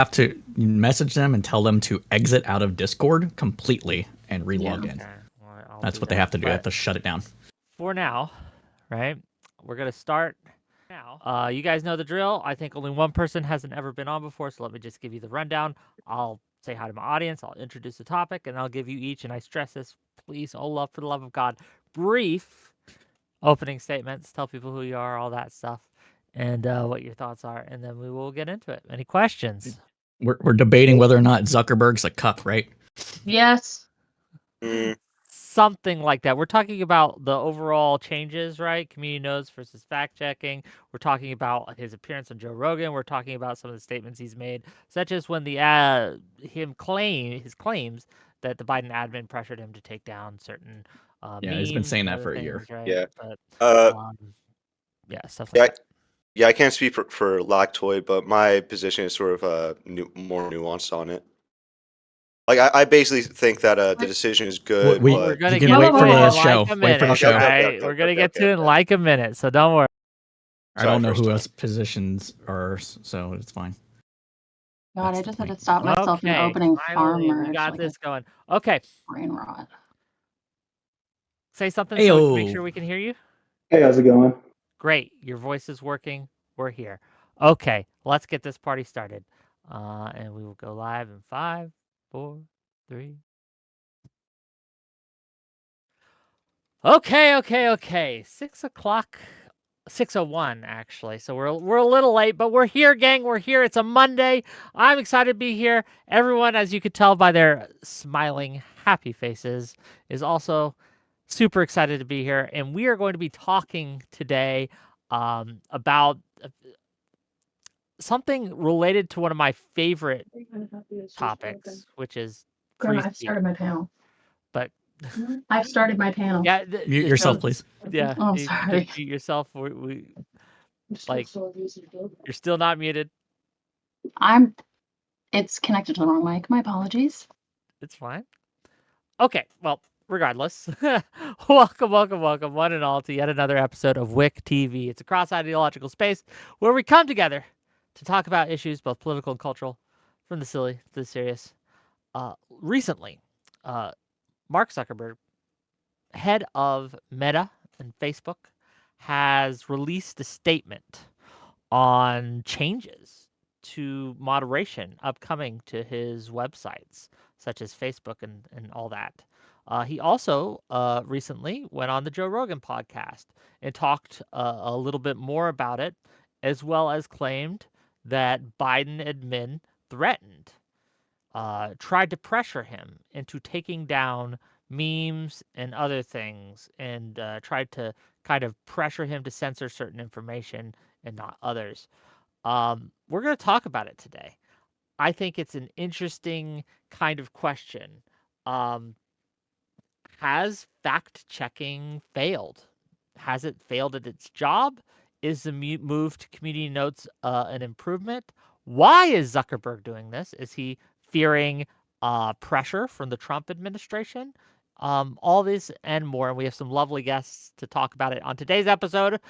have to message them and tell them to exit out of Discord completely and relog in. Okay. Well, That's what they have to do. They have to shut it down. For now, right? We're gonna start now. You guys know the drill. I think only one person hasn't ever been on before, so let me just give you the rundown. I'll say hi to my audience. I'll introduce the topic, and I'll give you each. And I stress this, please, oh love, for the love of God, brief opening statements. Tell people who you are, all that stuff, and what your thoughts are, and then we will get into it. Any questions? We're debating whether or not Zuckerberg's a cuck, right? Yes. Something like that. We're talking about the overall changes, right? Community notes versus fact checking. We're talking about his appearance on Joe Rogan. We're talking about some of the statements he's made, such as when his claims that the Biden admin pressured him to take down certain Yeah, he's been saying that for a year. right? Yeah. But, yeah, stuff like that. Yeah, I can't speak for Lactoid, but my position is sort of more nuanced on it. Like I basically think that the decision is good. We're gonna you can get wait for the to show. like a Wait for the minute, show. right? We're gonna get to it in like a minute, so don't worry. I don't know who else positions are, so it's fine. God, I just had to stop myself from opening farmers. We got this going. Okay. Brain rot. Say something so we can make sure we can hear you. Hey, how's it going? Great. Your voice is working. We're here. Okay, let's get this party started. And we will go live in 5, 4, 3. Okay. 6 o'clock. 6:01 actually. So we're a little late, but we're here, gang. We're here. It's a Monday. I'm excited to be here. Everyone, as you could tell by their smiling, happy faces, is also super excited to be here. And we are going to be talking today about something related to one of my favorite topics, which is Grandma, I've started my panel. But I've started my panel. yeah, mute yourself, please. Yeah. Oh, sorry. Mute yourself. We like you're still not muted. It's connected to the wrong mic. My apologies. It's fine. Okay, well, regardless, welcome, one and all, to yet another episode of Whick TV. It's a cross-ideological space where we come together to talk about issues, both political and cultural, from the silly to the serious. Recently, Mark Zuckerberg, head of Meta and Facebook, has released a statement on changes to moderation upcoming to his websites, such as Facebook and all that. He also recently went on the Joe Rogan podcast and talked a little bit more about it, as well as claimed that Biden admin threatened, tried to pressure him into taking down memes and other things, and tried to kind of pressure him to censor certain information and not others. We're going to talk about it today. I think it's an interesting kind of question. Has fact-checking failed? Has it failed at its job? Is the move to community notes an improvement? Why is Zuckerberg doing this? Is he fearing pressure from the Trump administration? All this and more. And we have some lovely guests to talk about it on today's episode.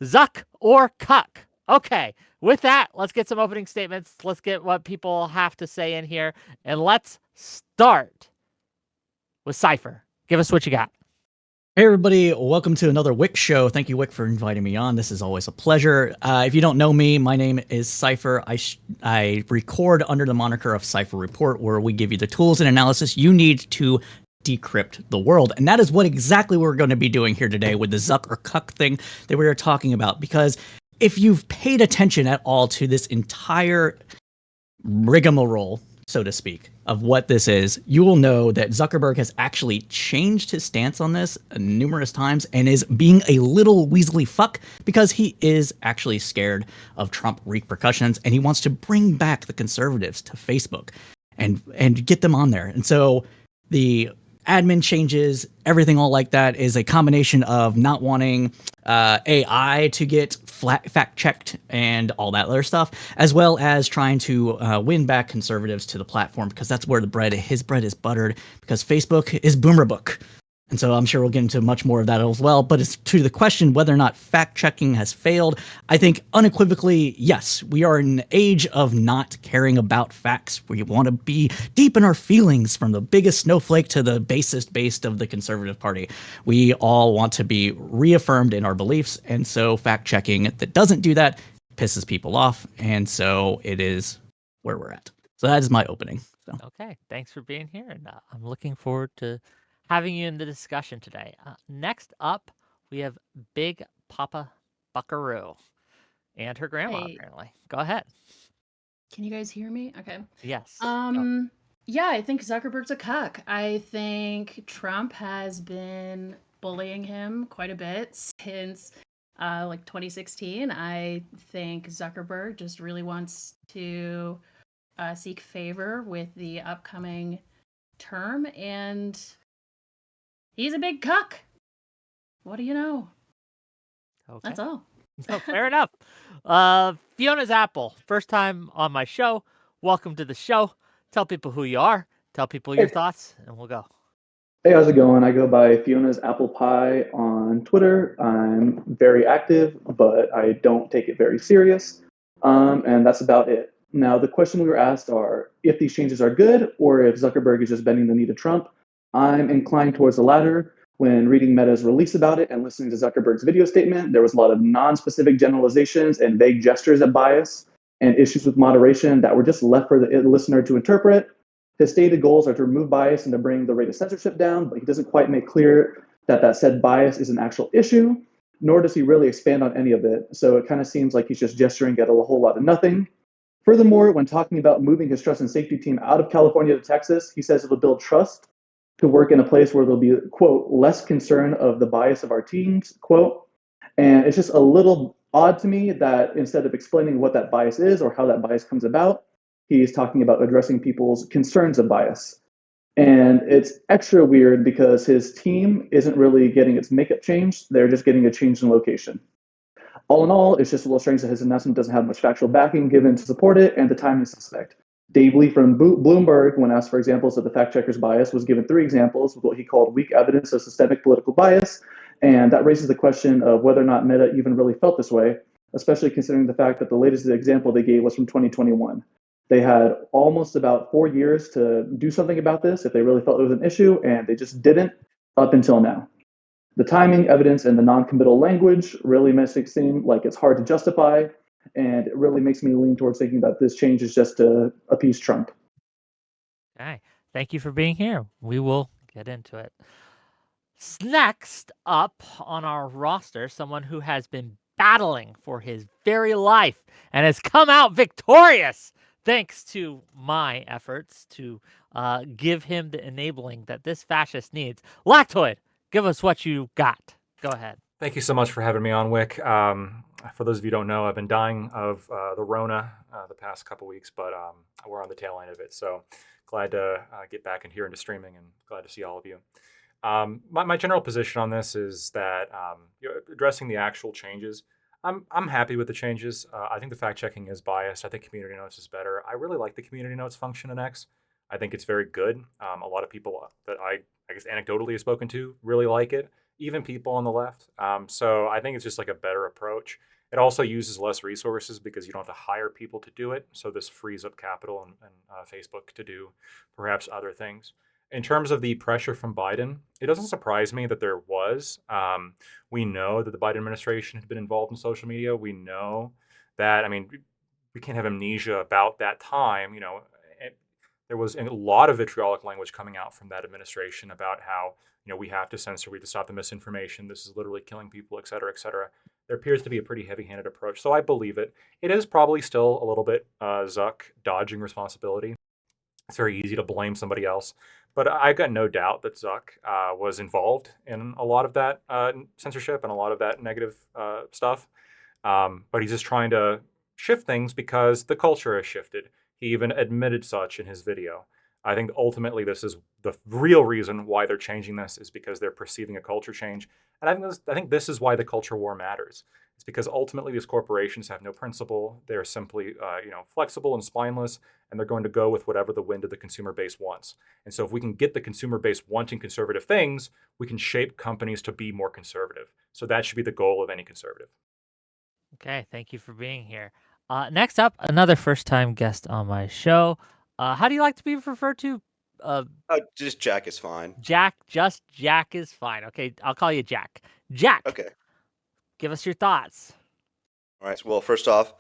Zuck or Cuck? Okay, with that, let's get some opening statements. Let's get what people have to say in here. And let's start with Cypher. Give us what you got. Hey everybody, welcome to another Whick show. Thank you, Whick, for inviting me on. This is always a pleasure. If you don't know me, my name is Cypher. I record under the moniker of Cypher Report, where we give you the tools and analysis you need to decrypt the world. And that is what exactly we're going to be doing here today with the Zuck or Cuck thing that we are talking about. Because if you've paid attention at all to this entire rigmarole, so to speak, of what this is, you will know that Zuckerberg has actually changed his stance on this numerous times and is being a little weaselly fuck because he is actually scared of Trump repercussions, and he wants to bring back the conservatives to Facebook and get them on there. And so the admin changes, everything all like that is a combination of not wanting AI to get fact-checked and all that other stuff, as well as trying to win back conservatives to the platform, because that's where his bread is buttered, because Facebook is boomer book. And so I'm sure we'll get into much more of that as well. But as to the question whether or not fact checking has failed, I think unequivocally, yes. We are in an age of not caring about facts. We want to be deep in our feelings, from the biggest snowflake to the basest based of the Conservative Party. We all want to be reaffirmed in our beliefs. And so fact checking that doesn't do that pisses people off. And so it is where we're at. So that is my opening. So. Okay, thanks for being here, and I'm looking forward to having you in the discussion today. Next up, we have Big Papa Buckaroo and her grandma, Hey, apparently. Go ahead. can you guys hear me? Okay. Yes. Yeah, I think Zuckerberg's a cuck. I think Trump has been bullying him quite a bit since like 2016. I think Zuckerberg just really wants to seek favor with the upcoming term, and he's a big cuck. What do you know? Okay. That's all. No, fair enough. Fiona's Apple, first time on my show. Welcome to the show. Tell people who you are. Tell people your thoughts, and we'll go. Hey, how's it going? I go by Fiona's Apple Pie on Twitter. I'm very active, but I don't take it very serious. And that's about it. Now, the question we were asked are if these changes are good or if Zuckerberg is just bending the knee to Trump. I'm inclined towards the latter. When reading Meta's release about it and listening to Zuckerberg's video statement, there was a lot of non-specific generalizations and vague gestures of bias and issues with moderation that were just left for the listener to interpret. His stated goals are to remove bias and to bring the rate of censorship down, but he doesn't quite make clear that that said bias is an actual issue, nor does he really expand on any of it. So it kind of seems like he's just gesturing at a whole lot of nothing. Furthermore, when talking about moving his trust and safety team out of California to Texas, he says it'll build trust to work in a place where there'll be, quote, less concern of the bias of our teams, quote. And it's just a little odd to me that instead of explaining what that bias is or how that bias comes about, he's talking about addressing people's concerns of bias. And it's extra weird because his team isn't really getting its makeup changed. They're just getting a change in location. All in all, it's just a little strange that his announcement doesn't have much factual backing given to support it, and the timing is suspect. Dave Lee from Bloomberg, when asked for examples of the fact checker's bias, was given 3 examples with what he called weak evidence of systemic political bias. And that raises the question of whether or not Meta even really felt this way, especially considering the fact that the latest example they gave was from 2021. They had almost about 4 years to do something about this if they really felt it was an issue, and they just didn't up until now. The timing, evidence, and the non-committal language really makes it seem like it's hard to justify, and it really makes me lean towards thinking that this change is just to appease Trump. Okay. Thank you for being here. We will get into it. Next up on our roster, someone who has been battling for his very life and has come out victorious thanks to my efforts to give him the enabling that this fascist needs. Lactoid, give us what you got. Go ahead. Thank you so much for having me on, Whick. For those of you who don't know, I've been dying of the Rona the past couple weeks, but we're on the tail end of it. So glad to get back in here into streaming and glad to see all of you. My general position on this is that addressing the actual changes, I'm happy with the changes. I think the fact checking is biased. I think community notes is better. I really like the community notes function in X. I think it's very good. A lot of people that I guess anecdotally have spoken to really like it, even people on the left. So I think it's just like a better approach. It also uses less resources because you don't have to hire people to do it. So this frees up capital and Facebook to do perhaps other things. In terms of the pressure from Biden, it doesn't surprise me that there was. We know that the Biden administration had been involved in social media. We know that, I mean, we can't have amnesia about that time. You know, there was a lot of vitriolic language coming out from that administration about how, you know, we have to censor, we have to stop the misinformation. This is literally killing people, et cetera, et cetera. There appears to be a pretty heavy-handed approach. So I believe it. It is probably still a little bit Zuck dodging responsibility. It's very easy to blame somebody else. But I got no doubt that Zuck was involved in a lot of that censorship and a lot of that negative stuff. But he's just trying to shift things because the culture has shifted. He even admitted such in his video. I think ultimately this is the real reason why they're changing this is because they're perceiving a culture change. And I think this is why the culture war matters. It's because ultimately these corporations have no principle. They're simply, flexible and spineless, and they're going to go with whatever the wind of the consumer base wants. And so if we can get the consumer base wanting conservative things, we can shape companies to be more conservative. So that should be the goal of any conservative. Okay, thank you for being here. Next up, another first-time guest on my show. How do you like to be referred to? Just Jack is fine. Jack, just Jack is fine. Okay, I'll call you Jack. Jack, Okay. give us your thoughts. All right. Well, first off,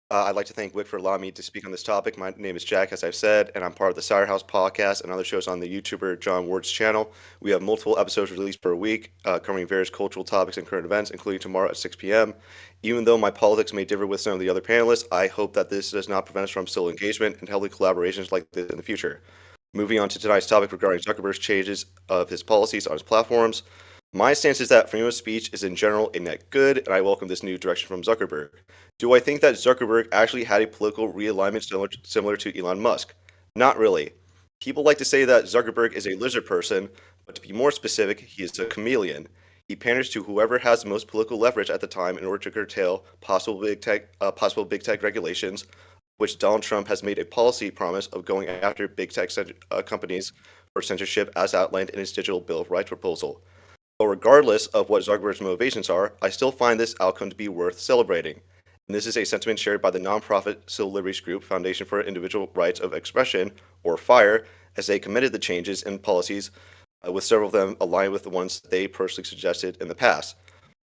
I'd like to thank Whick for allowing me to speak on this topic. My name is Jack, as I've said, and I'm part of the Sire House podcast and other shows on the YouTuber John Ward's channel. We have multiple episodes released per week, covering various cultural topics and current events, including tomorrow at 6 p.m. Even though my politics may differ with some of the other panelists, I hope that this does not prevent us from still engagement and healthy collaborations like this in the future. Moving on to tonight's topic regarding Zuckerberg's changes of his policies on his platforms. My stance is that freedom of speech is in general a net good, and I welcome this new direction from Zuckerberg. Do I think that Zuckerberg actually had a political realignment similar to Elon Musk? Not really. People like to say that Zuckerberg is a lizard person, but to be more specific, he is a chameleon. He panders to whoever has the most political leverage at the time in order to curtail possible big tech regulations, which Donald Trump has made a policy promise of going after big tech companies for censorship as outlined in his Digital Bill of Rights proposal. But regardless of what Zuckerberg's motivations are, I still find this outcome to be worth celebrating. And this is a sentiment shared by the nonprofit civil liberties group Foundation for Individual Rights of Expression, or FIRE, as they commended the changes in policies, with several of them aligned with the ones they personally suggested in the past.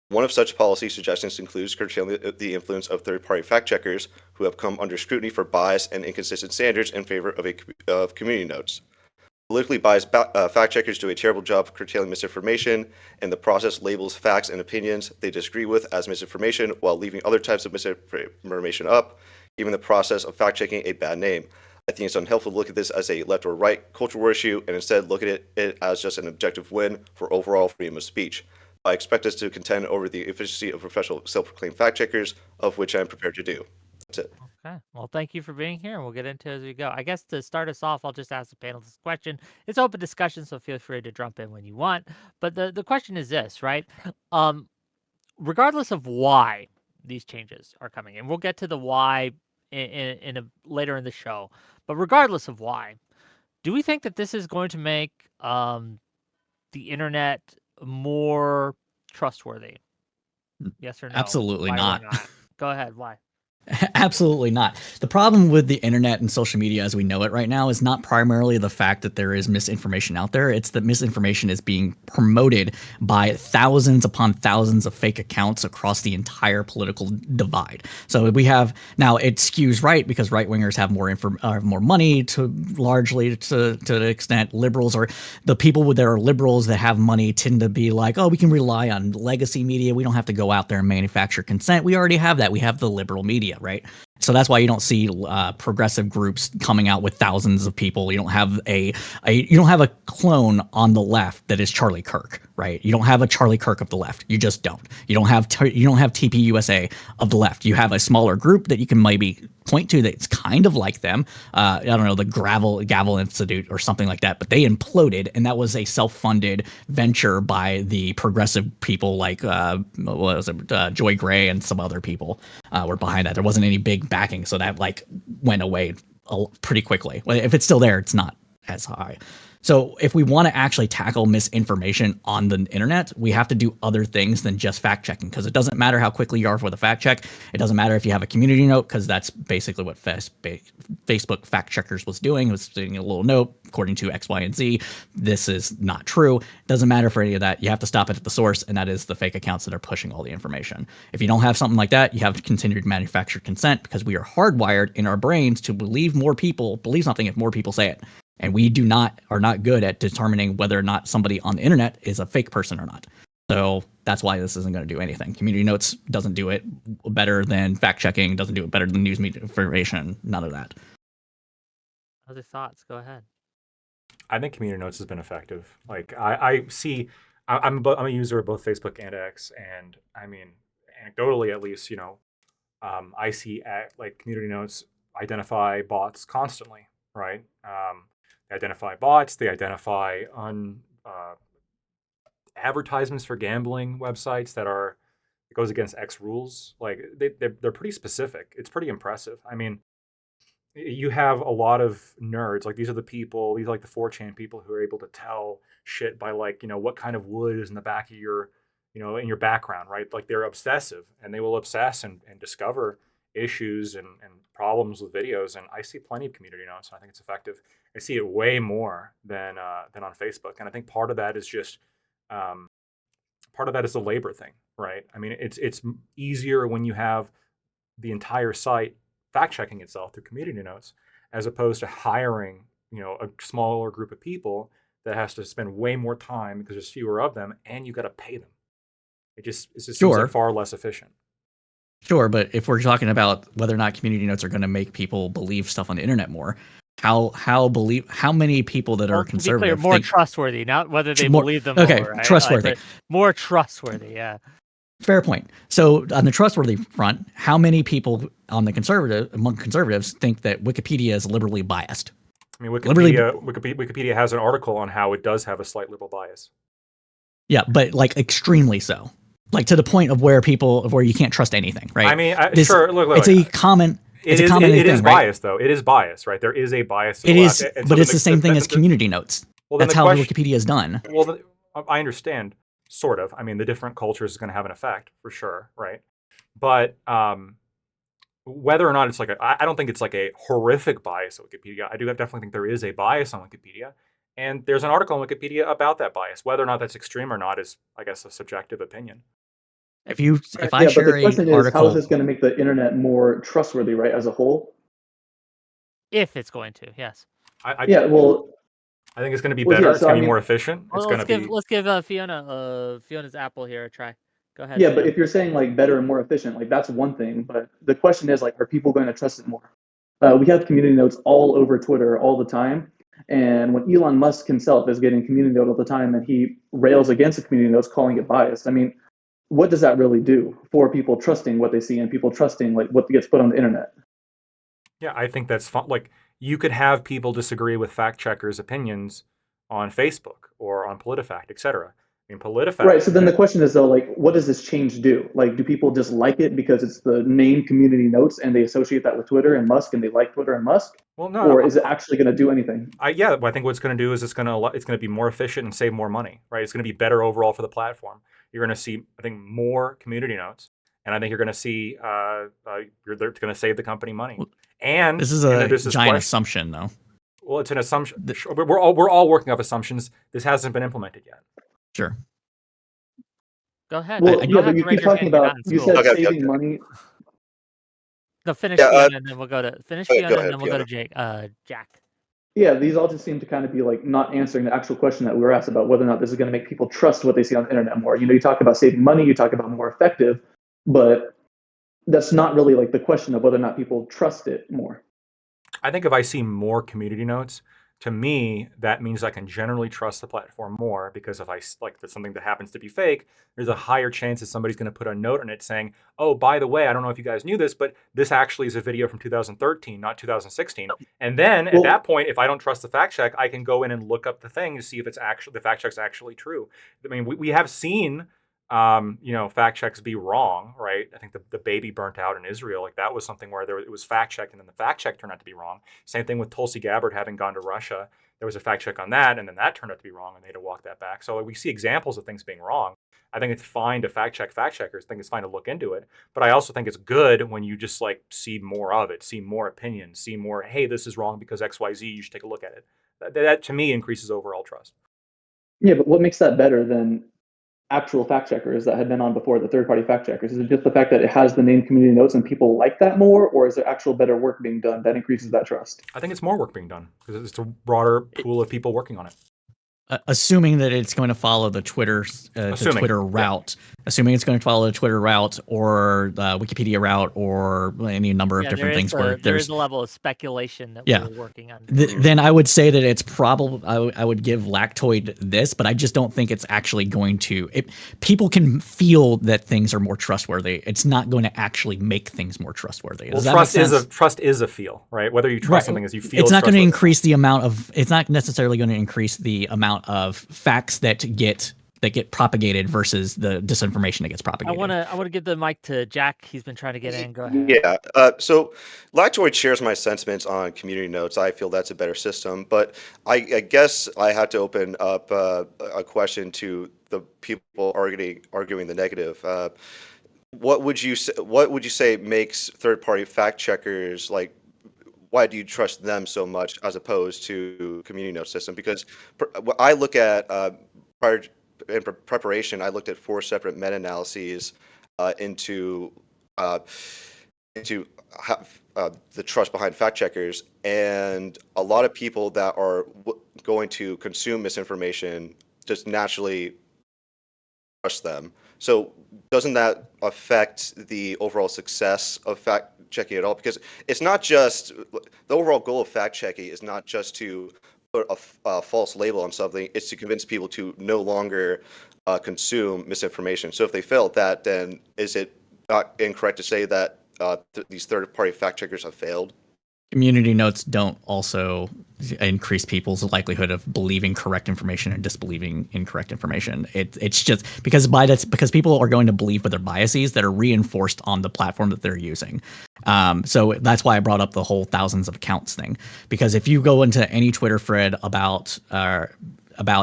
One of such policy suggestions includes curtailing the influence of third-party fact-checkers who have come under scrutiny for bias and inconsistent standards in favor of community notes. Politically biased fact-checkers do a terrible job of curtailing misinformation, and the process labels facts and opinions they disagree with as misinformation while leaving other types of misinformation up, giving the process of fact-checking a bad name. I think it's unhelpful to look at this as a left or right cultural war issue and instead look at it as just an objective win for overall freedom of speech. I expect us to contend over the efficiency of professional self-proclaimed fact-checkers, of which I am prepared to do. That's it. Okay. Well, thank you for being here, and we'll get into it as we go. I guess to start us off, I'll just ask the panel this question. It's open discussion, so feel free to jump in when you want. But the question is this, right? Regardless of why these changes are coming, and we'll get to the why in a later in the show. But regardless of why, do we think that this is going to make the internet more trustworthy? Yes or no? Absolutely Why not. or not? Go ahead. Why? Absolutely not. The problem with the internet and social media as we know it right now is not primarily the fact that there is misinformation out there. It's that misinformation is being promoted by thousands upon thousands of fake accounts across the entire political divide. So we have now it skews right because right wingers have more money to largely to the extent liberals or the people that are liberals that have money tend to be like, oh, we can rely on legacy media. We don't have to go out there and manufacture consent. We already have that. We have the liberal media. Right. So that's why you don't see progressive groups coming out with thousands of people. You don't have you don't have a clone on the left that is Charlie Kirk, right? You don't have a Charlie Kirk of the left. You just don't. You don't have TPUSA of the left. You have a smaller group that you can maybe point to that's kind of like them. I don't know, the Gavel Institute or something like that, but they imploded, and that was a self-funded venture by the progressive people like what was it, Joy Gray and some other people were behind that. There wasn't any big backing, so that like went away pretty quickly. If it's still there, it's not as high. So if we want to actually tackle misinformation on the internet, we have to do other things than just fact checking, because it doesn't matter how quickly you are with a fact check. It doesn't matter if you have a community note, because that's basically what Facebook fact checkers was doing. It was doing a little note, according to X, Y, and Z. This is not true. It doesn't matter for any of that. You have to stop it at the source, and that is the fake accounts that are pushing all the information. If you don't have something like that, you have to continue to manufacture consent, because we are hardwired in our brains to believe something if more people say it. And we are not good at determining whether or not somebody on the internet is a fake person or not. So that's why this isn't going to do anything. Community notes doesn't do it better than fact checking, doesn't do it better than news media information, none of that. Other thoughts? Go ahead. I think community notes has been effective. Like I see, I'm a user of both Facebook and X, and I mean, anecdotally at least, I see like community notes identify bots constantly, right? They identify bots. They identify advertisements for gambling websites that are it goes against X rules. Like they're pretty specific. It's pretty impressive. I mean, you have a lot of nerds. Like these are like the 4chan people who are able to tell shit by like, what kind of wood is in the back of your, in your background, right? Like they're obsessive and they will obsess and discover issues and problems with videos. And I see plenty of community notes, and I think it's effective. I see it way more than on Facebook. And I think part of that is just, part of that is the labor thing, right? I mean, it's easier when you have the entire site fact checking itself through community notes, as opposed to hiring, a smaller group of people that has to spend way more time because there's fewer of them, and you got to pay them. It just seems like far less efficient. Sure, but if we're talking about whether or not community notes are going to make people believe stuff on the internet more, how many people that are conservative to be clear, more trustworthy, not whether they believe them okay, more, right? trustworthy. Like, more trustworthy, yeah. Fair point. So on the trustworthy front, how many people among conservatives think that Wikipedia is liberally biased? I mean, Wikipedia has an article on how it does have a slight liberal bias. Yeah, but like extremely so, like to the point of where you can't trust anything, right? I mean, sure. Look, it's a common. It is biased, though. It is biased, right? There is a bias. It is, but it's the same thing as community notes. Well, that's how Wikipedia is done. Well, I understand, sort of. I mean, the different cultures is going to have an effect for sure, right? But whether or not it's I don't think it's like a horrific bias on Wikipedia. I definitely think there is a bias on Wikipedia, and there's an article on Wikipedia about that bias. Whether or not that's extreme or not is, I guess, a subjective opinion. If I share but the question an article, is, how is this going to make the internet more trustworthy, right, as a whole? If it's going to, yes. I think it's going to be better. It's going to be more efficient. Let's give Fiona's Apple here a try. Go ahead. Yeah, but if you're saying like better and more efficient, like that's one thing. But the question is like, are people going to trust it more? We have community notes all over Twitter all the time. And when Elon Musk himself is getting community note all the time and he rails against the community notes, calling it biased, I mean, what does that really do for people trusting what they see and people trusting like what gets put on the internet? Yeah, I think that's fun. Like you could have people disagree with fact checkers' opinions on Facebook or on PolitiFact, etc. In PolitiFact, right. So then the question is though, like, what does this change do? Like, do people just like it because it's the name community notes and they associate that with Twitter and Musk and they like Twitter and Musk? Well, no. Or is it actually going to do anything? I think what it's going to do is it's going to be more efficient and save more money, right? It's going to be better overall for the platform. You're going to see, I think, more community notes, and I think you're going to see they're going to save the company money. And this is a giant assumption, though. Well, it's an assumption. We're all working off assumptions. This hasn't been implemented yet. Sure. Go ahead. Well, but you keep talking about. You said saving money. No, finish Fiona, and then we'll go to Fiona, and then we'll go to Jack. Yeah, these all just seem to kind of be like not answering the actual question that we were asked about whether or not this is going to make people trust what they see on the internet more. You talk about saving money, you talk about more effective, but that's not really like the question of whether or not people trust it more. I think if I see more community notes, to me, that means I can generally trust the platform more, because if there's something that happens to be fake, there's a higher chance that somebody's going to put a note on it saying, oh, by the way, I don't know if you guys knew this, but this actually is a video from 2013, not 2016. And then at that point, if I don't trust the fact check, I can go in and look up the thing to see if the fact check's actually true. I mean, we have seen fact checks be wrong, right? I think the baby burnt out in Israel, like that was something where it was fact checked and then the fact check turned out to be wrong. Same thing with Tulsi Gabbard having gone to Russia. There was a fact check on that, and then that turned out to be wrong, and they had to walk that back. So we see examples of things being wrong. I think it's fine to fact checkers. I think it's fine to look into it. But I also think it's good when you just see more of it, see more opinions, see more, hey, this is wrong because XYZ, you should take a look at it. That to me increases overall trust. Yeah, but what makes that better than actual fact checkers that had been on before, the third-party fact checkers? Is it just the fact that it has the name community notes and people like that more, or is there actual better work being done that increases that trust? I think it's more work being done because it's a broader pool of people working on it. Assuming that it's going to follow the Twitter route, assuming it's going to follow the Twitter route or the Wikipedia route or any number of different things where there's a level of speculation that we're working on. Then I would say that it's probably, I would give Lactoid this, but I just don't think it's actually going to. People can feel that things are more trustworthy. It's not going to actually make things more trustworthy. Well, trust is a feel, right? Whether you trust something as you feel. It's not going to increase the amount of. It's not necessarily going to increase the amount of facts that get that get propagated versus the disinformation that gets I propagated. wanna give the mic to Jack. He's been trying to get in. Go ahead. Yeah. So Lactoid shares my sentiments on community notes. I feel that's a better system, but I guess I had to open up a question to the people arguing the negative. What would you say? What would you say makes third-party fact checkers like? Why do you trust them so much as opposed to community note system? Because what I look at prior in preparation, I looked at 4 separate meta-analyses into uh, the trust behind fact checkers, and a lot of people that are going to consume misinformation just naturally trust them. So doesn't that affect the overall success of fact checking at all? Because it's not just the overall goal of fact checking is not just to put a false label on something. It's to convince people to no longer consume misinformation. So if they fail at that, then is it not incorrect to say that these third-party fact checkers have failed? Community notes don't also increase people's likelihood of believing correct information and disbelieving incorrect information. It's just because people are going to believe with their biases that are reinforced on the platform that they're using. So that's why I brought up the whole thousands of accounts thing. Because if you go into any Twitter thread about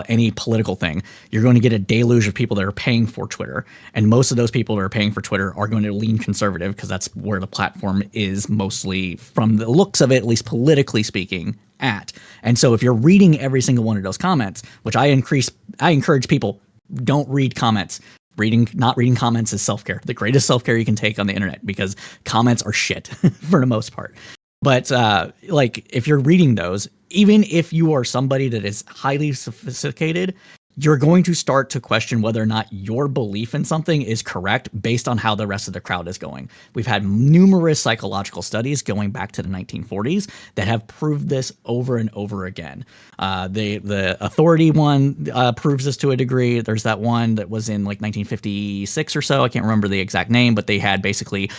any political thing, you're going to get a deluge of people that are paying for Twitter. And most of those people that are paying for Twitter are going to lean conservative because that's where the platform is mostly, from the looks of it, at least politically speaking, at. And so if you're reading every single one of those comments, which I encourage people, don't read comments. Not reading comments is self-care. The greatest self-care you can take on the internet, because comments are shit for the most part. But like, if you're reading those, even if you are somebody that is highly sophisticated, you're going to start to question whether or not your belief in something is correct based on how the rest of the crowd is going. We've had numerous psychological studies going back to the 1940s that have proved this over and over again. The authority one proves this to a degree. There's that one that was in like 1956 or so. I can't remember the exact name, but they had basically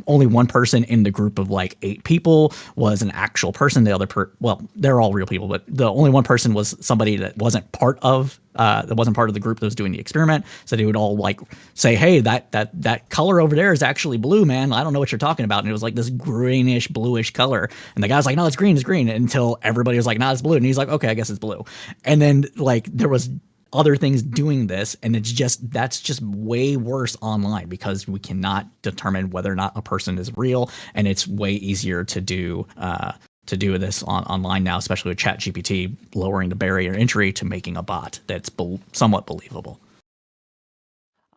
only one person in the group of like 8 people was an actual person. The other well, they're all real people, but the only one person was somebody that wasn't part of the group that was doing the experiment. So they would all like say, hey, that color over there is actually blue, man. I don't know what you're talking about. And it was like this greenish, bluish color. And the guy's like, no, it's green, until everybody was like, no, it's blue. And he's like, okay, I guess it's blue. And then like there was other things doing this, and that's just way worse online because we cannot determine whether or not a person is real, and it's way easier to do this online now, especially with ChatGPT lowering the barrier entry to making a bot that's somewhat believable.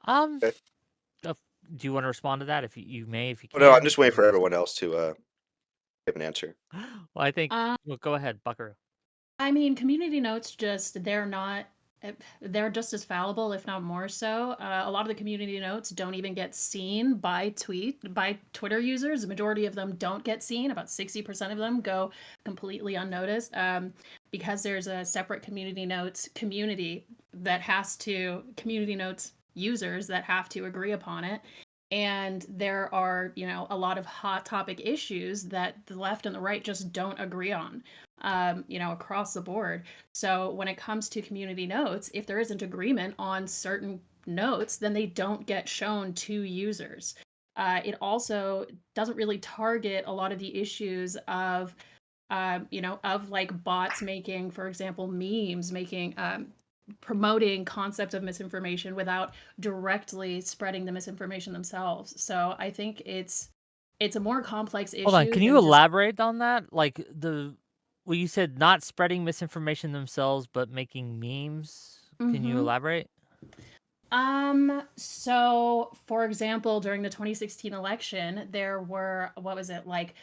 Okay. Do you want to respond to that? If you may, if you can. No, I'm just waiting for everyone else to give an answer. Well, I think. Um, Well, go ahead, Buckaroo. I mean, community notes they're just as fallible, if not more so. A lot of the community notes don't even get seen by Twitter users. The majority of them don't get seen. About 60% of them go completely unnoticed, because there's a separate community notes users that have to agree upon it. And there are, a lot of hot topic issues that the left and the right just don't agree on, across the board. So when it comes to community notes, if there isn't agreement on certain notes, then they don't get shown to users. It also doesn't really target a lot of the issues of, of like bots making, for example, memes, promoting concepts of misinformation without directly spreading the misinformation themselves. So I think it's a more complex issue. Hold on, can you than just- elaborate on that? Like you said not spreading misinformation themselves, but making memes. Can you Mhm. elaborate? So for example, during the 2016 election, there were, what was it, like,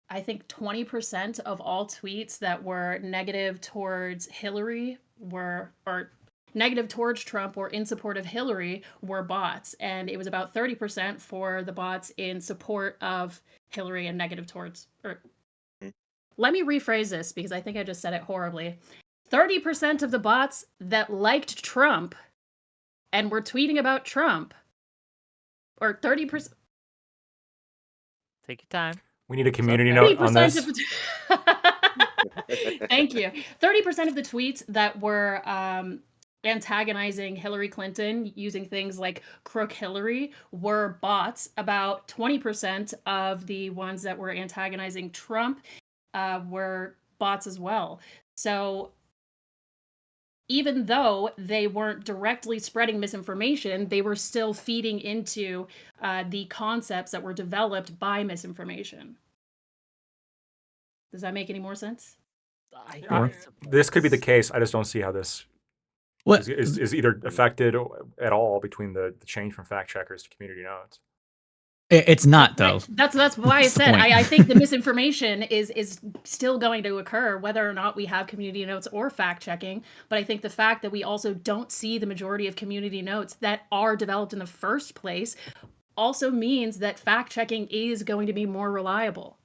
I think 20% of all tweets that were negative towards Hillary or negative towards Trump or in support of Hillary were bots. And it was about 30% for the bots in support of Hillary and negative towards, or let me rephrase this because I think I just said it horribly. 30% of the bots that liked Trump and were tweeting about Trump, or 30%. Take your time. We need a community note on 30% this. Thank you. 30% of the tweets that were antagonizing Hillary Clinton using things like Crook Hillary were bots. About 20% of the ones that were antagonizing Trump were bots as well. So even though they weren't directly spreading misinformation, they were still feeding into the concepts that were developed by misinformation. Does that make any more sense? This could be the case. I just don't see how this What is either affected at all between the change from fact checkers to community notes. it's not though. That's why I That's the said point. I think the misinformation is still going to occur whether or not we have community notes or fact checking. But I think the fact that we also don't see the majority of community notes that are developed in the first place also means that fact checking is going to be more reliable.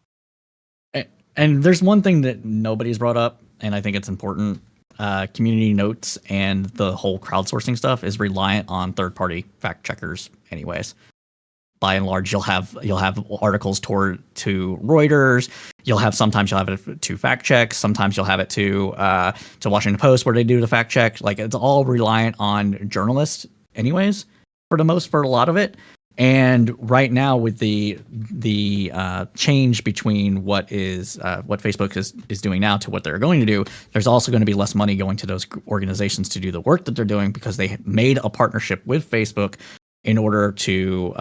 And there's one thing that nobody's brought up, and I think it's important. Community notes and the whole crowdsourcing stuff is reliant on third-party fact checkers, anyways. By and large, you'll have articles to Reuters. Sometimes you'll have it to fact checks. Sometimes you'll have it to Washington Post where they do the fact check. Like it's all reliant on journalists, anyways, for a lot of it. And right now, with the change between what Facebook is doing now to what they're going to do, there's also going to be less money going to those organizations to do the work that they're doing because they made a partnership with Facebook in order to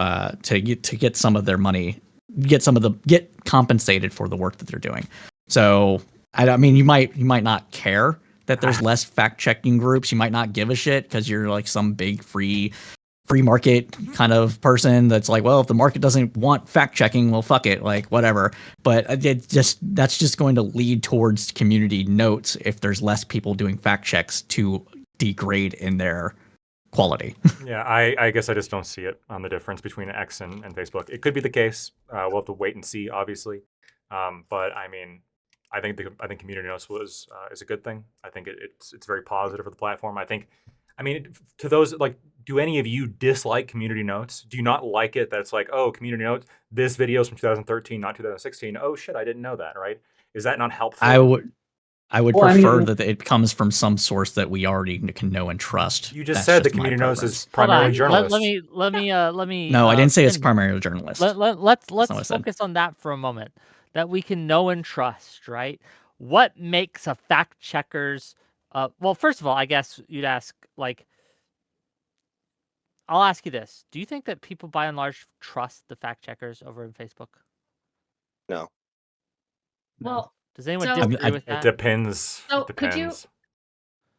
get some of their money, get compensated for the work that they're doing. So I mean, you might not care that there's less fact checking groups. You might not give a shit because you're like some big free market kind of person that's like, well, if the market doesn't want fact checking, well, fuck it, like whatever. But that's just going to lead towards community notes if there's less people doing fact checks to degrade in their quality. Yeah, I guess I just don't see it on the difference between X and Facebook. It could be the case. We'll have to wait and see, obviously. But I mean, I think community notes is a good thing. I think it's very positive for the platform. I mean, to those like, do any of you dislike community notes? Do you not like it that it's like, oh, community notes, this video is from 2013, not 2016. Oh shit, I didn't know that, right? Is that not helpful? I would prefer that it comes from some source that we already can know and trust. You just said the community notes is primarily journalists. Let me. No, I didn't say it's primarily journalists. Let's focus on that for a moment. That we can know and trust, right? What makes a fact checker's well, first of all, I guess you'd ask, like, I'll ask you this. Do you think that people by and large trust the fact checkers over in Facebook? No. Well, does anyone disagree with that? It depends. So it depends.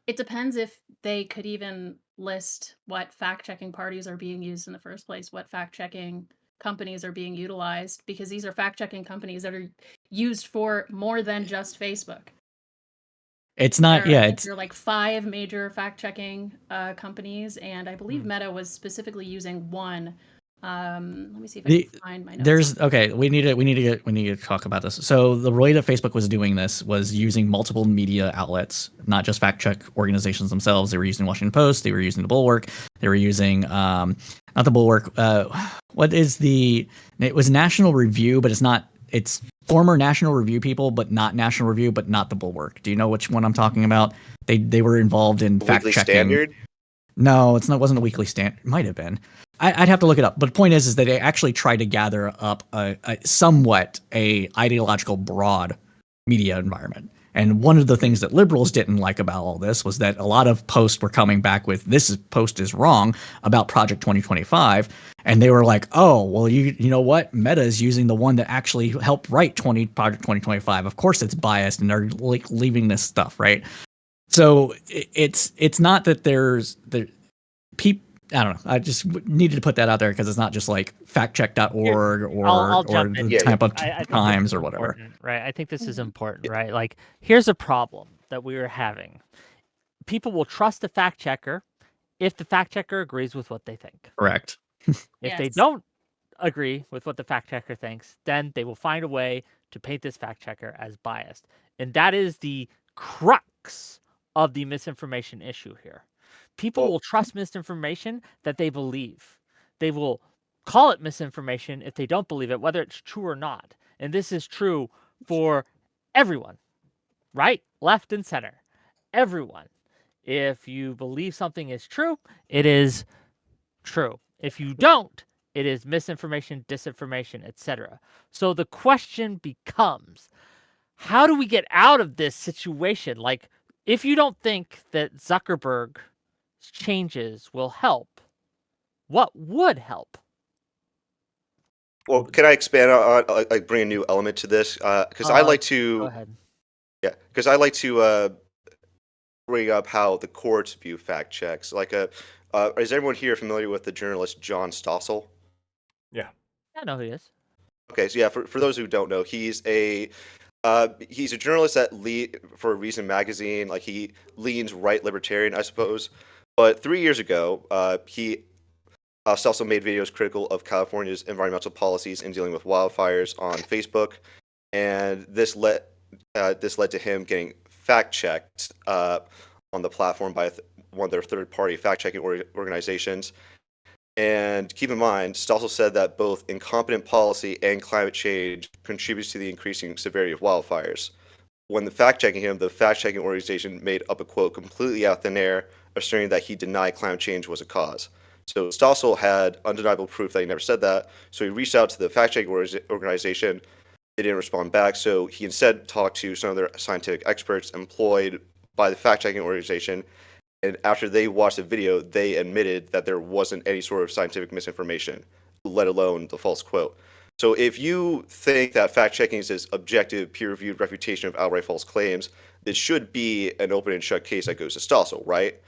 It depends if they could even list what fact checking parties are being used in the first place, what fact checking companies are being utilized, because these are fact checking companies that are used for more than just Facebook. It's not, there are like 5 major fact checking companies, and I believe Meta was specifically using one. Let me see if I can find my notes. We need to talk about this. So the way that Facebook was doing this was using multiple media outlets, not just fact check organizations themselves. They were using Washington Post, they were using the Bulwark, they were using not the Bulwark. It was National Review, but it's former National Review people, but not National Review, but not the Bulwark. Do you know which one I'm talking about? They were involved in fact checking. Standard? No, it wasn't a Weekly Standard. It might have been. I'd have to look it up. But the point is that they actually tried to gather up a somewhat ideological broad media environment. And one of the things that liberals didn't like about all this was that a lot of posts were coming back with post is wrong about Project 2025. And they were like, oh, well, you know what? Meta is using the one that actually helped write Project 2025. Of course it's biased and they're like leaving this stuff, right? So it's not that there's people. I don't know. I just needed to put that out there because it's not just like factcheck.org or the Tampa Times or whatever. Right. I think this is important, right? Like, here's a problem that we were having. People will trust the fact checker if the fact checker agrees with what they think. Correct. If they don't agree with what the fact checker thinks, then they will find a way to paint this fact checker as biased. And that is the crux of the misinformation issue here. People will trust misinformation that they believe. They will call it misinformation if they don't believe it, whether it's true or not. And this is true for everyone, right, left, and center. Everyone. If you believe something is true, it is true. If you don't, it is misinformation, disinformation, etc. So the question becomes, how do we get out of this situation? Like, if you don't think that Zuckerberg's changes will help, what would help? Well, can I expand on like bring a new element to this? Because I like Go to, ahead. yeah, because I like to bring up how the courts view fact checks. Like, is everyone here familiar with the journalist John Stossel? Yeah. I know who he is. Okay, so yeah, for those who don't know, he's a journalist that for Reason magazine. Like he leans right libertarian, I suppose. But 3 years ago, he Stossel made videos critical of California's environmental policies in dealing with wildfires on Facebook, and this led to him getting fact checked on the platform by one of their third party fact checking organizations. And keep in mind, Stossel said that both incompetent policy and climate change contributes to the increasing severity of wildfires. When the fact checking him, the fact checking organization made up a quote completely out of thin air, asserting that he denied climate change was a cause. So Stossel had undeniable proof that he never said that. So he reached out to the fact checking organization. They didn't respond back. So he instead talked to some of their scientific experts employed by the fact checking organization, and after they watched the video, they admitted that there wasn't any sort of scientific misinformation, let alone the false quote. So if you think that fact checking is this objective, peer-reviewed refutation of outright false claims, this should be an open and shut case that goes to Stossel, right?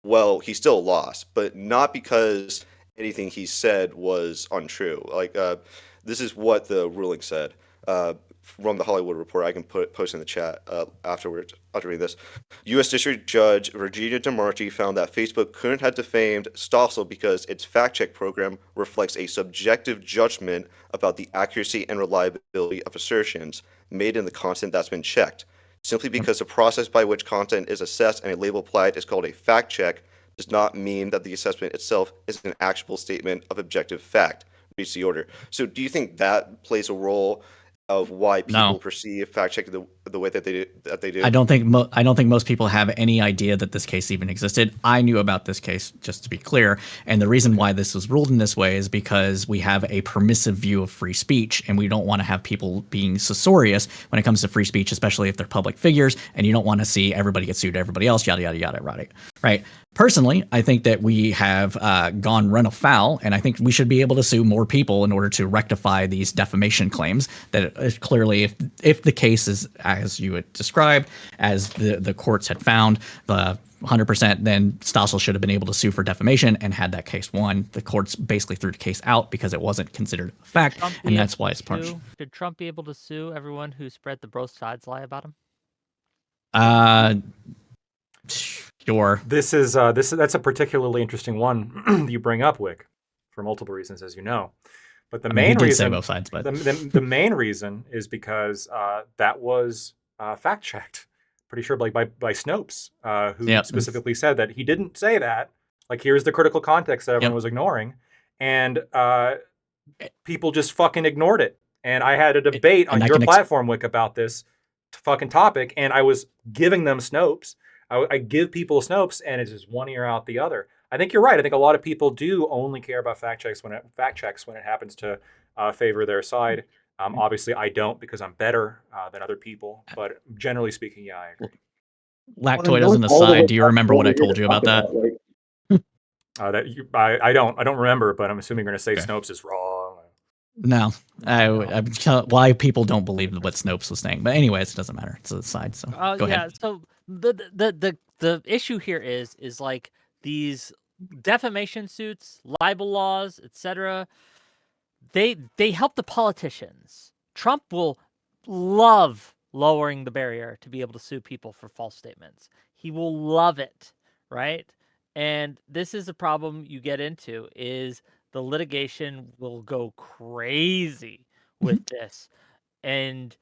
Well, he still lost, but not because anything he said was untrue. Like, this is what the ruling said. From the Hollywood Reporter, I can post in the chat afterwards after reading this. U.S. District Judge Virginia DeMarchi found that Facebook couldn't have defamed Stossel because its fact check program reflects a subjective judgment about the accuracy and reliability of assertions made in the content that's been checked. Simply because the process by which content is assessed and a label applied is called a fact check does not mean that the assessment itself is an actual statement of objective fact. Reads the order. So, do you think that plays a role of why people No. perceive fact checking the way that they do? I don't think most people have any idea that this case even existed. I knew about this case, just to be clear, and the reason why this was ruled in this way is because we have a permissive view of free speech, and we don't want to have people being censorious when it comes to free speech, especially if they're public figures, and you don't want to see everybody get sued to everybody else, yada yada yada, right? Personally, I think that we have gone run afoul, and I think we should be able to sue more people in order to rectify these defamation claims. That clearly, if the case is as you had described, as the courts had found, the 100%, then Stossel should have been able to sue for defamation and had that case won. The courts basically threw the case out because it wasn't considered a fact, and that's why it's punished. Should Trump be able to sue everyone who spread the both sides lie about him? Sure. That's a particularly interesting one you bring up, Wick, for multiple reasons, as you know. But the main he did reason, say both sides, but the main reason is because that was fact checked. Pretty sure, like by Snopes, who specifically said that he didn't say that. Like, here's the critical context that everyone was ignoring, and people just fucking ignored it. And I had a debate on your platform, Wick, about this fucking topic, and I was giving them Snopes. I give people Snopes, and it's just one ear out the other. I think you're right. I think a lot of people do only care about fact checks when it happens to favor their side. Obviously, I don't, because I'm better than other people. But generally speaking, yeah, I agree. Lactoid as an aside, do you remember what I told you about that? I don't remember, but I'm assuming you're going to say Snopes is wrong. No, why people don't believe what Snopes was saying. But anyways, it doesn't matter. It's a side. So go ahead. So the issue here is like these defamation suits, libel laws, etc. They help the politicians. Trump will love lowering the barrier to be able to sue people for false statements. He will love it, right? And this is a problem you get into, is the litigation will go crazy with this. And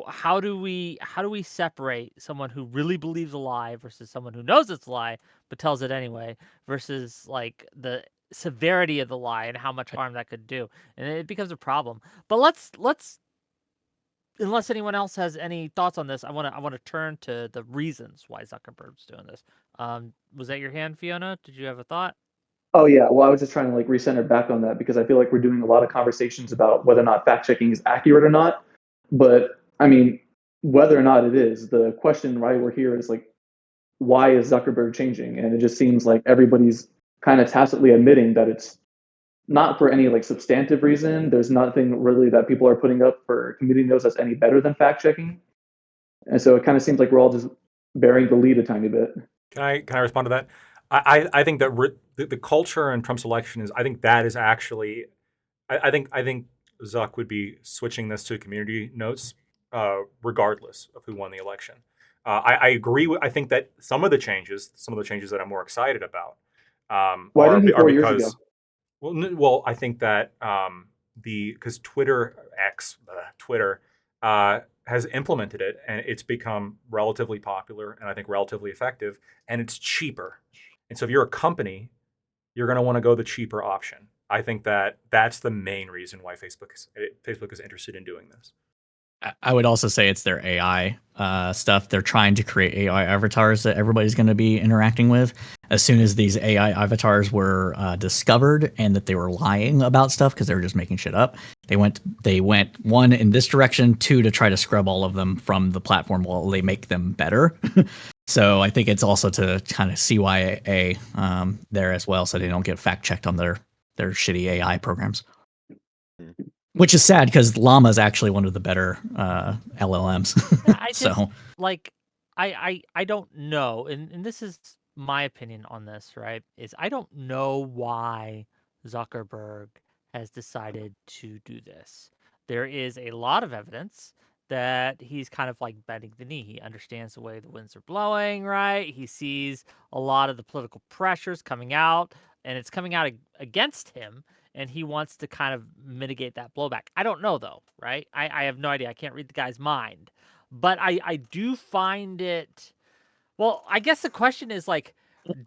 how do we separate someone who really believes a lie versus someone who knows it's a lie but tells it anyway, versus like the severity of the lie and how much harm that could do? And it becomes a problem. But let's unless anyone else has any thoughts on this, I want to turn to the reasons why Zuckerberg's doing this. Was that your hand, Fiona? Did you have a thought? Oh yeah, well I was just trying to like recenter back on that because I feel like we're doing a lot of conversations about whether or not fact checking is accurate or not. But I mean, whether or not it is, the question why we're here is like, why is Zuckerberg changing? And it just seems like everybody's kind of tacitly admitting that it's not for any like substantive reason. There's nothing really that people are putting up for community notes that's any better than fact checking. And so it kind of seems like we're all just bearing the lead a tiny bit. Can I respond to that? I think that the culture in Trump's election is, I think that is actually, I think Zuck would be switching this to community notes regardless of who won the election. I agree with, I think that some of the changes that I'm more excited about Why didn't he are 4 years ago? because, well, I think that because Twitter has implemented it, and it's become relatively popular, and I think relatively effective, and it's cheaper. And so if you're a company, you're going to want to go the cheaper option. I think that that's the main reason why Facebook is interested in doing this. I would also say it's their AI stuff. They're trying to create AI avatars that everybody's going to be interacting with. As soon as these AI avatars were discovered and that they were lying about stuff because they were just making shit up, they went one in this direction, two to try to scrub all of them from the platform while they make them better. So I think it's also to kind of CYA there as well, so they don't get fact checked on their shitty AI programs. Which is sad because Llama is actually one of the better LLMs. Yeah, I just So like I don't know, and this is my opinion on this, right? Is I don't know why Zuckerberg has decided to do this. There is a lot of evidence that he's kind of like bending the knee. He understands the way the winds are blowing, right? He sees a lot of the political pressures coming out, and it's coming out against him, and he wants to kind of mitigate that blowback. I don't know though, right? I have no idea. I can't read the guy's mind. But I do find it, well, I guess the question is like,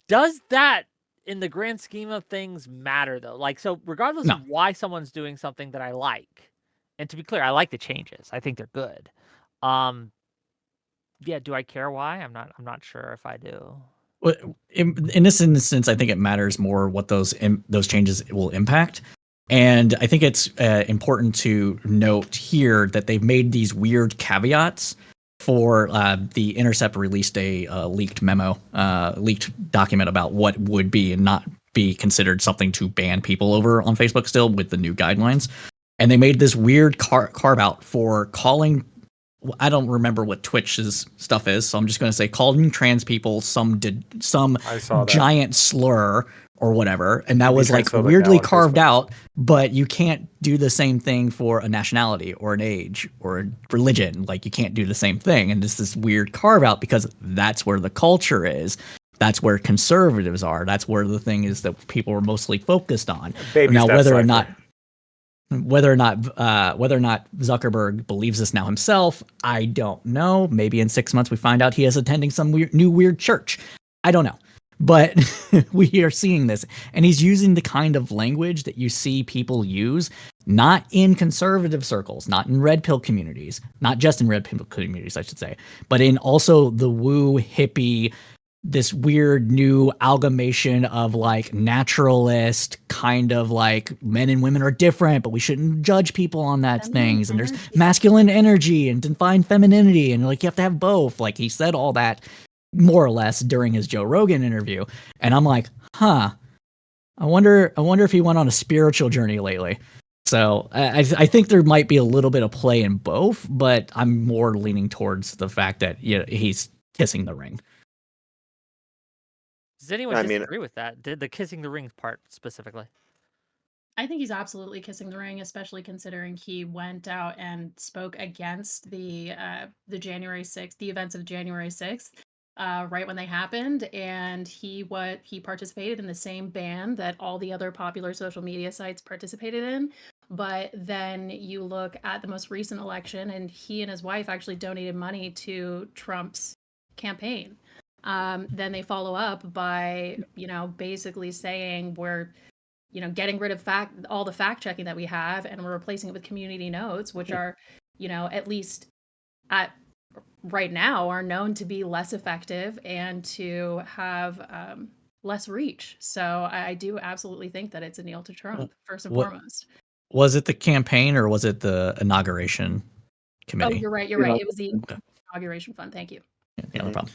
does that in the grand scheme of things matter though? Like, so regardless no, of why someone's doing something that I like, and to be clear, I like the changes. I think they're good. Yeah, do I care why? I'm not sure if I do. in this instance, I think it matters more what those changes will impact. And I think it's important to note here that they've made these weird caveats for the Intercept released a leaked memo, leaked document about what would be and not be considered something to ban people over on Facebook still with the new guidelines. And they made this weird carve out for calling. I don't remember what Twitch's stuff is, so I'm just going to say calling trans people some I saw that. giant slur or whatever, and that was like transphobic weirdly now on carved Facebook. out. But you can't do the same thing for a nationality or an age or a religion. Like you can't do the same thing, and this weird carve out because that's where the culture is. That's where conservatives are. That's where the thing is that people are mostly focused on. Baby Now, steps, whether or Cypher. not Zuckerberg believes this now himself, I don't know. Maybe in 6 months we find out he is attending some new weird church. I don't know. But we are seeing this, and he's using the kind of language that you see people use, not in conservative circles, not in red pill communities, not just in red pill communities, I should say, but in also the woo hippie, this weird new amalgamation of like naturalist kind of like men and women are different, but we shouldn't judge people on that Feminine things. And there's energy. masculine energy and divine femininity, and like you have to have both. Like he said all that more or less during his Joe Rogan interview, and I'm like, huh. I wonder if he went on a spiritual journey lately. So I think there might be a little bit of play in both, but I'm more leaning towards the fact that he's kissing the ring. Does anyone I mean, disagree with that? Did the kissing the ring part specifically? I think he's absolutely kissing the ring, especially considering he went out and spoke against the January 6th, the events of January 6th, right when they happened, and he participated in the same ban that all the other popular social media sites participated in. But then you look at the most recent election, and he and his wife actually donated money to Trump's campaign. Then they follow up by, basically saying we're getting rid of all the fact checking that we have, and we're replacing it with community notes, which are at least at right now, are known to be less effective and to have less reach. So I do absolutely think that it's a kneel to Trump first and What foremost. was it, the campaign or was it the inauguration Oh, committee? you're right. You're right. It was the inauguration fund. Thank you. Yeah, no problem.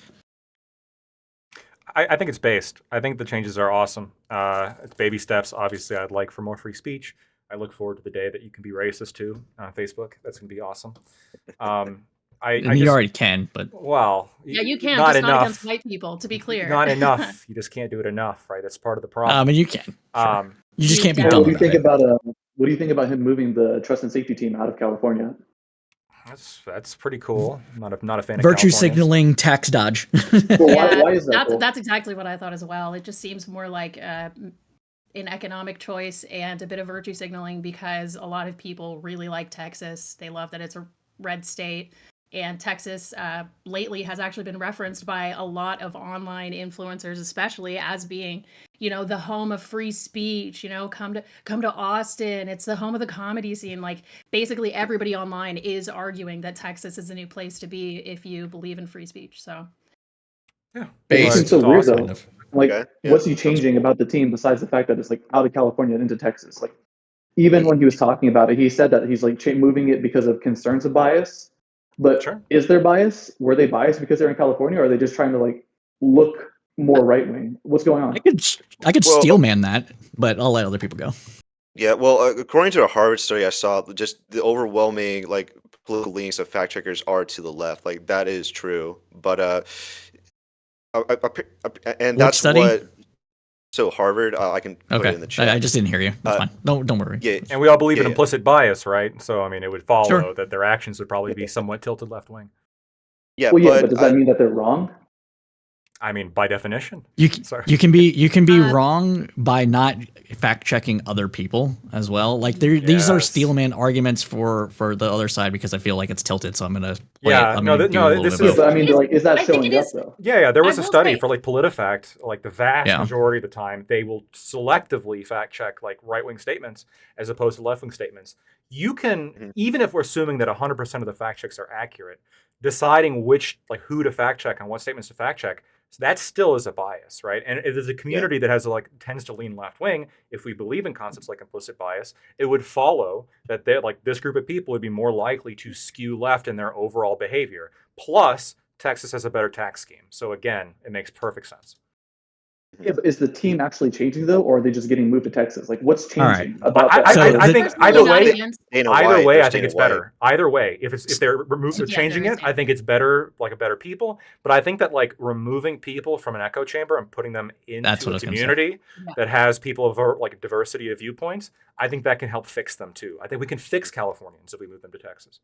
I think it's based. I think the changes are awesome. It's baby steps. Obviously, I'd like for more free speech. I look forward to the day that you can be racist too on Facebook. That's going to be awesome. I And you just, already can, but well, Yeah, you can, not just not against enough. white people, to be clear. Not enough. You just can't do it enough, right? That's part of the problem. you can. Sure. You just You can't be can. dumb What do you about think it. about what do you think about him moving the trust and safety team out of California? That's pretty cool. Not a fan of Virtue Californians. signaling, tax dodge. Well, Yeah, why is that cool? that's exactly what I thought as well. It just seems more like an economic choice and a bit of virtue signaling, because a lot of people really like Texas. They love that it's a red state. And Texas lately has actually been referenced by a lot of online influencers, especially as being, the home of free speech. Come to Austin. It's the home of the comedy scene. Like, basically everybody online is arguing that Texas is a new place to be if you believe in free speech. So Yeah, It Based, seems so weird awesome. though. kind of. Like, Okay, yeah, what's he sounds changing cool. about the team besides the fact that it's like out of California and into Texas? Like, even when he was talking about it, he said that he's like moving it because of concerns of bias. But Sure. is there bias? Were they biased because they're in California, or are they just trying to like look more right wing? What's going on? I could Well, steel man that, but I'll let other people go. Yeah, well, according to a Harvard study I saw, just the overwhelming like political leanings of fact checkers are to the left. Like that is true, but and Which that's study? what. So Harvard, I can put it Okay, in the chat. I just didn't hear you. That's Uh, fine. Don't worry. Yeah, And we all believe in yeah. implicit bias, right? So I mean, it would follow Sure. that their actions would probably be somewhat tilted left wing. Yeah, Well, yeah, but but does that mean that they're wrong? I mean, by definition. You Sorry. you can be Um, wrong by not fact checking other people as well. Like these are Yes. steelman arguments for the other side, because I feel like it's tilted. So I'm gonna play Yeah, it. I'm no, gonna th- do a no, little this bit Yeah, of is- but I mean, like, is that I think showing it up is. though? Yeah, there I was a will study say- for like PolitiFact, like the vast Yeah. majority of the time they will selectively fact check like right-wing statements as opposed to left-wing statements. You can, Mhm. even if we're assuming that 100% of the fact checks are accurate, deciding who to fact check and what statements to fact check, so that still is a bias, right? And if there's a community that has tends to lean left-wing, if we believe in concepts like implicit bias, it would follow that this group of people would be more likely to skew left in their overall behavior. Plus, Texas has a better tax scheme. So again, it makes perfect sense. Yeah, but is the team actually changing though, or are they just getting moved to Texas? Like, what's All right. changing about that? So I the- think Personally, either not way, against- Dana either White, way, there's I think Dana it's White. better. Either way, if they're Yeah, changing there it, is I think it's better, like a better people. But I think that like removing people from an echo chamber and putting them That's into what I a was gonna say. community Yeah. that has people of like diversity of viewpoints, I think that can help fix them too. I think we can fix Californians if we move them to Texas.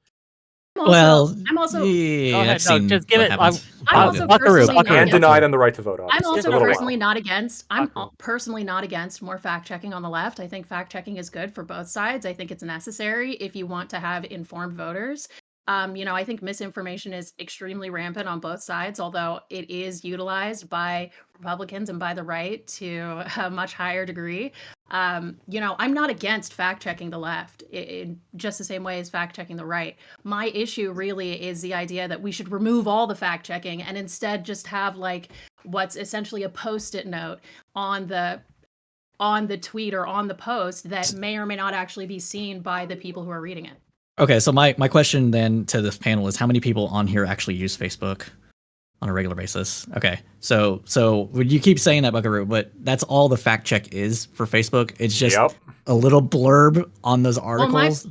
I'm also yeah, Go ahead. I've No, seen just give what it. happens. I'm All also good. Buckaroo, personally not Buckaroo, And against- deny them the right to vote. I'm Obviously. also A little personally while. not against. I'm Buckaroo. personally not against more fact checking on the left. I think fact checking is good for both sides. I think it's necessary if you want to have informed voters. I think misinformation is extremely rampant on both sides, although it is utilized by Republicans and by the right to a much higher degree. I'm not against fact checking the left in just the same way as fact checking the right. My issue really is the idea that we should remove all the fact checking and instead just have like what's essentially a post-it note on the tweet or on the post that may or may not actually be seen by the people who are reading it. Okay, so my question then to this panel is, how many people on here actually use Facebook on a regular basis? Okay, so when you keep saying that, Buckaroo, but that's all the fact check is for Facebook. It's just Yep. a little blurb on those articles.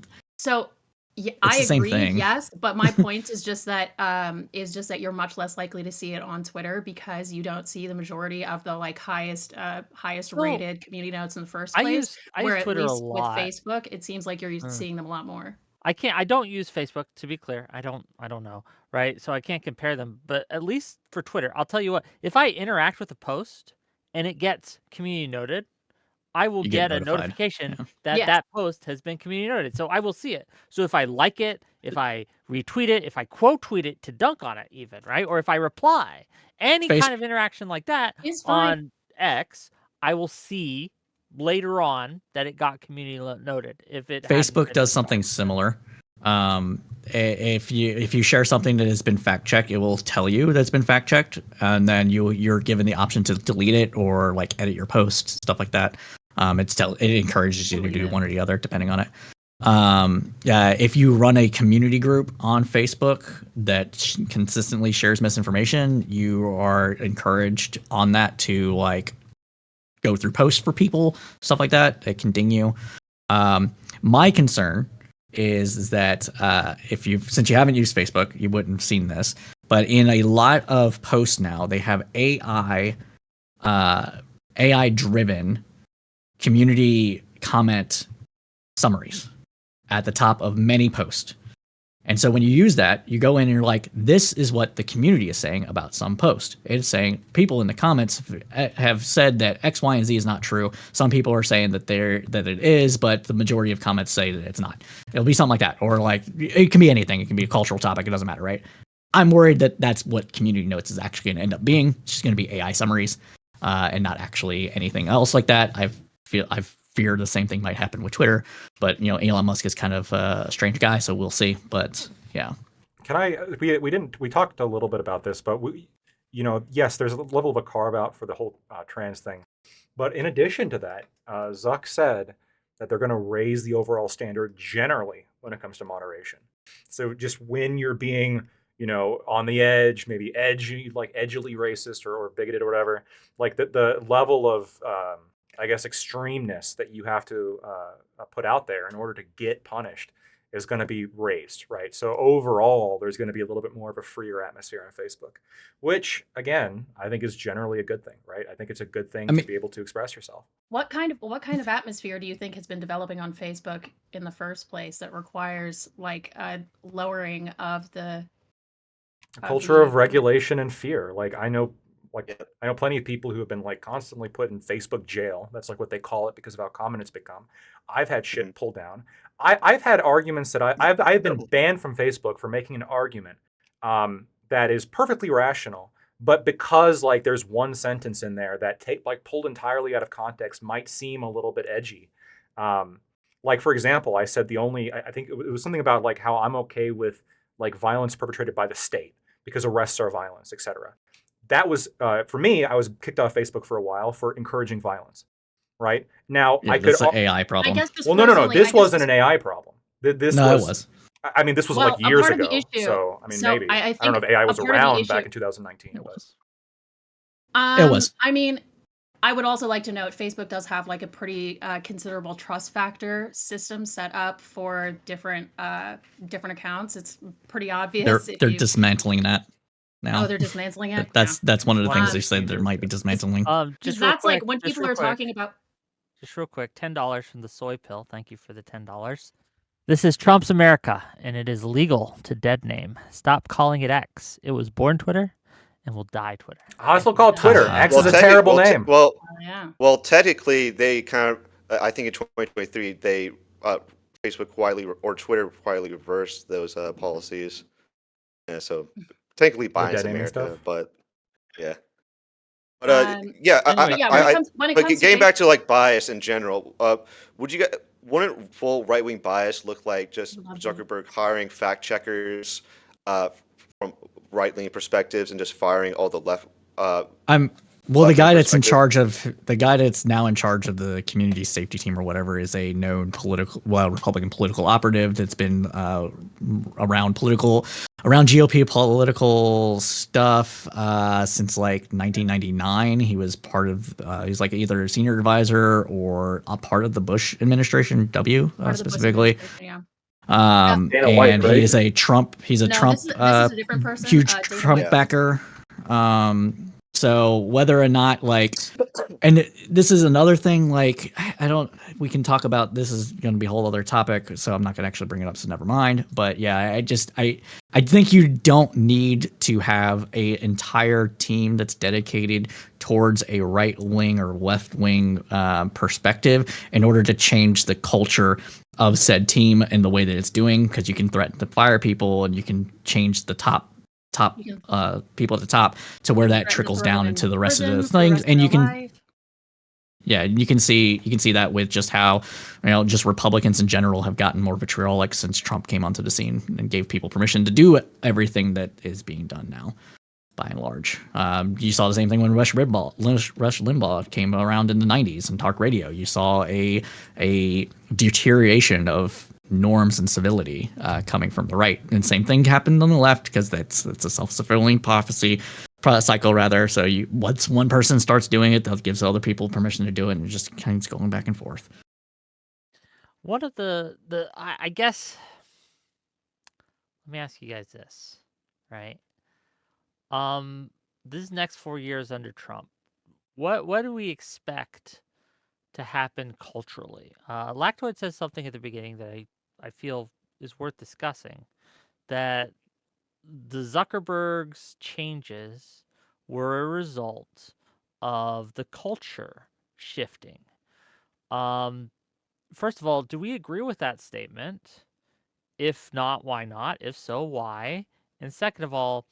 Yeah, It's I the same agree. thing. Yes, but my point is just that you're much less likely to see it on Twitter because you don't see the majority of the like highest Well, rated community notes in the first I place. use Where at Twitter a least with lot. Facebook, it seems like you're seeing them a lot more. I don't use Facebook, to be clear. I don't know, right? So I can't compare them, but at least for Twitter, I'll tell you what, if I interact with a post and it gets community noted, I will You get get a notified. notification Yeah. that Yes. that post has been community noted. So I will see it. So if I like it, if I retweet it, if I quote tweet it to dunk on it even, right? Or if I reply, any Face- kind of interaction like that It's fine. on X, I will see later on that it got community noted. If it hadn't Facebook been does before. something similar. If you share something that has been fact checked, it will tell you that's been fact checked, and then you're given the option to delete it or like edit your post, stuff like that. It encourages you to do one or the other depending on it. If you run a community group on Facebook that consistently shares misinformation, you are encouraged on that to like go through posts for people, stuff like that. It can ding you. My concern is that since you haven't used Facebook, you wouldn't have seen this. But in a lot of posts now, they have AI driven community comment summaries at the top of many posts. And so when you use that, you go in and you're like, this is what the community is saying about some post. It's saying people in the comments have said that X, Y, and Z is not true. Some people are saying that it is, but the majority of comments say that it's not. It'll be something like that. Or like, it can be anything. It can be a cultural topic. It doesn't matter, right? I'm worried that that's what community notes is actually going to end up being. It's just going to be AI summaries and not actually anything else like that. I've fear the same thing might happen with Twitter, but Elon Musk is kind of a strange guy, so we'll see. But yeah, we talked a little bit about this, but yes, there's a level of a carve out for the whole trans thing, but in addition to that, Zuck said that they're going to raise the overall standard generally when it comes to moderation. So just when you're being on the edge, maybe edgily racist or bigoted or whatever, like the level of I guess extremeness that you have to put out there in order to get punished is going to be raised, right? So overall, there's going to be a little bit more of a freer atmosphere on Facebook, which again, I think is generally a good thing, right? I think it's a good thing to be able to express yourself. What kind of atmosphere do you think has been developing on Facebook in the first place that requires like a lowering of the culture of regulation and fear? Like I know plenty of people who have been like constantly put in Facebook jail. That's like what they call it because of how common it's become. I've had shit pulled down. I've had arguments that I've been banned from Facebook for making an argument that is perfectly rational, but because like there's one sentence in there that pulled entirely out of context might seem a little bit edgy. Like for example, I said I think it was something about like how I'm okay with like violence perpetrated by the state because arrests are violence, etc. That was for me. I was kicked off Facebook for a while for encouraging violence. Right now, that's an AI problem. I guess no. This wasn't an AI problem. This was. I mean, this was like years ago. So I mean, so maybe I don't know if AI was around back in 2019. It was. It was. I mean, I would also like to note Facebook does have like a pretty considerable trust factor system set up for different accounts. It's pretty obvious. They're dismantling that now. Oh, they're dismantling it. That's one of the things they said there might be dismantling. Just that's quick, like when people are talking about. Just real quick, $10 from the soy pill. Thank you for the $10. This is Trump's America, and it is legal to dead name. Stop calling it X. It was born Twitter and will die Twitter. I still call it Twitter. X is a terrible name. Well, technically, they kind of, I think in 2023, they Facebook quietly or Twitter quietly reversed those policies. Yeah, so technically bias America, but yeah. But getting back to like bias in general, wouldn't full right wing bias look like just Zuckerberg hiring fact checkers from right wing perspectives and just firing all the left? The guy that's now in charge of the community safety team or whatever is a known Republican political operative that's been around GOP political stuff since like 1999. He was part of he's like either a senior advisor or a part of the Bush administration, specifically. And White, right? He's a Trump. He's a Trump. This is a different person. Huge Trump backer. So whether or not and this is another thing, we can talk about, this is going to be a whole other topic, so I'm not going to actually bring it up, so never mind. But yeah, I think you don't need to have a entire team that's dedicated towards a right wing or left wing perspective in order to change the culture of said team and the way that it's doing, because you can threaten to fire people and you can change the top people at the top to where that trickles down into the rest of the things, and you can Yeah, you can see that with just how, just Republicans in general have gotten more vitriolic since Trump came onto the scene and gave people permission to do everything that is being done now, by and large. You saw the same thing when Rush Limbaugh came around in the '90s and talk radio. You saw a deterioration of norms and civility coming from the right, and same thing happened on the left because it's a self-fulfilling prophecy. Cycle rather. So once one person starts doing it, that gives other people permission to do it, and it just kind of going back and forth. One of I guess, let me ask you guys this, right? This next 4 years under Trump, what do we expect to happen culturally? Lactoid says something at the beginning that I feel is worth discussing, that the Zuckerberg's changes were a result of the culture shifting. First of all, do we agree with that statement? If not, why not? If so, why? And second of all,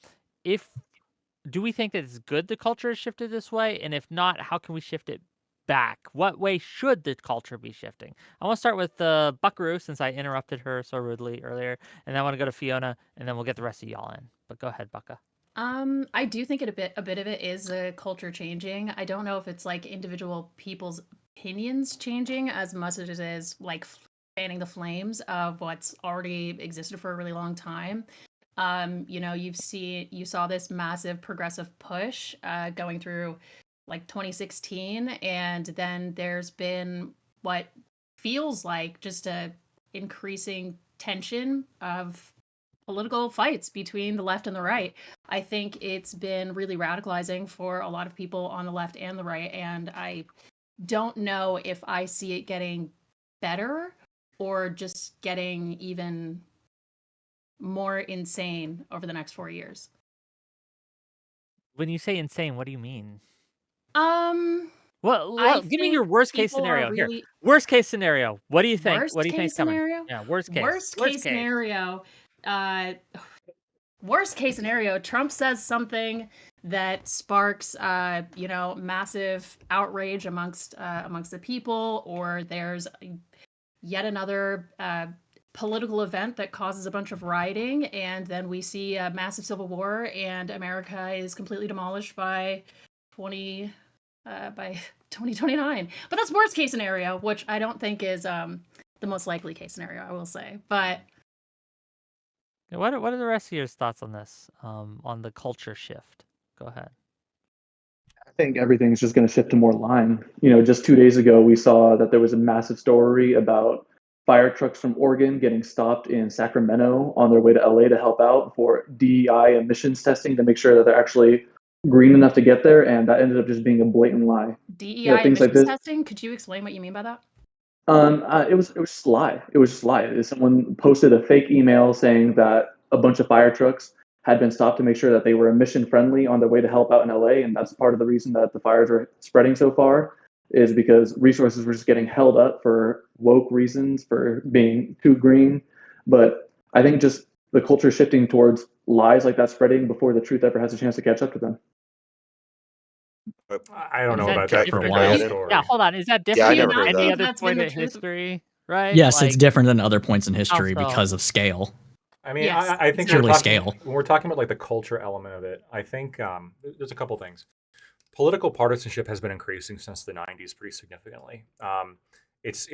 do we think that it's good the culture has shifted this way? And if not, how can we shift it back? What way should the culture be shifting? I want to start with Buckaroo, since I interrupted her so rudely earlier, and then I want to go to Fiona, and then we'll get the rest of y'all in. But go ahead, Bucka. I do think a bit of it is culture changing. I don't know if it's like individual people's opinions changing as much as it is like fanning the flames of what's already existed for a really long time. You saw this massive progressive push going through like 2016, and then there's been what feels like just a increasing tension of political fights between the left and the right. I think it's been really radicalizing for a lot of people on the left and the right, and I don't know if I see it getting better or just getting even more insane over the next 4 years. When you say insane, what do you mean? Well, give me your worst case scenario here. Worst case scenario. What do you think? What do you think's coming? Yeah, worst case. Worst case scenario. Worst case scenario. Trump says something that sparks, massive outrage amongst the people, or there's yet another political event that causes a bunch of rioting, and then we see a massive civil war, and America is completely demolished by 2029. But that's worst case scenario, which I don't think is the most likely case scenario, I will say. But what are the rest of your thoughts on this? On the culture shift? Go ahead. I think everything's just going to shift to more line. Just 2 days ago, we saw that there was a massive story about fire trucks from Oregon getting stopped in Sacramento on their way to LA to help out for DEI emissions testing to make sure that they're actually green enough to get there, and that ended up just being a blatant lie. DEI things like emissions this. testing. Could you explain what you mean by that? It was just lie. It was just lie. Someone posted a fake email saying that a bunch of fire trucks had been stopped to make sure that they were emission friendly on their way to help out in LA, and that's part of the reason that the fires are spreading so far, is because resources were just getting held up for woke reasons, for being too green. But I think just the culture shifting towards lies like that spreading before the truth ever has a chance to catch up to them. I don't know about Jack, that for a particular while. story. Yeah, hold on. Is that Yeah, I different never than heard any that. other That's been point the in truth. history? Right? Yes, it's different than other points in history so? because of scale. I mean, Yes, I think purely scale. when we're talking about like the culture element of it, I think there's a couple things. Political partisanship has been increasing since the '90s pretty significantly. Thanks,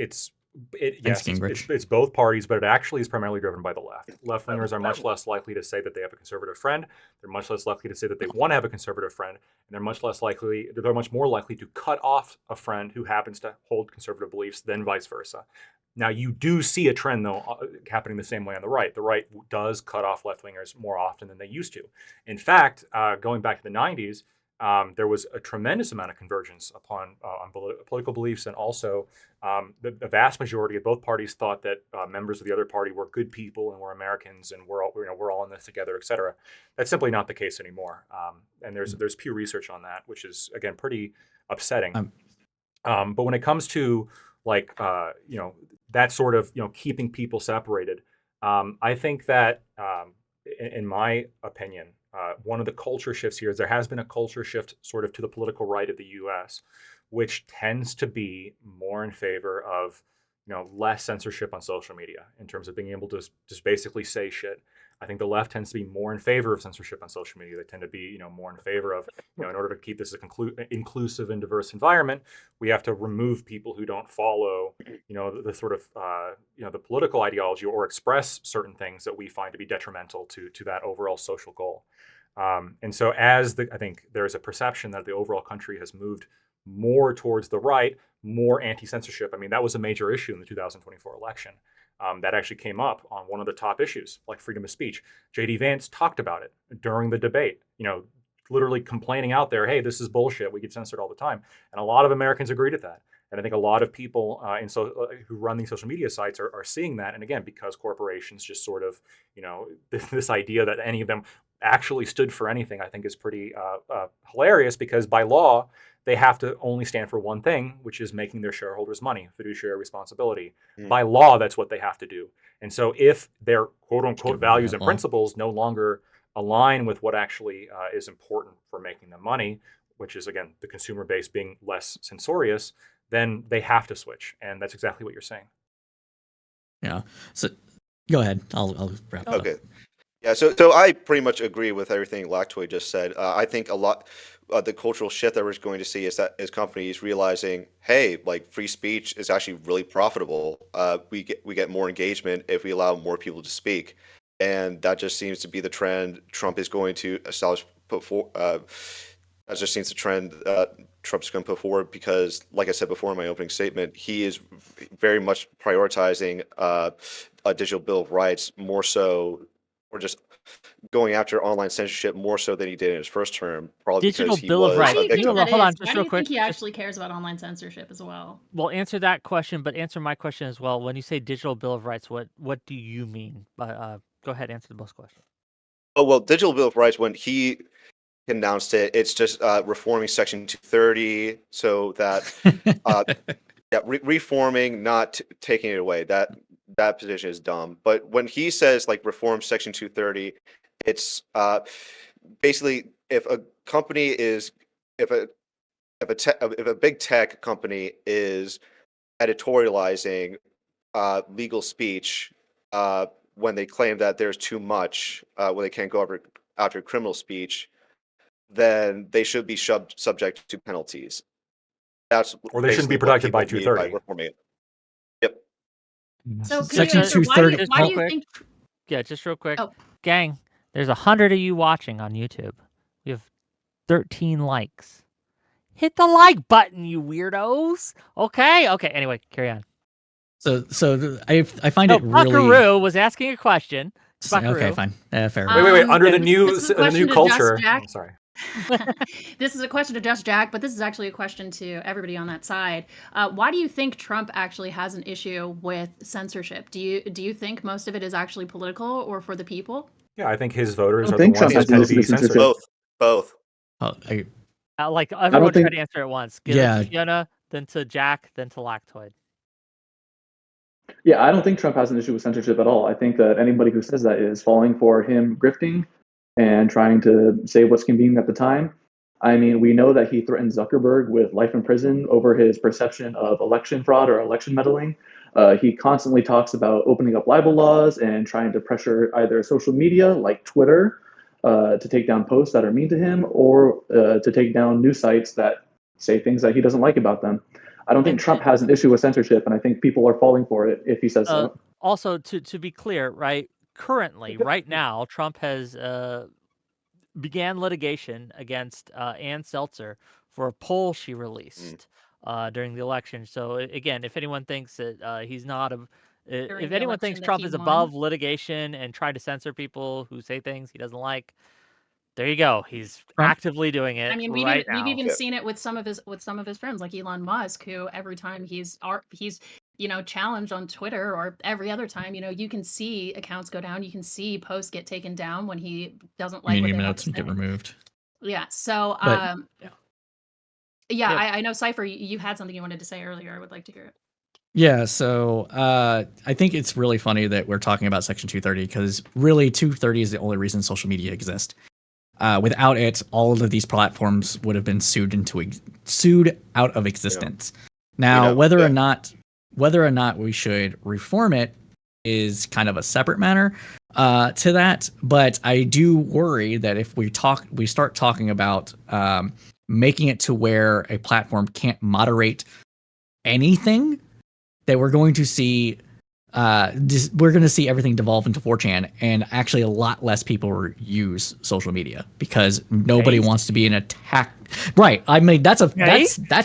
Gingrich. It's both parties, but it actually is primarily driven by the left. Left wingers are much less likely to say that they have a conservative friend. They're much less likely to say that they want to have a conservative friend, and they're much more likely to cut off a friend who happens to hold conservative beliefs than vice versa. Now, you do see a trend, though, happening the same way on the right. The right does cut off left-wingers more often than they used to. In fact, going back to the '90s, there was a tremendous amount of convergence on political beliefs, and also the vast majority of both parties thought that members of the other party were good people and were Americans and we're all in this together, et cetera. That's simply not the case anymore. And there's Pew Research on that, which is again pretty upsetting. But when it comes to that sort of keeping people separated, I think that in my opinion, one of the culture shifts here is there has been a culture shift sort of to the political right of the U.S., which tends to be more in favor of less censorship on social media in terms of being able to just basically say shit. I think the left tends to be more in favor of censorship on social media. They tend to be, more in favor of, in order to keep this an inclusive and diverse environment, we have to remove people who don't follow, the sort of, the political ideology or express certain things that we find to be detrimental to that overall social goal. And so I think there's a perception that the overall country has moved more towards the right, more anti-censorship. I mean, that was a major issue in the 2024 election. That actually came up on one of the top issues, like freedom of speech. J.D. Vance talked about it during the debate, literally complaining out there, hey, this is bullshit. We get censored all the time. And a lot of Americans agreed with that. And I think a lot of people who run these social media sites are seeing that. And again, because corporations just sort of, this idea that any of them actually stood for anything, I think is pretty hilarious, because by law, they have to only stand for one thing, which is making their shareholders money, fiduciary responsibility. By law, that's what they have to do. And so if their quote unquote values and principles no longer align with what actually is important for making them money, which is, again, the consumer base being less censorious, then they have to switch. And that's exactly what you're saying. Yeah. So go ahead. I'll wrap it up. Okay. Yeah, so I pretty much agree with everything Lactoid just said. I think a lot the cultural shift that we're going to see is companies realizing, hey, like free speech is actually really profitable. We get more engagement if we allow more people to speak, and that just seems to be the trend Trump is going to establish. That just seems the trend Trump's going to put forward, because, like I said before in my opening statement, he is very much prioritizing a digital bill of rights more so, or just going after online censorship more so than he did in his first term, probably Digital because he Bill of was Rights. Why do you a think victim. that Hold on, is? just Why do real you quick. think he actually cares about online censorship as well? Well, answer that question, but answer my question as well. When you say Digital Bill of Rights, what do you mean? Go ahead, answer the both questions. Oh, well, digital bill of rights, when he announced it, it's just reforming Section 230 so that reforming, not taking it away. That position is dumb. But when he says like reform Section 230, it's basically if a company is if a big tech company is editorializing legal speech when they claim that there's too much, when they can't go after criminal speech, then they should be subject to penalties. Or they shouldn't be protected by 230. Reforming it. Yep. So can Section you answer why do 230. you quick. think? Yeah, just real quick. Oh. Gang, there's 100 of you watching on YouTube. We have 13 likes. Hit the like button, you weirdos. Okay. Anyway, carry on. So I find it really. Buckaroo was asking a question. Buckaroo. Okay, fine. Fair. Wait. Under the this new is a question to culture. Just Jack. I'm sorry. This is a question to Just Jack, but this is actually a question to everybody on that side. Why do you think Trump actually has an issue with censorship? Do you think most of it is actually political or for the people? Yeah, I think his voters I are think the ones Trump that has tend to be no censorship. censored. Both. Like everyone think- try to answer at once. Give it to Fiona, then to Jack, then to Lactoid. Yeah, I don't think Trump has an issue with censorship at all. I think that anybody who says that is falling for him grifting and trying to say what's convenient at the time. I mean, we know that he threatened Zuckerberg with life in prison over his perception of election fraud or election meddling. He constantly talks about opening up libel laws and trying to pressure either social media like Twitter to take down posts that are mean to him, or to take down news sites that say things that he doesn't like about them. I don't think Trump has an issue with censorship, and I think people are falling for it if he says so. Also, to be clear, right? Currently, right now, Trump has began litigation against Ann Seltzer for a poll she released during the election. So again, if anyone thinks that he's not if anyone thinks Trump is above litigation and trying to censor people who say things he doesn't like, there you go. He's actively doing it. I mean, we've even seen it with some of his friends, like Elon Musk, who every time he's challenged on Twitter or every other time, you can see accounts go down, you can see posts get taken down when he doesn't like what they have to say. Get removed. Yeah. So But, I know Cypher, you had something you wanted to say earlier. I would like to hear it. Yeah, so I think it's really funny that we're talking about Section 230, because really 230 is the only reason social media exists. Without it, all of these platforms would have been sued out of existence. Now, whether or not we should reform it is kind of a separate matter to that. But I do worry that if we start talking about making it to where a platform can't moderate anything, that we're going to see everything devolve into 4chan, and actually a lot less people use social media because nobody wants to be an attack. Right. I mean, that's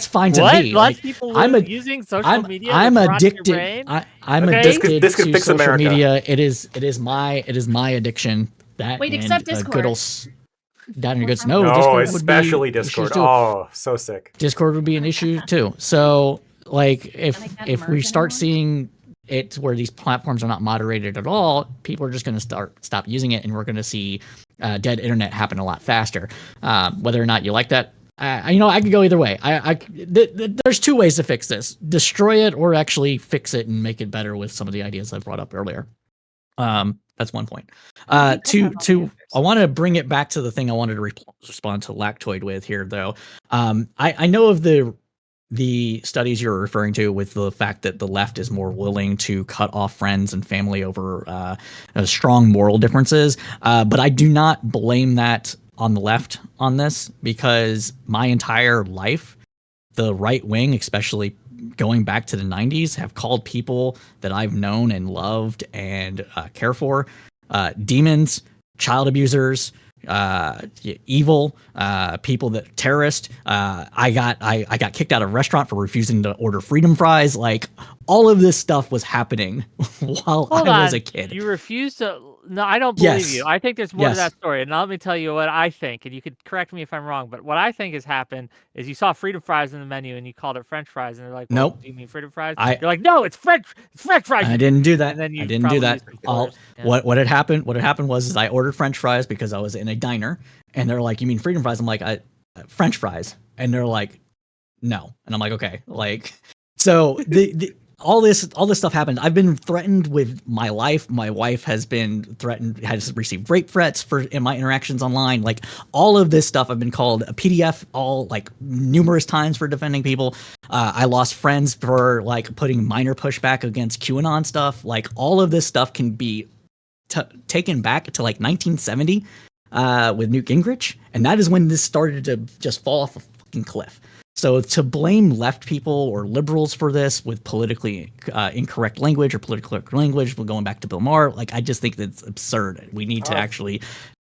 fine to me. Less Like, people I'm using social media. I'm that's rotting your addicted. brain? I'm Okay. addicted This could to fix social America. media. It is my addiction. That Wait, and except a Discord. good old that and a good What's wrong no. with Discord especially would be Discord. issues too. Oh, so sick. Discord would be an issue too. So, like, And I can't if we merge start anymore? seeing it where these platforms are not moderated at all, people are just going to stop using it, and we're going to see dead internet happen a lot faster. Whether or not you like that, I could go either way. There's two ways to fix this: destroy it, or actually fix it and make it better with some of the ideas I brought up earlier. That's one point. I want to bring it back to the thing I wanted to respond to Lactoid with here, though. I know of the studies you're referring to with the fact that the left is more willing to cut off friends and family over strong moral differences, but I do not blame that on the left on this, because my entire life, the right wing, especially going back to the 90s, have called people that I've known and loved and care for demons, child abusers, evil, people that terrorist. I got kicked out of a restaurant for refusing to order freedom fries. Like, all of this stuff was happening while Hold I on. was a kid. You refuse to. No, I don't believe Yes. you. I think there's more to Yes. that story. And now let me tell you what I think, and you could correct me if I'm wrong. But what I think has happened is you saw freedom fries in the menu and you called it French fries, and they're like, "Well, Nope. do you mean freedom fries?" I You're like, "No, it's French fries." I didn't do And that. then I you didn't do probably that. used the killers. Yeah. What had happened? What had happened was is I ordered French fries because I was in a diner, and they're like, "You mean freedom fries?" I'm like, "French fries," and they're like, "No," and I'm like, "Okay." Like, so all this stuff happened. I've been threatened with my life. My wife has been threatened, has received rape threats in my interactions online. Like, all of this stuff, I've been called a PDF like numerous times for defending people. I lost friends for like putting minor pushback against QAnon stuff. Like, all of this stuff can be taken back to like 1970 with Newt Gingrich, and that is when this started to just fall off a fucking cliff. So to blame left people or liberals for this with politically incorrect language or political correct language, going back to Bill Maher, like, I just think that's absurd. We need to actually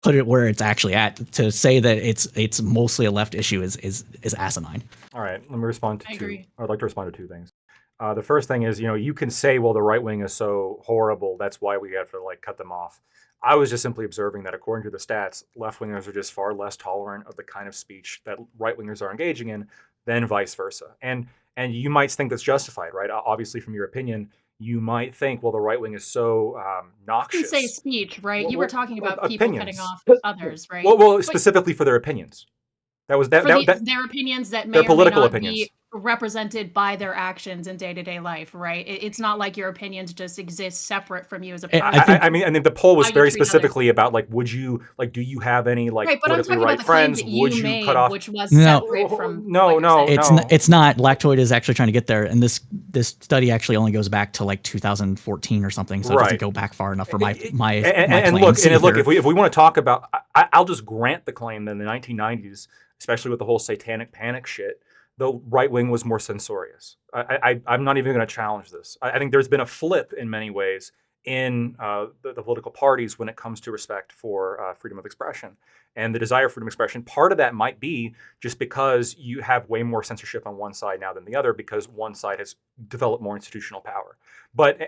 put it where it's actually at. To say that it's mostly a left issue is asinine. All right, let me respond to I two. agree. I'd like to respond to two things. The first thing is, you can say, well, the right wing is so horrible, that's why we have to like cut them off. I was just simply observing that according to the stats, left wingers are just far less tolerant of the kind of speech that right wingers are engaging in than vice versa. And you might think that's justified, right? Obviously, from your opinion, you might think, well, the right wing is so You didn't noxious. say speech, right? You were talking about people cutting Opinions. off others, right? Well, But specifically for their opinions. That was that. for their opinions that may their or may political not opinions. be represented by their actions in day-to-day life, right? It's not like your opinions just exist separate from you as a person. I mean, the poll was How you very treat others. specifically about like, would you like, do you have any like Right, but I'm politically talking right about the claim friends? that Would you you made, cut off? which was No. separate from No, what you're no, saying. no. It's not. Lactoid is actually trying to get there, and this study actually only goes back to like 2014 or something, so it doesn't Right. go back far enough for my And look, claims either. if we want to talk about, I'll just grant the claim that in the 1990s, especially with the whole satanic panic shit, the right wing was more censorious. I'm not even going to challenge this. I think there's been a flip in many ways in the political parties when it comes to respect for freedom of expression and the desire for freedom of expression. Part of that might be just because you have way more censorship on one side now than the other, because one side has developed more institutional power.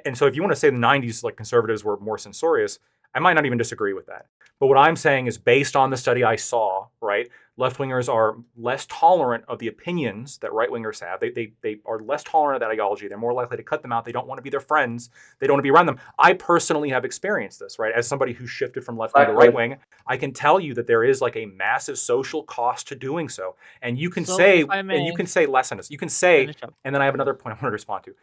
And so if you want to say the 90s, like, conservatives were more censorious, I might not even disagree with that. But what I'm saying is, based on the study I saw, right, left-wingers are less tolerant of the opinions that right-wingers have. They are less tolerant of that ideology. They're more likely to cut them out. They don't want to be their friends. They don't want to be around them. I personally have experienced this, right? As somebody who shifted from left-wing to right-wing, I can tell you that there is like a massive social cost to doing so. And you can say less than this. You can say, and then I have another point I want to respond to.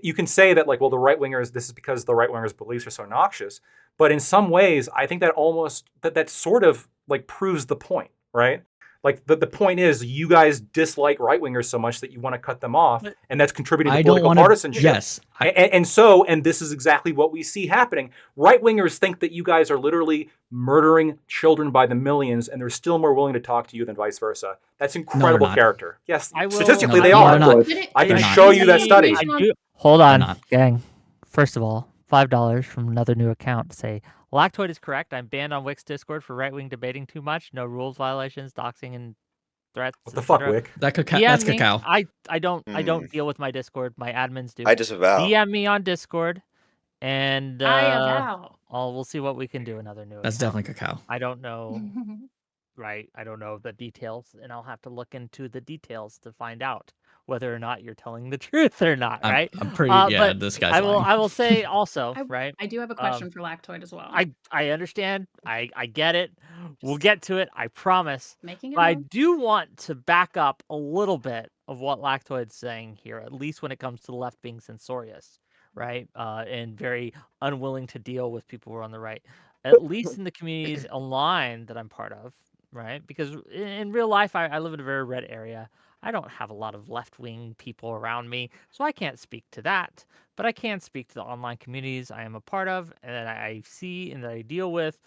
You can say that, like, well, the right-wingers, this is because the right-wingers' beliefs are so noxious. But in some ways, I think that almost that sort of like proves the point, right? Like the point is you guys dislike right wingers so much that you want to cut them off, and that's contributing to I don't political want to. partisanship. Yes, And this is exactly what we see happening. Right wingers think that you guys are literally murdering children by the millions, and they're still more willing to talk to you than vice versa. That's incredible not. character. Yes, I will- statistically No, they no, are. they're not. I can They're not. show you that study. Information on- Hold on, not. gang. First of all, $5 from another new account to say Lactoid is correct. I'm banned on Wick's Discord for right-wing debating too much. No rules violations, doxing, and threats. What the fuck, etc. Wick? That's DM me. cacao. I don't deal with my Discord. My admins do. I disavow. DM me on Discord, and I avow. we'll see what we can do. Another new. That's account. definitely cacao. I don't know. Right, I don't know the details, and I'll have to look into the details to find out whether or not you're telling the truth or not. Right? I'm pretty. But This guy's I will. lying. I will say also. I- right. I do have a question for Lactoid as well. I understand. I get it. We'll get to it. I promise. Making it But I known. do want to back up a little bit of what Lactoid's saying here, at least when it comes to the left being censorious, right? And very unwilling to deal with people who are on the right, at least in the communities online that I'm part of, right? Because in real life, I live in a very red area. I don't have a lot of left-wing people around me, so I can't speak to that. But I can speak to the online communities I am a part of and that I see and that I deal with.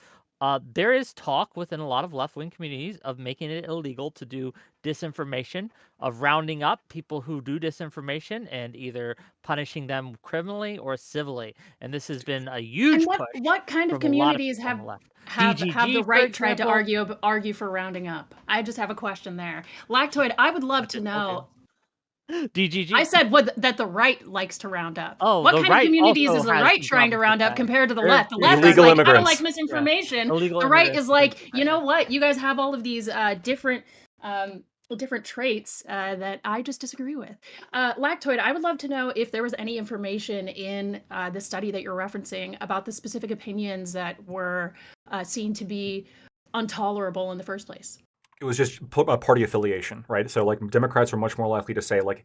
There is talk within a lot of left-wing communities of making it illegal to do disinformation, of rounding up people who do disinformation and either punishing them criminally or civilly. And this has been a huge And push. what kind of from a lot of communities people on have the left. have DGG, the for right tried to example. argue for rounding up? I just have a question there. Lactoid, I would love to know. DGG. I said that the right likes to round up. Oh, what the kind right of communities also is the has right some trying to problems round with up that. compared to the They're- left? The they're left is illegal like, I don't immigrants. like misinformation. Illegal The right immigrants is like, think you that, know yeah. what? You guys have all of these different traits that I just disagree with. Lactoid, I would love to know if there was any information in the study that you're referencing about the specific opinions that were seen to be intolerable in the first place. It was just party affiliation, right? So like Democrats are much more likely to say like,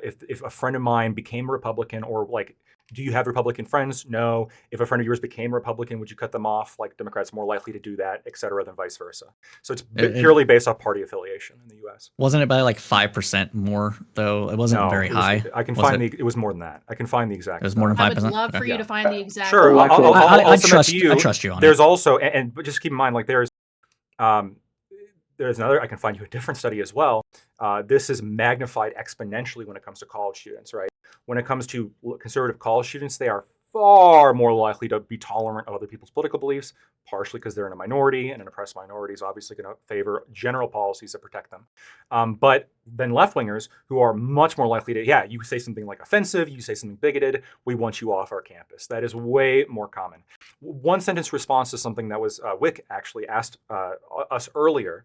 if a friend of mine became a Republican, or like, do you have Republican friends? No. If a friend of yours became a Republican, would you cut them off? Like Democrats are more likely to do that, et cetera, than vice versa. So it's purely based off party affiliation in the U.S. Wasn't it by like 5% more though? It wasn't very high. I can was find it? it was more than that. I can find the exact. It was more than I would 5%? love for you Yeah. to find the exact. Sure, Lactoid. I'll I submit trust to you. I trust you on There's it. also, but just keep in mind, like there's another, I can find you a different study as well. This is magnified exponentially when it comes to college students, right? When it comes to conservative college students, they are far more likely to be tolerant of other people's political beliefs, partially because they're in a minority, and an oppressed minority is obviously going to favor general policies that protect them. But then left-wingers, who are much more likely to, you say something like offensive, you say something bigoted, we want you off our campus. That is way more common. One sentence response to something that was Whick actually asked us earlier.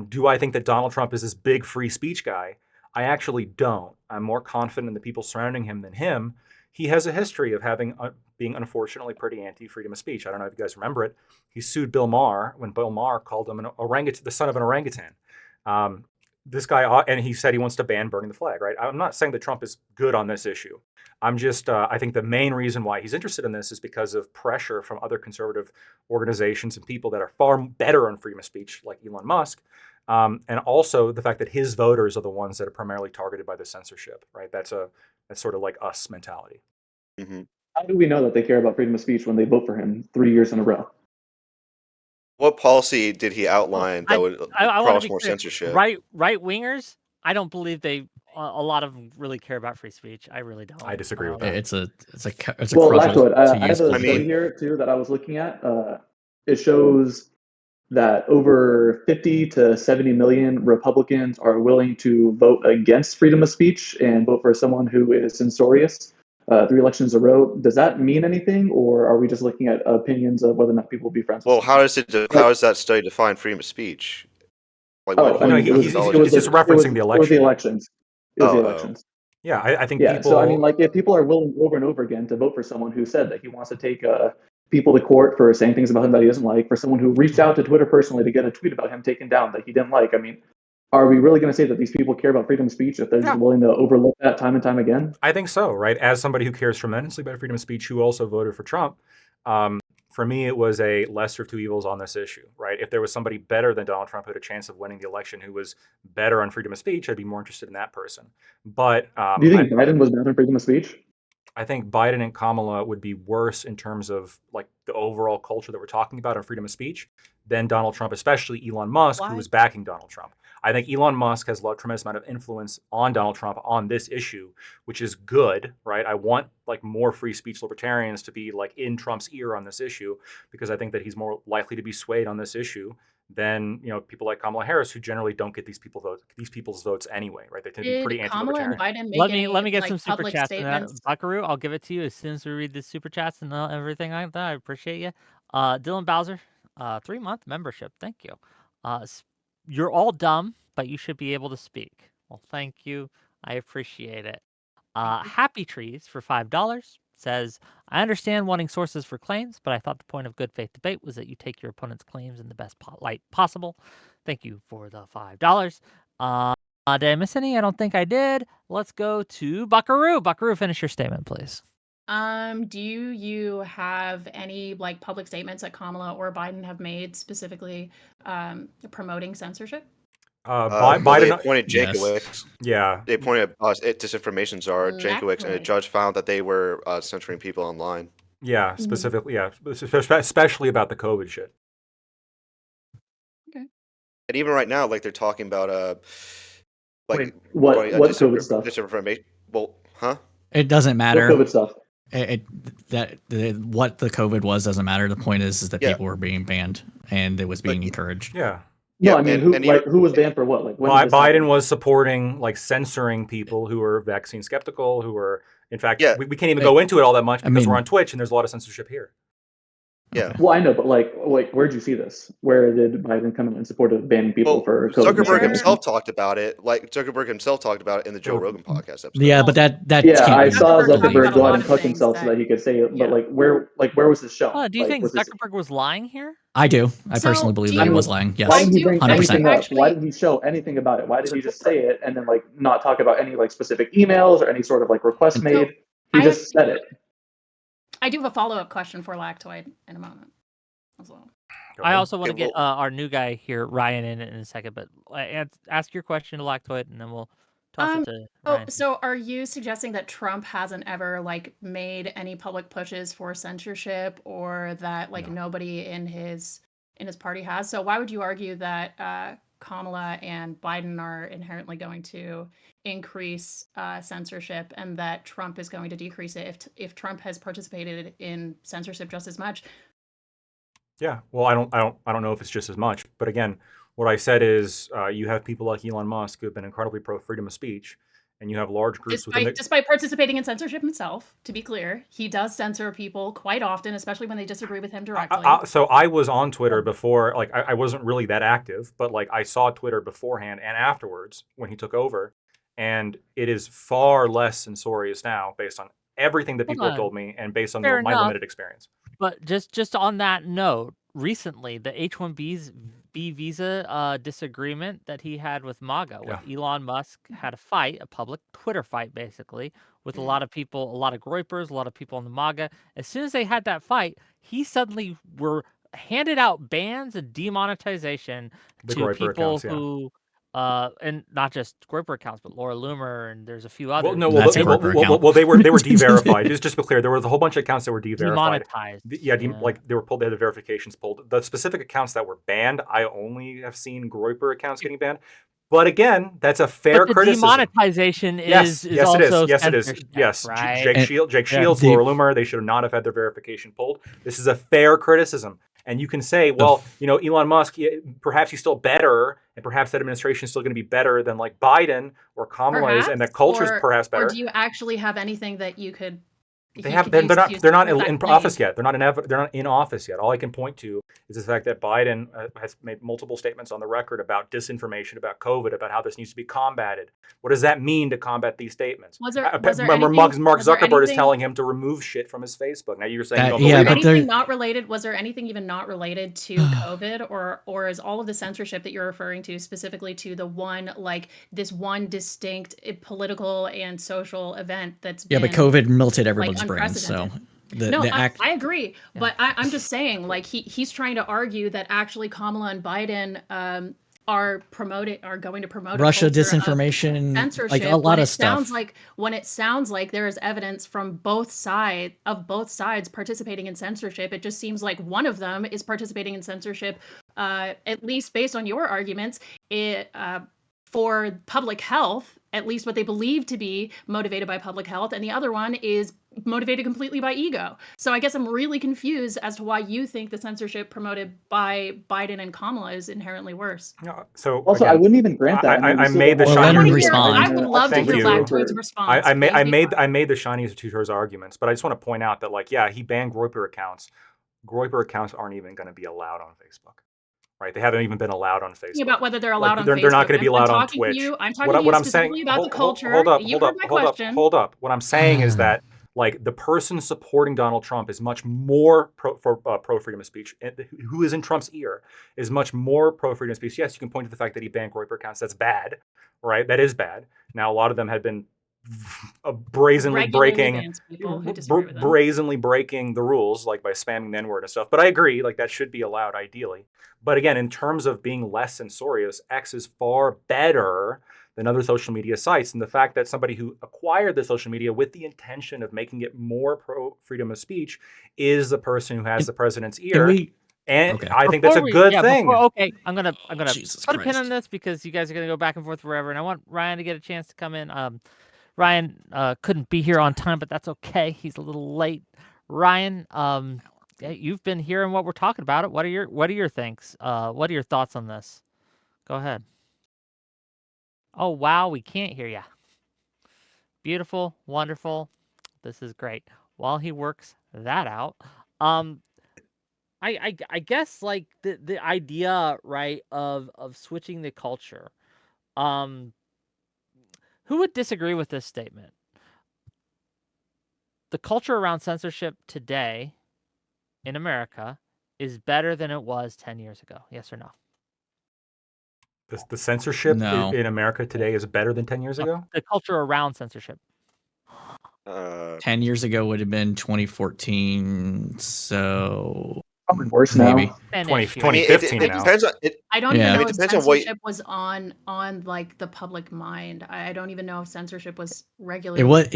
Do I think that Donald Trump is this big free speech guy? I actually don't. I'm more confident in the people surrounding him than him. He has a history of being unfortunately pretty anti-freedom of speech. I don't know if you guys remember it. He sued Bill Maher when Bill Maher called him the son of an orangutan. This guy, and he said he wants to ban burning the flag, right? I'm not saying that Trump is good on this issue. I'm just, I think the main reason why he's interested in this is because of pressure from other conservative organizations and people that are far better on freedom of speech, like Elon Musk. And also the fact that his voters are the ones that are primarily targeted by the censorship, right? That's sort of like us mentality. Mm-hmm. How do we know that they care about freedom of speech when they vote for him 3 years in a row? What policy did he outline that would I wanna promise be more clear. censorship? Right wingers, I don't believe a lot of them really care about free speech. I really don't. I disagree with that. It's a Well, crutch Lactoid, I to have use a politically. study here too that I was looking at. It shows that over 50 to 70 million Republicans are willing to vote against freedom of speech and vote for someone who is censorious 3 elections in a row. Does that mean anything, or are we just looking at opinions of whether or not people will be friends with Well, someone? how does that study define freedom of speech? Like, Oh, what I mean, No, he's just referencing the It was the election. elections. It was the Oh. elections. Yeah, I think Yeah, people. so I mean, like, if people are willing over and over again to vote for someone who said that he wants to take people to court for saying things about him that he doesn't like, for someone who reached out to Twitter personally to get a tweet about him taken down that he didn't like, I mean, are we really going to say that these people care about freedom of speech if they're just willing to overlook that time and time again? I think so, right? As somebody who cares tremendously about freedom of speech, who also voted for Trump, for me, it was a lesser of two evils on this issue, right? If there was somebody better than Donald Trump who had a chance of winning the election, who was better on freedom of speech, I'd be more interested in that person. But Do you think Biden was better on freedom of speech? I think Biden and Kamala would be worse in terms of like the overall culture that we're talking about on freedom of speech than Donald Trump, especially Elon Musk, who is backing Donald Trump. I think Elon Musk has a tremendous amount of influence on Donald Trump on this issue, which is good, right? I want like more free speech libertarians to be like in Trump's ear on this issue, because I think that he's more likely to be swayed on this issue than people like Kamala Harris, who generally don't get these people's votes anyway, right? They tend to be pretty Did Kamala and anti-libertarian. Biden make Let me get like some super public chats, and statements? Buckaroo, I'll give it to you as soon as we read the super chats and everything like that. I appreciate you. Dylan Bowser, 3-month membership. Thank you. You're all dumb, but you should be able to speak. Well, thank you. I appreciate it. Happy Trees for $5 says, I understand wanting sources for claims, but I thought the point of good faith debate was that you take your opponent's claims in the best light possible. Thank you for the $5. Did I miss any? I don't think I did. Let's go to Buckaroo. Buckaroo, finish your statement, please. Do you have any like public statements that Kamala or Biden have made specifically promoting censorship? Well, they Biden, appointed Yes. Jankowicz. yeah, They appointed disinformation czar Jankowicz, and a Exactly. judge found that they were censoring people online. yeah, Mhm. specifically, yeah, especially about the COVID shit. Okay. And even right now, like they're talking about like Wait, what COVID stuff? disinformation. Well, huh? It doesn't What matter. COVID stuff? What the COVID was doesn't matter. The point is that Yeah. people were being banned and it was being Like, encouraged. Yeah. No, Yeah, I mean, and even- who was banned for what? Like, when did this Biden happen? was supporting like censoring people who were vaccine skeptical, who were, in fact, Yeah. we can't even go into it all that much I because we're mean- on Twitch and there's a lot of censorship here. Yeah. Okay. Well, I know, but like, where'd you see this? Where did Biden come in support of banning people Well, for COVID? Zuckerberg misinformation? himself talked about it. Like Zuckerberg himself talked about it in the Joe Oh, Rogan podcast episode. Yeah, but that Yeah, can't I be saw Zuckerberg talked Zuckerberg about a go lot out and of cook things himself so that- that he could say it. Yeah. But where was this shown? Do you think was this- Zuckerberg was lying here? I do. I So, personally believe do that he you- was lying. Yes. Why didn't he I bring do 100%. anything up? actually- Why didn't he show anything about it? Why did he just say it and then like not talk about any like specific emails or any sort of like request So, made? He I just said it. I do have a follow-up question for Lactoid in a moment as well. Go I ahead. also want to Okay, get our new guy here, Ryan, in a second, but ask your question to Lactoid, and then we'll toss it to Ryan. So are you suggesting that Trump hasn't ever like made any public pushes for censorship, or that like No. nobody in his party has? So why would you argue that Kamala and Biden are inherently going to increase censorship, and that Trump is going to decrease it if Trump has participated in censorship just as much? Yeah. Well, I don't know if it's just as much, but again, what I said is you have people like Elon Musk who have been incredibly pro freedom of speech, and you have large groups within the. Despite participating in censorship himself, to be clear, he does censor people quite often, especially when they disagree with him directly. So I was on Twitter before, like I wasn't really that active, but like I saw Twitter beforehand and afterwards when he took over, and it is far less censorious now based on everything that Hold people have on. told me and based on Fair my enough. limited experience. But just on that note, recently the H-1B visa disagreement that he had with MAGA, with Elon Musk, had a fight, a public Twitter fight, basically, with a lot of people, a lot of Groypers, a lot of people on the MAGA. As soon as they had that fight, he suddenly handed out bans and demonetization The to Groyper people accounts, yeah. who. And not just Groyper accounts, but Laura Loomer, and there's a few others. Well, no, That's a Groyper account. they were de-verified. Just to be clear, there was a whole bunch of accounts that were de-verified. Demonetized. Like they were pulled. They had the verifications pulled. The specific accounts that were banned, I only have seen Groyper accounts getting banned. But again, that's a fair But the criticism. demonetization Yes, is also Yes, it is. censorship, Yes, right? Jake Shields, Laura Loomer, they should not have had their verification pulled. This is a fair criticism. And you can say, well, Elon Musk, perhaps he's still better, and perhaps that administration is still going to be better than like Biden or Kamala is, and that culture is perhaps better. Or do you actually have anything that you could? They're not in office yet. They're not in office yet. All I can point to is the fact that Biden has made multiple statements on the record about disinformation, about COVID, about how this needs to be combated. What does that mean to combat these statements? Was there Remember, anything- Mark was there Zuckerberg is anything- telling him to remove shit from his Facebook. Now you're saying you don't yeah, believe but it. Was there anything even not related to COVID, or is all of the censorship that you're referring to specifically to this one distinct political and social event that's been Yeah, but COVID melted everybody's brains. So unprecedented? No, the act. I agree, but I'm just saying, like he's trying to argue that actually Kamala and Biden are going to promote a Russia culture of disinformation, censorship like a lot when of it sounds stuff. like there is evidence from both sides participating in censorship. It just seems like one of them is participating in censorship, at least based on your arguments, for public health, at least what they believe to be motivated by public health, and the other one is motivated completely by ego. So I guess I'm really confused as to why you think the censorship promoted by Biden and Kamala is inherently worse. So Also, I again, wouldn't even grant that. I we still made the have Well, let I him want to Zuckerberg hear. respond. I would love to Thank hear you. Lactoid's response. I made the Shiny Tutor's arguments, but I just want to point out that like, yeah, he banned Groyper accounts. Groyper accounts aren't even going to be allowed on Facebook, right? They haven't even been allowed on Facebook. About whether they're Like allowed on they're Facebook. not going to be allowed on talking Twitch. To you. I'm talking to you what I'm specifically saying, about the culture. hold up, You've hold heard up, my hold up, question. hold up. What I'm saying is that like the person supporting Donald Trump is much more pro freedom of speech. And who is in Trump's ear is much more pro freedom of speech. Yes, you can point to the fact that he banned Groyper accounts. That's bad, right? That is bad. Now a lot of them had been brazenly Regularly breaking bans people who disagree with them. brazenly breaking the rules, like by spamming the N-word and stuff. But I agree, like that should be allowed ideally. But again, in terms of being less censorious, X is far better than other social media sites. And the fact that somebody who acquired the social media with the intention of making it more pro freedom of speech is the person who has the president's Can ear. we? And Okay. I think that's a good thing. I'm gonna Jesus put a pin Christ. on this because you guys are gonna go back and forth forever, and I want Ryan to get a chance to come in. Ryan couldn't be here on time, but that's okay. He's a little late. Ryan, yeah, you've been hearing what we're talking about. What are your things? What are your thoughts on this? Go ahead. Oh wow, we can't hear you. Beautiful, wonderful. This is great. While he works that out, I guess like the idea, right, of switching the culture. Who would disagree with this statement? The culture around censorship today in America is better than it was 10 years ago. Yes or no? The censorship No. in America today is better than 10 years ago? The culture around censorship. 10 years ago would have been 2014, so Probably worse maybe. now. 2015 it now. depends on it. I don't Yeah. even I know mean, if depends on what- censorship was on like the public mind. I don't even know if censorship was regularly. It was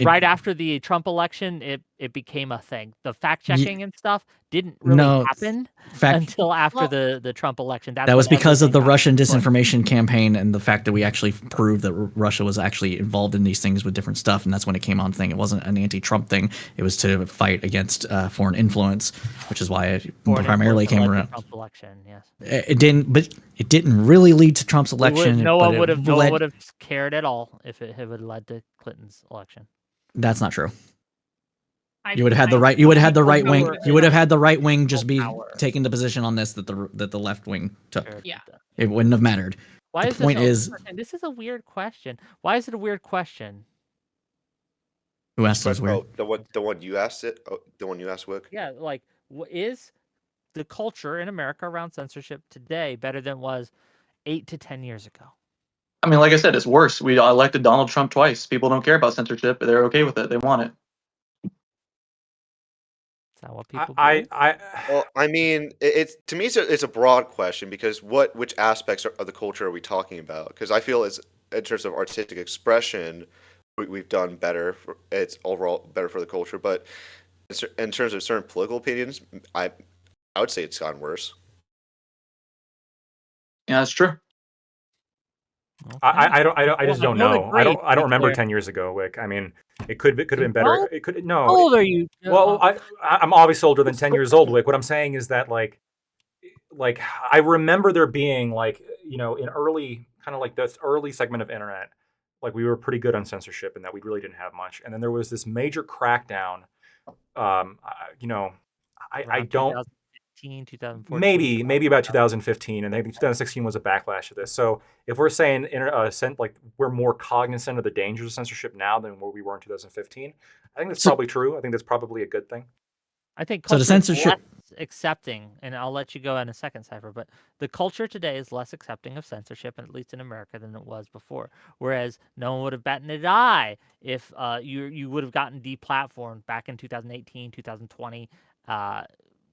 Right after the Trump election, it became a thing. The fact checking and stuff didn't really happen until after the Trump election. That was because of the Russian exploded. disinformation campaign and the fact that we actually proved that Russia was actually involved in these things with different stuff, and that's when it came on thing. It wasn't an anti-Trump thing. It was to fight against foreign influence, which is why it primarily came around. Trump's election, yes. It didn't really lead to Trump's election. No one would have cared at all if it had led to Clinton's election. That's not true. You would have had the right. You would have had the right wing. You would have had the right wing just be taking the position on this that the left wing took. Yeah. It wouldn't have mattered. Why The is point this? is, This is a weird question. Why is it a weird question? who asked those weird? The one you asked it. Oh, the one you asked, Wick. Yeah, like is the culture in America around censorship today better than it was 8 to 10 years ago? I mean, like I said, it's worse. We elected Donald Trump twice. People don't care about censorship, but they're okay with it. They want it. Is that what people Well, I mean, it's to me, it's a broad question because which aspects of the culture are we talking about? Because I feel it's in terms of artistic expression, we've done better. It's overall better for the culture, but in terms of certain political opinions, I would say it's gotten worse. Yeah, that's true. Okay. I just don't know. agree, I don't remember clear. 10 years ago, Wick. I mean, it could have been better. Well, It could How old are you? Well, I'm obviously older than 10 years old, Wick. What I'm saying is that like I remember there being like, in early kind of like this early segment of internet, like we were pretty good on censorship and that we really didn't have much. And then there was this major crackdown. I don't 2015, 2014. maybe about 2015, and I think 2016 was a backlash to this. So if we're saying like we're more cognizant of the dangers of censorship now than what we were in 2015, I think that's probably true. I think that's probably a good thing. I think So the culture is censorship- accepting, and I'll let you go in a second, Cypher, but the culture today is less accepting of censorship, at least in America, than it was before. Whereas no one would have batted an eye if you would have gotten deplatformed back in 2018, 2020,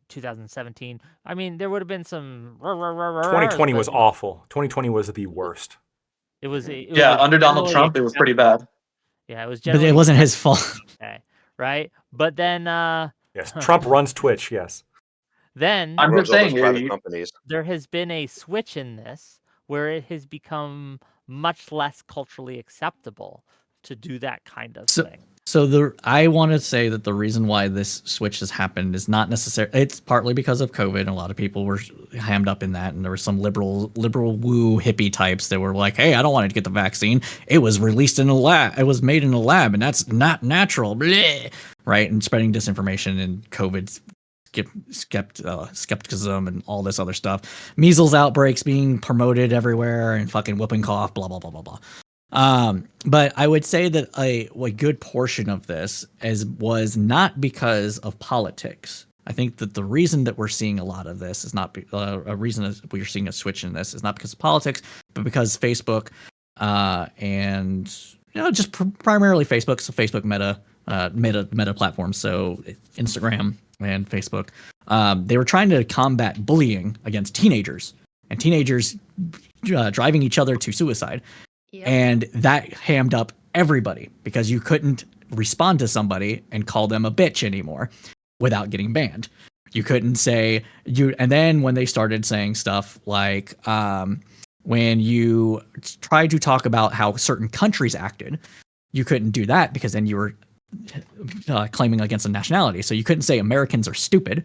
2017. I mean, there would have been some. 2020 was awful. 2020 was the worst. It was. Under Donald Trump, it was pretty bad. Yeah, it was. But it wasn't his fault. Okay, right? But then. Yes, Trump runs Twitch. Yes. Then I'm just saying, private companies. There has been a switch in this where it has become much less culturally acceptable to do that kind of thing. So I want to say that the reason why this switch has happened is not necessarily. It's partly because of COVID, and a lot of people were hammed up in that, and there were some liberal woo hippie types that were like, "Hey, I don't want to get the vaccine. It was released in a lab. It was made in a lab, and that's not natural." Bleh. Right, and spreading disinformation and COVID skepticism and all this other stuff. Measles outbreaks being promoted everywhere and fucking whooping cough, blah blah blah blah blah. But I would say that a good portion of this was not because of politics. I think that the reason that we're seeing a lot of this is not a reason that we're seeing a switch in this is not because of politics, but because Facebook and just primarily Facebook, so Facebook Meta platforms, so Instagram and Facebook, they were trying to combat bullying against teenagers and teenagers driving each other to suicide. Yep. And that hammed up everybody because you couldn't respond to somebody and call them a bitch anymore without getting banned. You couldn't say and then when they started saying stuff like when you tried to talk about how certain countries acted, you couldn't do that because then you were claiming against a nationality. So you couldn't say Americans are stupid.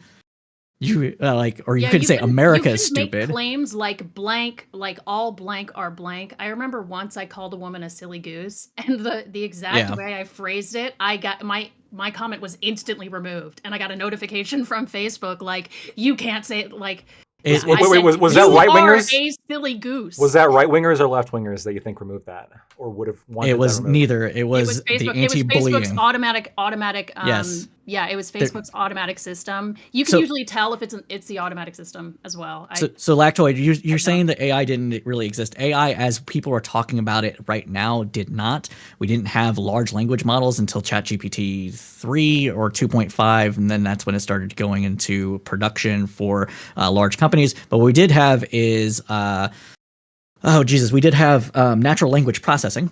You couldn't say America is stupid. Make claims like blank, like all blank are blank. I remember once I called a woman a silly goose, and the exact way I phrased it, I got my comment was instantly removed, and I got a notification from Facebook like you can't say it like. Was that right wingers? A silly goose. Was that right wingers or left wingers that you think removed that, or would have wanted? It was neither. It was Facebook, the anti-bullying. It was Facebook's automatic. Yes. Yeah, it was Facebook's automatic system. You can usually tell if it's the automatic system as well. So Lactoid, you're saying that AI didn't really exist. AI, as people are talking about it right now, did not. We didn't have large language models until ChatGPT 3 or 2.5, and then that's when it started going into production for large companies. But what we did have is, we did have natural language processing.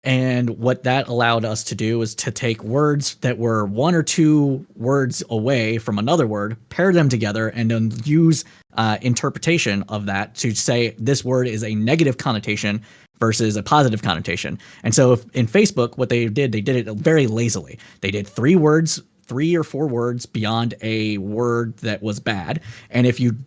And what that allowed us to do is to take words that were one or two words away from another word, pair them together, and then use interpretation of that to say this word is a negative connotation versus a positive connotation. And so in Facebook, what they did it very lazily. They did 3 or 4 words beyond a word that was bad. And if you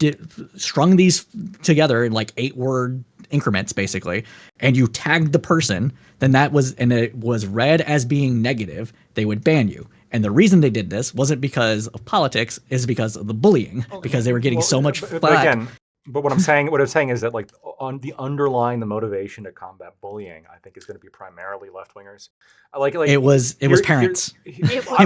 strung these together in like 8-word increments, basically, and you tagged the person, then it was read as being negative, they would ban you. And the reason they did this wasn't because of politics, is because of the bullying, because they were getting so much flack. But what I'm saying is that like on the underlying the motivation to combat bullying, I think is going to be primarily left wingers. Like it was parents. I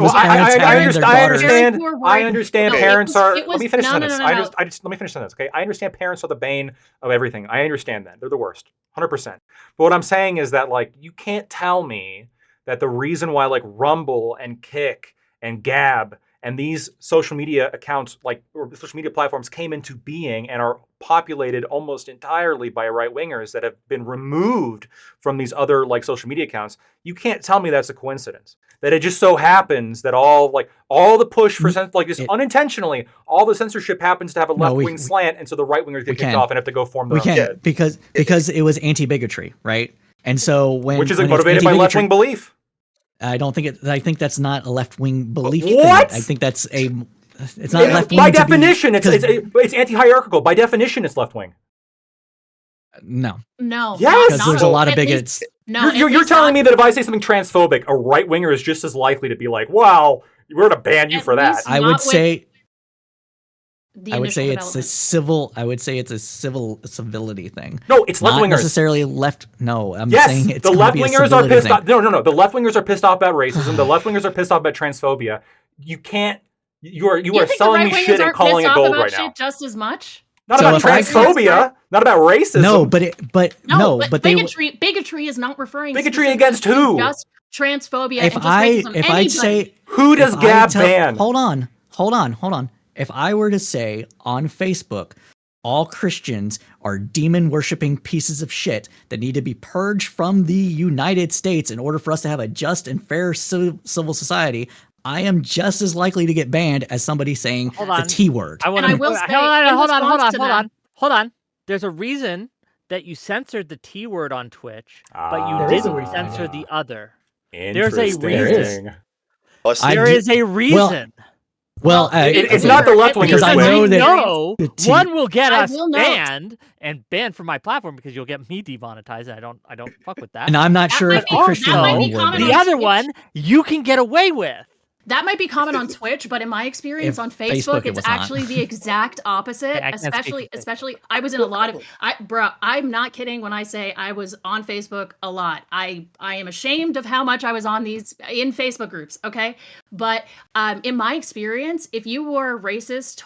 understand parents are. Let me finish on this. Let me finish on this. Okay, I understand parents are the bane of everything. I understand that they're the worst, 100%. But what I'm saying is that like you can't tell me that the reason why like Rumble and Kick and Gab and these social media accounts, or social media platforms, came into being and are populated almost entirely by right-wingers that have been removed from these other social media accounts. You can't tell me that's a coincidence. That it just so happens that all the push for unintentionally, all the censorship happens to have a left-wing slant, and so the right-wingers get kicked off and have to go form their own. Because it was anti-bigotry, right? And so which is motivated by left-wing belief. I don't think it. I think that's not a left-wing belief. What? Thing. I think that's it's not left-wing. By definition, it's anti-hierarchical. By definition, it's left-wing. No. Yes. Because there's a lot of bigots. You're telling me that if I say something transphobic, a right-winger is just as likely to be like, "Well, we're going to ban you for that." I would say it's a civil. I would say it's a civility thing. No, it's left-wingers. Not necessarily left. No, I'm yes, saying it's the left-wingers are pissed off. thing. No. The left-wingers are pissed off about racism. The left-wingers are pissed off about transphobia. You can't You are You think the selling me right-wingers shit and aren't calling pissed it off gold about right shit now. just as much? Not So about if I- transphobia, not about racism. No, but they bigotry is not referring Bigotry specifically against to who? just transphobia if and just I racism. if I'd Anybody. say Who does if I Gab tell- ban? Hold on. If I were to say on Facebook, all Christians are demon worshipping pieces of shit that need to be purged from the United States in order for us to have a just and fair civil society, I am just as likely to get banned as somebody saying Hold the on. T word. I want And I will say, hold on. There's a reason that you censored the T word on Twitch, but you There is a didn't reason. censor the other. There's a reason. There is a reason. Well, it's not the left wingers. because I know that the T- one will get I us will note- banned from my platform because you'll get me demonetized, and I don't fuck with that. and I'm not That sure might if be- the that Christian might one be would. common the on other Twitch. one you can get away with. That might be common on Twitch, but in my experience If on Facebook, Facebook, it it's was not. actually the exact opposite. Okay, I can't speak for Facebook. Especially, I was in a lot of. I'm not kidding when I say I was on Facebook a lot. I am ashamed of how much I was on these in Facebook groups. Okay, but in my experience, if you were racist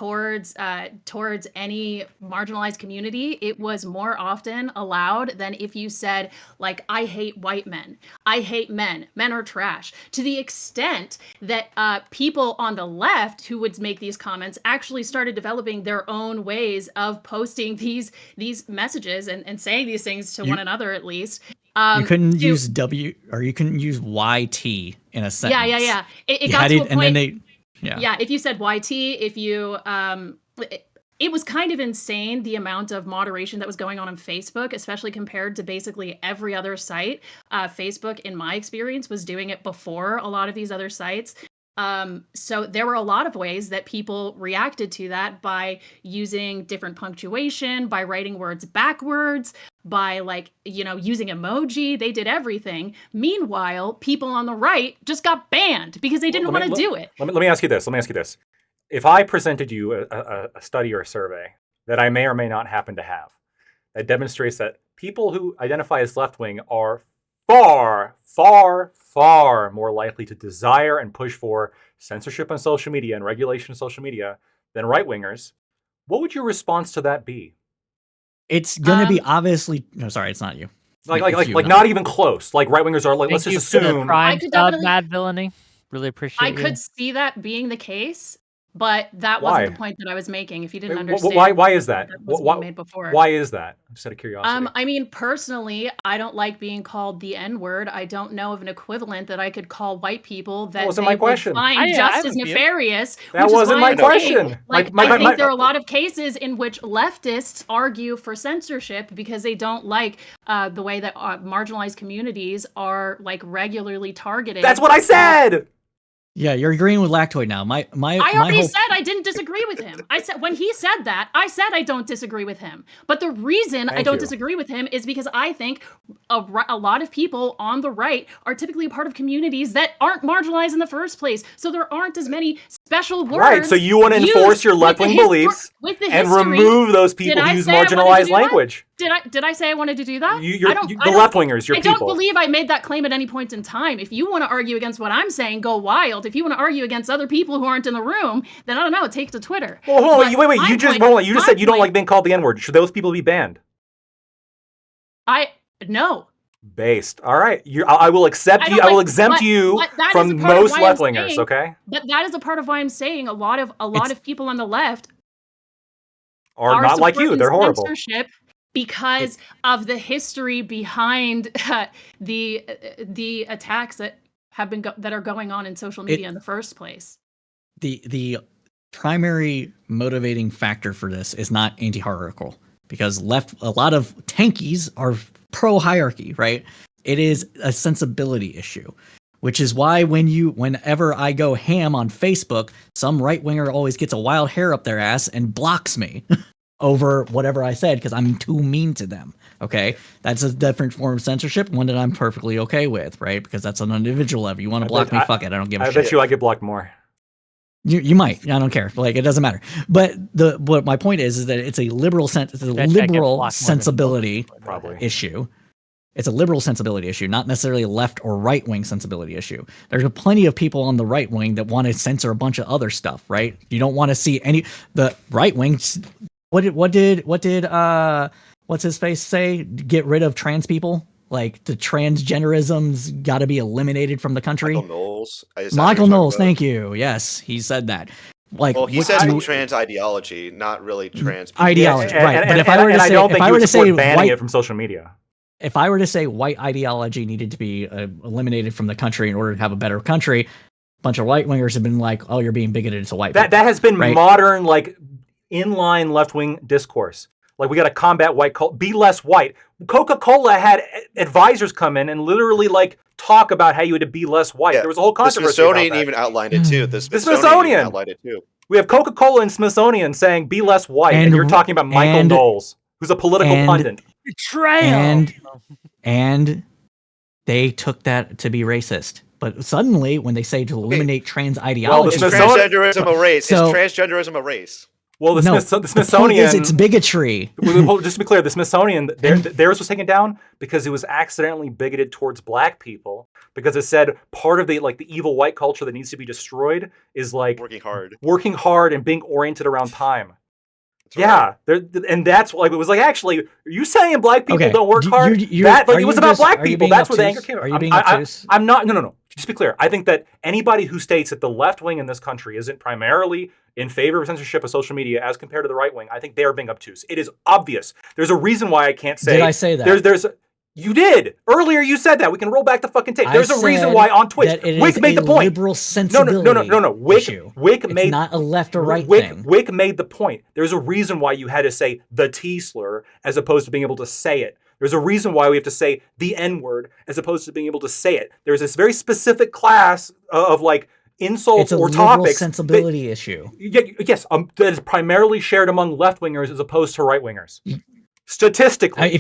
towards any marginalized community, it was more often allowed than if you said like I hate white men, I hate men, men are trash. To the extent that people on the left who would make these comments actually started developing their own ways of posting these messages and saying these things to one another at least. You couldn't use W or you couldn't use YT in a sentence. Yeah. It You got had to a it, point. and then they. Yeah, if you said YT, if you it was kind of insane the amount of moderation that was going on Facebook, especially compared to basically every other site. Facebook, in my experience, was doing it before a lot of these other sites. So there were a lot of ways that people reacted to that by using different punctuation, by writing words backwards, by using emoji. They did everything. Meanwhile, people on the right just got banned because they didn't want to do it. Let me ask you this. If I presented you a study or a survey that I may or may not happen to have that demonstrates that people who identify as left-wing are far, far, far more likely to desire and push for censorship on social media and regulation of social media than right-wingers, what would your response to that be? It's gonna be obviously. No, sorry, it's not you. Like not even close. Like right-wingers are like, let's just assume. I could could definitely- Mad Villainy. Really appreciate I could see that being the case, but that wasn't the point that I was making. If you didn't understand, Why is that? Was being made before. Why is that? Just out of curiosity. I mean, personally, I don't like being called the N-word. I don't know of an equivalent that I could call white people that wasn't they my question. would find just as nefarious. That which is wasn't why my I'm saying, question. I think there are a lot of cases in which leftists argue for censorship because they don't like the way that marginalized communities are regularly targeted. That's what I said. Yeah, you're agreeing with Lactoid now. I already said I didn't disagree with him. I said when he said that, I said I don't disagree with him. But the reason I don't disagree with him is because I think a lot of people on the right are typically a part of communities that aren't marginalized in the first place. So there aren't as many special words. Right. So you want to enforce your left-wing beliefs and remove those people who use marginalized language. Did I say I wanted to do that? The left-wingers, your people. I don't believe I made that claim at any point in time. If you want to argue against what I'm saying, go wild. If you want to argue against other people who aren't in the room, then I don't know, take to Twitter. Well, hold on, wait. You just said you don't like being called the N-word. Should those people be banned? No. Based. All right. I will accept you. I will exempt you from most left-wingers. Okay. But that is a part of why I'm saying a lot of people on the left are not like you. They're horrible. Censorship because of the history behind the attacks that have been that are going on in social media in the first place. The primary motivating factor for this is not anti-hierarchical, because a lot of tankies are pro-hierarchy, right? It is a sensibility issue, which is why whenever I go ham on Facebook, some right-winger always gets a wild hair up their ass and blocks me over whatever I said because I'm too mean to them. Okay, that's a different form of censorship, one that I'm perfectly okay with, right? Because that's on an individual level. You want to block me, fuck it, I don't give a shit. I bet you I get blocked more. You might. I don't care. It doesn't matter. But what my point is that it's a liberal sensibility issue. It's a liberal sensibility issue, not necessarily a left or right wing sensibility issue. There's plenty of people on the right wing that want to censor a bunch of other stuff, right? You don't want to see the right wing. What did what's his face say? Get rid of trans people? Like the transgenderism's got to be eliminated from the country. Michael Knowles. Michael Knowles, thank you. Yes, he said that. Like, well, he said trans ideology, not really trans people. Ideology, right? But if I were to say banning it from social media. If I were to say white ideology needed to be eliminated from the country in order to have a better country, a bunch of right wingers have been like, "Oh, you're being bigoted to white people." That has been right? modern, like inline left wing discourse. Like we got to combat white culture, be less white. Coca-Cola had advisors come in and literally like talk about how you had to be less white. Yeah. There was a whole controversy. The Smithsonian even outlined it too. The Smithsonian outlined it too. We have Coca-Cola and Smithsonian saying be less white, and you're talking about Michael Knowles, who's a political pundit. Betrayal. And they took that to be racist. But suddenly, when they say to eliminate trans ideology, is transgenderism a race? Is transgenderism a race? Well, the Smithsonian. The point is it's bigotry. Just to be clear, the Smithsonian, theirs was taken down because it was accidentally bigoted towards black people. Because it said part of the evil white culture that needs to be destroyed is like working hard and being oriented around time. Yeah, and that's like it was like. Actually, are you saying black people don't work hard? It was about black people. That's where the anger came. Are you being obtuse? I'm not. No. Just be clear. I think that anybody who states that the left wing in this country isn't primarily in favor of censorship of social media as compared to the right wing, I think they are being obtuse. It is obvious. There's a reason why I can't say. Did I say that? You did earlier. You said that. We can roll back the fucking tape. There's a reason why on Twitch. Whick made the point. Liberal sensibility. No. Whick made not a left or right thing. Whick made the point. There's a reason why you had to say the T slur as opposed to being able to say it. There's a reason why we have to say the N word as opposed to being able to say it. There's this very specific class of like insults or topics. It's a sensibility issue. Yes, that is primarily shared among left wingers as opposed to right wingers. Statistically,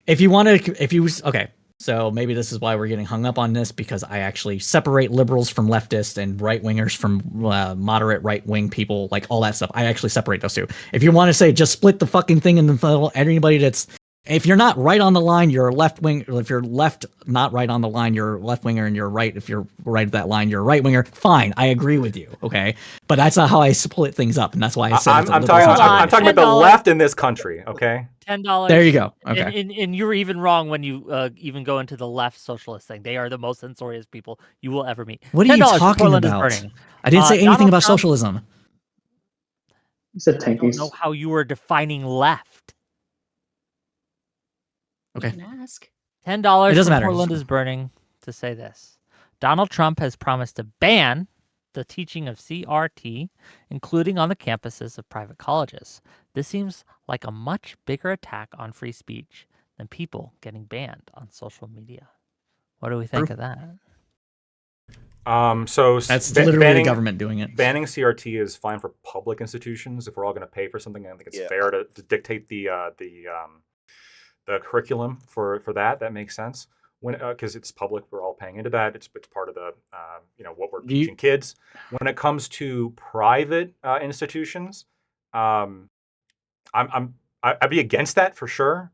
okay, so maybe this is why we're getting hung up on this, because I actually separate liberals from leftists and right wingers from moderate right wing people, like all that stuff. I actually separate those two. If you want to say just split the fucking thing in the middle, anybody if you're not right on the line, you're a left wing. If you're left, not right on the line, you're a left winger, and you're right. If you're right at that line, you're a right winger. Fine, I agree with you. Okay, but that's not how I split things up, and that's why I said I'm talking about the left in this country. Okay, $10. There you go. Okay, and you were even wrong when you even go into the left socialist thing. They are the most censorious people you will ever meet. What are you talking about? I didn't say anything about socialism. You said tankies. I don't know how you were defining left. Okay. $10 It doesn't matter. Portland is burning to say this. Donald Trump has promised to ban the teaching of CRT, including on the campuses of private colleges. This seems like a much bigger attack on free speech than people getting banned on social media. What do we think of that? So that's literally the government doing it. Banning CRT is fine for public institutions. If we're all going to pay for something, I think it's fair to dictate the curriculum for that. That makes sense. Because it's public, we're all paying into that. It's part of the what we're teaching kids. When it comes to private institutions, I'd be against that for sure.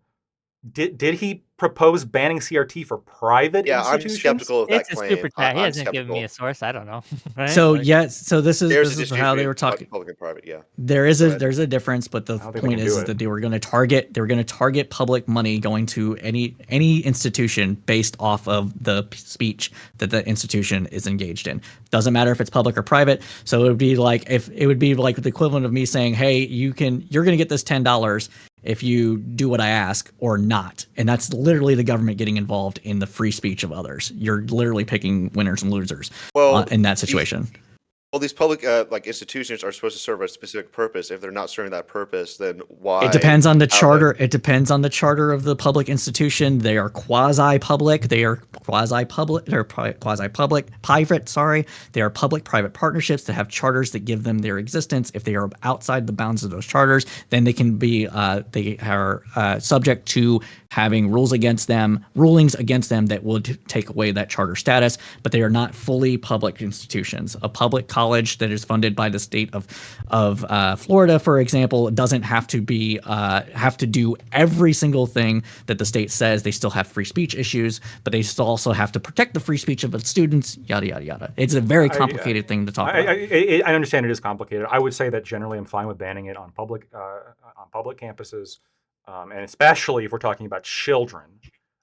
Did he propose banning CRT for private institutions? I'm skeptical of that it's claim. A super chat. He hasn't given me a source. I don't know. Right? So so this is how they were talking. Public and private, yeah. There's a difference, but the point is that they were going to target public money going to any institution based off of the speech that the institution is engaged in. Doesn't matter if it's public or private. So it would be like the equivalent of me saying, "Hey, you're going to get this $10 if you do what I ask or not." And that's literally the government getting involved in the free speech of others. You're literally picking winners and losers in that situation. These public institutions are supposed to serve a specific purpose. If they're not serving that purpose, then why? It depends on the charter. It depends on the charter of the public institution. They are quasi-public. They are quasi-public. They're quasi-public. Private. Sorry. They are public-private partnerships that have charters that give them their existence. If they are outside the bounds of those charters, then they can be. They are subject to having rulings against them that would take away that charter status, but they are not fully public institutions. A public college that is funded by the state of Florida, for example, doesn't have to do every single thing that the state says. They still have free speech issues, but they still also have to protect the free speech of its students. Yada yada yada. It's a very complicated thing to talk about. I understand it is complicated. I would say that generally I'm fine with banning it on public campuses, and especially if we're talking about children.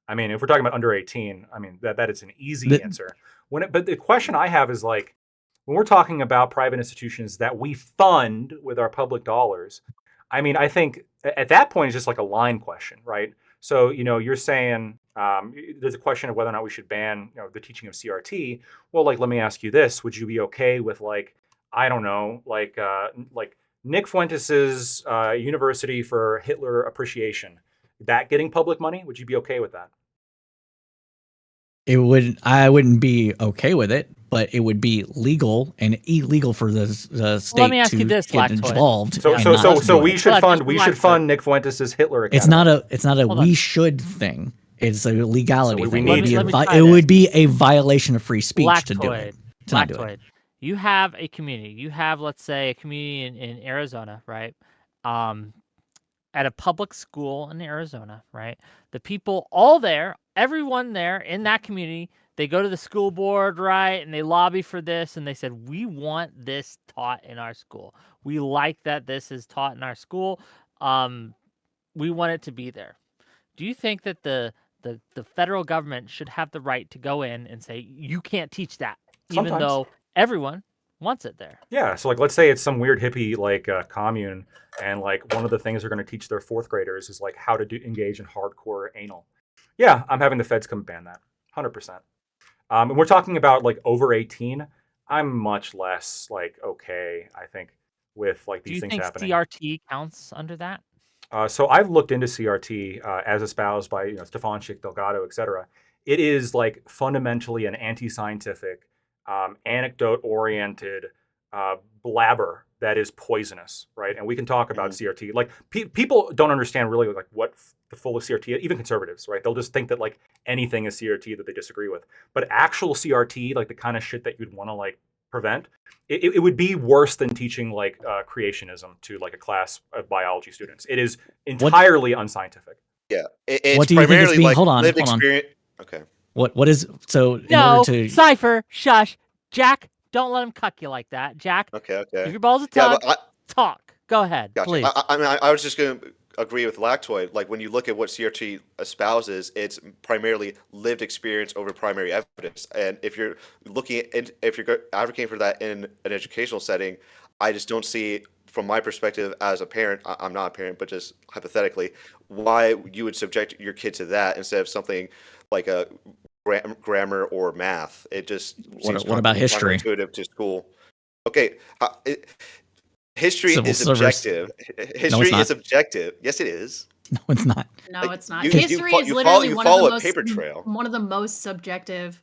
I mean, if we're talking about under 18, I mean that is an easy answer. But the question I have is like, when we're talking about private institutions that we fund with our public dollars, I mean, I think at that point it's just like a line question, right? So, you're saying there's a question of whether or not we should ban, the teaching of CRT. Well, like, let me ask you this: would you be okay with, like, I don't know, like Nick Fuentes's University for Hitler Appreciation, that getting public money? Would you be okay with that? I wouldn't be okay with it, but it would be legal and illegal for the state let me ask to you this, get Lactoid. involved. So we should Relax, fund relax. Nick Fuentes's Hitler Academy. It's not a Hold we on. should thing. It's a legality So thing. let It would be a violation of free speech to do it. To not do it. Lactoid. You have a community. You have, let's say, a community in Arizona, right? At a public school in Arizona, right? The people all there, everyone there in that community, they go to the school board, right? And they lobby for this, and they said, we want this taught in our school. We like that this is taught in our school. We want it to be there. Do you think that the federal government should have the right to go in and say, you can't teach that, even though everyone wants it there? Yeah, so like, let's say it's some weird hippie like commune, and like one of the things they're going to teach their fourth graders is like how to engage in hardcore anal. Yeah, I'm having the feds come ban that, 100%. And we're talking about like over 18. I'm much less like okay, I think, with like these things happening. Do you think CRT counts under that? So I've looked into CRT as espoused by Stefan Schick, Delgado, et cetera. It is like fundamentally an anti-scientific, anecdote-oriented blabber that is poisonous, right? And we can talk about CRT. Like people don't understand really like what the full of CRT, even conservatives, right? They'll just think that like anything is CRT that they disagree with. But actual CRT, like the kind of shit that you'd want to like prevent, it would be worse than teaching like creationism to like a class of biology students. It is entirely unscientific. Yeah, it's what do you think is being? Like hold on. experience. Okay. What is so? In no, order to Cypher, shush, Jack. Don't let him cuck you like that, Jack. Okay. If your balls are talk, talk. Go ahead, Gotcha. please. I mean, I was just going to agree with Lactoid. Like when you look at what CRT espouses, it's primarily lived experience over primary evidence. And if you're if you're advocating for that in an educational setting, I just don't see, from my perspective as a parent, I'm not a parent, but just hypothetically, why you would subject your kid to that instead of something like a grammar or math. It just seems what about history? Counterintuitive to school. Okay. History Civil is service. subjective. No, History is objective. Yes, it is. No, it's not. No, Like, it's not. you History is you literally follow a paper trail. one of the most subjective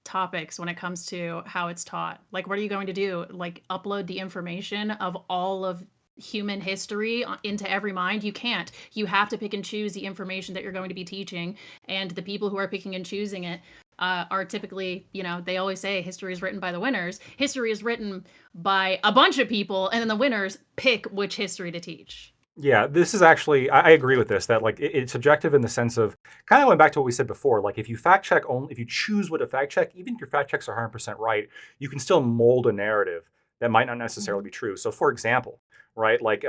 topics when it comes to how it's taught. Like, what are you going to do? Like, upload the information of all of human history into every mind? You can't. You have to pick and choose the information that you're going to be teaching, and the people who are picking and choosing it are typically, they always say history is written by the winners. History is written by a bunch of people, and then the winners pick which history to teach. Yeah, this is actually, I agree with this, that like it's subjective in the sense of, kind of went back to what we said before, like if you fact check only, if you choose what to fact check, even if your fact checks are 100% right, you can still mold a narrative that might not necessarily be true. So for example, right, like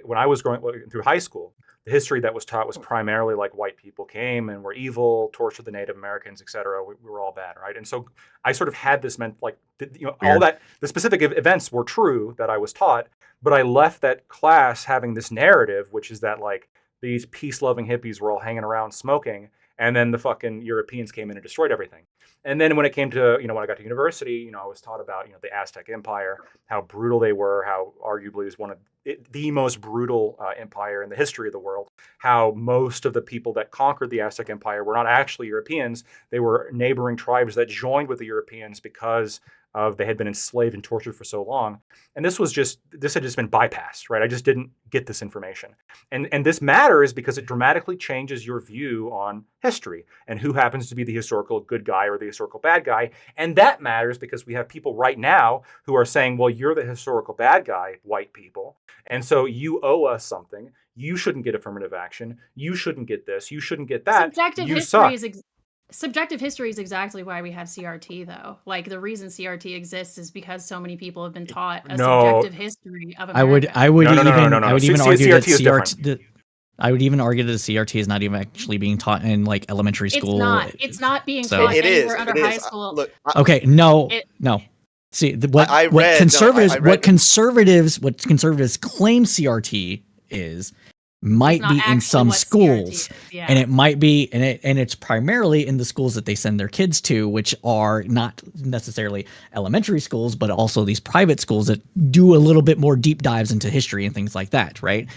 when I was growing through high school, the history that was taught was primarily like white people came and were evil, tortured the Native Americans, et cetera. We were all bad, right? And so I sort of had this all that, the specific events were true that I was taught, but I left that class having this narrative, which is that like these peace-loving hippies were all hanging around smoking, and then the fucking Europeans came in and destroyed everything. And then when it came to, when I got to university, I was taught about, the Aztec Empire, how brutal they were, how arguably is the most brutal empire in the history of the world, how most of the people that conquered the Aztec Empire were not actually Europeans. They were neighboring tribes that joined with the Europeans because of they had been enslaved and tortured for so long. And this had just been bypassed, right? I just didn't get this information. And this matters because it dramatically changes your view on history and who happens to be the historical good guy or the historical bad guy. And that matters because we have people right now who are saying, well, you're the historical bad guy, white people. And so you owe us something. You shouldn't get affirmative action. You shouldn't get this. You shouldn't get that. You suck. Subjective history is exactly why we have CRT, though. Like, the reason CRT exists is because so many people have been taught a subjective history of America. I would even argue that CRT is CRT. I would even argue that the CRT is not even actually being taught in like elementary school. It's not being taught anywhere under high school. Look, okay, no. See, what conservatives claim CRT is might be in some schools, and it might be, and it's primarily in the schools that they send their kids to, which are not necessarily elementary schools, but also these private schools that do a little bit more deep dives into history and things like that, right?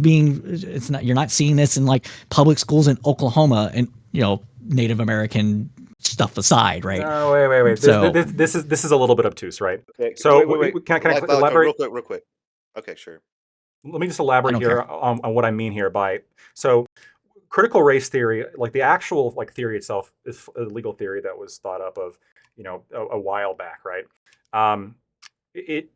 You're not seeing this in like public schools in Oklahoma and, Native American stuff aside, right? No, wait. So, this is a little bit obtuse, right? Okay, so wait. Can I elaborate real quick? Okay, sure. Let me just elaborate here on what I mean here by critical race theory. Like the actual theory itself is a legal theory that was thought up of a while back, right?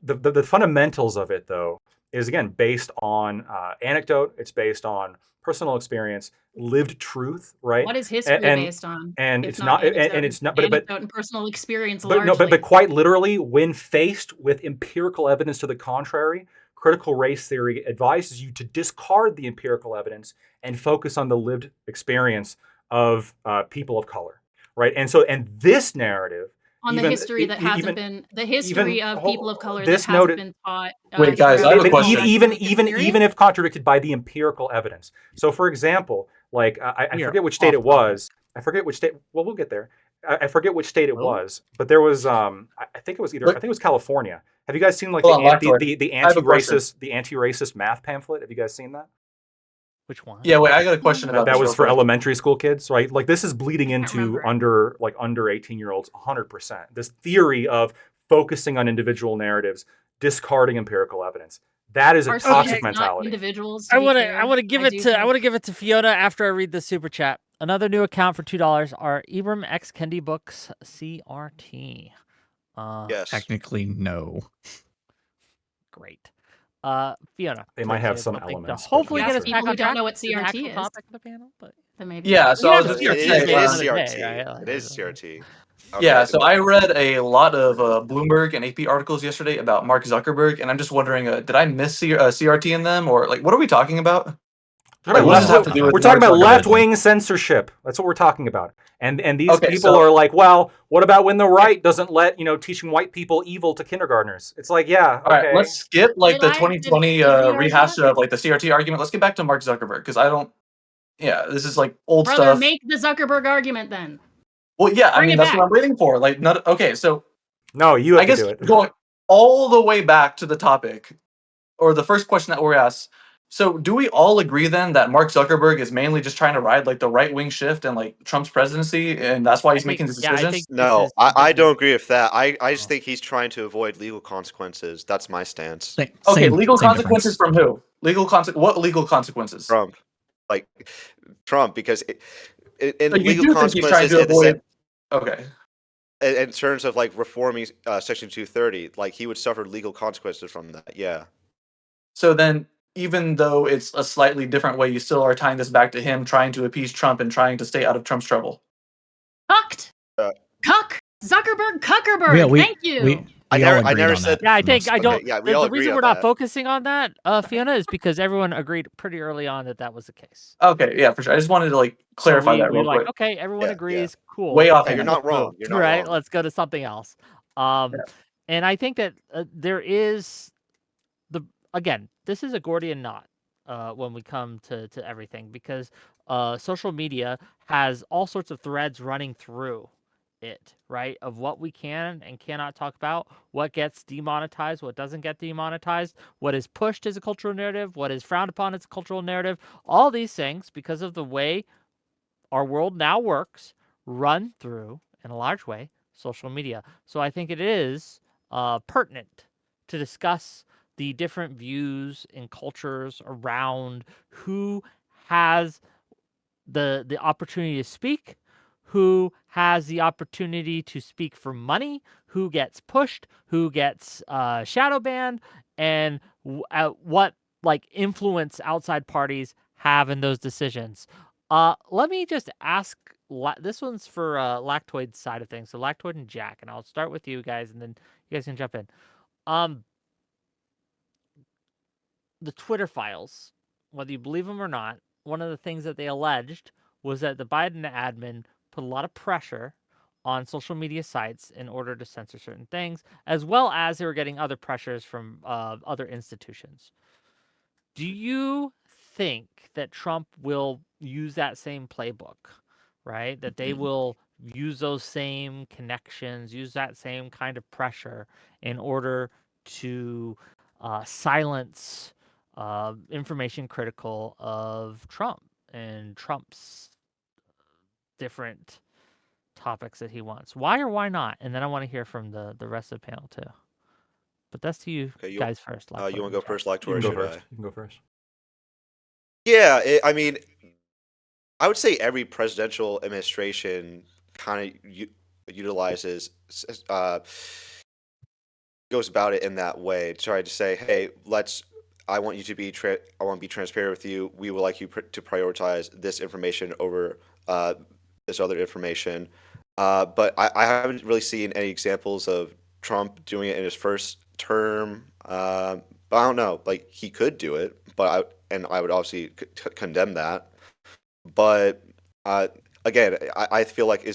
The fundamentals of it though is again based on anecdote. It's based on personal experience, lived truth, right? What is history based on? And it's not anecdote and personal experience. But quite literally, when faced with empirical evidence to the contrary, critical race theory advises you to discard the empirical evidence and focus on the lived experience of people of color, right? And this narrative on the history that hasn't been the history of people of color that hasn't been taught. Wait, guys, I have a question. Even if contradicted by the empirical evidence. So, for example, like I forget which state it was. I forget which state. Well, we'll get there. I forget which state it was, but there was I think it was California. Have you guys seen like the anti-racist math pamphlet? Have you guys seen that? Which one? Yeah, wait, I got a question about that. Was for elementary school kids, right? Like this is bleeding into under 18-year-olds 100%. This theory of focusing on individual narratives, discarding empirical evidence. That is a toxic mentality. Individuals. I want to give it to Fiona after I read the super chat. Another new account for $2 are Ibram X Kendi Books CRT. Yes. Technically, no. Great. Fiona. They might have some elements. Hopefully get us people who don't know what CRT is. Topic of the panel, but maybe. Yeah, so I was it is CRT. It is CRT. Okay. Yeah, so I read a lot of Bloomberg and AP articles yesterday about Mark Zuckerberg, and I'm just wondering, did I miss CRT in them, or like, what are we talking about? We're talking about left-wing censorship. That's what we're talking about. And these people are like, well, what about when the right doesn't let teaching white people evil to kindergartners? It's like, yeah. All right, let's skip like the 2020 rehash of like the CRT argument. Let's get back to Mark Zuckerberg because I don't. Yeah, this is like old stuff. Make the Zuckerberg argument then. Well, yeah, I mean that's what I'm waiting for. Like, not okay. So no, you have to do it. Going all the way back to the topic, or the first question that we're asked. So, do we all agree then that Mark Zuckerberg is mainly just trying to ride like the right wing shift and like Trump's presidency, and that's why he's making these decisions? No, I don't agree with that. I just think he's trying to avoid legal consequences. That's my stance. Legal consequences from who? What legal consequences? Trump, because legal consequences. In terms of like reforming Section 230, like he would suffer legal consequences from that. Yeah. So then, even though it's a slightly different way, you still are tying this back to him trying to appease Trump and trying to stay out of Trump's trouble. Cucked. Cuck. Zuckerberg. Cuckerberg. Thank you. I never said. Yeah, I think I don't. Okay, yeah, the reason we're not focusing on that, Fiona, is because everyone agreed pretty early on that was the case. Okay, yeah, for sure. I just wanted to like clarify that real quick. Okay, everyone agrees. Yeah. Cool. Way off. You're not wrong. You're not right. Wrong. Let's go to something else. And I think that there is again, this is a Gordian knot when we come to everything because social media has all sorts of threads running through it, right? Of what we can and cannot talk about, what gets demonetized, what doesn't get demonetized, what is pushed as a cultural narrative, what is frowned upon as a cultural narrative. All these things, because of the way our world now works, run through, in a large way, social media. So I think it is pertinent to discuss the different views and cultures around who has the opportunity to speak, who has the opportunity to speak for money, who gets pushed, who gets shadow banned, and what like influence outside parties have in those decisions. Let me just ask. This one's for Lactoid's side of things. So Lactoid and Jack, and I'll start with you guys, and then you guys can jump in. The Twitter files, whether you believe them or not, one of the things that they alleged was that the Biden admin put a lot of pressure on social media sites in order to censor certain things, as well as they were getting other pressures from other institutions. Do you think that Trump will use that same playbook, right? That they will use those same connections, use that same kind of pressure in order to silence information critical of Trump and Trump's different topics that he wants? Why or why not? And then I want to hear from the rest of the panel too. But that's to you Okay, guys first. you Lactoid want to and go Jack. first, You Lactor, can or go should first. I? You can go first. Yeah, I mean, I would say every presidential administration kind of utilizes goes about it in that way to try to say, hey, I want you to be I want to be transparent with you. We would like you to prioritize this information over uh, this other information. But I haven't really seen any examples of Trump doing it in his first term. But I don't know. Like, he could do it, and I would obviously condemn that. But uh, again, I feel like I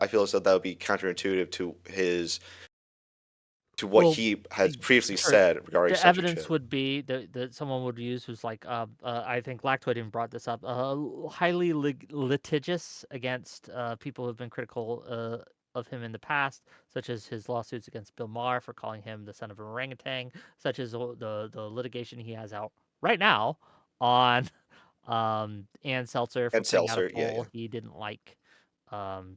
feel as though that would be counterintuitive to what Well, he has previously sure. said regarding The evidence censorship. would be that someone would use who's like, I think Lactoid even brought this up, highly litigious against people who've been critical of him in the past, such as his lawsuits against Bill Maher for calling him the son of an orangutan, such as the litigation he has out right now on Ann Seltzer for And putting out a Seltzer, yeah, yeah, poll he didn't like. Um,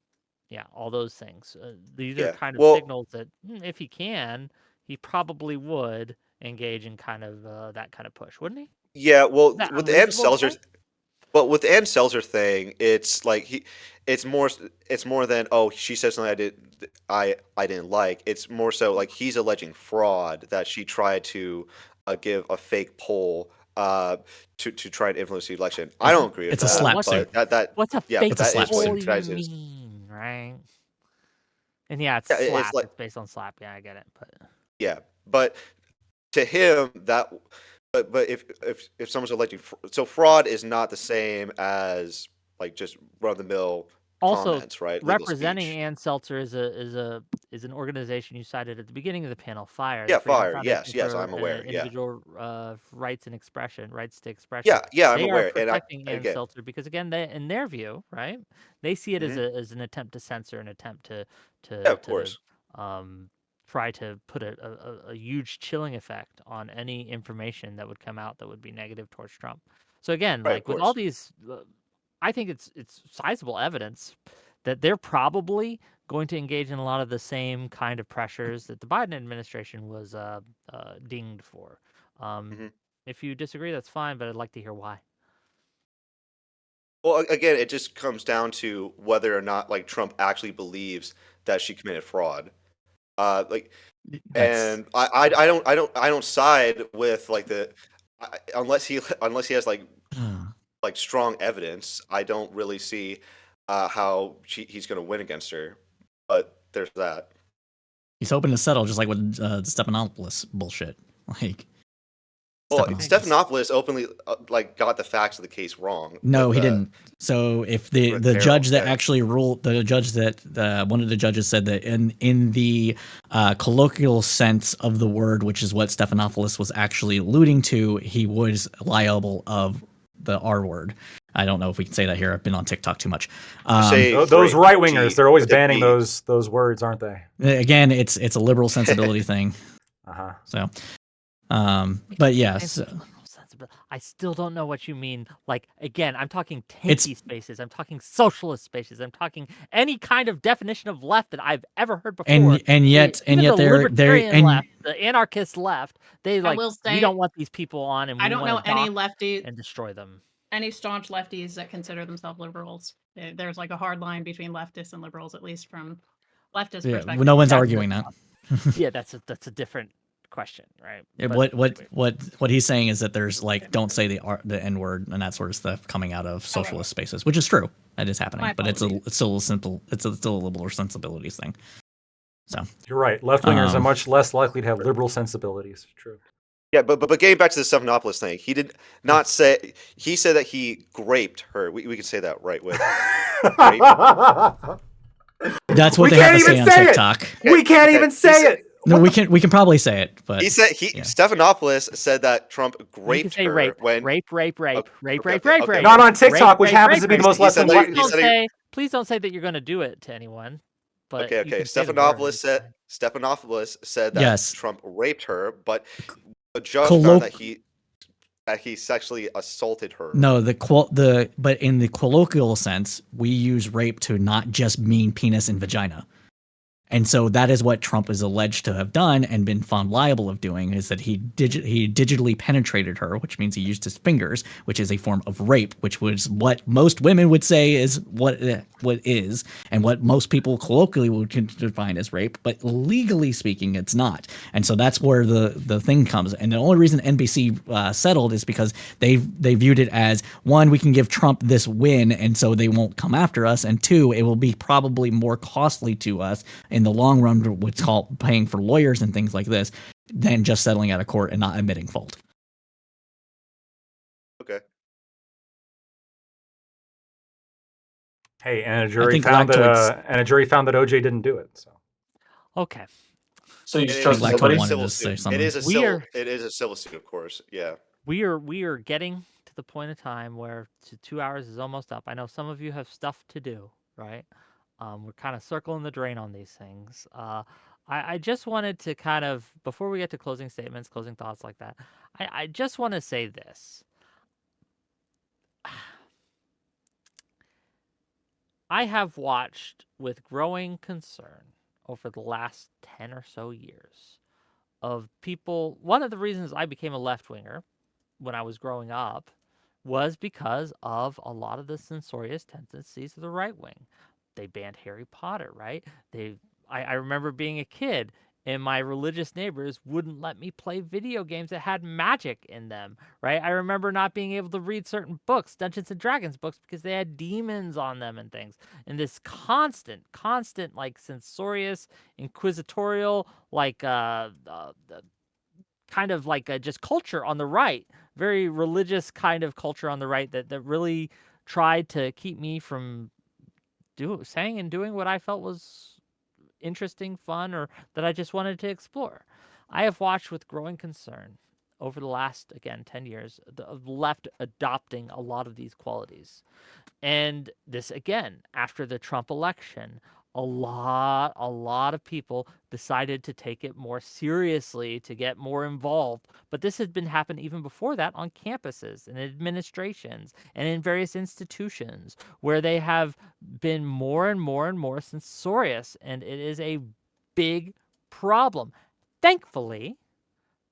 yeah, all those things. These are yeah. kind of Well, signals that if he can, he probably would engage in kind of that kind of push, wouldn't he? Is yeah. Well, that with the Ann unreasonable to Seltzer, say? but with the Ann Seltzer thing, it's like it's more than, oh, she said something I didn't like. It's more so like he's alleging fraud, that she tried to give a fake poll to try and influence the election. I don't agree with It's a Well, that, slap what's suit. but that what's a yeah, fake but It's a that is slap what suit. poll that even is. mean, right? And yeah, it's Yeah, it's slap. like, It's based on slap. Yeah, I get it. But yeah, but to him that, but if someone's alleging, so fraud is not the same as like just run of the mill also, comments, right? Legal representing speech. Ann Seltzer is an organization you cited at the beginning of the panel, FIRE, the Yeah, Freedom fire. Foundation Yes, for I'm aware. Yeah, Individual Rights and Expression, Rights to Expression. yeah, I'm They are aware. And protecting Ann again, Seltzer because, again, they, in their view, right, they see it as mhm, an attempt to censor, an attempt to yeah, to of to course, try to put a huge chilling effect on any information that would come out that would be negative towards Trump. So again, right, of like with all course, these, I think it's sizable evidence that they're probably going to engage in a lot of the same kind of pressures that the Biden administration was dinged for. Um, hmm. if you disagree, that's fine, but I'd like to hear why. Well, again, it just comes down to whether or not like Trump actually believes that she committed fraud. Like, That's and I don't side with like unless he has like strong evidence. I don't really see how he's going to win against her. But there's that. he's hoping to settle, just like with the Stephanopoulos bullshit. Like Well, Thank you. Stephanopoulos. Stephanopoulos openly like got the facts of the case wrong No, with he didn't. So if the Farrell. judge that Yeah, actually ruled, the judge that one of the judges said that in the colloquial sense of the word, which is what Stephanopoulos was actually alluding to, he was liable of the R word. I don't know if we can say that here. I've been on TikTok too much. just say Those right wingers, they're always with a banning G. those words, aren't they? Again, it's a liberal sensibility thing. Uh huh. So, but yes, Sensibility. I still don't know what you mean. Like, again, I'm talking It's- tanky spaces. I'm talking socialist spaces. I'm talking any kind of definition of left that I've ever heard before. and yet Even the they're libertarian left, the anarchist left, they like, will we say, don't want these people on, and we I don't know want to any dock lefty, and destroy them. any staunch lefties that consider themselves liberals. There's like a hard line between leftists and liberals, at least from leftist perspective. no one's That's arguing that. Yeah, that's a different question, right? Yeah, But what he's saying is that there's like, don't say the N word and that sort of stuff coming out of socialist spaces, which is true. That is happening, My but it's apologies. still a simple, still a liberal sensibilities thing. So You're right. Left wingers are Um, much less likely to have liberal sensibilities. True. Yeah, but getting back to the Stephanopoulos thing, he did not say. He said that he graped her. We can say that, right? With that's what We they can't have to say even on say it! TikTok. We can't Okay, even he say said- it. No, we can probably say it, but he said yeah. Stephanopoulos said that Trump you can graped say her rape, when rape, okay, rape. Not on TikTok, which rape, happens to be rape. the most He left said wing. that- Please don't say that you're going to do it to anyone. But Okay, you okay. can say the Stephanopoulos words. Stephanopoulos said that Yes. Trump raped her, but a judge Colloq- found that he sexually assaulted her. No, but in the colloquial sense, we use rape to not just mean penis and vagina. And so that is what Trump is alleged to have done and been found liable of doing, is that he digitally penetrated her, which means he used his fingers, which is a form of rape, which was what most women would say is what is, and what most people colloquially would define as rape, but legally speaking, it's not. And so that's where the thing comes. And the only reason NBC settled is because they viewed it as, one, we can give Trump this win, and so they won't come after us, and two, it will be probably more costly to us in the long run, what's called paying for lawyers and things like this, than just settling out of court and not admitting fault. Okay. Hey, and a jury think found that lactoids- OJ didn't do it. So Okay. So you It just is trust a Lactoid nobody? wanted civil to say suit. something. It is a civil suit, of course. Yeah. We are getting to the point of time where 2 hours is almost up. I know some of you have stuff to do, right? We're kind of circling the drain on these things. I just wanted to kind of, before we get to closing statements, closing thoughts like that, I just want to say this. I have watched with growing concern over the last 10 or so years of people. One of the reasons I became a left winger when I was growing up was because of a lot of the censorious tendencies of the right wing. They banned Harry Potter, right? I remember being a kid and my religious neighbors wouldn't let me play video games that had magic in them, right? I remember not being able to read certain books, Dungeons and Dragons books, because they had demons on them and things. And this constant, like censorious, inquisitorial, like kind of like a just culture on the right, very religious kind of culture on the right that really tried to keep me from saying and doing what I felt was interesting, fun, or that I just wanted to explore. I have watched with growing concern over the last, again, 10 years, the left adopting a lot of these qualities. And this, again, after the Trump election, a lot of people decided to take it more seriously, to get more involved. But this had been happening even before that on campuses and administrations and in various institutions where they have been more and more censorious. And it is a big problem. Thankfully,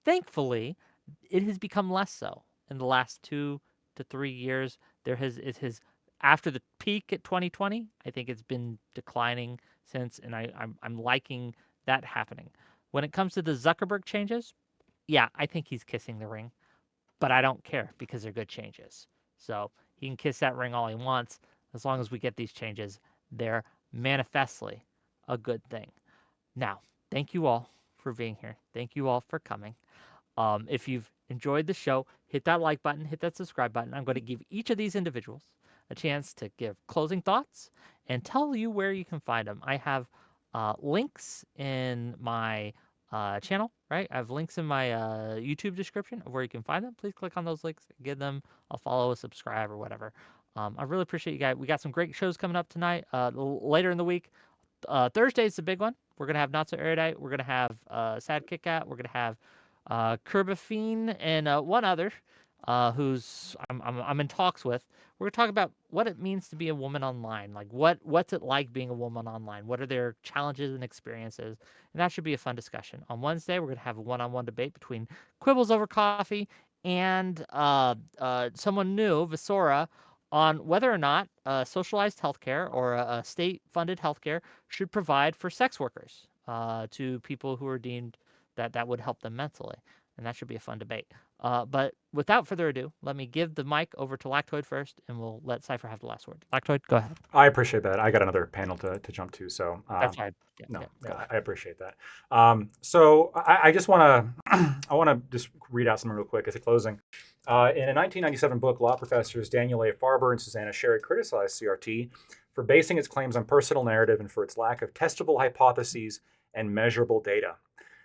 it has become less so in the last 2 to 3 years. It has after the peak at 2020, I think it's been declining since, and I'm liking that happening. When it comes to the Zuckerberg changes, yeah, I think he's kissing the ring, but I don't care because they're good changes. So he can kiss that ring all he wants as long as we get these changes. They're manifestly a good thing. Now, thank you all for being here. Thank you all for coming. If you've enjoyed the show, hit that like button, hit that subscribe button. I'm going to give each of these individuals a chance to give closing thoughts and tell you where you can find them. I have links in my channel, right? I have links in my YouTube description of where you can find them. Please click on those links, give them a follow, a subscribe, or whatever. I really appreciate you guys. We got some great shows coming up tonight. Later in the week, Thursday is the big one. We're going to have Not So Erudite. We're going to have Sad Kit Kat. We're going to have Kerbafine and one other. who's I'm in talks with. We're gonna talk about what it means to be a woman online. Like what's it like being a woman online? What are their challenges and experiences? And that should be a fun discussion. On Wednesday, we're gonna have a one-on-one debate between Quibbles over coffee and someone new, Visora, on whether or not socialized healthcare or a state-funded healthcare should provide for sex workers to people who are deemed that would help them mentally. And that should be a fun debate. But without further ado, let me give the mic over to Lactoid first, and we'll let Cypher have the last word. Lactoid, go ahead. I appreciate that. I got another panel to jump to, so That's fine. no, Go ahead. I appreciate that. So I just want to I want to just read out something real quick as a closing. In a 1997 book, law professors Daniel A. Farber and Susanna Sherry criticized CRT for basing its claims on personal narrative and for its lack of testable hypotheses and measurable data.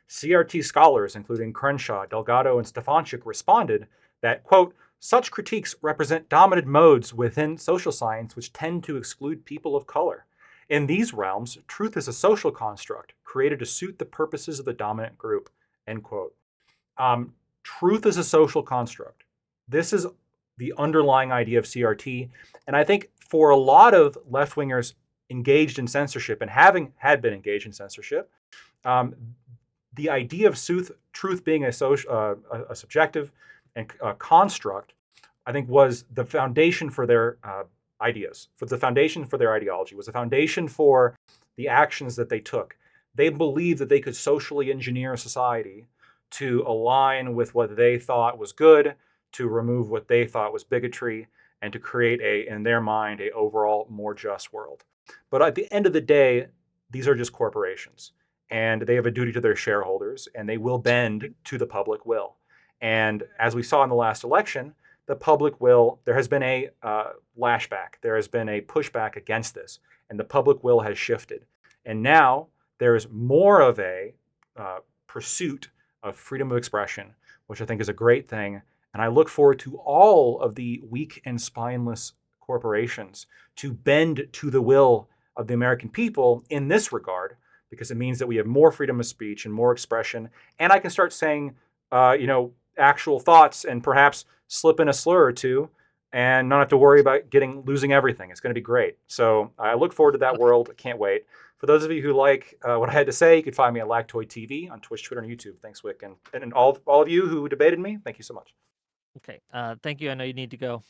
CRT scholars, including Crenshaw, Delgado, and Stefanchik, responded that, quote, such critiques represent dominant modes within social science which tend to exclude people of color. In these realms, truth is a social construct created to suit the purposes of the dominant group, end quote. Truth is a social construct. This is the underlying idea of CRT. And I think for a lot of left-wingers engaged in censorship and having had been engaged in censorship, the idea of truth being a subjective and construct, I think, was the foundation for their ideas, for the foundation for their ideology, was the foundation for the actions that they took. They believed that they could socially engineer society to align with what they thought was good, to remove what they thought was bigotry, and to create in their mind, a overall more just world. But at the end of the day, these are just corporations, and they have a duty to their shareholders, and they will bend to the public will. And as we saw in the last election, the public will, there has been a lashback, there has been a pushback against this, and the public will has shifted. And now there is more of a pursuit of freedom of expression, which I think is a great thing. And I look forward to all of the weak and spineless corporations to bend to the will of the American people in this regard, because it means that we have more freedom of speech and more expression. And I can start saying, actual thoughts and perhaps slip in a slur or two and not have to worry about losing everything. It's going to be great. So I look forward to that world. Can't wait. For those of you who like what I had to say, you can find me at Lactoid TV on Twitch, Twitter, and YouTube. Thanks, Whick. And all of you who debated me, thank you so much. Okay. Thank you. I know you need to go.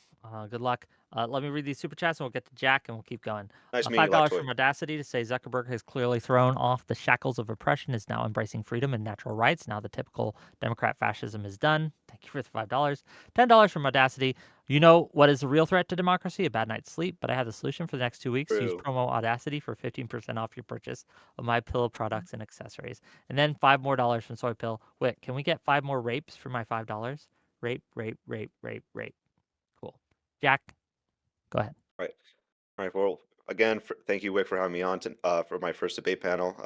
Good luck. Let me read these super chats and we'll get to Jack and we'll keep going. Nice meeting you, $5 Lactoid. from Audacity to say Zuckerberg has clearly thrown off the shackles of oppression, is now embracing freedom and natural rights. Now the typical Democrat fascism is done. Thank you for the $5. $10 from Audacity. You know what is a real threat to democracy? A bad night's sleep. But I have the solution for the next 2 weeks. Use True. promo Audacity for 15% off your purchase of my pillow products and accessories. And then $5 more from Soy Pill. Whick, can we get 5 more rapes for my $5? Rape, rape, rape, rape, rape. Cool. Jack, go ahead. All right. Well, again, thank you, Wick, for having me on for my first debate panel.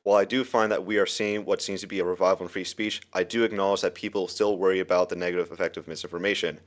While I do find that we are seeing what seems to be a revival in free speech, I do acknowledge that people still worry about the negative effect of misinformation.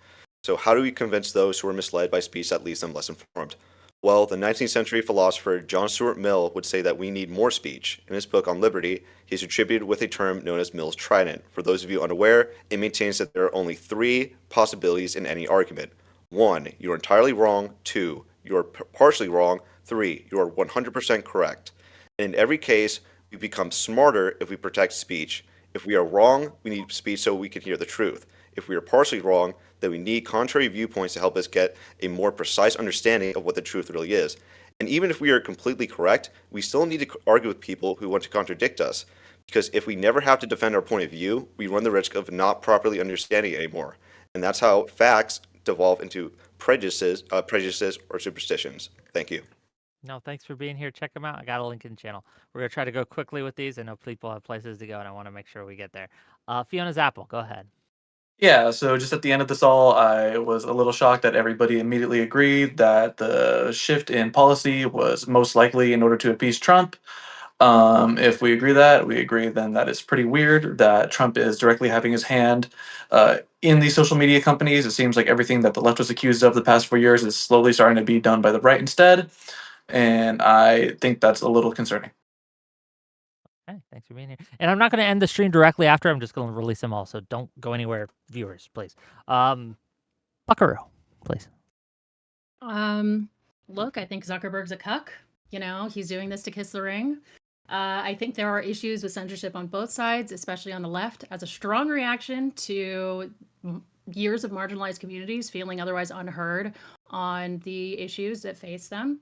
So how do we convince those who are misled by speech that leaves them less informed? Well, the 19th century philosopher John Stuart Mill would say that we need more speech. In his book on liberty, he is attributed with a term known as Mill's trident. For those of you unaware, it maintains that there are only 3 possibilities in any argument. 1, you're entirely wrong. 2, you're partially wrong. 3, you are 100% correct. In every case, we become smarter if we protect speech. If we are wrong, we need speech so we can hear the truth. If we are partially wrong, then we need contrary viewpoints to help us get a more precise understanding of what the truth really is. And even if we are completely correct, we still need to argue with people who want to contradict us. Because if we never have to defend our point of view, we run the risk of not properly understanding it anymore. And that's how facts devolve into prejudices or superstitions. Thank you. No, thanks for being here. Check them out. I got a link in the channel. We're going to try to go quickly with these. I know people have places to go, and I want to make sure we get there. Fiona's Apple, go ahead. Yeah, so just at the end of this all, I was a little shocked that everybody immediately agreed that the shift in policy was most likely in order to appease Trump. If we agree then that it's pretty weird that Trump is directly having his hand in these social media companies. It seems like everything that the left was accused of the past 4 years is slowly starting to be done by the right instead. And I think that's a little concerning. Hey, thanks for being here. And I'm not going to end the stream directly after. I'm just going to release them all. So don't go anywhere, viewers, please. Buckaroo, please. Look, I think Zuckerberg's a cuck. You know, he's doing this to kiss the ring. I think there are issues with censorship on both sides, especially on the left, as a strong reaction to years of marginalized communities feeling otherwise unheard on the issues that face them.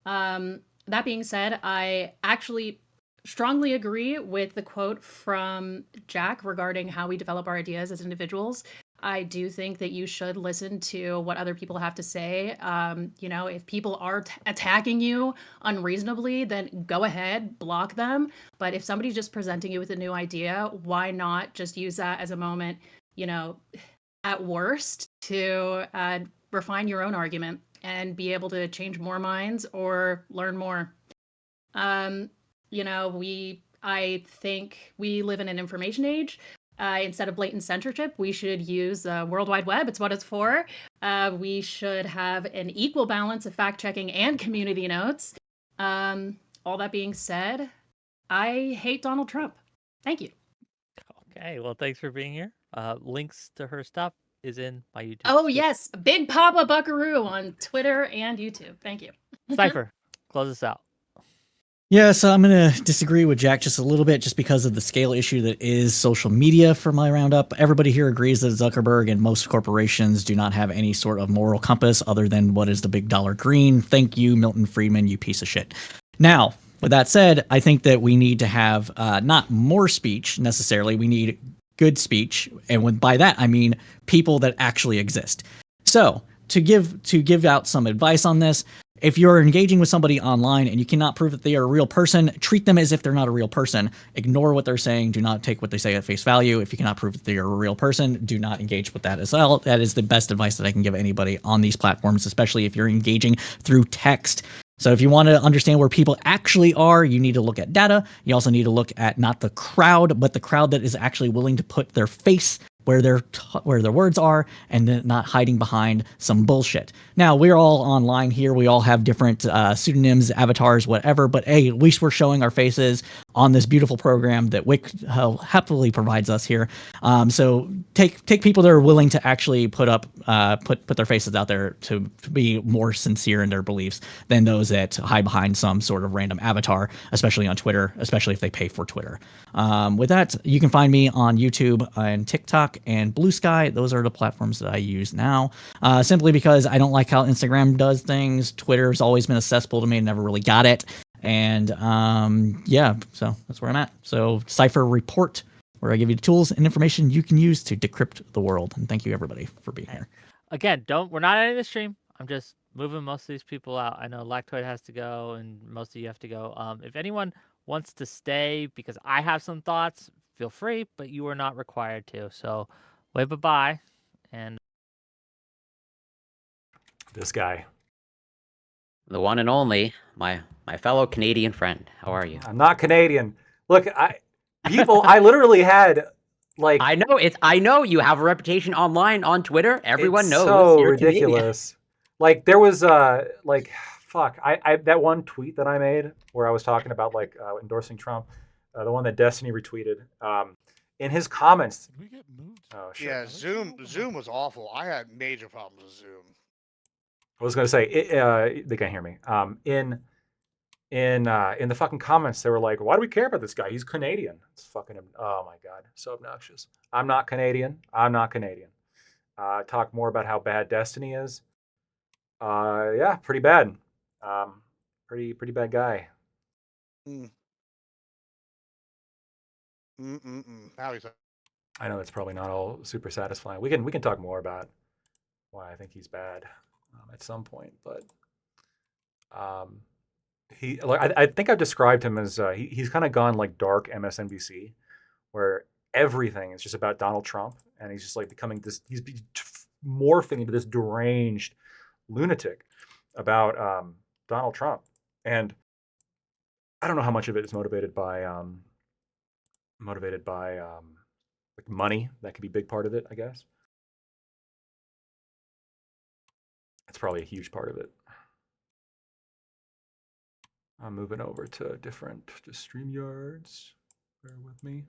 That being said, I actually strongly agree with the quote from Jack regarding how we develop our ideas as individuals. I do think that you should listen to what other people have to say. You know, if people are attacking you unreasonably, then go ahead, block them. But if somebody's just presenting you with a new idea, why not just use that as a moment, you know, at worst, to refine your own argument and be able to change more minds or learn more. You know, I think we live in an information age. Instead of blatant censorship, we should use World Wide Web. It's what it's for. We should have an equal balance of fact checking and community notes. All that being said, I hate Donald Trump. Thank you. Okay, well, thanks for being here. Links to her stuff is in my YouTube. Oh, yes. Big Papa Buckaroo on Twitter and YouTube. Thank you. Cypher, close us out. Yeah, so I'm going to disagree with Jack just a little bit just because of the scale issue that is social media for my roundup. Everybody here agrees that Zuckerberg and most corporations do not have any sort of moral compass other than what is the big dollar green. Thank you, Milton Friedman, you piece of shit. Now, with that said, I think that we need to have not more speech necessarily. We need good speech. And by that, I mean people that actually exist. So to give out some advice on this, if you're engaging with somebody online and you cannot prove that they are a real person, treat them as if they're not a real person. Ignore what they're saying. Do not take what they say at face value. If you cannot prove that they are a real person, do not engage with that as well. That is the best advice that I can give anybody on these platforms, especially if you're engaging through text. So if you want to understand where people actually are, you need to look at data. You also need to look at not the crowd, but the crowd that is actually willing to put their face where their words are and not hiding behind some bullshit. Now, we're all online here. We all have different pseudonyms, avatars, whatever, but hey, at least we're showing our faces on this beautiful program that Whick happily provides us here. So take people that are willing to actually put their faces out there to be more sincere in their beliefs than those that hide behind some sort of random avatar, especially on Twitter, especially if they pay for Twitter. With that, you can find me on YouTube and TikTok and Blue Sky. Those are the platforms that I use now, simply because I don't like how Instagram does things. Twitter's always been a cesspool to me and never really got it. And yeah, so that's where I'm at. So Cypher Report, where I give you the tools and information you can use to decrypt the world. And thank you everybody for being here. Again, we're not ending the stream. I'm just moving most of these people out. I know Lactoid has to go and most of you have to go. If anyone wants to stay because I have some thoughts, feel free, but you are not required to. So wave bye and This guy. The one and only, my fellow Canadian friend. How are you? I'm not Canadian. Look, I literally had like I know you have a reputation online on Twitter. Everyone it's knows. so you're ridiculous. Like there was like fuck. I that one tweet that I made where I was talking about like endorsing Trump, the one that Destiny retweeted. In his comments. Did we get moved? Oh shit. Yeah, Zoom was awful. I had major problems with Zoom. I was gonna say they can't hear me. In the fucking comments, they were like, "Why do we care about this guy? He's Canadian." It's fucking. Oh my god, so obnoxious. I'm not Canadian. I'm not Canadian. Talk more about how bad Destiny is. Yeah, pretty bad. Pretty bad guy. Now he's. I know it's probably not all super satisfying. We can talk more about why I think he's bad at some point, but I think I've described him as he's kind of gone like dark MSNBC, where everything is just about Donald Trump, and he's just like becoming this. He's morphing into this deranged lunatic about Donald Trump, and I don't know how much of it is motivated by like money. That could be a big part of it, I guess. It's probably a huge part of it. I'm moving over to different StreamYards. Bear with me.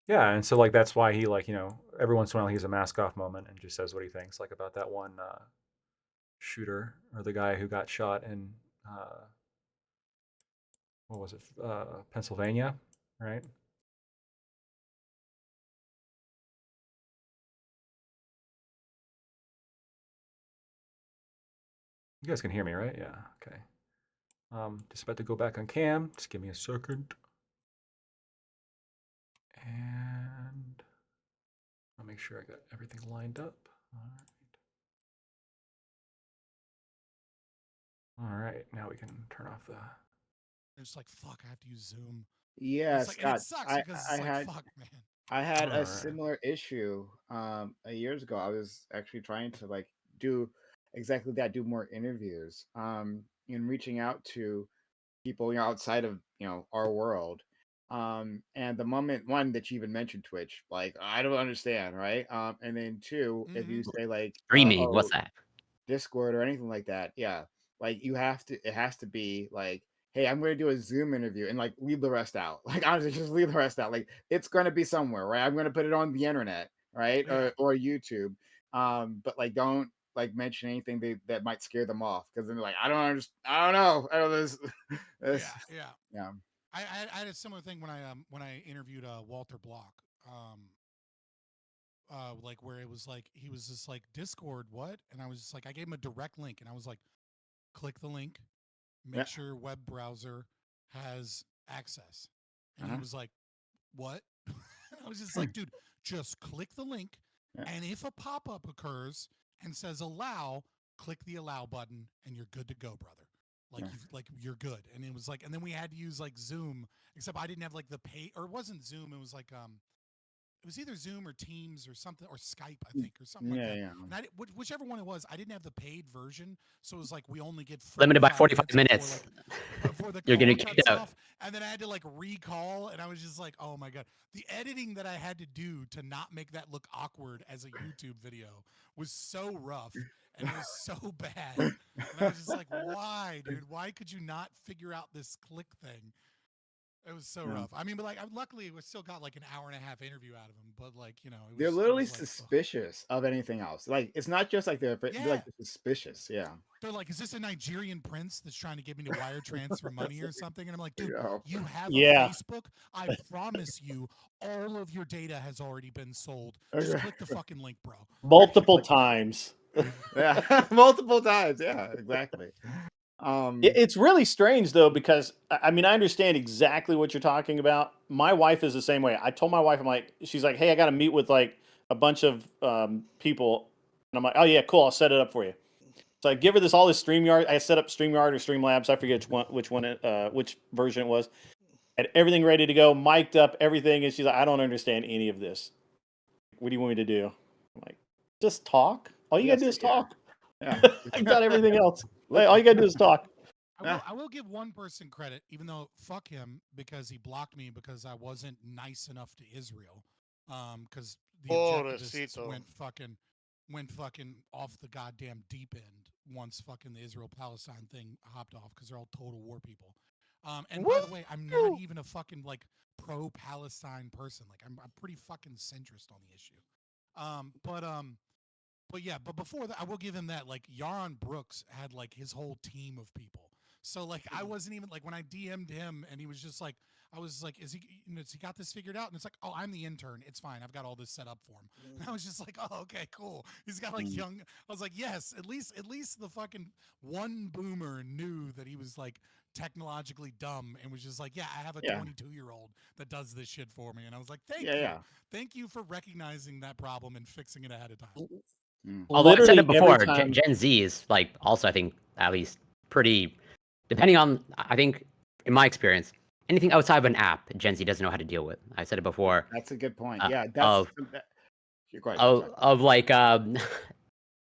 Yeah, and so like that's why he like every once in a while he has a mask off moment and just says what he thinks like about that one shooter or the guy who got shot in what was it Pennsylvania, right? You guys can hear me, right? Yeah. Okay. Just about to go back on cam. Just give me a second. And I'll make sure I got everything lined up. All right. Now we can turn off the. It's like, fuck, I have to use Zoom. Yeah, It's like, and it Scott. sucks because it's like, fuck, man. I had All a right. similar issue years ago. I was actually trying to like do exactly that, do more interviews, and reaching out to people outside of our world. And the moment one that you even mentioned Twitch, like I don't understand, right? And then two, if you say like Streaming, oh, what's that? Discord or anything like that, yeah, like it has to be like, hey, I'm going to do a Zoom interview and like leave the rest out. Like honestly, just leave the rest out. Like it's going to be somewhere, right? I'm going to put it on the internet, right, or YouTube. But like don't like mention anything that might scare them off because then they're like, I don't understand. I don't know. I don't know this. Yeah. I had a similar thing when I interviewed Walter Block. Like where it was like he was just like Discord, what? And I was just like, I gave him a direct link, and I was like, click the link, make sure your web browser has access. And he was like, what? And I was just like, dude, just click the link, and if a pop-up occurs and says allow, click the allow button, and you're good to go, brother. Like you're good. And it was like, and then we had to use like Zoom, except I didn't have like the pay, or it wasn't Zoom, it was like it was either Zoom or Teams or something, or Skype, I think, or something like that. And whichever one it was, I didn't have the paid version, so it was like we only get limited by 45 minutes. Before the You're gonna call kick cuts out. off, and then I had to like recall, and I was just like, oh my god, the editing that I had to do to not make that look awkward as a YouTube video was so rough, and it was so bad. And I was just like, why, dude? Why could you not figure out this click thing? It was so rough. I mean, but like, luckily, we still got like an hour and a half interview out of him. But like, They're literally suspicious of anything else. Like, it's not just like they're like suspicious. Yeah. They're like, is this a Nigerian prince that's trying to get me to wire transfer money or something? And I'm like, dude, you have a Facebook. I promise you, all of your data has already been sold. Just click the fucking link, bro. Multiple times. Yeah, multiple times. Yeah, exactly. It's really strange though, because I mean, I understand exactly what you're talking about. My wife is the same way. I told my wife, I'm like, she's like, hey, I got to meet with like a bunch of people, and I'm like, oh yeah, cool, I'll set it up for you. So I give her all this StreamYard. I set up StreamYard or Streamlabs. I forget which version it was. Had everything ready to go, mic'd up, everything, and she's like, I don't understand any of this. What do you want me to do? I'm like, just talk. All you gotta do is talk. Yeah, I got everything else. All you gotta do is talk. I will give one person credit, even though fuck him, because he blocked me because I wasn't nice enough to Israel. Because the objectivists went fucking off the goddamn deep end once fucking the Israel-Palestine thing hopped off, because they're all total war people. And by the way, I'm not even a fucking like pro-Palestine person. Like I'm pretty fucking centrist on the issue. But yeah, but before that, I will give him that. Like Yaron Brooks had like his whole team of people. So like I wasn't even like, when I DM'd him and he was just like, I was like, has he got this figured out? And it's like, oh, I'm the intern. It's fine. I've got all this set up for him. And I was just like, oh, okay, cool. He's got like young. I was like, yes, at least the fucking one boomer knew that he was like technologically dumb and was just like, yeah, I have a 22-year-old that does this shit for me. And I was like, thank you for recognizing that problem and fixing it ahead of time. Although I said it before, Gen Z is like also, I think, at least pretty, depending on, I think, in my experience, anything outside of an app, Gen Z doesn't know how to deal with. I said it before. That's a good point.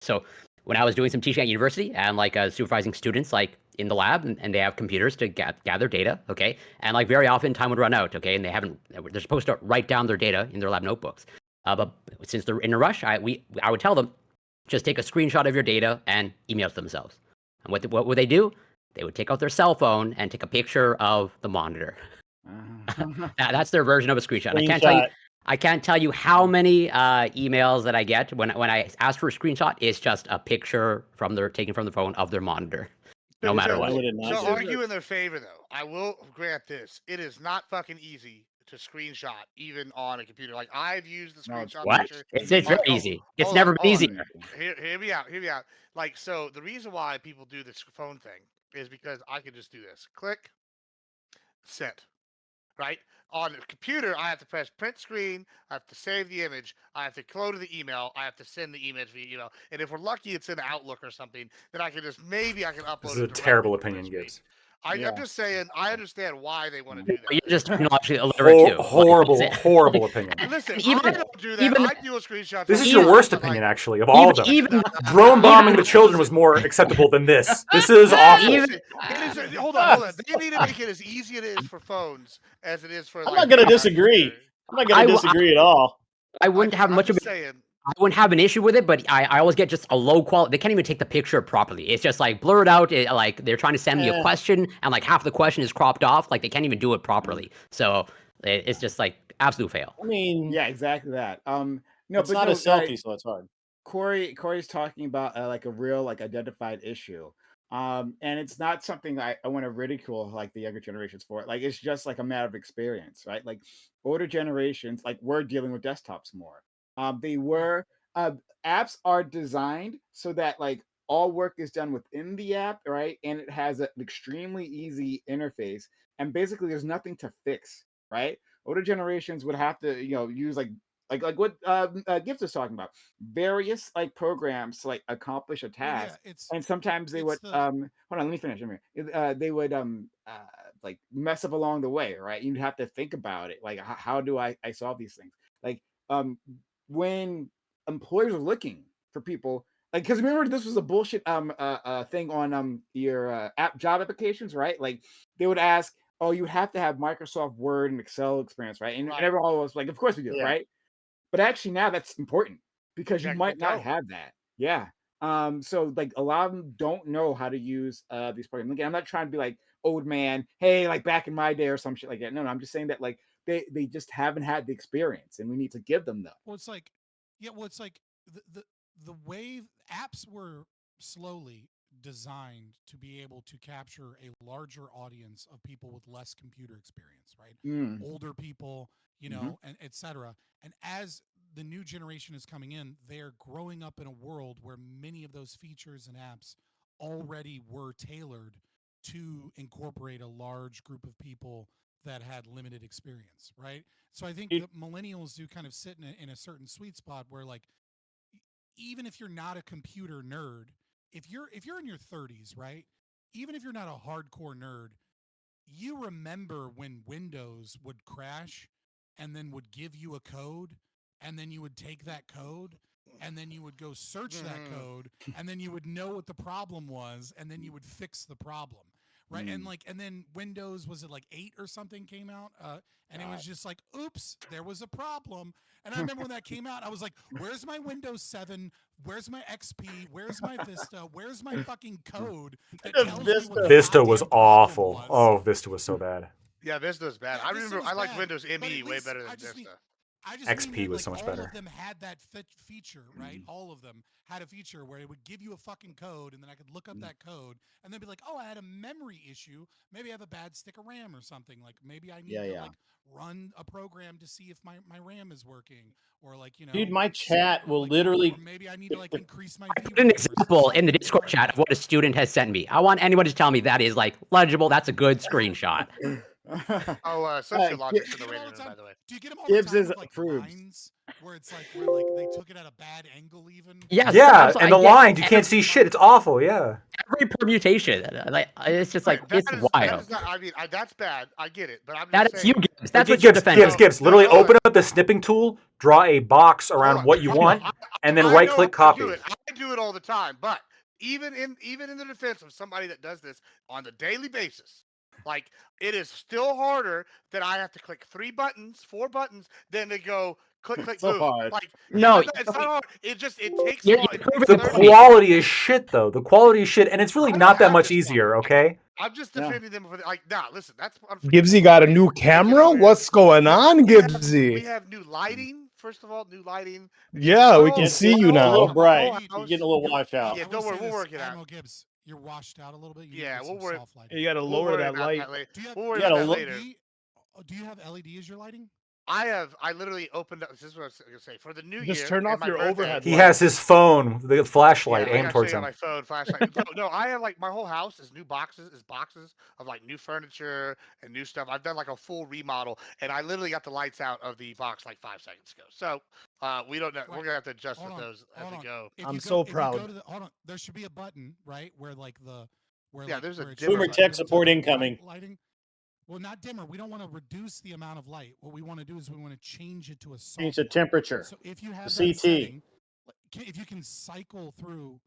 So when I was doing some teaching at university and like supervising students like in the lab, and they have computers to gather data, okay, and like very often time would run out, okay, and they're supposed to write down their data in their lab notebooks. But since they're in a rush, I would tell them, just take a screenshot of your data and email it to themselves. And what would they do? they would take out their cell phone and take a picture of the monitor. That's their version of a screenshot. And I can't tell you how many emails that I get when I ask for a screenshot. It's just a picture taken from the phone of their monitor, no matter what. So argue in their favor, though. I will grant this: it is not fucking easy to screenshot even on a computer. Like I've used the screenshot feature. It's very easy. It's never been easy. Hear me out. Hear me out. Like so, the reason why people do this phone thing is because I can just do this: click, send. Right? On the computer, I have to press print screen. I have to save the image. I have to go to the email. I have to send the image via email. And if we're lucky, it's in Outlook or something. Then I can upload. This is a terrible opinion, Gibbs. I'm just saying. I understand why they want to do that. You're just technologically illiterate too. Horrible opinion. Listen, I don't do that. I do a screenshot. This is your worst opinion, actually, of all of them. Drone bombing the children was more acceptable than this. This is awful. Hold on. They need to make it as easy it is for phones as it is for. I'm not going to disagree. I'm not going to disagree at all. I wouldn't have much of I wouldn't have an issue with it, but I always get just a low quality. They can't even take the picture properly. It's just like blurred out. Like they're trying to send me a question, and like half the question is cropped off. Like they can't even do it properly. So it's just like absolute fail. I mean, yeah, exactly that. No, it's not a selfie, so it's hard. Corey's talking about like a real like identified issue. And it's not something I want to ridicule like the younger generations for it. Like it's just like a matter of experience, right? Like older generations, like we're dealing with desktops more. Apps are designed so that like all work is done within the app, right? And it has an extremely easy interface. And basically there's nothing to fix, right? Older generations would have to, use like what Gibbs was talking about, various like programs to like accomplish a task, and sometimes they would hold on, let me finish. They would like mess up along the way, right? You'd have to think about it, like how do I solve these things? Like when employers are looking for people, like because remember this was a bullshit thing on your job applications, right? Like they would ask, oh, you have to have Microsoft Word and Excel experience, right? And everyone was like, of course we do, right? But actually now that's important because you might not have that. Yeah. So like a lot of them don't know how to use these programs. Again, I'm not trying to be like old man, hey, like back in my day or some shit like that. No, I'm just saying that like they just haven't had the experience and we need to give them that. Well, it's like the way apps were slowly designed to be able to capture a larger audience of people with less computer experience, right? Older people, and etc. And as the new generation is coming in, they're growing up in a world where many of those features and apps already were tailored to incorporate a large group of people that had limited experience, right? So I think the millennials do kind of sit in a certain sweet spot where like, even if you're not a computer nerd, if you're in your 30s, right? Even if you're not a hardcore nerd, you remember when Windows would crash and then would give you a code, and then you would take that code and then you would go search that code, and then you would know what the problem was, and then you would fix the problem. Right. And then Windows, was it like 8 or something came out? And it was just like, oops, there was a problem. And I remember when that came out, I was like, where's my Windows 7? Where's my XP? Where's my Vista? Where's my fucking code? Vista was awful. Oh, Vista was so bad. Yeah, Vista was bad. I remember I liked Windows ME way better than Vista. XP was so much better. All of them had that feature, right? All of them had a feature where it would give you a fucking code, and then I could look up that code, and then be like, oh, I had a memory issue. Maybe I have a bad stick of RAM or something. Like maybe I need to like run a program to see if my RAM is working, or like Dude, my chat will literally. Or maybe I need to like increase my. I put an example in the Discord chat of what a student has sent me. I want anyone to tell me that is like legible. That's a good screenshot. Sociologic's in the waiting room, by the way. Do you get them all Gibbs the time is with, like, lines where it's like where they took it at a bad angle even? Yeah, and the lines, you can't see shit. It's awful, yeah. Every permutation. Like it's just like it's wild. That's bad. I get it, but I'm just that's saying. you, Gibbs. That's what you're defending. Gibbs. Literally open up the snipping tool, draw a box around what you want, and then right-click copy. I do it all the time, but even in the defense of somebody that does this on a daily basis, Like, it is still harder that I have to click 4 buttons, than to go click, click, So boom. hard. Like, No, it's not hard. It takes You're long. It takes The 30 quality is shit, though. The quality is shit, and it's really I don't not that have much this easier. problem. Okay. I'm just Yeah. defending them for nah. Listen, that's Gibbsy got a new camera? What's going on, We Gibbsy? have new lighting. First of all, new lighting. Yeah, we Oh, can It's see you a little now. bright. house. You're getting a little wash out. Yeah, I will don't worry, say we'll this, work it out. Admiral Gibbs, you're washed out a little bit. You Yeah, need to we'll get worry. some soft lighting. You gotta We'll lower worry that about light. that later. Do you have, We'll worry You about gotta that look- later. do you have LED as your lighting? I literally opened up. This is what I was gonna say for the new year. Just turn and off my your birthday. overhead He lights. has his phone, the flashlight, Yeah, I aimed gotta towards show you him. on my phone flashlight. No, I have like my whole house is new boxes, of like new furniture and new stuff. I've done like a full remodel, and I literally got the lights out of the box like 5 seconds ago. So we don't know. Right. We're gonna have to adjust Hold with on, those as hold we on. go. If I'm you so if proud. You go to hold on. There should be a button, right, where like the where Yeah, like there's a where it dimmer shows Boomer like tech real support time incoming. lighting. Well, not dimmer. We don't want to reduce the amount of light. What we want to do is we want to change it to a soft Change the light. temperature. So if you have The that CT. setting, if you can cycle through,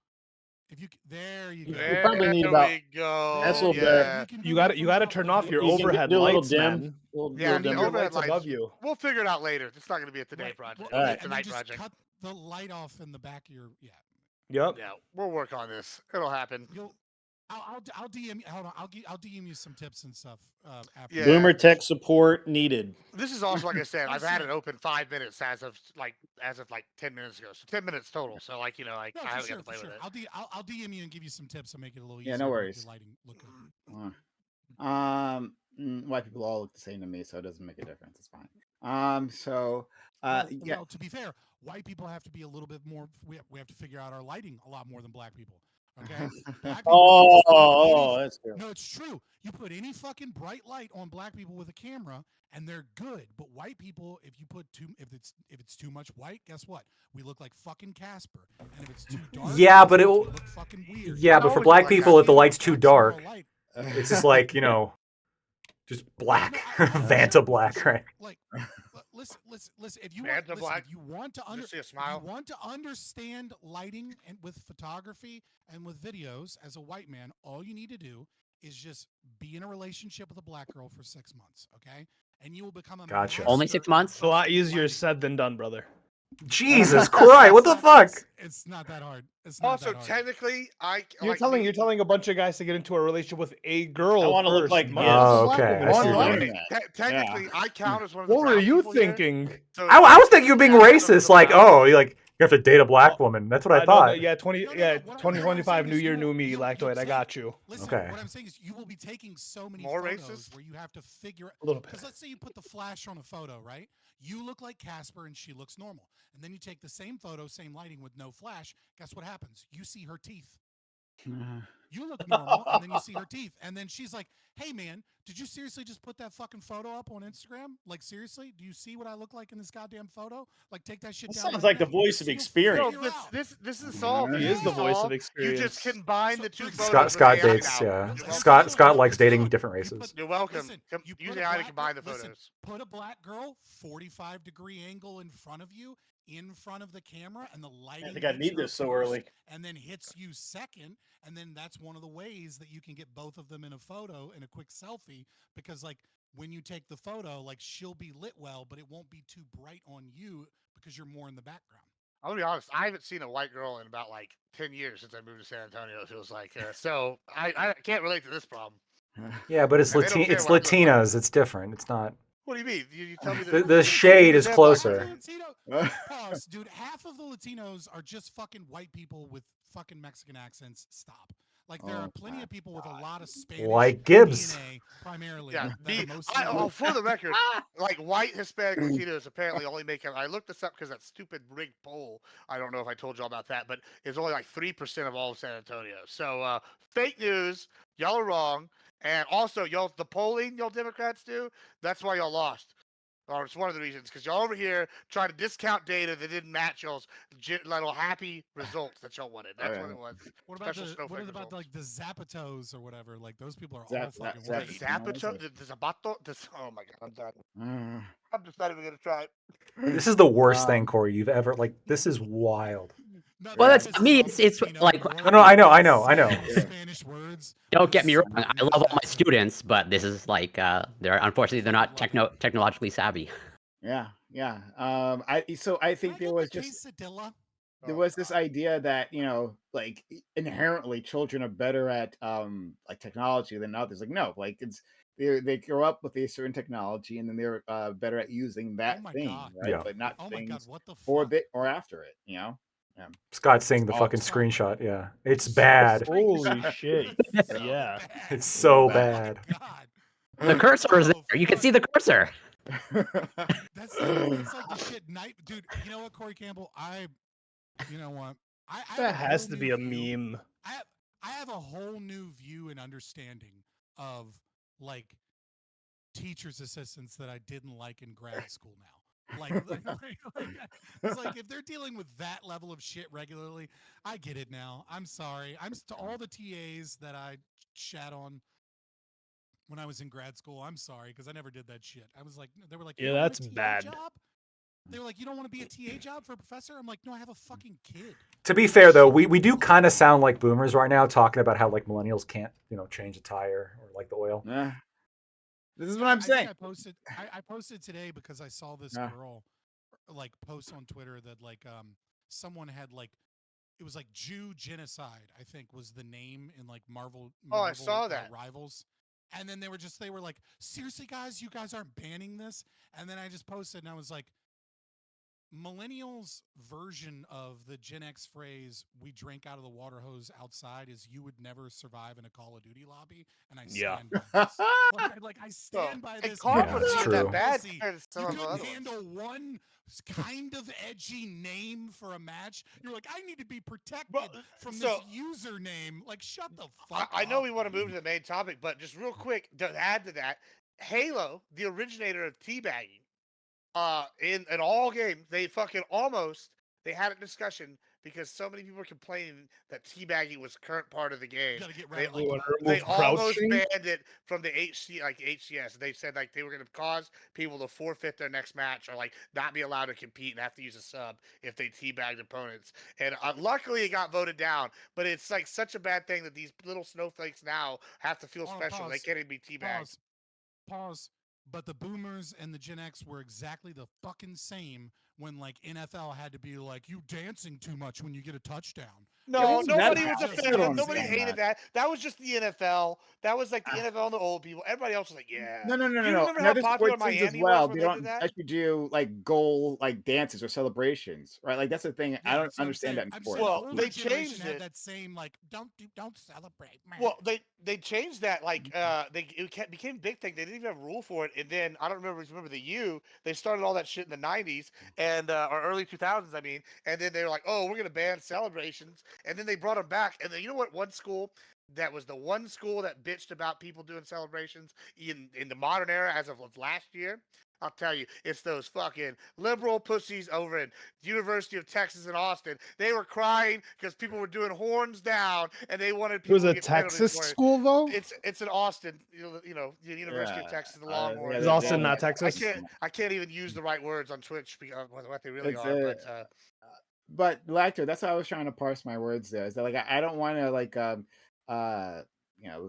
there you go. You probably need There about. we go. That's a little Yeah, better. you can do You that got you from got to your turn outlet. off your You can overhead do a little lights, dim. man. Yeah, You need the your overhead lights lights above you. We'll figure it out later. It's not gonna be a today Right. project. Well, All right. It's a and then night just project. cut the light off in the back of your Yep. Yeah, we'll work on this. It'll happen. I'll DM. Hold on. I'll DM you some tips and stuff after. Yeah. Boomer tech support needed. This is also like I said. I've had Listen. it open 5 minutes as of like 10 minutes ago. So 10 minutes total. So like No, I for haven't sure, got to play for sure. with it. I'll DM you and give you some tips to make it a little Yeah, easier. no to make worries. your lighting look good. White people all look the same to me, so it doesn't make a difference. It's fine. Yeah. Well, to be fair, white people have to be a little bit more. We have to figure out our lighting a lot more than black people. Okay. Black people, you just put That's true. no, it's true. You put any fucking bright light on black people with a camera, and they're good. But white people, if it's too much white, guess what? We look like fucking Casper. And if it's too dark, Yeah, but we it. look fucking weird. Yeah, but for always black like people, that. if the light's too dark, Light. it's just like just black, No, Vanta black, right? Like, listen. If you Vanta want, black? if you want to Just see a smile. understand lighting and with photography and with videos as a white man, all you need to do is just be in a relationship with a black girl for 6 months, okay? And you will become a Gotcha. Only master 6 months? It's a lot in easier lighting. said than done, brother. Jesus Christ, what the fuck? It's not that hard. It's not Also, that hard. technically, You're telling a bunch of guys to get into a relationship with a girl. I wanna look first. like Motherfucker, this. Oh, black okay. women I are see what fine. you mean. Technically, I count as one of the What were brown you people here. thinking? So I was thinking you were being yeah, racist, like, oh, you have to date a black woman. That's what I No, thought. yeah, No, what I'm 2025, saying new is year, you new will- me, you'll lactoid. I take- got you. Listen, Okay. what I'm saying is you will be taking so many More photos racist? where you have to figure A little bit. because let's say you put the flash on a photo, right? You look like Casper and she looks normal. And then you take the same photo, same lighting with no flash. Guess what happens? You see her teeth. You look normal, and then you see her teeth. And then she's like, hey, man, did you seriously just put that fucking photo up on Instagram? Like, seriously? Do you see what I look like in this goddamn photo? Like, take that shit That down. sounds right like the now. voice of You'll experience. No, figure out. this is solved. He This is the voice of solved. You experience. just combine the two Scott- photos. Scott with Scott AI dates, now. yeah. You're welcome. Scott likes dating Look, different you races. put- You're welcome. Listen, you Use put a AI to black combine the girl- listen, photos. Put a black girl 45-degree angle in front of you, in front of the camera, and the lighting. I think I hits need her this so first, early. and then hits you second, and then that's one of the ways that you can get both of them in a photo in a quick selfie. Because like when you take the photo, like she'll be lit well, but it won't be too bright on you because you're more in the background. I'm gonna be honest. I haven't seen a white girl in about like 10 years since I moved to San Antonio. It feels like so. I can't relate to this problem. Yeah, but it's And they don't care it's what I look like. Latinas. It's different. It's not. What do you mean? You tell me The shade is Half closer. of the Latino, pause, dude. Half of the Latinos are just fucking white people with fucking Mexican accents. Stop. Like there are plenty of people with a lot of Spanish Like Gibbs. DNA, primarily. Yeah, that are me. mostly Oh, white. for the record, like white Hispanic Latinos apparently only make up. I looked this up because that stupid rigged poll. I don't know if I told y'all about that, but it's only like 3% of all of San Antonio. So fake news. Y'all are wrong. And also, y'all the polling y'all Democrats do. That's why y'all lost. Or it's one of the reasons because y'all over here trying to discount data that didn't match y'all's little happy results that y'all wanted. That's what it was. What about Special snowflake about results. like the Zapatos or whatever? Like those people are Zap- all fucking Zap- white. Zapato, the Zapato, oh my god, I'm done. I'm just not even gonna try it. This is the worst thing, Corey, you've ever like. This is wild. No, Well, that that's pisses me. off It's peanut like more No, I know, I than know, I know. saying Yeah. Spanish words don't with get me wrong. super I weird love all my accent. students, but this is like they're unfortunately they're not Fucking love it. technologically savvy. Yeah, yeah. I Can I think there get the was just quesadilla? there Oh was this God. idea that like inherently children are better at like technology than others. Like no, like they grow up with a certain technology and then they're better at using Oh that my thing, god. right? Yeah. But not Oh my god, things what the for a fuck? bit or after it. Yeah. Scott It's seeing the fucking awful. screenshot. Yeah, it's Saw the bad. Holy screenshot. shit. It's so Yeah. bad. It's Real so bad. Oh my bad. god. The cursor is Oh there. You can fuck. see the cursor. That's like the shit night, dude. You know what, Corey Campbell? You know what? I have That a has whole to new be a view. meme. I have a whole new view and understanding of like teachers' assistants that I didn't like in grad school now. It's like if they're dealing with that level of shit regularly, I get it now. I'm sorry. To all the TAs that I shat on when I was in grad school. I'm sorry because I never did that shit. I was like, they were like, you Yeah, don't want that's a TA bad. job? They were like, you don't want to be a TA job for a professor? I'm like, no, I have a fucking kid. To be fair though, we do kind of sound like boomers right now, talking about how like millennials can't change a tire or like the oil. Yeah. This is Yeah, what I'm I think saying. I posted today because I saw this Yeah. girl like post on Twitter that like someone had like it was like Jew genocide, I think was the name in like Marvel Oh, I saw that. Rivals. And then they were like, seriously guys, you guys aren't banning this? And then I just posted and I was like, millennials version of the Gen X phrase "we drank out of the water hose outside" is "you would never survive in a Call of Duty lobby," and I Yeah. stand by this. I stand by And this. Carl Yeah, wasn't it's even that true. bad Pussy. compared to some You of the couldn't other handle ones. one kind of edgy name for a match. You're like, I need to be protected But, from so- this username. Like, shut the fuck I know up. we want to move to the main topic, but just real quick to add to that, Halo, the originator of teabagging, in an all game, they fucking almost they had a discussion because so many people were complaining that teabagging was current part of the game. You gotta get They rid of want to they remove almost crouching? banned it from the HCS. They said like they were going to cause people to forfeit their next match or like not be allowed to compete and have to use a sub if they teabagged opponents. And luckily it got voted down. But it's like such a bad thing that these little snowflakes now have to feel Hold on, special. They pause. can't even be teabagged. Pause. But the boomers and the Gen X were exactly the fucking same when like NFL had to be like, you dancing too much when you get a touchdown. No, Isn't nobody that was bad? I offended. still don't Nobody understand hated that. That was just the NFL. That was like the NFL and the old people. Everybody else was like, yeah. No. You remember In how other popular sports leagues as Miami was well, when they they did don't that? let you do like goal like dances or celebrations, right? Like that's the thing. I Yeah, don't so understand that in I'm sports. saying the Well, older they generation changed had it. that same like don't celebrate, man. Well, they changed that like became a big thing. They didn't even have a rule for it. And then I don't remember the U. They started all that shit in the '90s and or early 2000s. I mean, and then they were like, oh, we're gonna ban celebrations. And then they brought them back. And then you know what? One school that was the one school that bitched about people doing celebrations in the modern era as of last year. I'll tell you, it's those fucking liberal pussies over in University of Texas in Austin. They were crying because people were doing horns down, and they wanted It people was to a get penalties Texas for it. school, though? It's in Austin, the University of Yeah, Texas, the yeah. Longhorns. Is Austin not I Texas? can't even use the right words on Twitch because of what they really It's are. but Lacto, that's how I was trying to parse my words there. Is that like I don't want to like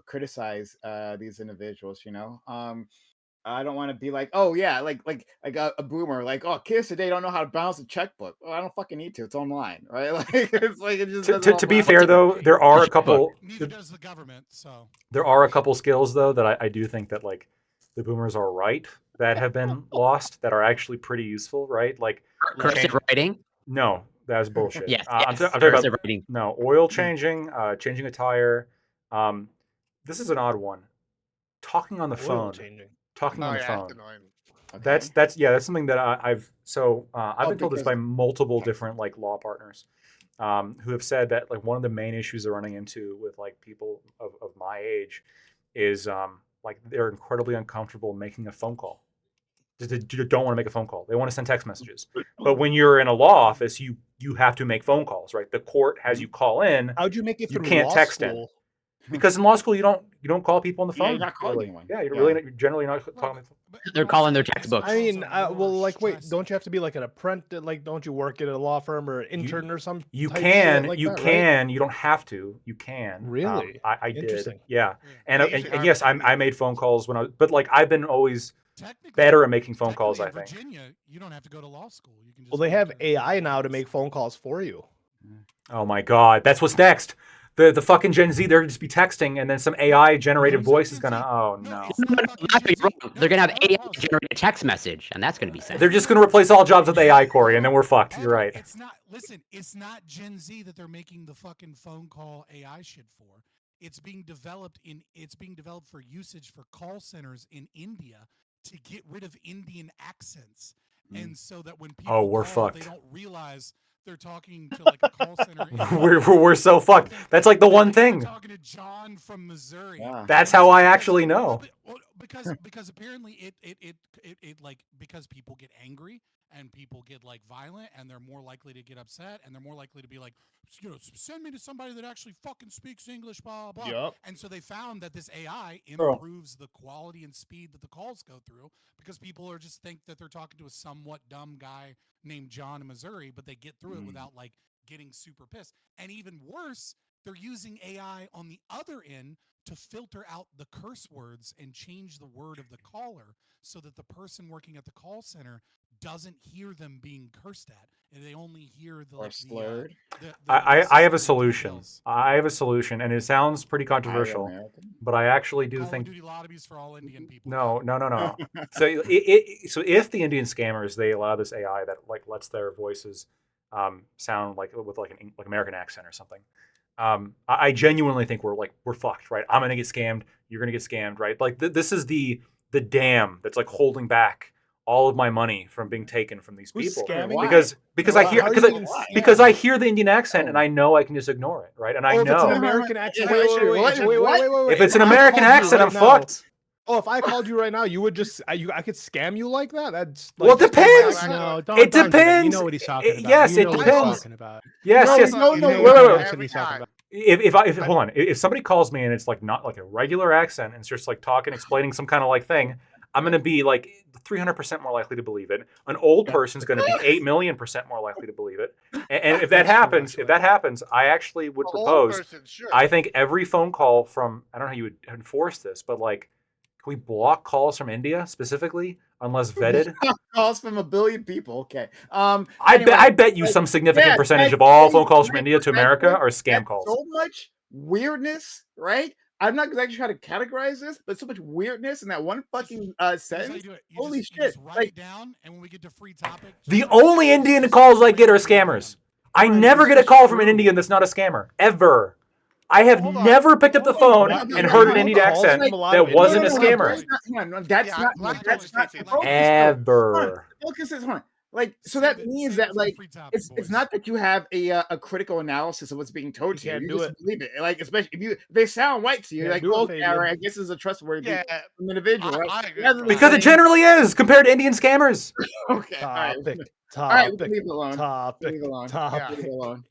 criticize these individuals, I don't want to be like, oh yeah, like a boomer, like, oh, kids today don't know how to balance a checkbook. Oh, I don't fucking need to. It's online, right? Like it's like it just doesn't To be apply. fair though, there are a couple. Neither does the government. So There are a couple skills though that I do think that like the boomers are right that have been lost that are actually pretty useful, right? Like Cursive writing. no, that's bullshit. Yes, I'm yes. talking about Cursive writing. no oil changing, changing a tire. This is an odd one. Talking on the Oil phone. changing. Talking on the That's phone. annoying. Okay. That's something that I've been told this because by multiple different like law partners who have said that like one of the main issues they're running into with like people of my age is like they're incredibly uncomfortable making a phone call. They don't want to make a phone call. They want to send text messages. But when you're in a law office, you have to make phone calls, right? The court has you call in. How'd you make it You through can't law text in. school? Because in law school you don't call people on the Yeah, phone. you're not calling really. anyone. Yeah, you're generally not talking. They're calling their textbooks. I mean, well, like, wait, don't you have to be like an apprentice? Like, don't you work at a law firm or an intern or some? You type can, shit like you that, can, right? you don't have to. You can. Really? I did. Interesting. Yeah, Yeah, and, usually and hire yes, people I made phone calls when I was, but like I've been always better at making phone calls. I In think. Virginia, you don't have to go to law school. You can just Well, they go have to AI now to make phone calls for you. Oh my God, that's what's next. The fucking Gen Z, they're just be texting, and then some AI generated voice is gonna. Oh no. They're gonna have AI generate a text message, and that's gonna be sent. They're just gonna replace all jobs with AI, Corey, and then we're fucked. You're right. It's not. Listen, it's not Gen Z that they're making the fucking phone call AI shit for. It's being developed for usage for call centers in India to get rid of Indian accents, and so that when people we're call, fucked. they don't realize they're talking to like a call center. we're so fucked. That's like the one thing. Talking to John from Missouri. Yeah. That's how I actually know. Because apparently it like because people get angry and people get like violent and they're more likely to get upset and they're more likely to be like, send me to somebody that actually fucking speaks English, blah blah. Yep. And so they found that this AI Bro. improves the quality and speed that the calls go through because people are just think that they're talking to a somewhat dumb guy named John in Missouri, but they get through it without like getting super pissed. And even worse, they're using AI on the other end to filter out the curse words and change the word of the caller so that the person working at the call center doesn't hear them being cursed at, and they only hear the Or slurred. I have a solution. I have a solution, and it sounds pretty controversial, but I actually do think. Call of Duty lobbies for all Indian people. No. So so if the Indian scammers, they allow this AI that like lets their voices sound like with like an like American accent or something. I genuinely think we're fucked, right? I'm gonna get scammed. You're gonna get scammed, right? Like this is the dam that's like holding back all of my money from being taken from these Who's people scamming? because I hear the Indian accent and I know I can just ignore it, right? And I If it's an know American accent, Wait, wait. if it's an I American called you accent, I'm right now- fucked. Oh, if I called you right now, you would just I could scam you like that? That's Well, like, it depends. No, don't, It don't do that. You depends. know what he's talking about. Yes, You it know what depends. he's talking about. Yes, yes. No, You know wait, what wait, wait. accent he's talking about. If hold on, if somebody calls me and it's like not like a regular accent and it's just like talking, explaining some kind of like thing, I'm gonna be like 300% more likely to believe it. An old person's gonna be 8,000,000% more likely to believe it. And if that happens, I actually would propose. Sure. I think every phone call from I don't know how you would enforce this, but like, can we block calls from India specifically unless vetted? Calls from a billion people. Okay. I bet you some significant percentage of all phone calls from India to America are scam calls. So much weirdness, right? I'm not exactly trying to categorize this, but so much weirdness in that one fucking sentence. Holy shit! Just write it down, and when we get to free topic, The only Indian calls I get are scammers. I never get a call from an Indian that's not a scammer ever. I have never picked up the phone and heard an Indian accent that wasn't a scammer. That's not Ever. Focus is on. Like, so that means that like it's not that you have a critical analysis of what's being told to you. You just believe it. Like, especially if they sound right to you, you're like, okay, all right, I guess it's a trustworthy individual, right? Because it generally is compared to Indian scammers. Okay. All right, we can leave it alone. Leave it alone.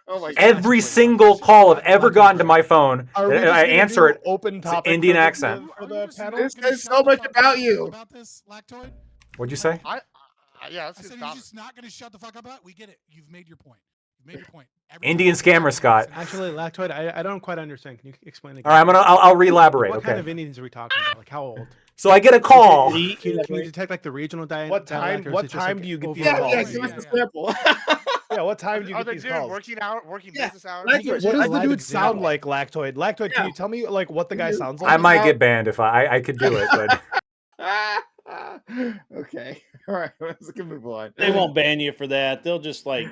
Oh my God. Every single call I've ever gotten to my phone, I answer it. Open It's an topic Indian for the- accent. for the panel. This says so much about you. About this, Lactoid? What'd you say? Yeah, I said you're just not going to shut the fuck up about it. We get it. You've made your point. You've made your point. Indian scammer, Scott. Actually, Lactoid, I don't quite understand. Can you explain again? All right, I'll re-elaborate. What Okay. kind of Indians are we talking about? Like how old? So I get a call. Can you detect like the regional dialect? What time? What time do you get these calls? Yeah, give us a sample. Yeah, what time do you Are get they these doing calls? working business hours? What does the dude sound like, Lactoid? Lactoid, can you tell me like what the guy sounds like? I might get banned if I could do it, but Okay. All right. Let's move on. They won't ban you for that. They'll just like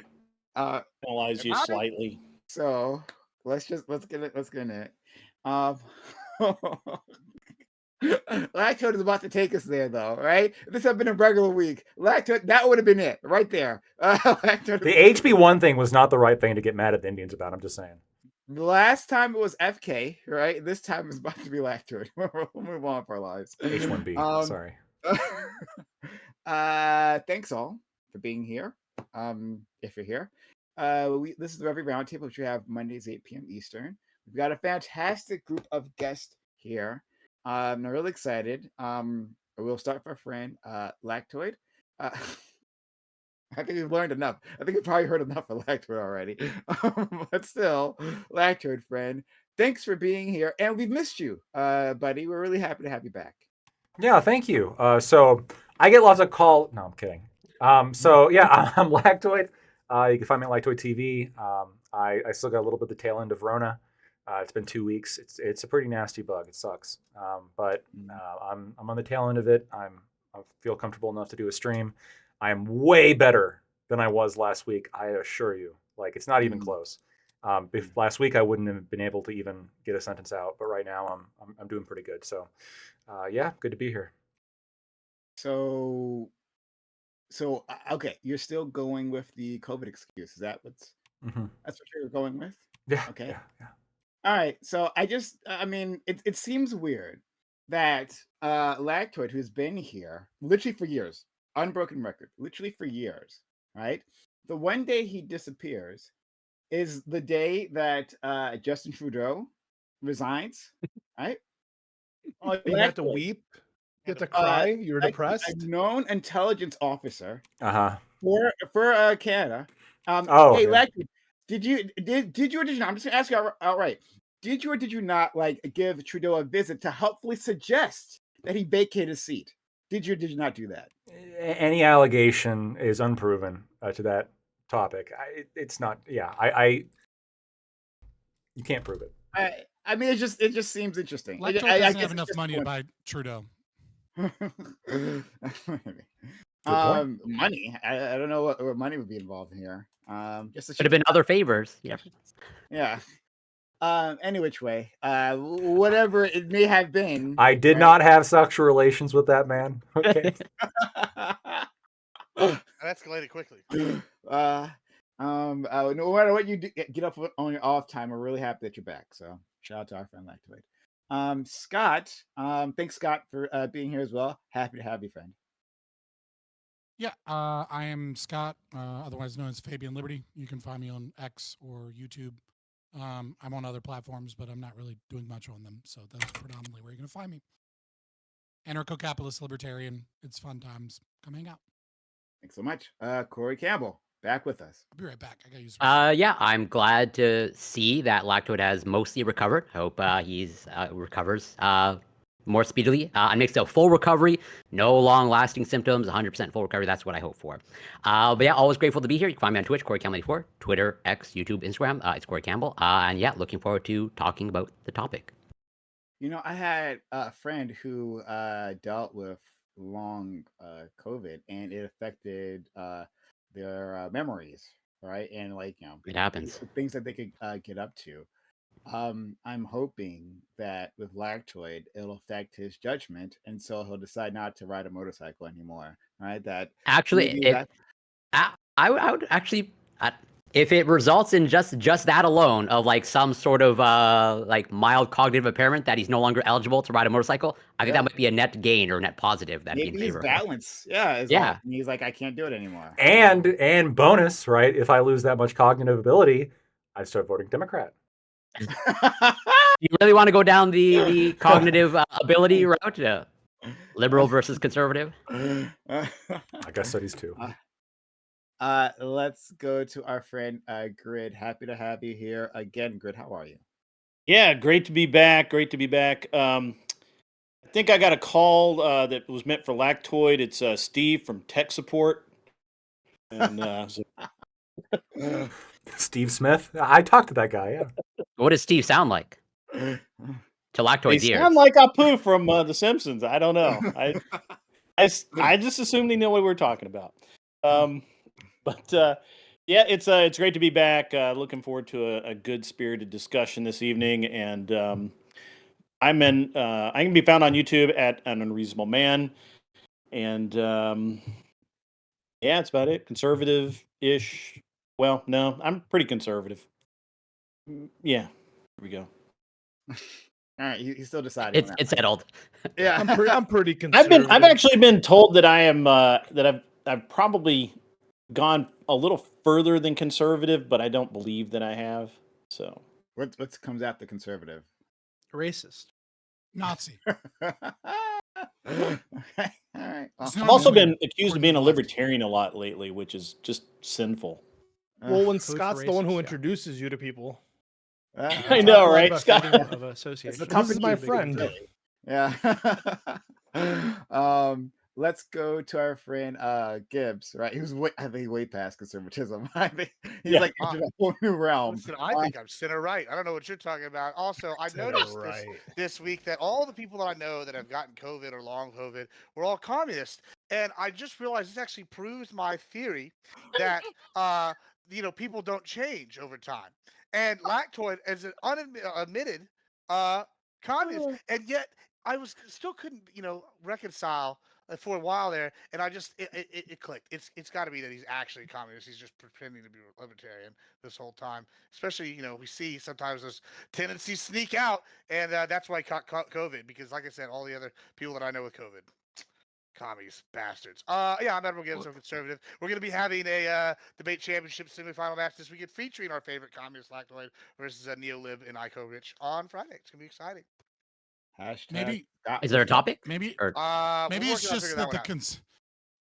penalize you I- slightly. So let's get it. Lactoid is about to take us there, though, right? If this had been a regular week, Lactoid, that would have been it right there. the HB1 thing was not the right thing to get mad at the Indians about. I'm just saying. The last time it was FK, right? This time it's about to be Lactoid. We'll move on with our lives. H1B. Sorry. Thanks all for being here. If you're here, this is the Revy Roundtable, which we have Mondays 8 p.m. Eastern. We've got a fantastic group of guests here. I'm really excited. We'll start with our friend Lactoid. I think we've learned enough. I think we've probably heard enough of Lactoid already. But still, Lactoid friend, thanks for being here. And we've missed you, buddy. We're really happy to have you back. Yeah, thank you. So I get lots of calls. No, I'm kidding. So yeah, I'm Lactoid. You can find me on Lactoid TV. I still got a little bit of the tail end of Rona. It's been 2 weeks. It's a pretty nasty bug. It sucks. But I'm on the tail end of it. I feel comfortable enough to do a stream. I am way better than I was last week. I assure you. Like, it's not even close. Last week I wouldn't have been able to even get a sentence out, but right now I'm doing pretty good. So yeah, good to be here. So okay, you're still going with the COVID excuse. Is that that's what you're going with? Yeah. Okay. Yeah. All right. So I mean, it seems weird that Lactoid, who's been here literally for years, unbroken record, literally for years, right? The one day he disappears is the day that Justin Trudeau resigns, right? Oh, you have to weep. You have to cry. You're depressed. A known intelligence officer Uh-huh. for Canada. Hey, Lactoid, did you or did you not? I'm just gonna ask you outright. Did you or did you not give Trudeau a visit to helpfully suggest that he vacate his seat? Did you or did you not do that? Any allegation is unproven to that topic. It's not. Yeah, you can't prove it. I mean, it just seems interesting. Lactoid doesn't have enough money to buy Trudeau. Money. I don't know what money would be involved in here. Just could have been other favors. Yeah. Yeah. Any which way, whatever it may have been. I did not have sexual relations with that man. Okay. That escalated quickly. No matter what you do, get up on your off time. We're really happy that you're back. So shout out to our friend Lactoid. Scott, thanks Scott for being here as well. Happy to have you, friend. Yeah, I am Scott, otherwise known as Fabian Liberty. You can find me on X or YouTube. I'm on other platforms, but I'm not really doing much on them. So that's predominantly where you're going to find me. Anarcho-capitalist libertarian. It's fun times. Come hang out. Thanks so much. Corey Campbell, back with us. I'll be right back. I got to use yeah, I'm glad to see that Lactoid has mostly recovered. Hope he's recovers more speedily and makes a full recovery. No long-lasting symptoms, 100% full recovery. That's what I hope for. But yeah, always grateful to be here. You can find me on Twitch, Corey Campbell 84, Twitter, X, YouTube, Instagram. It's Corey Campbell. And yeah, looking forward to talking about the topic. You know, I had a friend who dealt with long COVID, and it affected their memories, right? And it happens. Things that they could get up to. I'm hoping that with Lactoid, it'll affect his judgment, and so he'll decide not to ride a motorcycle anymore. Right? That actually, I would actually, if it results in just that alone of some sort of mild cognitive impairment that he's no longer eligible to ride a motorcycle, I think that might be a net gain or net positive that maybe be in favor. His balance, yeah. And he's like, I can't do it anymore. And bonus, right? If I lose that much cognitive ability, I start voting Democrat. You really want to go down the cognitive ability route? Liberal versus conservative? I got studies too. Let's go to our friend Grid. Happy to have you here again, Grid. How are you? Yeah, great to be back. Great to be back. I think I got a call that was meant for Lactoid. It's Steve from tech support. And Steve Smith. I talked to that guy. Yeah. What does Steve sound like? To Lactoid's ears. Sound like Apu from The Simpsons. I don't know. I just assumed he knew what we were talking about. But yeah, it's great to be back. Looking forward to a good spirited discussion this evening, and I can be found on YouTube at An Unreasonable Man, and yeah, that's about it. Conservative-ish. Well, no, I'm pretty conservative. Yeah, here we go. All right, he's still deciding. It's settled. Yeah, I'm pretty conservative. I've actually been told that I am that I've probably gone a little further than conservative, but I don't believe that I have. So What comes after conservative? Racist. Nazi. Okay. All right. It's Well, not I've also moving been accused of according being to a the left. libertarian a lot lately, which is just sinful. Well, when Code for Scott's the one who racist, yeah. introduces you to people. I Talk know, a lot right? about Scott. freedom of it's association. the This company is my you're big friend. into. Yeah. Let's go to our friend Gibbs. Right, he was I think way past conservatism. I think he's like entered a whole new realm. Listen, I think I'm center right. I don't know what you're talking about. Also, I noticed this week that all the people that I know that have gotten COVID or long COVID were all communists, and I just realized this actually proves my theory that people don't change over time. And Lactoid is an unadmitted communist, and yet I still couldn't reconcile for a while there, and I just it clicked. It's got to be that he's actually a communist. He's just pretending to be libertarian this whole time. Especially we see sometimes those tendencies sneak out, and that's why he caught COVID. Because like I said, all the other people that I know with COVID, commies, bastards. Yeah, I'm Edward Gibbs, I'm conservative. We're gonna be having a debate championship semifinal match this weekend featuring our favorite communist Lactoid versus a neo-lib in Ico Rich on Friday. It's gonna be exciting. Hashtag Is there a topic? Maybe Or maybe we're it's working on just figuring that that one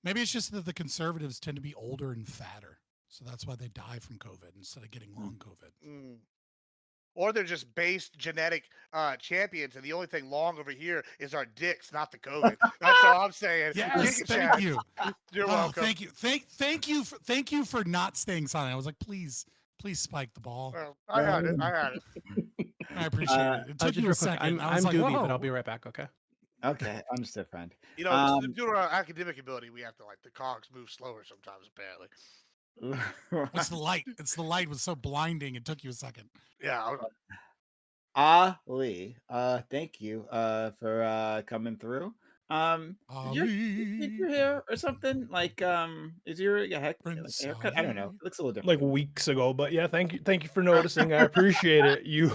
maybe it's just that the conservatives tend to be older and fatter, so that's why they die from COVID instead of getting long COVID. Or they're just base genetic champions, and the only thing long over here is our dicks, not the COVID. That's all I'm saying. Yes, Giga thank Chad. you. You're Oh, welcome. thank you. Thank you for not staying silent. I was like, please spike the ball. Well, I had it. I appreciate it. It took just you a real quick, second. I I'm was like, Doobie, whoa. but I'll be right back. Okay. Okay, understood, friend. Due to our academic ability, we have to the cogs move slower sometimes. Apparently. It's the light. It's the light was so blinding. It took you a second. Yeah. Ali, thank you for coming through. Did your hair or something like is your haircut? I don't know. It looks a little different. Like weeks ago, but yeah, thank you for noticing. I appreciate it. You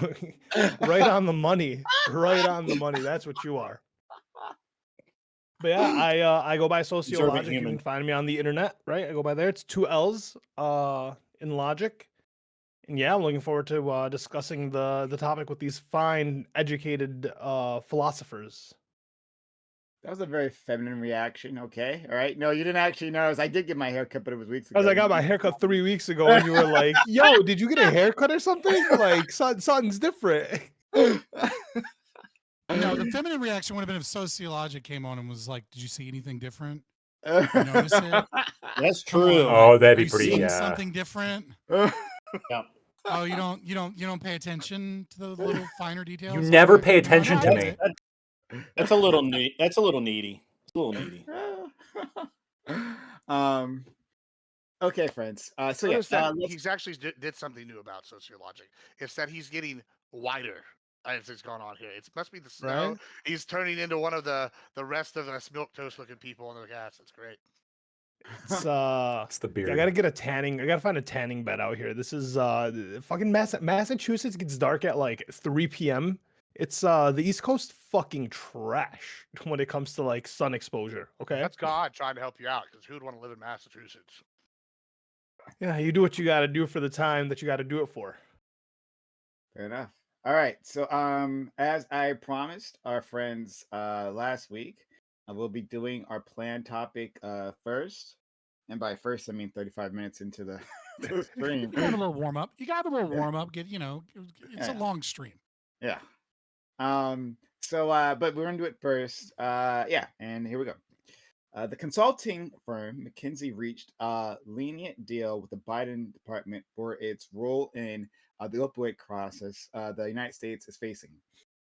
right on the money. Right on the money. That's what you are. But yeah, I go by Sociologic. You human. can find me on the internet, right? I go by there. It's 2 L's in logic. And yeah, I'm looking forward to discussing the topic with these fine, educated philosophers. That was a very feminine reaction. Okay, all right. No, you didn't actually notice. I did get my haircut, but it was weeks ago. Because I got my haircut 3 weeks ago, and you were like, "Yo, did you get a haircut or something? Like, something's different." No, the feminine reaction would have been if Sociologic came on and was like, "Did you see anything different? You notice it? That's Come on, true. Oh, that'd Are be you pretty. seeing something different? Yeah. Oh, you don't pay attention to the little finer details. You never Okay. pay No, attention I to get me. it. That's a little neat. That's a little needy. It's a little needy. Okay, friends. So Notice yeah, that he's actually did something new about Sociologic. It's that he's getting whiter as it's gone on here. It must be the snow. Right? He's turning into one of the rest of us milk toast looking people on the cast. It's great. It's It's the beard. I gotta get a tanning. I gotta find a tanning bed out here. This is fucking Massachusetts gets dark at like 3 p.m. It's the East Coast fucking trash when it comes to like sun exposure. Okay. That's God trying to help you out, because who would want to live in Massachusetts? Yeah, you do what you gotta do for the time that you gotta do it for. fair enough. All right. So as I promised our friends last week, we'll be doing our planned topic first. And by first I mean 35 minutes into the, the stream. You got a little warm up. You got a little warm up. It's Yeah. a long stream. Yeah. So but we're gonna do it first. Yeah, and here we go. The consulting firm McKinsey reached a lenient deal with the Biden department for its role in the opioid crisis the United States is facing.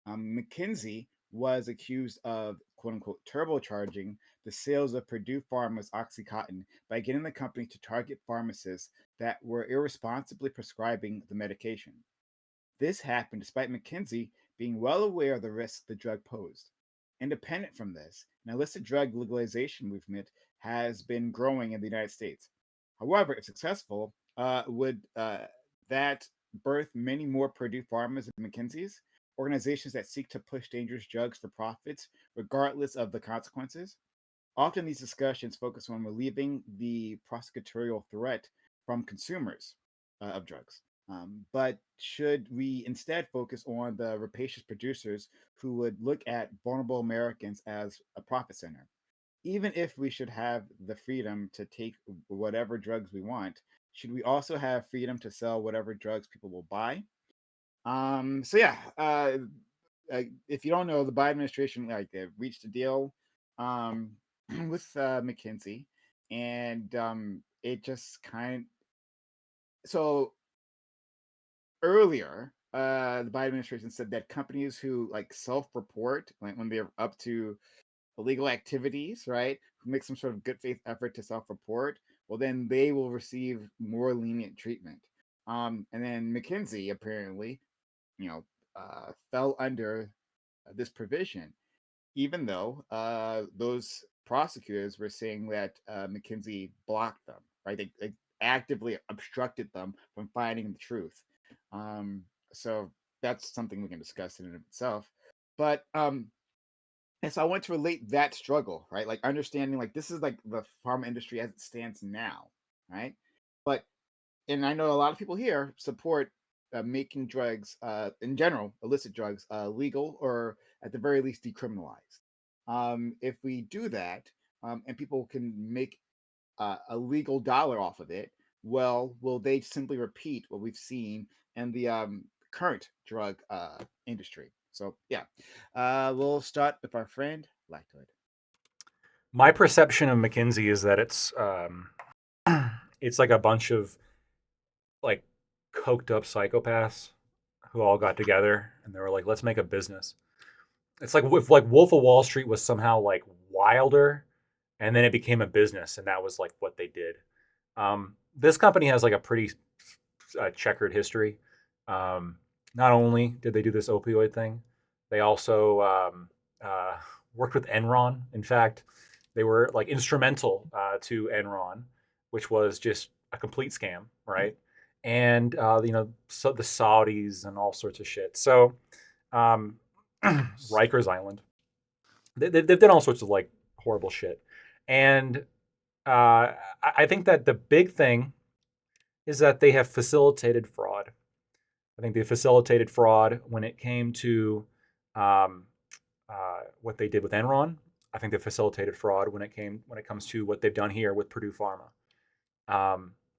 McKinsey was accused of "quote unquote" turbocharging the sales of Purdue Pharma's OxyContin by getting the company to target pharmacists that were irresponsibly prescribing the medication. This happened despite McKinsey being well aware of the risks the drug posed. Independent from this, an illicit drug legalization movement has been growing in the United States. However, if successful, would that birth many more Purdue Pharmas and McKinseys, organizations that seek to push dangerous drugs for profits, regardless of the consequences? Often these discussions focus on relieving the prosecutorial threat from consumers of drugs. But should we instead focus on the rapacious producers who would look at vulnerable Americans as a profit center? Even if we should have the freedom to take whatever drugs we want, should we also have freedom to sell whatever drugs people will buy? So yeah, if you don't know, the Biden administration they've reached a deal um, with McKinsey, and it just kind so earlier, the Biden administration said that companies who like self-report when they're up to illegal activities, right, who make some sort of good faith effort to self-report, well, then they will receive more lenient treatment. And then McKinsey apparently, you know, fell under this provision, even though those prosecutors were saying that McKinsey blocked them, right? They actively obstructed them from finding the truth. Um, so that's something we can discuss in and of itself. But and so I want to relate that struggle, right? Like understanding, like this is like the pharma industry as it stands now, right? But and I know a lot of people here support making drugs, in general, illicit drugs, legal or at the very least decriminalized. If we do that, and people can make a legal dollar off of it, well, will they simply repeat what we've seen in the current drug industry? So yeah, we'll start with our friend Lactoid. My perception of McKinsey is that it's like a bunch of like coked up psychopaths who all got together and they were like, let's make a business. It's like if like Wolf of Wall Street was somehow like wilder, and then it became a business, and that was like what they did. This company has like a pretty checkered history. Um, Not only did they do this opioid thing, they also uh, worked with Enron. In fact, they were like instrumental to Enron, which was just a complete scam, right? And so the Saudis and all sorts of shit. So um, Rikers Island, they've done all sorts of like horrible shit, and I think that the big thing is that they have facilitated fraud. I think they facilitated fraud when it came to um, what they did with Enron. I think they facilitated fraud when it comes to what they've done here with Purdue Pharma.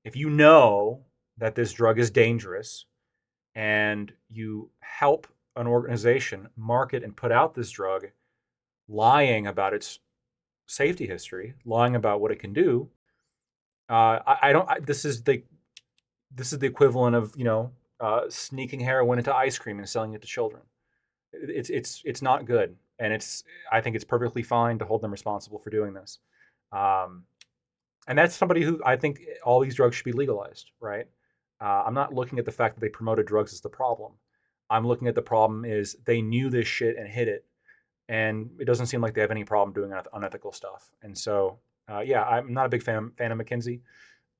If you know that this drug is dangerous and you help an organization market and put out this drug, lying about its safety history, lying about what it can do, I don't. This is the equivalent of sneaking heroin into ice cream and selling it to children. It's not good, and I think it's perfectly fine to hold them responsible for doing this. Um, and that's somebody who I think all these drugs should be legalized, right? I'm not looking at the fact that they promoted drugs as the problem. I'm looking at the problem is they knew this shit and hid it, and it doesn't seem like they have any problem doing unethical stuff. And so, yeah, I'm not a big fan of McKinsey,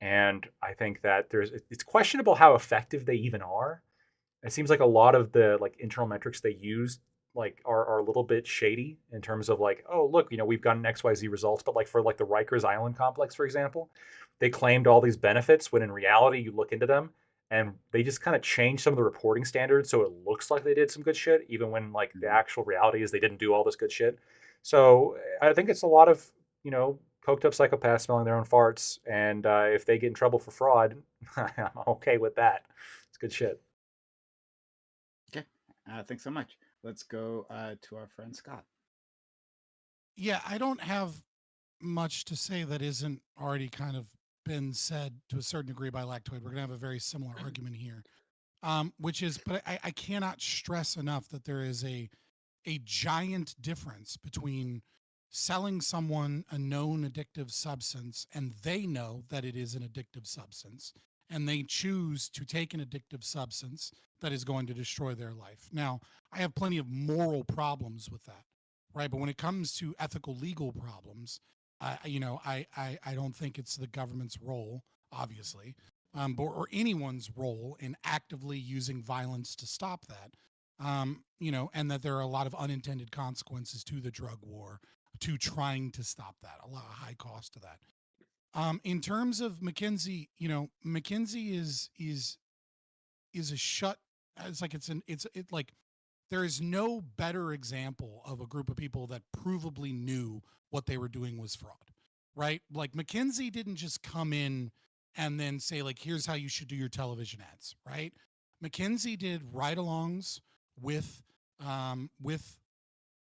and I think that it's questionable how effective they even are. It seems like a lot of the like internal metrics they use like are a little bit shady in terms of like, oh look, we've gotten XYZ results, but like for like the Rikers Island complex, for example, they claimed all these benefits when in reality you look into them and they just kind of changed some of the reporting standards so it looks like they did some good shit, even when like the actual reality is they didn't do all this good shit. So I think it's a lot of coked up psychopaths smelling their own farts, and if they get in trouble for fraud, I'm okay with that. It's good shit. Okay, thanks so much. Let's go to our friend Scott. Yeah, I don't have much to say that isn't already kind of been said to a certain degree by Lactoid. We're going to have a very similar argument here, which is, but I cannot stress enough that there is a giant difference between selling someone a known addictive substance and they know that it is an addictive substance and they choose to take an addictive substance that is going to destroy their life. Now, I have plenty of moral problems with that, right? But when it comes to ethical legal problems, I don't think it's the government's role, obviously, or anyone's role in actively using violence to stop that. And that there are a lot of unintended consequences to the drug war, to trying to stop that, a lot of high cost to that. In terms of McKinsey, McKinsey is is a shut. It's like there is no better example of a group of people that provably knew what they were doing was fraud, right? Like McKinsey didn't just come in and then say like, here's how you should do your television ads, right? McKinsey did ride-alongs with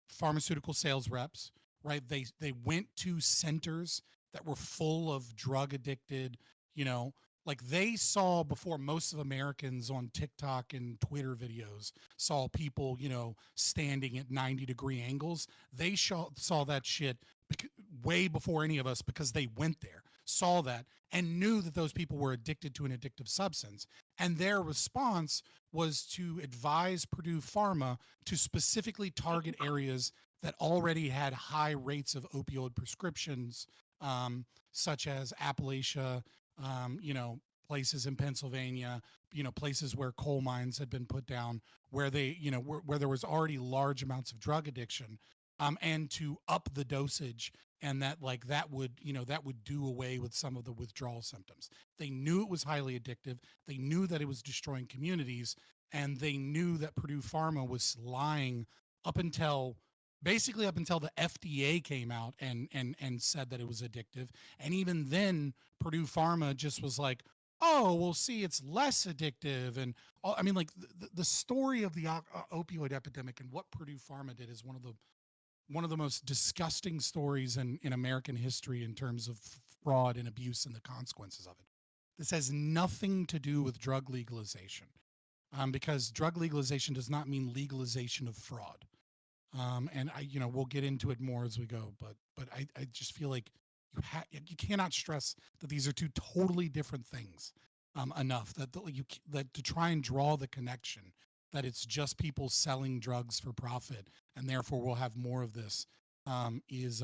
pharmaceutical sales reps, right? They went to centers that were full of drug addicted, you know, like they saw before most of Americans on TikTok and Twitter videos saw people, you know, standing at 90-degree angles. They saw that shit way before any of us because they went there, saw that, and knew that those people were addicted to an addictive substance. And their response was to advise Purdue Pharma to specifically target areas that already had high rates of opioid prescriptions, such as Appalachia, you know, places in Pennsylvania, you know, places where coal mines had been put down, where they, you know, where there was already large amounts of drug addiction, and to up the dosage, and that like that would, you know, that would do away with some of the withdrawal symptoms. They knew it was highly addictive. They knew that it was destroying communities, and they knew that Purdue Pharma was lying up until basically up until the FDA came out and said that it was addictive. And even then, Purdue Pharma just was like, oh, we'll see, it's less addictive. And I mean, like the story of the opioid epidemic and what Purdue Pharma did is one of the most disgusting stories in American history in terms of fraud and abuse and the consequences of it. This has nothing to do with drug legalization, because drug legalization does not mean legalization of fraud. And you know, we'll get into it more as we go, but I just feel like you cannot stress that these are two totally different things, enough that to try and draw the connection that it's just people selling drugs for profit and therefore we'll have more of this, is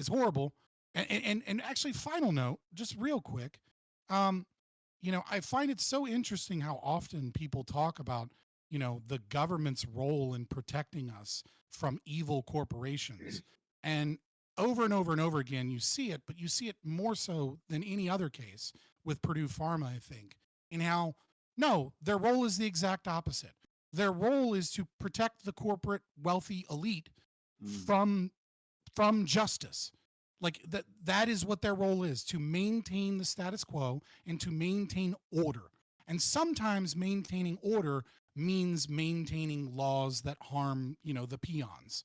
horrible. And actually, final note, just real quick, you know, I find it so interesting how often people talk about, you know, the government's role in protecting us from evil corporations. And over again, you see it, but you see it more so than any other case with Purdue Pharma, I think, in how, no, their role is the exact opposite. Their role is to protect the corporate wealthy elite from justice. Like that is what their role is, to maintain the status quo and to maintain order. And sometimes maintaining order means maintaining laws that harm, you know, the peons.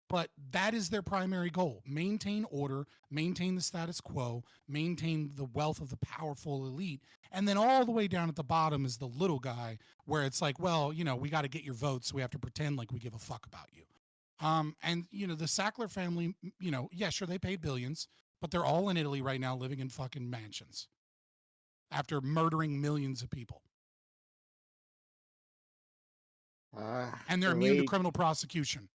But that is their primary goal: maintain order, maintain the status quo, maintain the wealth of the powerful elite. And then all the way down at the bottom is the little guy, where it's like, well, you know, we got to get your votes, so we have to pretend like we give a fuck about you. And you know, the Sackler family, you know, yeah, sure, they paid billions, but they're all in Italy right now living in fucking mansions after murdering millions of people. And they're immune to criminal prosecution.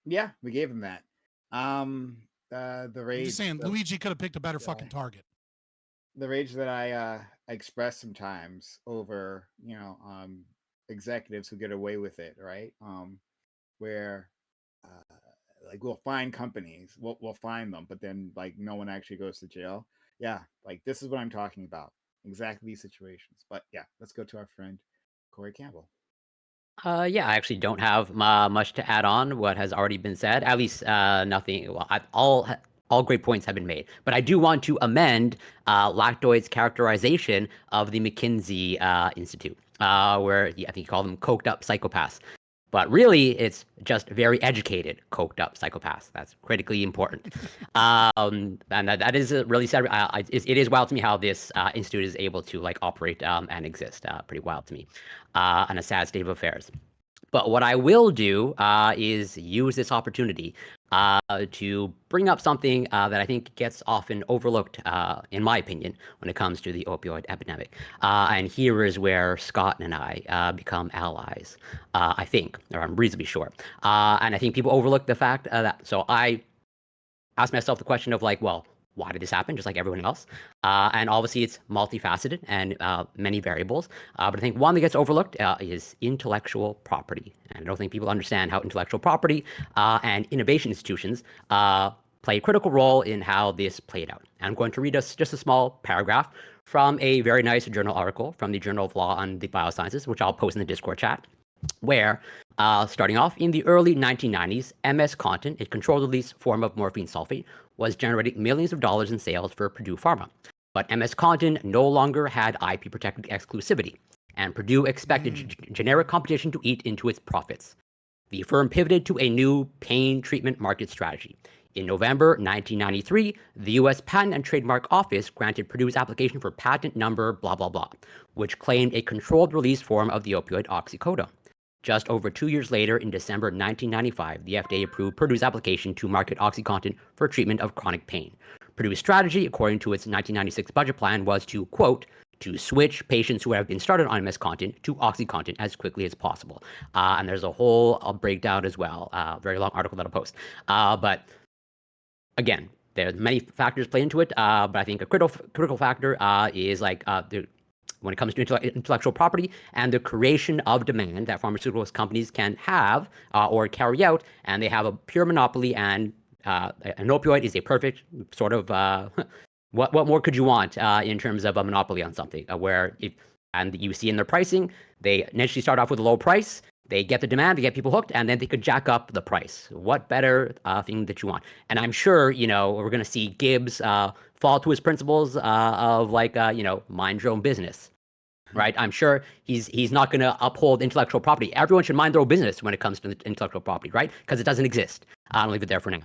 Yeah, we gave him that. The rage. I'm just saying, Luigi could have picked a better fucking target. The rage that I express sometimes over, you know, executives who get away with it, right? Where like we'll find companies, we'll find them, but then like no one actually goes to jail. Yeah, like this is what I'm talking about. Exactly these situations. But yeah, let's go to our friend Corey Campbell. Yeah, I actually don't have much to add on what has already been said. At least nothing. Well, all great points have been made. But I do want to amend Lactoid's characterization of the McKinsey Institute, where I think you call them coked up psychopaths. But really, it's just very educated, coked up psychopaths. That's critically important. And that is really sad. It is wild to me how this institute is able to like operate and exist. Pretty wild to me, and a sad state of affairs. But what I will do is use this opportunity to bring up something that I think gets often overlooked, in my opinion, when it comes to the opioid epidemic. And here is where Scott and I become allies, I think, or I'm reasonably sure. And I think people overlook the fact that, so I ask myself the question of like, well, why did this happen? Just like everyone else. And obviously it's multifaceted and many variables. But I think one that gets overlooked is intellectual property. And I don't think people understand how intellectual property and innovation institutions play a critical role in how this played out. And I'm going to read us just a small paragraph from a very nice journal article from the Journal of Law on the Biosciences, which I'll post in the Discord chat, where, starting off in the early 1990s, MS-Contin, a controlled-release form of morphine sulfate, was generating millions of dollars in sales for Purdue Pharma. But MS-Contin no longer had IP-protected exclusivity, and Purdue expected generic competition to eat into its profits. The firm pivoted to a new pain treatment market strategy. In November 1993, the U.S. Patent and Trademark Office granted Purdue's application for patent number blah blah blah, which claimed a controlled release form of the opioid oxycodone. Just over 2 years later, in December 1995, the FDA approved Purdue's application to market OxyContin for treatment of chronic pain. Purdue's strategy, according to its 1996 budget plan, was to, quote, to switch patients who have been started on MS-Contin to OxyContin as quickly as possible. And there's a whole breakdown as well, very long article that I'll post. But again, there's many factors play into it, but I think a critical factor is like when it comes to intellectual property and the creation of demand that pharmaceutical companies can have or carry out, and they have a pure monopoly, and an opioid is a perfect sort of what more could you want in terms of a monopoly on something and you see in their pricing, they initially start off with a low price, they get the demand, they get people hooked, and then they could jack up the price. What better thing that you want? And I'm sure, we're going to see Gibbs fall to his principles of mind your own business, right? I'm sure he's not going to uphold intellectual property. Everyone should mind their own business when it comes to intellectual property, right? Because it doesn't exist. I'll leave it there for now.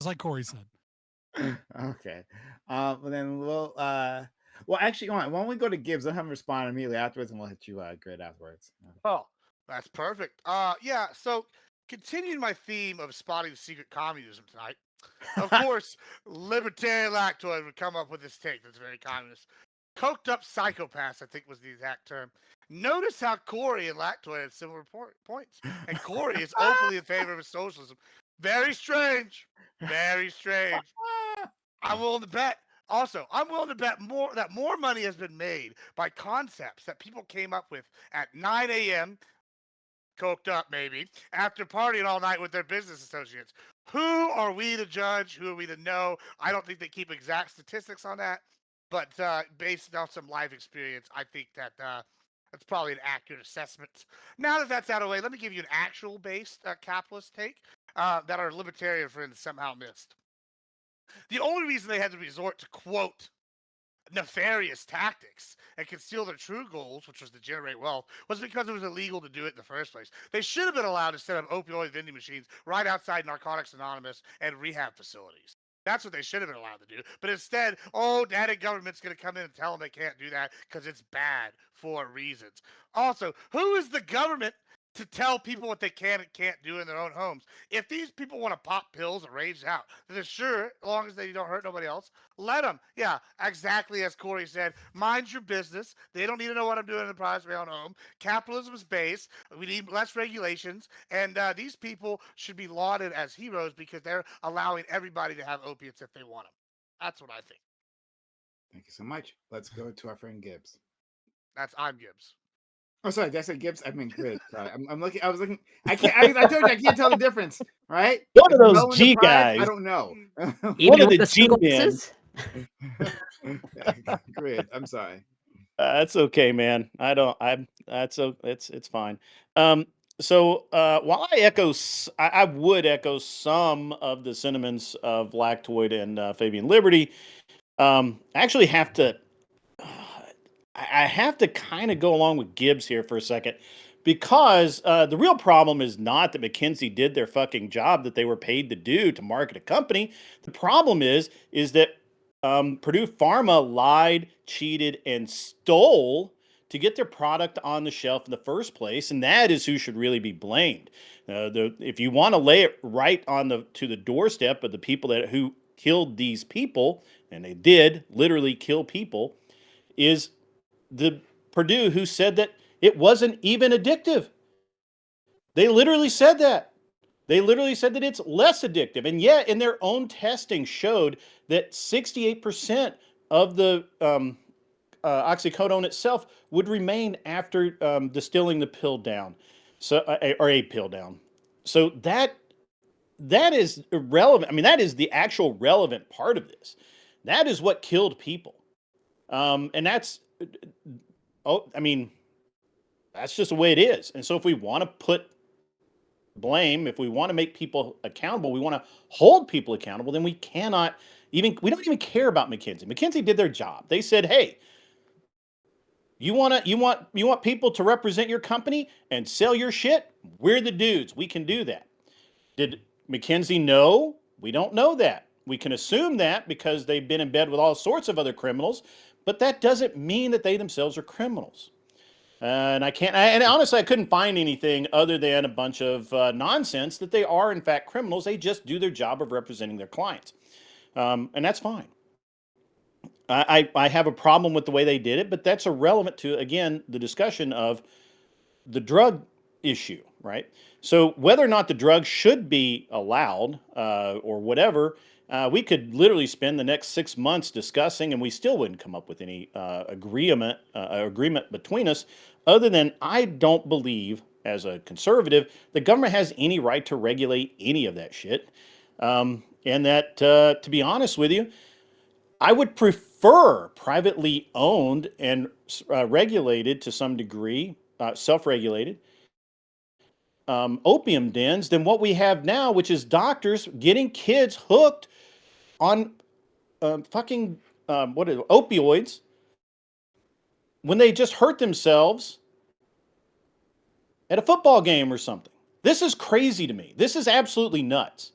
It's like Corey said. Okay. Well, then well, actually, why don't we go to Gibbs? Let him respond immediately afterwards, and we'll hit you grid afterwards. Oh, that's perfect. Yeah. So, continuing my theme of spotting secret communism tonight, of course, libertarian lactoid would come up with this take that's very communist. Coked up psychopaths, I think was the exact term. Notice how Corey and lactoid had similar points, and Corey is openly in favor of socialism. Very strange. Very strange. I'm willing to bet. Also, I'm willing to bet more money has been made by concepts that people came up with at 9 a.m., coked up maybe, after partying all night with their business associates. Who are we to judge? Who are we to know? I don't think they keep exact statistics on that, but based on some life experience, I think that that's probably an accurate assessment. Now that that's out of the way, let me give you an actual based capitalist take that our libertarian friends somehow missed. The only reason they had to resort to, quote, nefarious tactics and conceal their true goals, which was to generate wealth, was because it was illegal to do it in the first place. They should have been allowed to set up opioid vending machines right outside Narcotics Anonymous and rehab facilities. That's what they should have been allowed to do. But instead, daddy government's going to come in and tell them they can't do that because it's bad for reasons. Also, who is the government to tell people what they can and can't do in their own homes? If these people want to pop pills and rage out, then sure, as long as they don't hurt nobody else, let them. Yeah, exactly as Corey said, mind your business. They don't need to know what I'm doing in the privacy of my own home. Capitalism is base. We need less regulations. And these people should be lauded as heroes because they're allowing everybody to have opiates if they want them. That's what I think. Thank you so much. Let's go to our friend Gibbs. I'm Gibbs. Oh, sorry. Did I say Gibbs? I mean Grid. Sorry. I'm looking. I was looking. I can't. I told you I can't tell the difference. Right? One of those G guys. I don't know. Even One of with the the single G men. Grid. I'm sorry. That's okay, man. It's fine. So while I would echo some of the sentiments of Lactoid and Fabian Liberty, I actually have to. I have to kind of go along with Gibbs here for a second, because the real problem is not that McKinsey did their fucking job that they were paid to do to market a company. The problem is that Purdue Pharma lied, cheated, and stole to get their product on the shelf in the first place, and that is who should really be blamed. If you want to lay it right to the doorstep of the people who killed these people, and they did literally kill people, is the Purdue who said that it wasn't even addictive. They literally said that. They literally said that it's less addictive. And yet, in their own testing showed that 68% of the oxycodone itself would remain after distilling the pill down, or a pill down. So that that is irrelevant. I mean, that is the actual relevant part of this. That is what killed people. And that's, I mean, that's just the way it is. And so if we want to put blame, if we want to make people accountable, we want to hold people accountable, then we cannot we don't even care about McKinsey. McKinsey did their job. They said, hey, you want people to represent your company and sell your shit? We're the dudes. We can do that. Did McKinsey know? We don't know that. We can assume that because they've been in bed with all sorts of other criminals, but that doesn't mean that they themselves are criminals. And honestly, I couldn't find anything other than a bunch of nonsense that they are, in fact, criminals. They just do their job of representing their clients. And that's fine. I have a problem with the way they did it, but that's irrelevant to, again, the discussion of the drug issue, right? So whether or not the drug should be allowed or whatever, we could literally spend the next 6 months discussing, and we still wouldn't come up with any agreement between us, other than I don't believe, as a conservative, the government has any right to regulate any of that shit. And that, to be honest with you, I would prefer privately owned and regulated to some degree, self-regulated, opium dens than what we have now, which is doctors getting kids hooked on opioids when they just hurt themselves at a football game or something. This is crazy to me. This is absolutely nuts.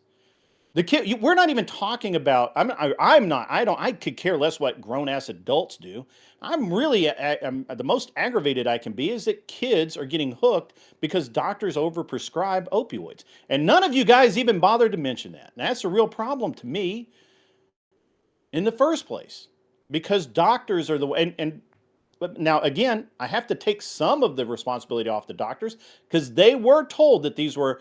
The kid, we're not even talking about. I could care less what grown ass adults do. I'm really, the most aggravated I can be is that kids are getting hooked because doctors overprescribe opioids, and none of you guys even bothered to mention that. And that's a real problem to me in the first place, because doctors are the way. But now again, I have to take some of the responsibility off the doctors because they were told that these were.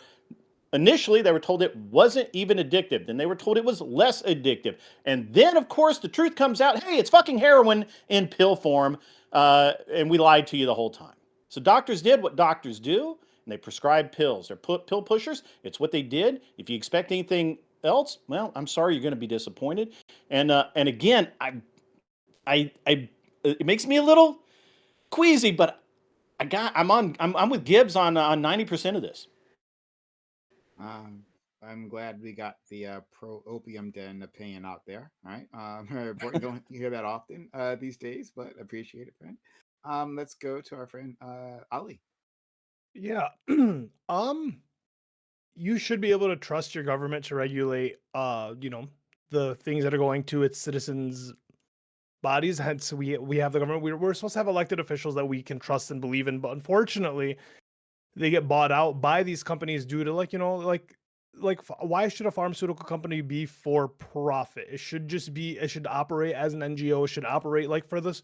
Initially, they were told it wasn't even addictive. Then they were told it was less addictive. And then, of course, the truth comes out, hey, it's fucking heroin in pill form, and we lied to you the whole time. So doctors did what doctors do, and they prescribed pills. They're pill pushers. It's what they did. If you expect anything else, well, I'm sorry, you're going to be disappointed. And again, it makes me a little queasy, but I'm with Gibbs on 90% of this. I'm glad we got the pro opium den opinion out there. All right. You don't hear that often these days, but appreciate it, friend. Let's go to our friend Ali. Yeah. You should be able to trust your government to regulate the things that are going to its citizens' bodies. Hence we have the government. We're supposed to have elected officials that we can trust and believe in, but unfortunately they get bought out by these companies due to why should a pharmaceutical company be for profit? It should operate as an NGO. It should operate like for this,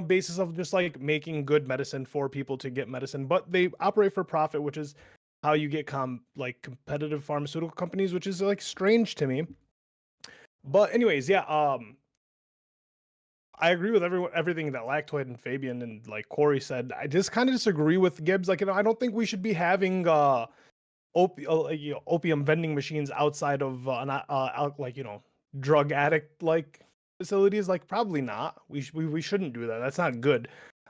basis of just like making good medicine for people to get medicine, but they operate for profit, which is how you get competitive pharmaceutical companies, which is like strange to me. But anyways, yeah, I agree with everything that Lactoid and Fabian and like Corey said. I just kind of disagree with Gibbs. Like, I don't think we should be having opium vending machines outside of drug addict facilities. Like, probably not. We shouldn't do that. That's not good.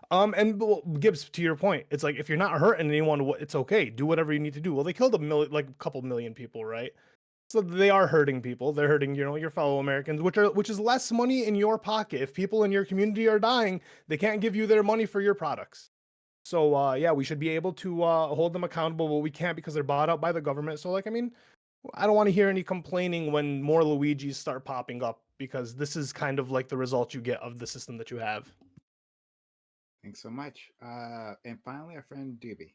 And Gibbs, to your point, it's like if you're not hurting anyone, it's okay. Do whatever you need to do. Well, they killed a couple million people, right? So they are hurting people. They're hurting, your fellow Americans, which is less money in your pocket. If people in your community are dying, they can't give you their money for your products. So yeah, we should be able to hold them accountable, but we can't because they're bought out by the government. So I don't want to hear any complaining when more Luigis start popping up, because this is kind of like the result you get of the system that you have. Thanks so much. And finally, our friend Doobie.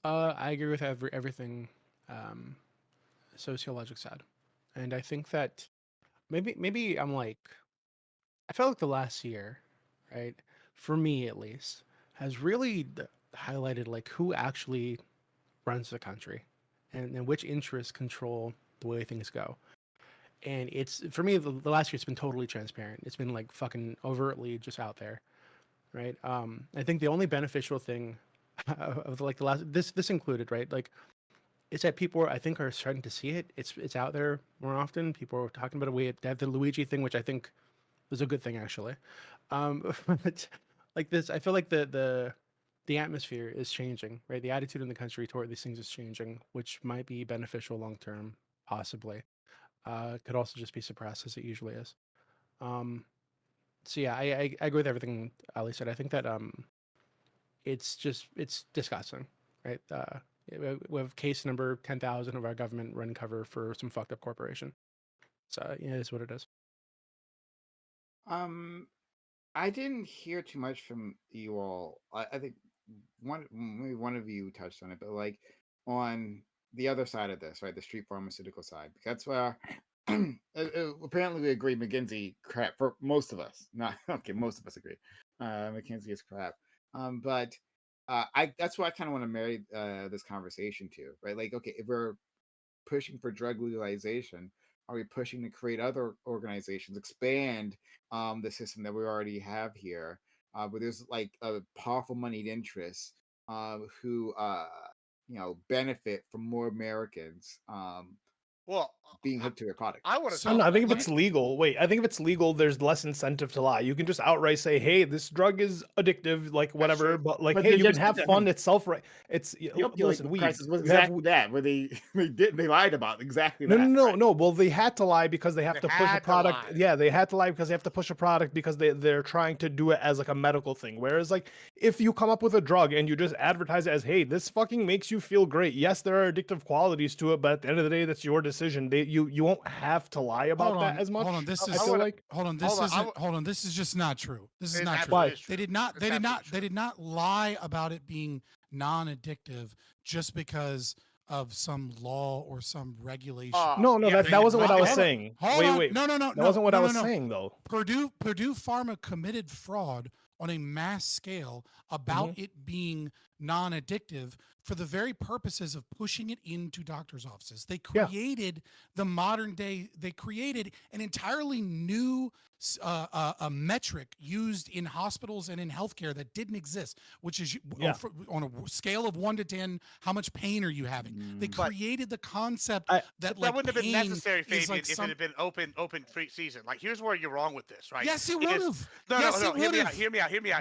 I agree with everything Sociologic said, and I think that maybe I felt like the last year, right, for me at least, has really highlighted like who actually runs the country, and which interests control the way things go. And it's for me the last year it's been totally transparent. It's been like fucking overtly just out there, right? I think the only beneficial thing of like the last this included, right, like is that people I think are starting to see it. It's out there more often. People are talking about it. They have the Luigi thing, which I think is a good thing actually. But like this, I feel like the atmosphere is changing, right? The attitude in the country toward these things is changing, which might be beneficial long term, possibly. Could also just be suppressed as it usually is. Um, so yeah, I agree with everything Ali said. I think that it's disgusting, right? We have case number 10,000 of our government run cover for some fucked up corporation. So yeah, it is what it is. I didn't hear too much from you all. I think maybe one of you touched on it, but like on the other side of this, right, the street pharmaceutical side, that's where apparently we agree McKinsey crap for most of us. Not okay, most of us agree. McKinsey is crap. But I that's what I kind of want to marry this conversation to, right? Like, okay, if we're pushing for drug legalization, are we pushing to create other organizations, expand the system that we already have here, where there's like a powerful moneyed interests who benefit from more Americans Well, being hooked to their product. I want I don't know. I think if it's legal, I think if it's legal, there's less incentive to lie. You can just outright say, "Hey, this drug is addictive," like whatever. But like, But hey, they you can just have did that. fun. It's self right. It's The opioid listen, weed. crisis was You have exactly that, where they lied about exactly No, that. no, no, no. Well, they had to lie because they have They to push a had to product. lie. Yeah, they had to lie because they have to push a product because they're trying to do it as like a medical thing. Whereas like if you come up with a drug and you just advertise it as, hey, this fucking makes you feel great. Yes, there are addictive qualities to it, but at the end of the day, that's your decision. You won't have to lie about that as much. Hold on. This I is feel like hold on. This isn't. Hold on. This is just not true. This is It's not true. absolutely true. They did not. It's They did not. absolutely They did not lie about it being non-addictive just because of some law or some regulation. no, yeah, that wasn't what I was Hold on. saying. Hold on. Wait. No. That wasn't what I was saying though. Purdue Pharma committed fraud on a mass scale about it being non-addictive for the very purposes of pushing it into doctors' offices. They created the modern day. They created an entirely new a metric used in hospitals and in healthcare that didn't exist, which is on a scale of 1 to 10, how much pain are you having? They created the concept that like wouldn't have been pain necessary, is Fabian, like if it had been open free season. Like, here's where you're wrong with this, right? Yes, it would have. No, Yes, no, it no. Hear me would've. out.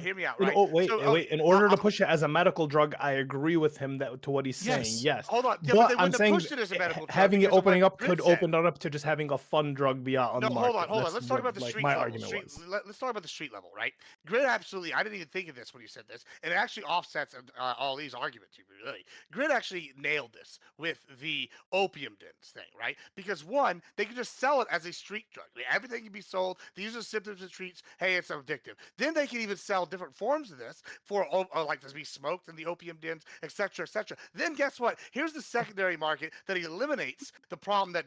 Hear me out. In, Right? oh wait, So, wait. In order to push it as a medical drug, I agree with him to what he's saying. Yes. Hold on. Yeah, but they I'm wouldn't have saying pushed it as a medical drug having it because of opening what up Grit could said. open it up to just having a fun drug be out on No, the hold market. on. That's Let's talk what, about the like, street my level. argument was. Let's talk about the street level, right? Grid absolutely. I didn't even think of this when you said this, and it actually offsets all these arguments. Really, Grid actually nailed this with the opium dens thing, right? Because one, they can just sell it as a street drug. Everything can be sold. These are symptoms and treats. Hey, it's addictive. Then they can even sell different forms of this for like to be smoked in the opium dens, etc., etc. Then guess what? Here's the secondary market that eliminates the problem that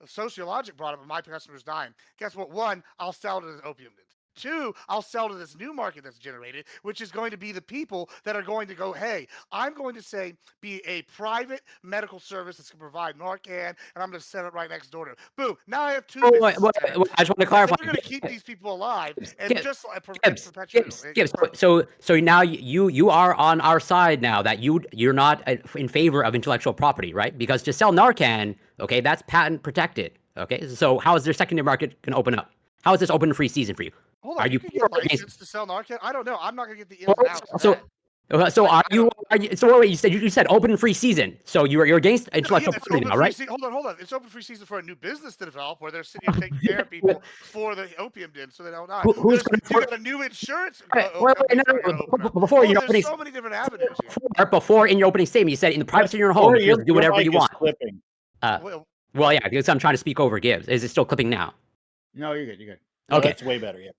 sociologic brought up of my customers dying. Guess what? One, I'll sell it as opium dens. Two, I'll sell to this new market that's generated, which is going to be the people that are going to go, hey, I'm going to say be a private medical service that's going to provide Narcan, and I'm going to set it right next door to it. Boom. Now I have two businesses. I just want to clarify. They're going to keep these people alive and just Gibbs. So now you are on our side now that you're not in favor of intellectual property, right? Because to sell Narcan, okay, that's patent protected. Okay, so how is their secondary market going to open up? How is this open free season for you? Hold on, Are you can for get or against- licensed to sell Narcan? I don't know. I'm not going to get the ins and outs of that. So are you? So wait, you said open free season. So you're against intellectual It's property open now, free right? hold on. It's open free season for a new business to develop where they're sitting here taking care of people for the opium den so they don't die. Who's going You got a new insurance. Before your there's opening, so many different avenues here. before in your opening statement, you said in the privacy of your home, you can do whatever mic you is want. clipping. Well, yeah, because I'm trying to speak over Gibbs. Is it still clipping now? No, you're good. You're good. No, Okay, that's way better. Yeah.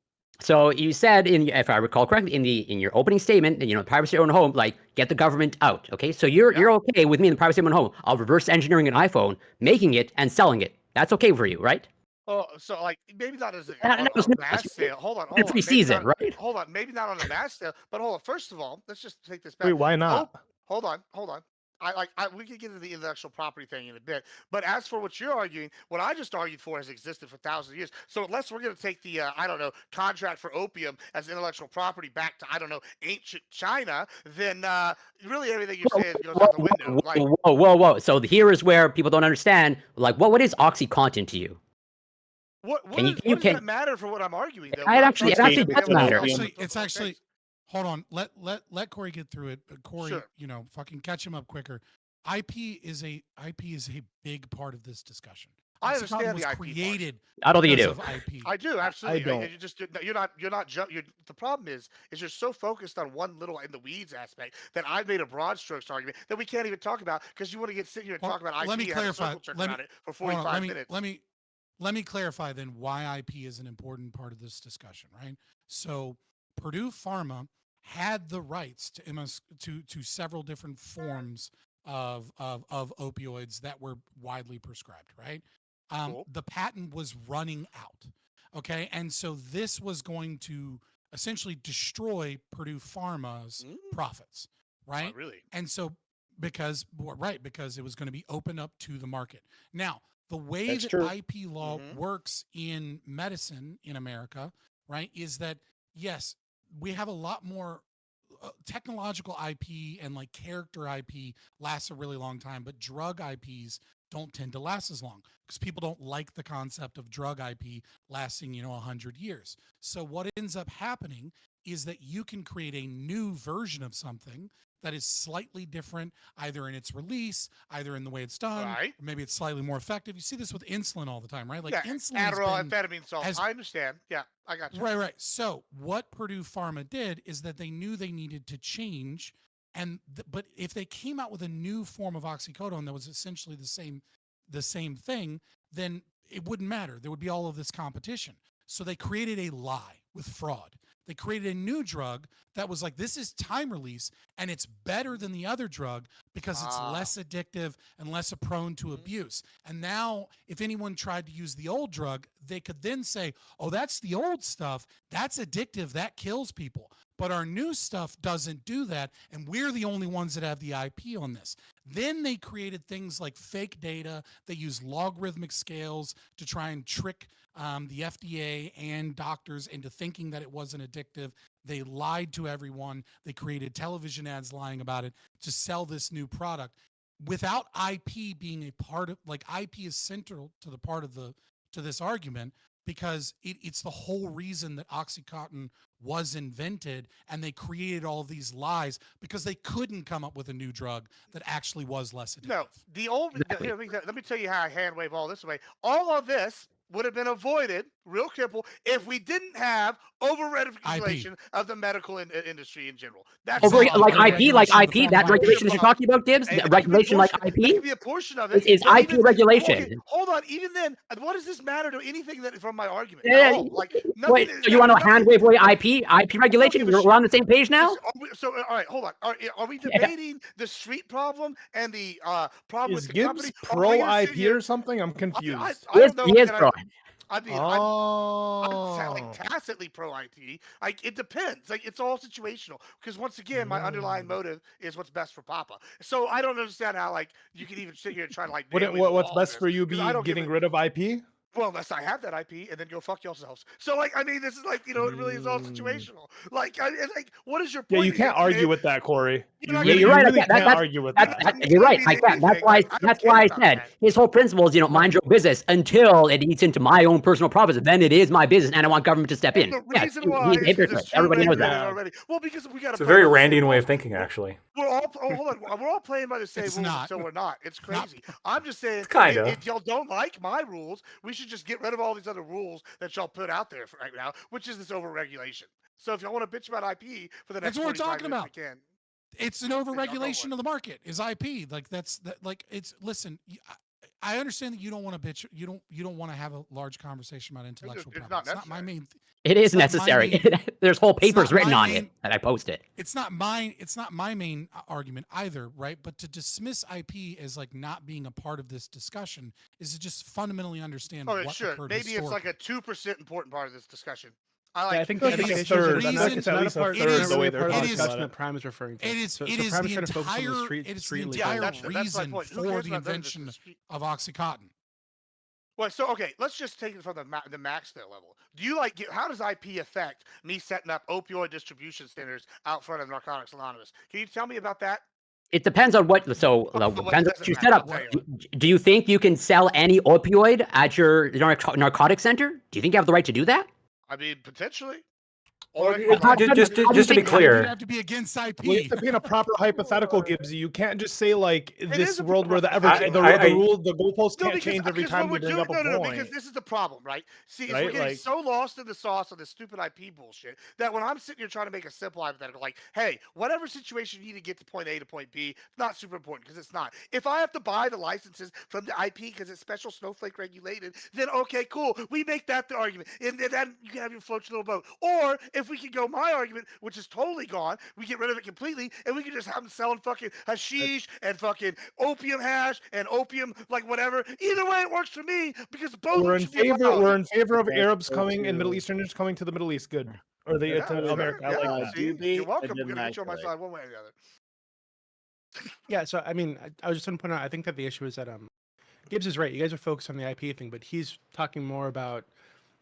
So you said, if I recall correctly, in your opening statement, privacy of your own home, like get the government out. Okay, so you're okay with me in the privacy of my own home. I'll reverse engineering an iPhone, making it and selling it. That's okay for you, right? Oh, so like maybe not as a mass sale. Hold on. Free season, right? Hold on. Maybe not on a mass sale, but hold on. First of all, let's just take this back. Wait, why not? Hold on. we could get into the intellectual property thing in a bit, but as for what you're arguing, what I just argued for has existed for thousands of years. So unless we're going to take the I don't know, contract for opium as intellectual property back to, I don't know, ancient China, then really everything you're saying goes out the window. Like, Whoa. So here is where people don't understand. Like, what is OxyContin to you? what Can does that matter for what I'm arguing though? It actually It does matter. It's actually. Hold on. Let Corey get through it. Corey, Sure. Fucking catch him up quicker. IP is a big part of this discussion. I OxyContin understand was the IP created. I don't think you because do. of IP. I do absolutely. don't. You just you're not the problem is you're so focused on one little in the weeds aspect that I've made a broad strokes argument that we can't even talk about because you want to sit here and talk about IP. Let me clarify. About it for 45 minutes. Let me clarify then why IP is an important part of this discussion, right? So Purdue Pharma had the rights to several different forms of opioids that were widely prescribed, right? Cool. The patent was running out, okay, and so this was going to essentially destroy Purdue Pharma's profits, right? Oh, really? And so because it was going to be opened up to the market. Now, the way That's that true. IP law works in medicine in America, right, is that yes, we have a lot more technological IP and like character IP lasts a really long time, but drug IPs don't tend to last as long because people don't like the concept of drug IP lasting, 100 years. So what ends up happening is that you can create a new version of something that is slightly different, either in its release, either in the way it's done, Right. or maybe it's slightly more effective. You see this with insulin all the time, right? Like yeah, insulin Adderall, amphetamine salts. I understand. Yeah, I got you. Right. So what Purdue Pharma did is that they knew they needed to change, but if they came out with a new form of oxycodone that was essentially the same thing, then it wouldn't matter. There would be all of this competition. So they created a lie with fraud. They created a new drug that was like, this is time release and it's better than the other drug because it's less addictive and less prone to abuse. And now if anyone tried to use the old drug, they could then say, oh, that's the old stuff. That's addictive. That kills people. But our new stuff doesn't do that. And we're the only ones that have the IP on this. Then they created things like fake data. They use logarithmic scales to try and trick the FDA and doctors into thinking that it wasn't addictive. They lied to everyone. They created television ads lying about it to sell this new product without IP being a part of, like, IP is central to the part of to this argument because it's the whole reason that OxyContin was invented, and they created all these lies because they couldn't come up with a new drug that actually was less addictive. No, here, let me tell you how I hand wave all this away. All of this would have been avoided, real simple, if we didn't have over-regulation of the medical industry in general. That's like IP, that regulation that you're talking about, Gibbs. Regulation like IP. That could be a portion of it. Is IP regulation. Okay, hold on. Even then, what does this matter to anything that from my argument? Yeah, like nothing. Wait, so you want to hand wave away IP regulation? We're on the same page now. So all right, hold on. Are we debating the street problem and the problem Is with the Gibbs company? pro IP or something? I'm confused. I don't know. He is pro. I mean, I'm like tacitly pro IT. Like it depends. Like it's all situational. Because once again, my underlying motive is what's best for Papa. So I don't understand how like you can even sit here and try to like. What's best for you be getting rid of IP? Well, unless I have that IP and then go fuck yourselves. So, like, I mean, this is like, it really is all situational. Like, what is your point? Yeah, you can't argue with that, Corey. You're right. You can't argue with that. You're right. I can't. That's why I said his whole principle is, mind your business until it eats into my own personal profits. Then it is my business, and I want government to step in. The reason why he's a hypocrite. Everybody knows that. Already. Well, because we got It's a very Randian way of thinking, actually. We're all hold on. We're all playing by the same rules until we're not. It's crazy. I'm just saying, if y'all don't like my rules, we should just get rid of all these other rules that y'all put out there right now, which is this overregulation. So if y'all want to bitch about IP for the next, that's what we're talking about. We can. It's an overregulation of the market. Is IP like that's that? Like it's listen. I understand that you don't want to bitch. You don't want to have a large conversation about intellectual property. It's not my main. It is necessary. There's whole papers written on it that I posted. It's not my main argument either, right? But to dismiss IP as like not being a part of this discussion is to just fundamentally understand what occurred Maybe it's like historically. a 2% important part of this discussion. like. I think It the is issue is the it's not, reason- it's not a it is- part, it it's is- not really a it part of the is- discussion that Prime is referring to. It is So it is Prime the is trying to focus on the entire street, it is the street entire legalization. That's my reason point. Who for cares the about them if it's invention the street? of OxyContin. Well, so okay, let's just take it from the max scale level. Do you how does IP affect me setting up opioid distribution centers out front of Narcotics Anonymous? Can you tell me about that? It depends on what. So What depends on does what it you matter? set I'll up. tell you what. Do you think you can sell any opioid at your narcotic center? Do you think you have the right to do that? I mean, potentially. Well, just to be You clear, have to be against IP. Well, you have to be in a proper hypothetical, Gibbsy. You can't just say like this is a world where the goalposts can't change every time you bring up a point. No, because this is the problem, right? See, we're getting so lost in the sauce of this stupid IP bullshit that when I'm sitting here trying to make a simple hypothetical, like, hey, whatever situation you need to get to point A to point B, it's not super important because it's not. If I have to buy the licenses from the IP because it's special snowflake regulated, then okay, cool. We make that the argument, and then you can have your float your little boat. Or if we could go my argument, which is totally gone, we get rid of it completely, and we can just have them selling fucking hashish and fucking opium hash and opium like whatever. Either way, it works for me because both. We're in favor of Arabs coming and Middle Easterners coming to the Middle East. Good, or to America. I like that. See, you're welcome. We're gonna get you on my side one way or the other. Yeah, so I mean, I was just going to point out. I think that the issue is that Gibbs is right. You guys are focused on the IP thing, but he's talking more about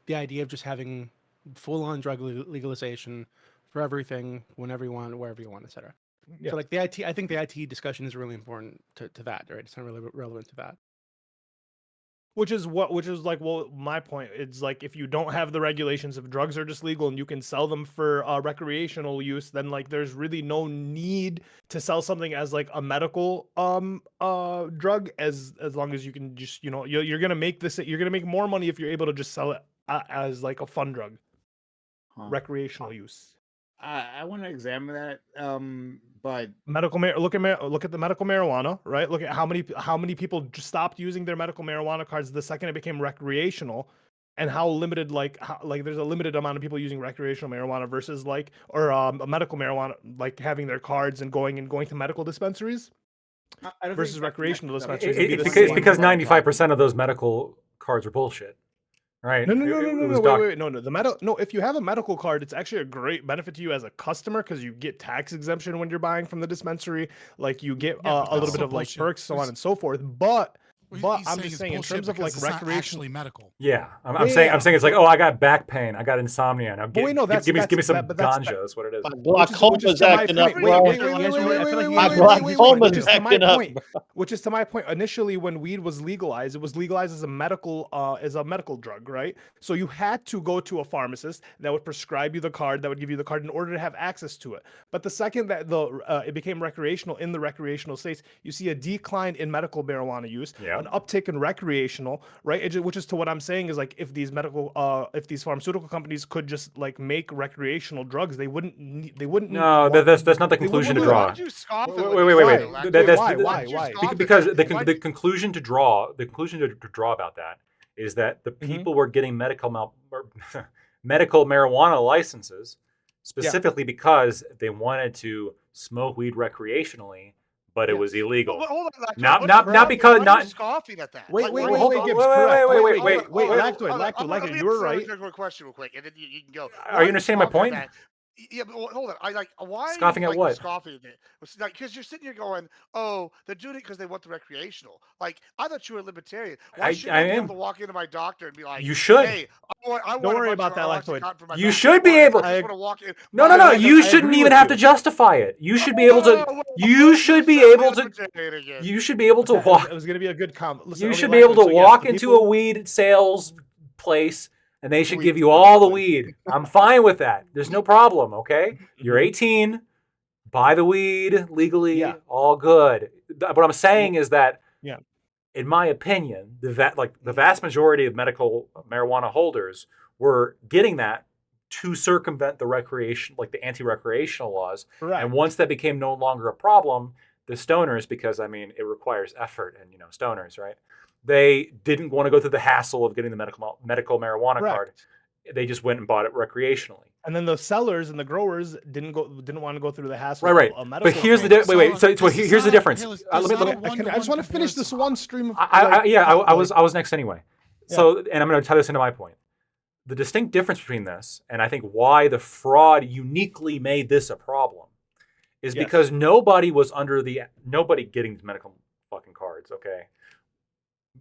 the idea of just having full-on drug legalization for everything, whenever you want, wherever you want, etc. Yeah. So like the IT, I think the IT discussion is really important to that, right? It's not really relevant to that. Which is like, well, my point. It's like if you don't have the regulations, if drugs are just legal and you can sell them for recreational use, then like there's really no need to sell something as like a medical drug as long as you can just you're gonna make more money if you're able to just sell it as like a fun drug, recreational use. I want to examine that, but look at the medical marijuana, right? Look at how many people just stopped using their medical marijuana cards the second it became recreational, and how limited there's a limited amount of people using recreational marijuana versus a medical marijuana having their cards and going to medical dispensaries versus recreational dispensaries. It's because 95% of those medical cards are bullshit. Right. No. Wait. No. If you have a medical card, it's actually a great benefit to you as a customer because you get tax exemption when you're buying from the dispensary. Like you get a little bit of like perks, so on and so forth. But I'm just saying in terms of like recreational medical. Yeah, I'm saying it's like, oh, I got back pain, I got insomnia. Now give me some ganja. That's what it is. Glaucoma's acting up, bro. Glaucoma's acting up. Which is to my point. Initially, when weed was legalized, it was legalized as a medical drug, right? So you had to go to a pharmacist that would prescribe you the card, that would give you the card in order to have access to it. But the second that it became recreational in the recreational states, you see a decline in medical marijuana use. Yeah. An uptick in recreational, right? Which is to what I'm saying is like if these pharmaceutical companies could just like make recreational drugs, they wouldn't. No, that's not the conclusion to draw. Why? Why? Because the conclusion to draw about that is that the people were getting medical marijuana licenses specifically because they wanted to smoke weed recreationally. But it was illegal. Well, hold on, not because not scoffing at that. Wait, Gibbs, Lacto, you were right. A question real quick, and then you can go. Are you understanding my point? Yeah, but hold on. Why scoffing at what? Scoffing at it? Because you're sitting here going, "Oh, they're doing it because they want the recreational." Like I thought you were a libertarian. Why should I be able to walk into my doctor and be like, "You should." Hey, I don't worry about that, Lactoid. You should be able. No. You shouldn't even have to justify it. You should be able to. You should be able to. You should be able to walk. It was going to be a good comment. You should be able to walk into a weed sales place. And they should give you all the weed. I'm fine with that. There's no problem, okay? You're 18, buy the weed legally, all good. What I'm saying is that, in my opinion, the vast majority of medical marijuana holders were getting that to circumvent the the anti-recreational laws. Right. And once that became no longer a problem, the stoners, because I mean it requires effort, and stoners, right? They didn't want to go through the hassle of getting the medical marijuana card. They just went and bought it recreationally. And then the sellers and the growers didn't want to go through the hassle. Right. Of medical. But here's the wait. So here's the difference. I just want to finish this one stream of. I was next anyway. So and I'm going to tie this into my point. the distinct difference between this, and I think why the fraud uniquely made this a problem, is because nobody getting these medical fucking cards, okay?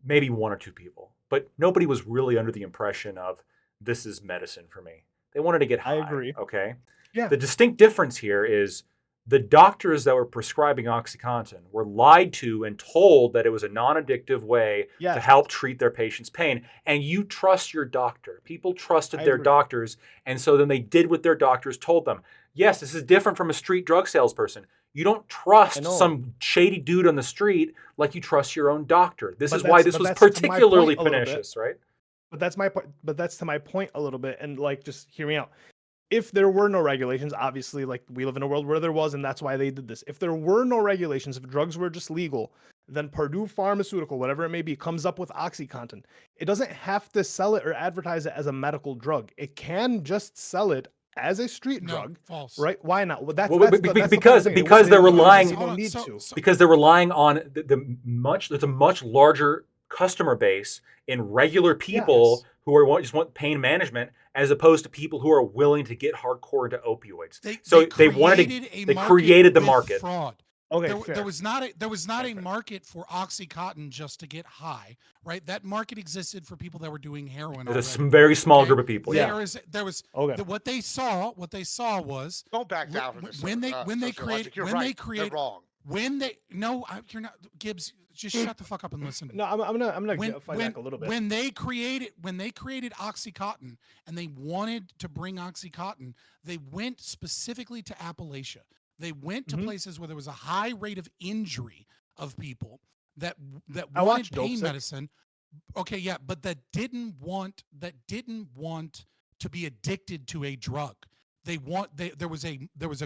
Maybe one or two people, but nobody was really under the impression of this is medicine for me. They wanted to get high. I agree. Okay. Yeah. The distinct difference here is the doctors that were prescribing OxyContin were lied to and told that it was a non-addictive way to help treat their patient's pain. And you trust your doctor. People trusted their doctors. And so then they did what their doctors told them. Yes, this is different from a street drug salesperson. You don't trust some shady dude on the street like you trust your own doctor. This is why this was particularly pernicious, right? But that's my point. But that's to my point a little bit. And like, just hear me out. If there were no regulations, obviously, like we live in a world where there was, and that's why they did this. If there were no regulations, if drugs were just legal, then Purdue Pharmaceutical, whatever it may be, comes up with OxyContin. It doesn't have to sell it or advertise it as a medical drug. It can just sell it as a street drug, right? Why not? Well, because they're relying on there's a much larger customer base in regular people who just want pain management, as opposed to people who are willing to get hardcore into opioids. They created the market. Fraud. Okay, there was not a market for OxyContin just to get high, right? That market existed for people that were doing heroin. There's a very small group of people. There was what they saw was don't back down from when they create They're wrong. You're not, Gibbs. Just shut the fuck up and listen. No, I'm gonna fight back a little bit. When they created OxyContin and they wanted to bring OxyContin, they went specifically to Appalachia. They went to places where there was a high rate of injury of people that wanted pain medicine. Okay, yeah, but that didn't want to be addicted to a drug. There was a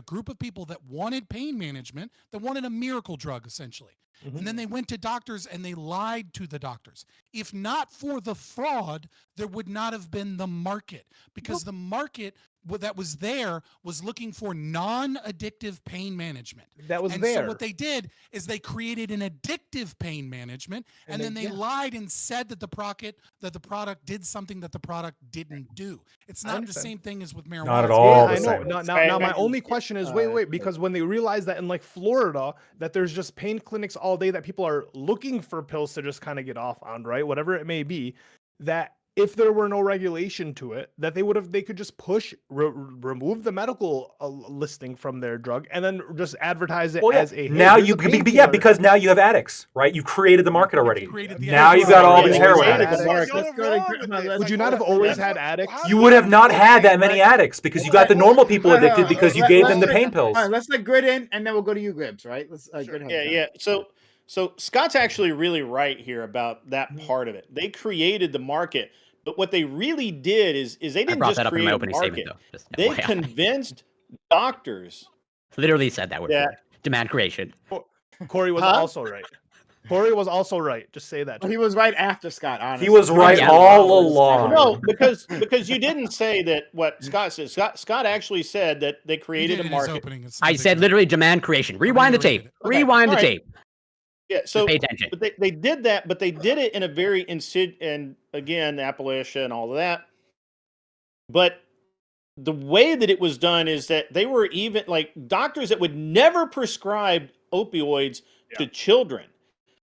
group of people that wanted pain management, that wanted a miracle drug essentially. And then they went to doctors and they lied to the doctors. If not for the fraud, there would not have been the market, because the market that was there was looking for non-addictive pain management. So what they did is they created an addictive pain management, and then they lied and said that the product did something that the product didn't do. It's not the same thing as with marijuana. Not at all. I know. Now my only question is, wait, because when they realized that in like Florida, that there's just pain clinics all day that people are looking for pills to just kind of get off on, right? Whatever it may be, that if there were no regulation to it, that they could just remove the medical listing from their drug and then just advertise it as a because now you have addicts, right? You've created the market already. Now you've got all these heroin addicts. Would you not have always had addicts? You would have not had that many addicts because you got the normal people addicted because you gave them the pain pills. All right, let's let Grid in, and then we'll go to you, Gibbs, right? Let's So Scott's actually really right here about that part of it. They created the market. But what they really did is they didn't just create a market. They convinced doctors. Literally said that word. Demand creation. Corey was also right. Corey was also right. Just say that. Well, he was right after Scott, honestly. He was right all along. No, because you didn't say that what Scott said. Scott actually said that they created a market. I said literally demand creation. Rewind the tape. Rewind the tape. Yeah, so pay attention. But they did that, but they did it in a very and again, Appalachia and all of that. But the way that it was done is that they were even like doctors that would never prescribe opioids to children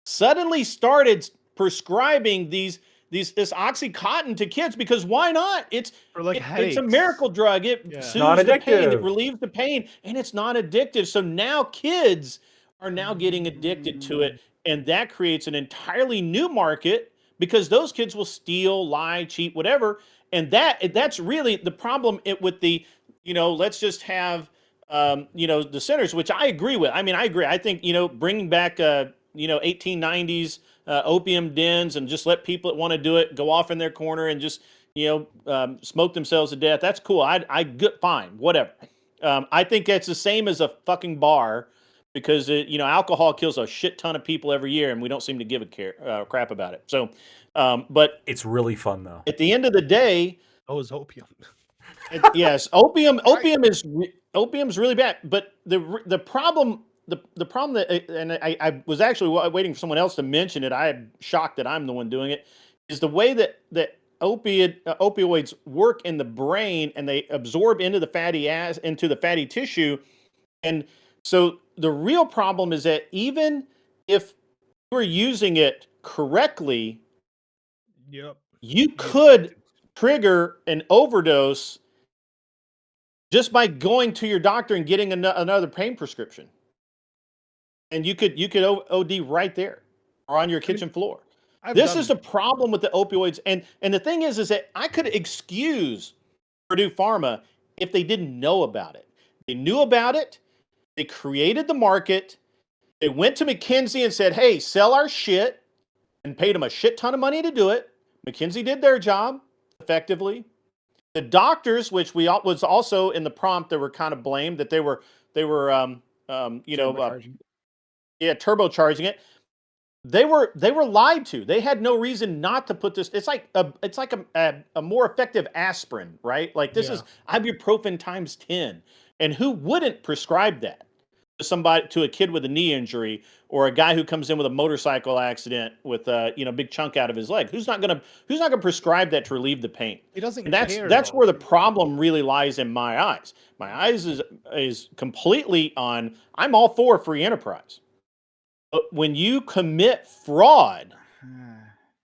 suddenly started prescribing this OxyContin to kids, because why not? It's a miracle drug. It soothes the pain, it relieves the pain, and it's not addictive. So now kids are now getting addicted to it, and that creates an entirely new market, because those kids will steal, lie, cheat, whatever, and that's really the problem with the, let's just have, the centers, which I agree with. I mean, I agree. I think, bringing back, 1890s opium dens and just let people that want to do it go off in their corner and just, smoke themselves to death. That's cool. Fine, whatever. I think that's the same as a fucking bar, because alcohol kills a shit ton of people every year, and we don't seem to give a crap about it. So, but it's really fun though. At the end of the day, is opium. Yes, opium's really bad. But the problem that, and I was actually waiting for someone else to mention it. I'm shocked that I'm the one doing it. Is the way that opioids work in the brain, and they absorb into the fatty tissue. And so the real problem is that even if you were using it correctly, Yep. you could trigger an overdose just by going to your doctor and getting another pain prescription. And you could OD right there or on your kitchen floor. This is the problem with the opioids. And the thing is that I could excuse Purdue Pharma if they didn't know about it. They knew about it. They created the market. They went to McKinsey and said, hey, sell our shit, and paid them a shit ton of money to do it. McKinsey did their job effectively. The doctors, which was also in the prompt, that were kind of blamed that they were turbocharging it. They were lied to. They had no reason not to put this. It's like a more effective aspirin, right? Like this is ibuprofen times 10. And who wouldn't prescribe that to a kid with a knee injury, or a guy who comes in with a motorcycle accident with a big chunk out of his leg? Who's not gonna prescribe that to relieve the pain? He doesn't And that's care, where the problem really lies in my eyes. My eyes is completely on. I'm all for free enterprise. But when you commit fraud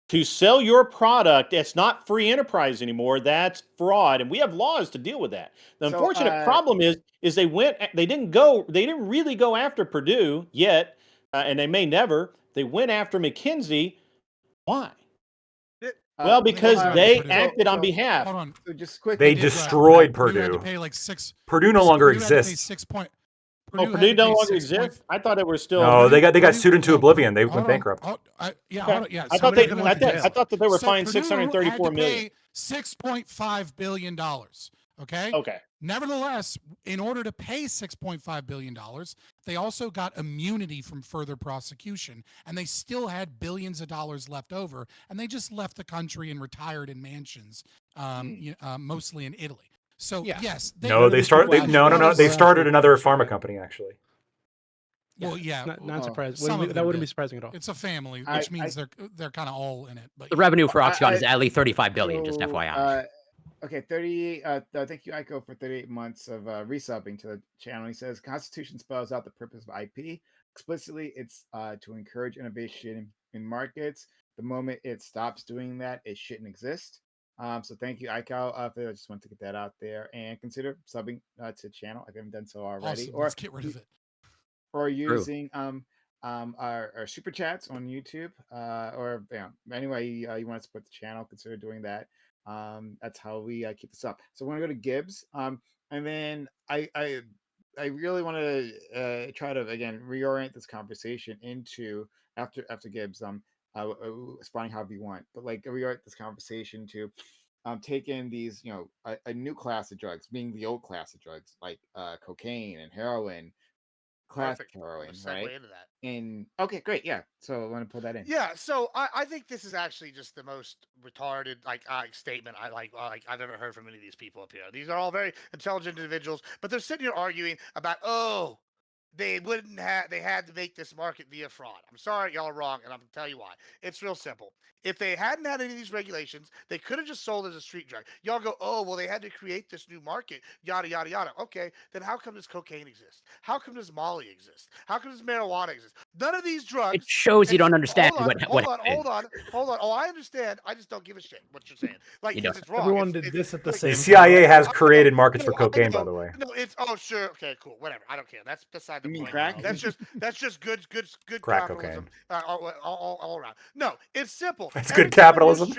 to sell your product, it's not free enterprise anymore. That's fraud, and we have laws to deal with that. The unfortunate problem is they didn't really go after Purdue yet, and they may never. They went after McKinsey. Why? Well, because they acted on behalf. Hold on. So just quick. They destroyed Purdue had to Purdue. pay like six. Purdue no longer Purdue had to pay exists. Purdue no longer exists. I thought it was still. No, they got sued into oblivion. They went babankrupt. I thought that they were fined $634 million. $6.5 billion. Okay. Okay. Nevertheless, in order to pay $6.5 billion, they also got immunity from further prosecution, and they still had billions of dollars left over, and they just left the country and retired in mansions, mostly in Italy. So yes, they started another pharma company actually. Well, yeah, not surprised. That wouldn't be surprising at all. It's a family, which means they're kind of all in it. But the revenue for Oxycontin is at least $35 billion. Just FYI. Okay, thank you, Aiko, for 38 months of resubbing to the channel. He says, Constitution spells out the purpose of IP. Explicitly, it's to encourage innovation in markets. The moment it stops doing that, it shouldn't exist. So thank you, Aiko. I just want to get that out there, and consider subbing to the channel if you haven't done so already. Awesome. Let's get rid of it. Or using our super chats on YouTube, or anyway you want to support the channel, consider doing that. That's how we keep this up. So we're gonna go to Gibbs, and then I really want to try to again reorient this conversation into after Gibbs, responding however you want, but like reorient this conversation to take in these a new class of drugs, being the old class of drugs like cocaine and heroin. Classic heroin, right? Into that. And okay, great, yeah. So I want to pull that in. Yeah, so I think this is actually just the most retarded statement I've ever heard from any of these people up here. These are all very intelligent individuals, but they're sitting here arguing about they had to make this market via fraud. I'm sorry, y'all are wrong, and I'm gonna tell you why. It's real simple. If they hadn't had any of these regulations, they could have just sold as a street drug. Y'all go, oh, well, they had to create this new market, yada, yada, yada. Okay, then how come does cocaine exist? How come does Molly exist? How come does marijuana exist? None of these drugs. It shows you don't understand hold on. Oh, I understand. I just don't give a shit what you're saying. Like, it's wrong. Everyone did this at the same time. The CIA has created markets for cocaine, by the way. No, sure. Okay, cool. Whatever. I don't care. That's beside the point. Crack? That's just good Crack capitalism all around. No, it's simple. That's good capitalism.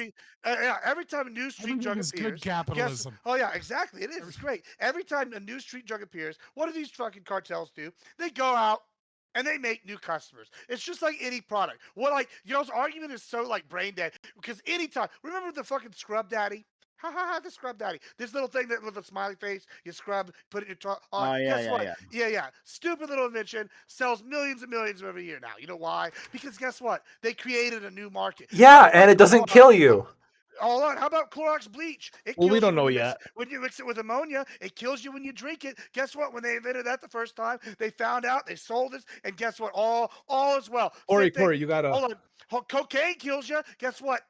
Every time a new street drug appears, good capitalism. Oh yeah, exactly. It is. It's great. Every time a new street drug appears, what do these fucking cartels do? They go out and they make new customers. It's just like any product. This argument is so brain dead because anytime. Remember the fucking Scrub Daddy? Ha ha ha! The Scrub Daddy. This little thing that with a smiley face, you scrub, put it in your tongue. Guess what? Yeah. Stupid little invention, sells millions and millions every year now. You know why? Because guess what? They created a new market. Yeah, and it doesn't kill you. Hold on. How about Clorox bleach? We don't know yet. When you mix it with ammonia, it kills you when you drink it. Guess what? When they invented that the first time, they found out, they sold it, and guess what? All is well. Corey, you gotta. Hold on. Cocaine kills you. Guess what?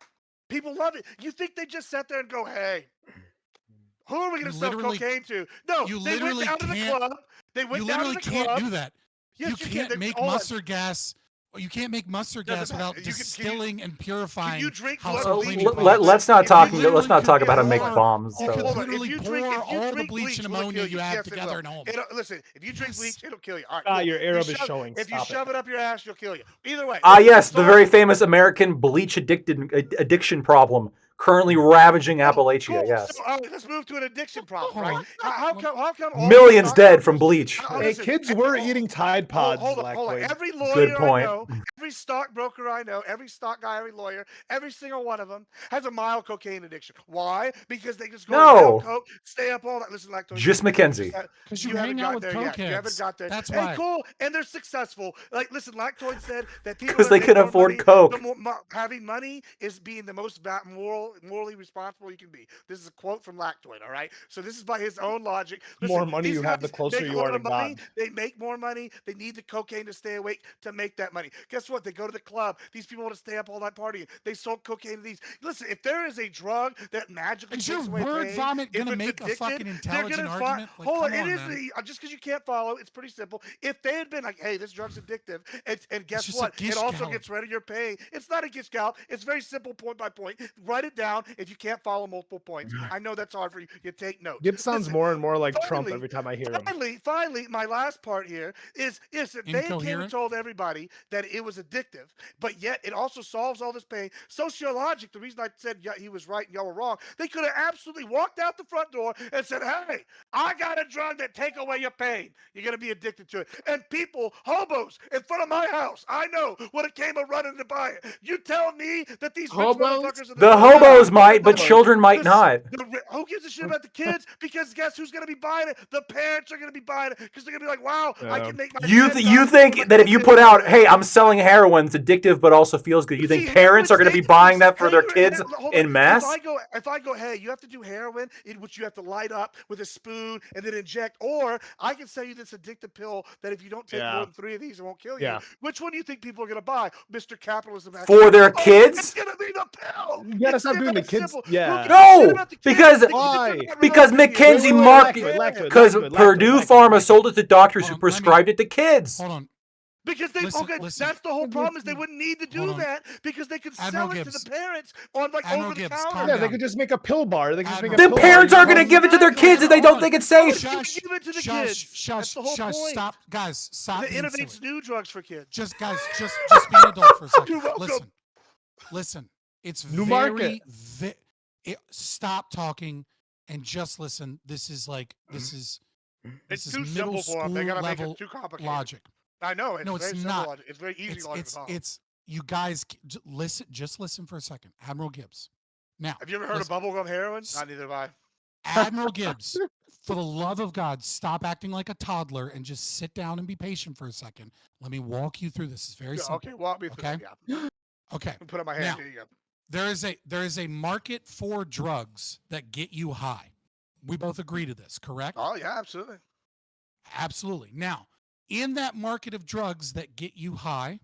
People love it. You think they just sat there and go, "Hey, who are we going to sell literally- cocaine to?" No, you they went literally down to the can't- club. They went You down to literally the can't club. do that. Yes, You can't make hold on. mustard gas. You can't make mustard gas Doesn't matter. without You can- distilling and purifying you drink household blood cleaning bleach? products. Let's not You talk. literally Let's not could talk about how to make pour- bombs. You could So. literally If you pour drink all the bleach, bleach and will it ammonia kill you have Yes, it together will. at home. Listen, if you drink bleach, it'll kill you. All right, Ah, cool. your If you Arab is shove- showing. If you Stop shove it up your ass, you'll kill you. Either way. Yes, the So- very famous American bleach addiction problem currently ravaging Appalachia. Cool. Yes. So, all right, let's move to an addiction problem, right? How come? all Millions stock dead from brokers- bleach. Oh, Hey, listen, kids every- were eating Tide Pods. Hold on. Lactoid. Every Good lawyer I point. know, every stockbroker I know, every stock guy, every lawyer, every single one of them has a mild cocaine addiction. Why? Because they just go No. down coke, stay up all night. Listen, Lactoid. Just Mackenzie. Because you haven't hang out got with there yet. You cokeheads. haven't got there. That's Hey, why. cool. And they're successful. Like, listen, Lactoid said that people 'Cause that they make can more afford money, coke. the having money is being the most morally responsible you can be. This is a quote from Lactoid, all right? So this is by his own logic. The more Listen, money these you have, guys the closer make a you lot are to of money. God. They make more money. They need the cocaine to stay awake to make that money. Guess what? They go to the club. These people want to stay up all night partying. They sold cocaine to these. Listen, if there is a drug that magically Is takes your away word pain, vomit if gonna it's make a addicted, fucking they're intelligent gonna argument? Like, hold on, come it on, is man. just because you can't follow, it's pretty simple. If they had been like, "Hey, this drug's addictive," and guess just a what? It also gishgal. gets rid of your pain. It's not a gishgal. It's very simple, point by point. Write it down. If you can't follow multiple points, I know that's hard for you. You take notes. Gibbs sounds Listen, more and more like Trump finally- every time I hear him. Finally, my last part here is that they came and Incoherent? told everybody that it was addictive, but yet it also solves all this pain. Sociologic, the reason I said he was right and y'all were wrong, they could have absolutely walked out the front door and said, "Hey, I got a drug that take away your pain. You're going to be addicted to it." And people, hobos, in front of my house, I know would have came a running to buy it. You tell me that these rich Hobos? motherfuckers... The hobos might, but children might not. Who gives a shit about the kids? Because guess who's going to be buying it? The parents are going to be buying it because they're going to be like, "Wow, I can make my You $10 think that if you put out, "Hey, I'm selling heroin, it's addictive but also feels good," you think See, parents are going to be buying that for their heroin- kids hold in on. mass? If I go, "Hey, you have to do heroin, in which you have to light up with a spoon and then inject," or I can sell you this addictive pill that if you don't take more than 3 of these, it won't kill you. Yeah. Which one do you think people are going to buy, Mr. Capitalism? For their It's kids? going to be the pill. You gotta It's stop doing the that kids. simple. Yeah. Who gives a shit No, about the kids? because The kids are Why? not because relevant here. Mackenzie Wait, market Lactoid, because Purdue Pharma Lactoid. sold it to doctors who Hold on, let me- prescribed it to kids. Hold on. Because they Listen, listen. that's the whole problem is they wouldn't need to do Hold on. that because they could Admiral sell it to Gibbs. the parents on like Admiral over the Gibbs, counter. calm Yeah, they down. could just make a pill bar. They could just make a The pill bar. parents You are call going to them- give it to their kids if they don't think it's safe. Shush, Give it to the shush, kids. shush, That's the whole shush, point. stop, guys, stop It being innovates silly. new drugs for kids. Just be an adult for a second. You're welcome. Listen. It's New very, market. stop talking and just listen. This is It's is too middle simple for them. They school gotta make level it too complicated. logic. I know it's No, very it's simple not. logic. It's very easy logic to follow. It's you guys listen. Just listen for a second, Admiral Gibbs. Now, Have you ever heard of bubblegum heroin? Not neither have I. Admiral Gibbs, for the love of God, stop acting like a toddler and just sit down and be patient for a second. Let me walk you through this. It's very Yeah, simple. okay, walk me through Okay. it. Yeah. Okay. Put up my hand. Now, Here you go. there is a market for drugs that get you high. We both agree to this, correct? Oh yeah, absolutely. Absolutely. Now, in that market of drugs that get you high,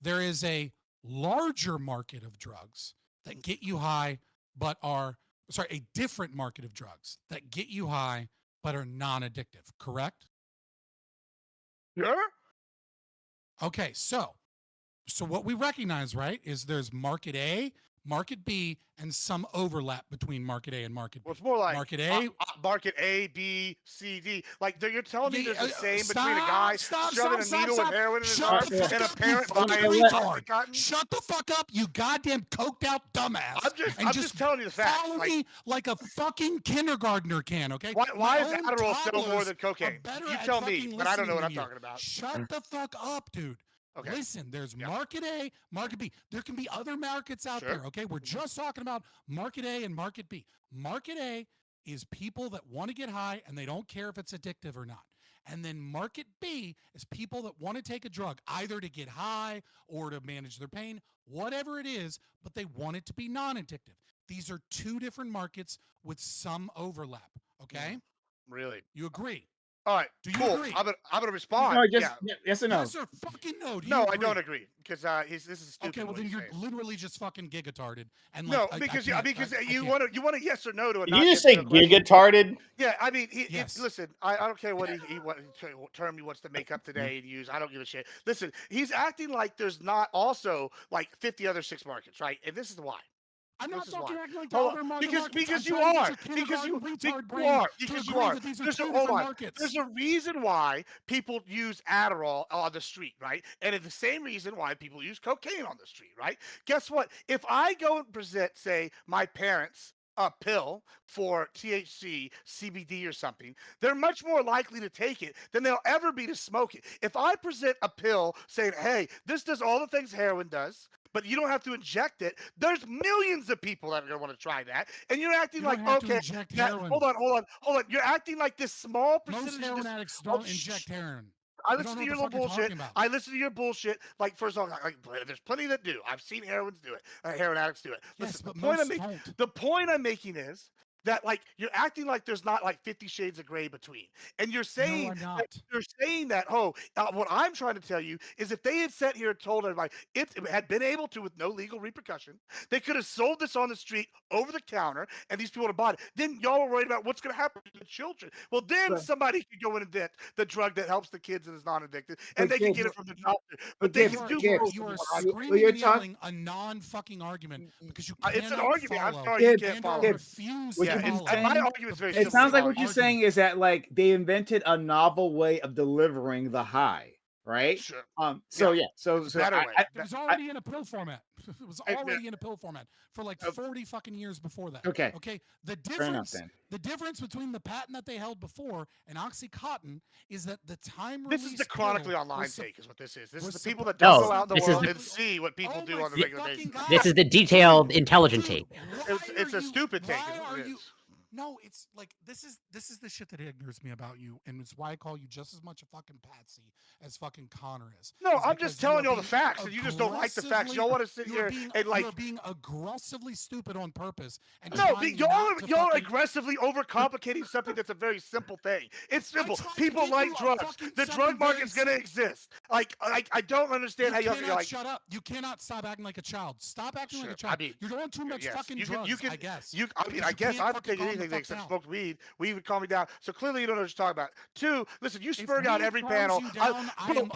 there is a larger market of drugs that get you high but are a different market of drugs that get you high but are non-addictive, correct? Sure. Okay, so what we recognize, right, is there's market A, market B, and some overlap between market A and market B. Well, it's more like market A. Market A, B, C, D. Like you're telling me there's a same Stop, between a guy stop, shoving stop, a needle stop, with heroin in his Shut arm the fuck and a up, you parent fucking buying retard. cotton? Shut the fuck up, you goddamn coked out dumbass. I'm just telling you the facts. Follow me like a fucking kindergartner can, okay? Why is My own Adderall sell more toddlers than cocaine? are better You at tell me, fucking but I don't know what listening I'm than you. talking about. Shut the fuck up, dude. Okay. Listen, there's market A, market B. There can be other markets out Sure. there, okay? We're just talking about market A and market B. Market A is people that want to get high and they don't care if it's addictive or not. And then market B is people that want to take a drug either to get high or to manage their pain, whatever it is, but they want it to be non-addictive. These are two different markets with some overlap, okay? Really? You agree? All right, Do you cool. agree? I'm gonna respond. No, just Yeah. yes or no. Yes or fucking no? Do you No, agree? I don't agree because this is stupid. Okay, well what then he's you're saying. literally just fucking gigatarded. And like, No, I because can't, you want a yes or no to a Did not you yes just or say no question. gigatarded? Yeah, I mean, Yes. listen, I don't care what what term he wants to make up today and use. I don't give a shit. Listen, he's acting like there's not also like 50 other six markets, right? And this is why. I'm not This is fucking why. acting like Hold the on. other Because markets. I'm you trying to are. get your Because kindergarten retard you brain are. to Because you agree are. that these are There's two hold different on. markets. There's a reason why people use Adderall on the street, right? And it's the same reason why people use cocaine on the street, right? Guess what? If I go and present, say, my parents a pill for THC, CBD, or something, they're much more likely to take it than they'll ever be to smoke it. If I present a pill saying, hey, this does all the things heroin does, but you don't have to inject it, there's millions of people that are going to want to try that. And you're acting You like, don't have to okay, inject heroin. hold on. You're acting like this small percentage. Most heroin addicts don't inject heroin. I You listen don't to know your what the little fuck you're bullshit. talking about. I listen to your bullshit. Like, first of all, there's plenty that do. I've seen heroines do it. Heroin addicts do it. Yes, Listen, but the point most I'm don't. the point I'm making is that like you're acting like there's not like 50 shades of gray between, and you're saying No, I'm that not. you're saying that. What I'm trying to tell you is if they had sat here and told everybody it had been able to with no legal repercussion, they could have sold this on the street over the counter, and these people would have bought it. Then y'all were worried about what's going to happen to the children. Well, then somebody could go in and get the drug that helps the kids and is non-addicted, and they can get it from the doctor. But they can do both. You are is what I'm- screaming and yelling a non-fucking argument because you cannot It's an argument. I'm follow sorry, you can't and follow. or refuse What to you're follow. My saying, argument's very it simple. sounds like what Argument. you're saying is that like they invented a novel way of delivering the high, right? Sure. So Yeah. yeah. So It's a better way. It was already in a pill format. It was already in a pill format for like 40 fucking years before that. Okay. Okay. The Fair enough, difference, then. the difference between the patent that they held before and OxyContin is that the time This is the chronically online take, is what this is. This is the people that don't No, go out in the this is world the- and see what people do on a regular basis. This is the detailed, intelligent take. It's a stupid take. Why is what are it you? is. No, it's like this is the shit that ignores me about you, and it's why I call you just as much a fucking patsy as fucking Connor is. No, Is I'm because just telling you you all the facts, and you just don't like the facts. Y'all want to sit here and like. You're being aggressively stupid on purpose. And No, trying y'all not to y'all fucking- aggressively overcomplicating something that's a very simple thing. It's simple. tried to People give like you a drugs. fucking The something drug market's very gonna exist. Like I don't understand You how y'all cannot can like. shut up. You cannot stop acting like a child. Stop acting like a Sure, child. I mean, You're doing too much yes, fucking you can, drugs. you can, I guess. You, I mean, Because I you guess can't I don't fucking take calm the anything fuck except down. smoked weed. Weed would calm me down. So clearly, you don't know what you're talking about. Two, listen, you If spurg out weed every calms panel. you down, I am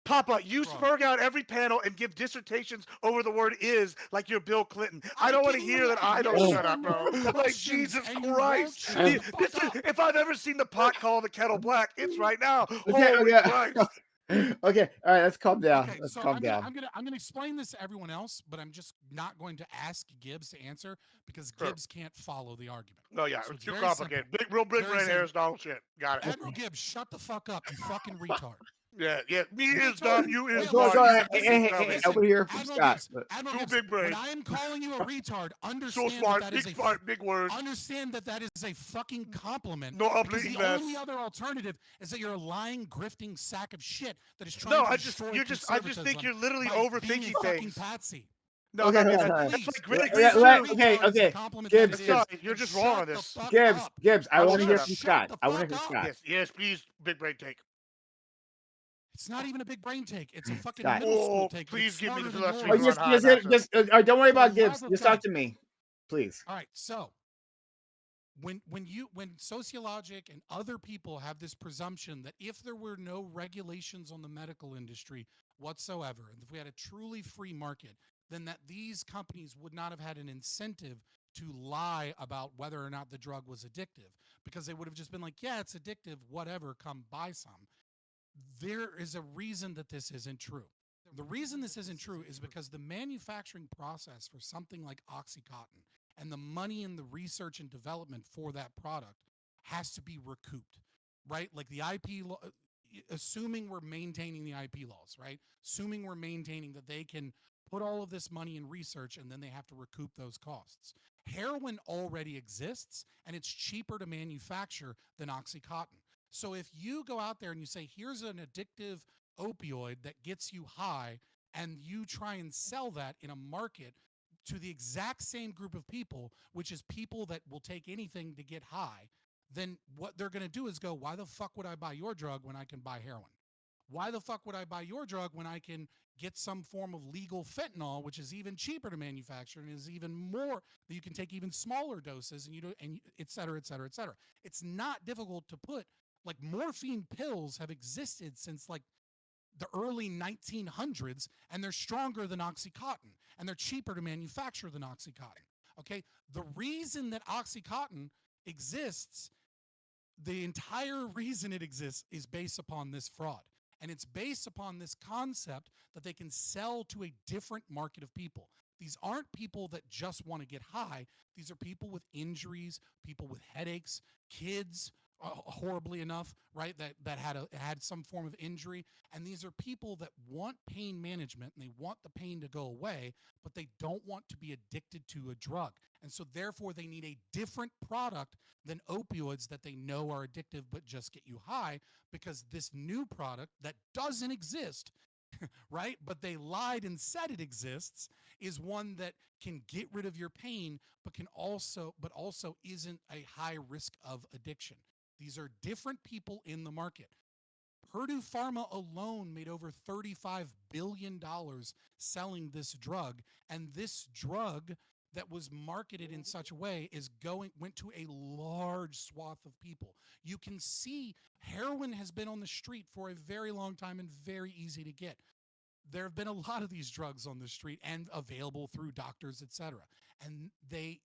Papa, you spurg out every panel and give dissertations over the word "is" like you're Bill Clinton. I don't want to hear that. I don't shut up, bro. Like Jesus Christ. If I've ever seen the pot call the kettle black, it's right now. Holy Christ. Okay, all right, let's calm down. Okay, Let's so calm I'm down. gonna explain this to everyone else, but I'm just not going to ask Gibbs to answer because Gibbs can't follow the argument. No, yeah, So it's too very complicated. simple. Real big Very brain simple. Aristotle shit. Got it. Admiral Gibbs, shut the fuck up, you fucking retard. Yeah. Me is dumb, you is Go smart. ahead. Hey, over here from Admiral Scott. Gibbs, Admiral Two Gibbs, big brains. when I am calling you a retard, So understand smart, that big is smart, big words. Understand that is a fucking compliment. No because uplifting the mess. only other alternative is that you're a lying, grifting sack of shit that is trying No, to I just think you're literally overthinking fucking things. Patsy. No, Okay, that's hold on. like Okay. Gibbs, sorry, you're just wrong on this. Gibbs, I want to hear shut from up. Scott. I want to hear from Scott. Yes, please, big brain take. It's not even a big brain take. It's a fucking Scott. middle school take. Please give me the left finger on high. Don't worry about For the Gibbs. love of Just God. talk to me, please. All right, so when sociologic and other people have this presumption that if there were no regulations on the medical industry whatsoever, and if we had a truly free market, then that these companies would not have had an incentive to lie about whether or not the drug was addictive, because they would have just been like, yeah, it's addictive, whatever, come buy some. There is a reason that this isn't true. The reason this isn't true is because the manufacturing process for something like OxyContin and the money in the research and development for that product has to be recouped, right? Like the IP, assuming we're maintaining the IP laws, right? Assuming we're maintaining that they can put all of this money in research and then they have to recoup those costs. Heroin already exists and it's cheaper to manufacture than OxyContin. So if you go out there and you say, here's an addictive opioid that gets you high, and you try and sell that in a market to the exact same group of people, which is people that will take anything to get high, then what they're going to do is go, why the fuck would I buy your drug when I can buy heroin? Why the fuck would I buy your drug when I can get some form of legal fentanyl, which is even cheaper to manufacture and is even more that you can take even smaller doses, and you do, and et cetera, et cetera, et cetera. It's not difficult to put, like, morphine pills have existed since like the early 1900s, and they're stronger than Oxycontin, and they're cheaper to manufacture than Oxycontin. Okay, the reason that Oxycontin exists, the entire reason it exists, is based upon this fraud. And it's based upon this concept that they can sell to a different market of people. These aren't people that just want to get high. These are people with injuries, people with headaches, kids, horribly enough, right? That had some form of injury. And these are people that want pain management and they want the pain to go away, but they don't want to be addicted to a drug. And so therefore they need a different product than opioids that they know are addictive but just get you high, because this new product that doesn't exist, right? But they lied and said it exists, is one that can get rid of your pain, but also isn't a high risk of addiction. These are different people in the market. Purdue Pharma alone made over $35 billion selling this drug, and this drug that was marketed in such a way went to a large swath of people. You can see heroin has been on the street for a very long time and very easy to get. There have been a lot of these drugs on the street and available through doctors, etc. And they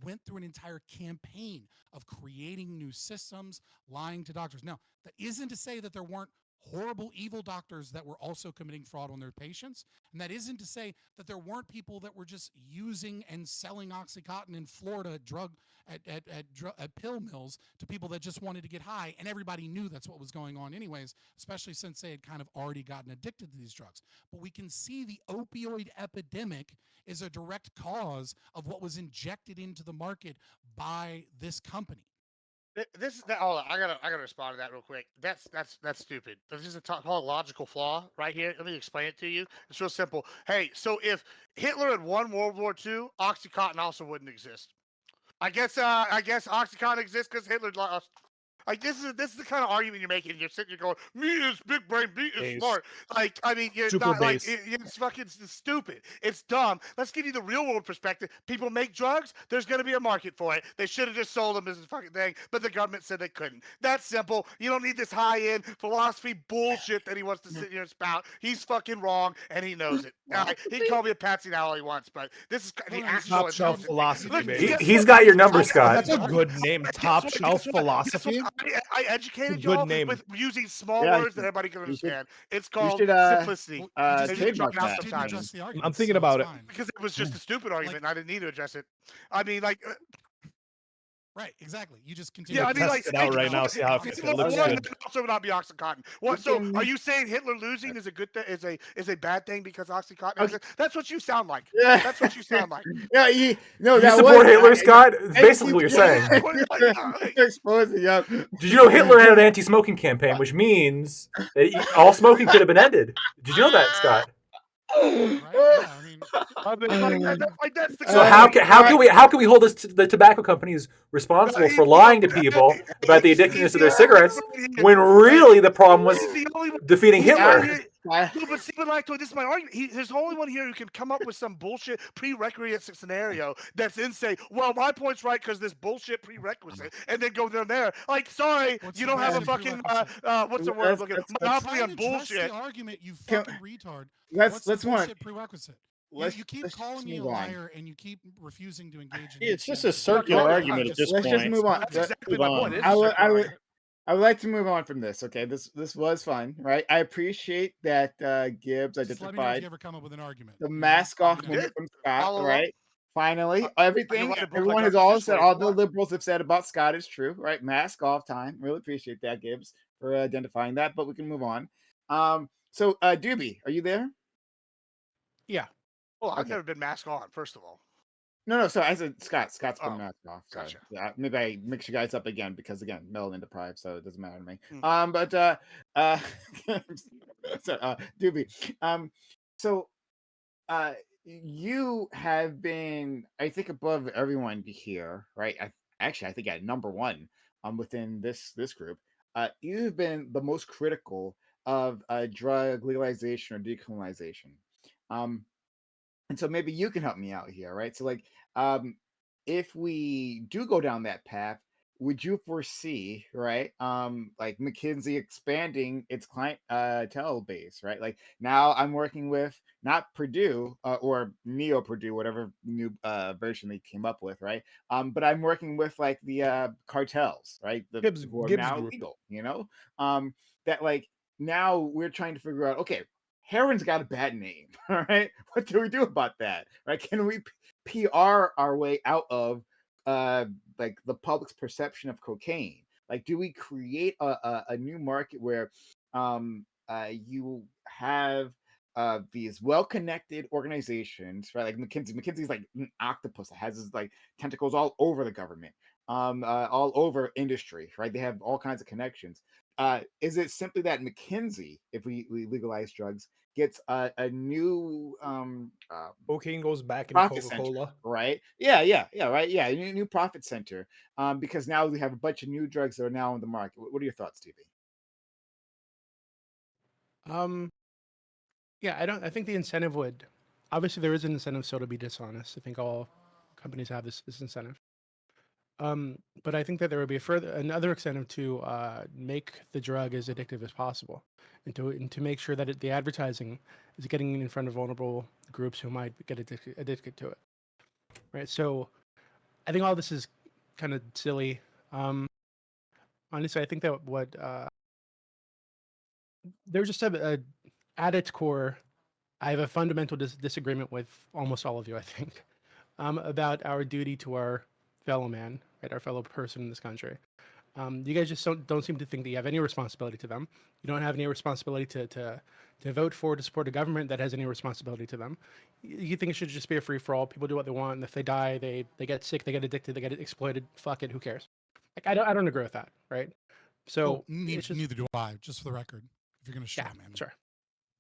went through an entire campaign of creating new systems, lying to doctors. Now, that isn't to say that there weren't horrible, evil doctors that were also committing fraud on their patients. And that isn't to say that there weren't people that were just using and selling Oxycontin in Florida at pill mills to people that just wanted to get high. And everybody knew that's what was going on anyways, especially since they had kind of already gotten addicted to these drugs. But we can see the opioid epidemic is a direct cause of what was injected into the market by this company. Hold on, I gotta respond to that real quick. That's stupid. This is called logical flaw right here. Let me explain it to you. It's real simple. Hey, so if Hitler had won World War II, OxyContin also wouldn't exist. I guess OxyContin exists because Hitler lost. Like this is the kind of argument you're making. You're sitting, you're going, me is big brain, me is smart. Like, I mean, you're Super not like base. it's fucking stupid. It's dumb. Let's give you the real world perspective. People make drugs. There's gonna be a market for it. They should have just sold them as a fucking thing, but the government said they couldn't. That's simple. You don't need this high end philosophy bullshit that he wants to sit here and spout. He's fucking wrong, and he knows it. He can call me a patsy now all he wants, but this is the actual Top shelf philosophy, Look, baby. He's got your number, Scott. That's a good name. Top shelf philosophy. I educated Good y'all name. with using small Yeah, words that everybody can you should- understand. It's you called should, simplicity. trademark that. Sometimes. Address the argument, I'm thinking so about it's it. fine. Because it was just a stupid argument, and I didn't need to address it. I mean, like, Right, exactly. You just continue. yeah, I mean, Test like, it out right now. See how it Hitler looks won, good. and also would not be OxyContin. What? So, are you saying Hitler losing is a good thing? Is a bad thing because OxyContin? Okay. That's what you sound like. Yeah. That's what you sound like. Yeah, You that support was, Hitler, Scott? It's basically what you're saying. Exposing, yeah. Did you know Hitler had an anti-smoking campaign, which means that all smoking could have been ended? Did you know that, Scott? Right? Yeah, I mean, that's the So how can we hold the tobacco companies responsible for lying to people about the addictiveness of their cigarettes when really the problem was defeating Hitler? No, but Stephen Lactoid, this is my argument. There's the only one here who can come up with some bullshit prerequisite scenario that's in say, well, my point's right because this bullshit prerequisite, and then go down there. Like, sorry, you don't have a fucking what's the word I'm looking? Monopoly on bullshit. The argument, you fucking retard. Let's the one. bullshit prerequisite? You keep calling me a liar, and you keep refusing to engage. It's just a circular argument at this point. Let's just move on. That's exactly my point. I would like to move on from this. Okay, this was fun, right? I appreciate that Gibbs Just let me know if identified you ever come up with an argument. the mask off movement from Scott, right? Finally, everyone has all said, all the liberals have said about Scott is true, right? Mask off time. Really appreciate that, Gibbs, for identifying that. But we can move on. So Doobie, are you there? Yeah. Well, I've never been mask on. First of all. No. So I said Scott's been mask off. Sorry. Gotcha. Yeah, maybe I mix you guys up again because again, melanin deprived, so it doesn't matter to me. So Doobie. So you have been, I think, above everyone here, right? actually, I think at number one within this group, you've been the most critical of drug legalization or decriminalization. And so maybe you can help me out here, right? So like, if we do go down that path, would you foresee, right, like McKinsey expanding its clientele base, right? Like now I'm working with not Purdue or Neo Purdue, whatever new version they came up with, right? But I'm working with like the cartels, right? The who are Gibbs now Group. legal, that like now we're trying to figure out, okay, heroin's got a bad name, all right? What do we do about that, right? Can we PR our way out of like the public's perception of cocaine? Like, do we create a new market where you have these well-connected organizations, right? Like McKinsey's like an octopus that has his like tentacles all over the government, all over industry, right? They have all kinds of connections. Is it simply that McKinsey, if we legalize drugs, gets a new cocaine goes back into profit center, Coca-Cola, right? Yeah, right. Yeah, new profit center, because now we have a bunch of new drugs that are now on the market. What are your thoughts, TV? Yeah, I think the incentive would. Obviously, there is an incentive so to be dishonest. I think all companies have this incentive. But I think that there would be another incentive to make the drug as addictive as possible, and to make sure that the advertising is getting in front of vulnerable groups who might get addicted to it. Right. So, I think all this is kind of silly. Honestly, I think that what there's just at its core, I have a fundamental disagreement with almost all of you, I think, about our duty to our fellow man, right, our fellow person in this country. You guys just don't seem to think that you have any responsibility to them. You don't have any responsibility to vote for, to support a government that has any responsibility to them. You think it should just be a free for all. People do what they want, and if they die, they get sick, they get addicted, they get exploited. Fuck it, who cares? Like I don't agree with that, right? So well, neither do I. Just for the record, if you're gonna show man, sure,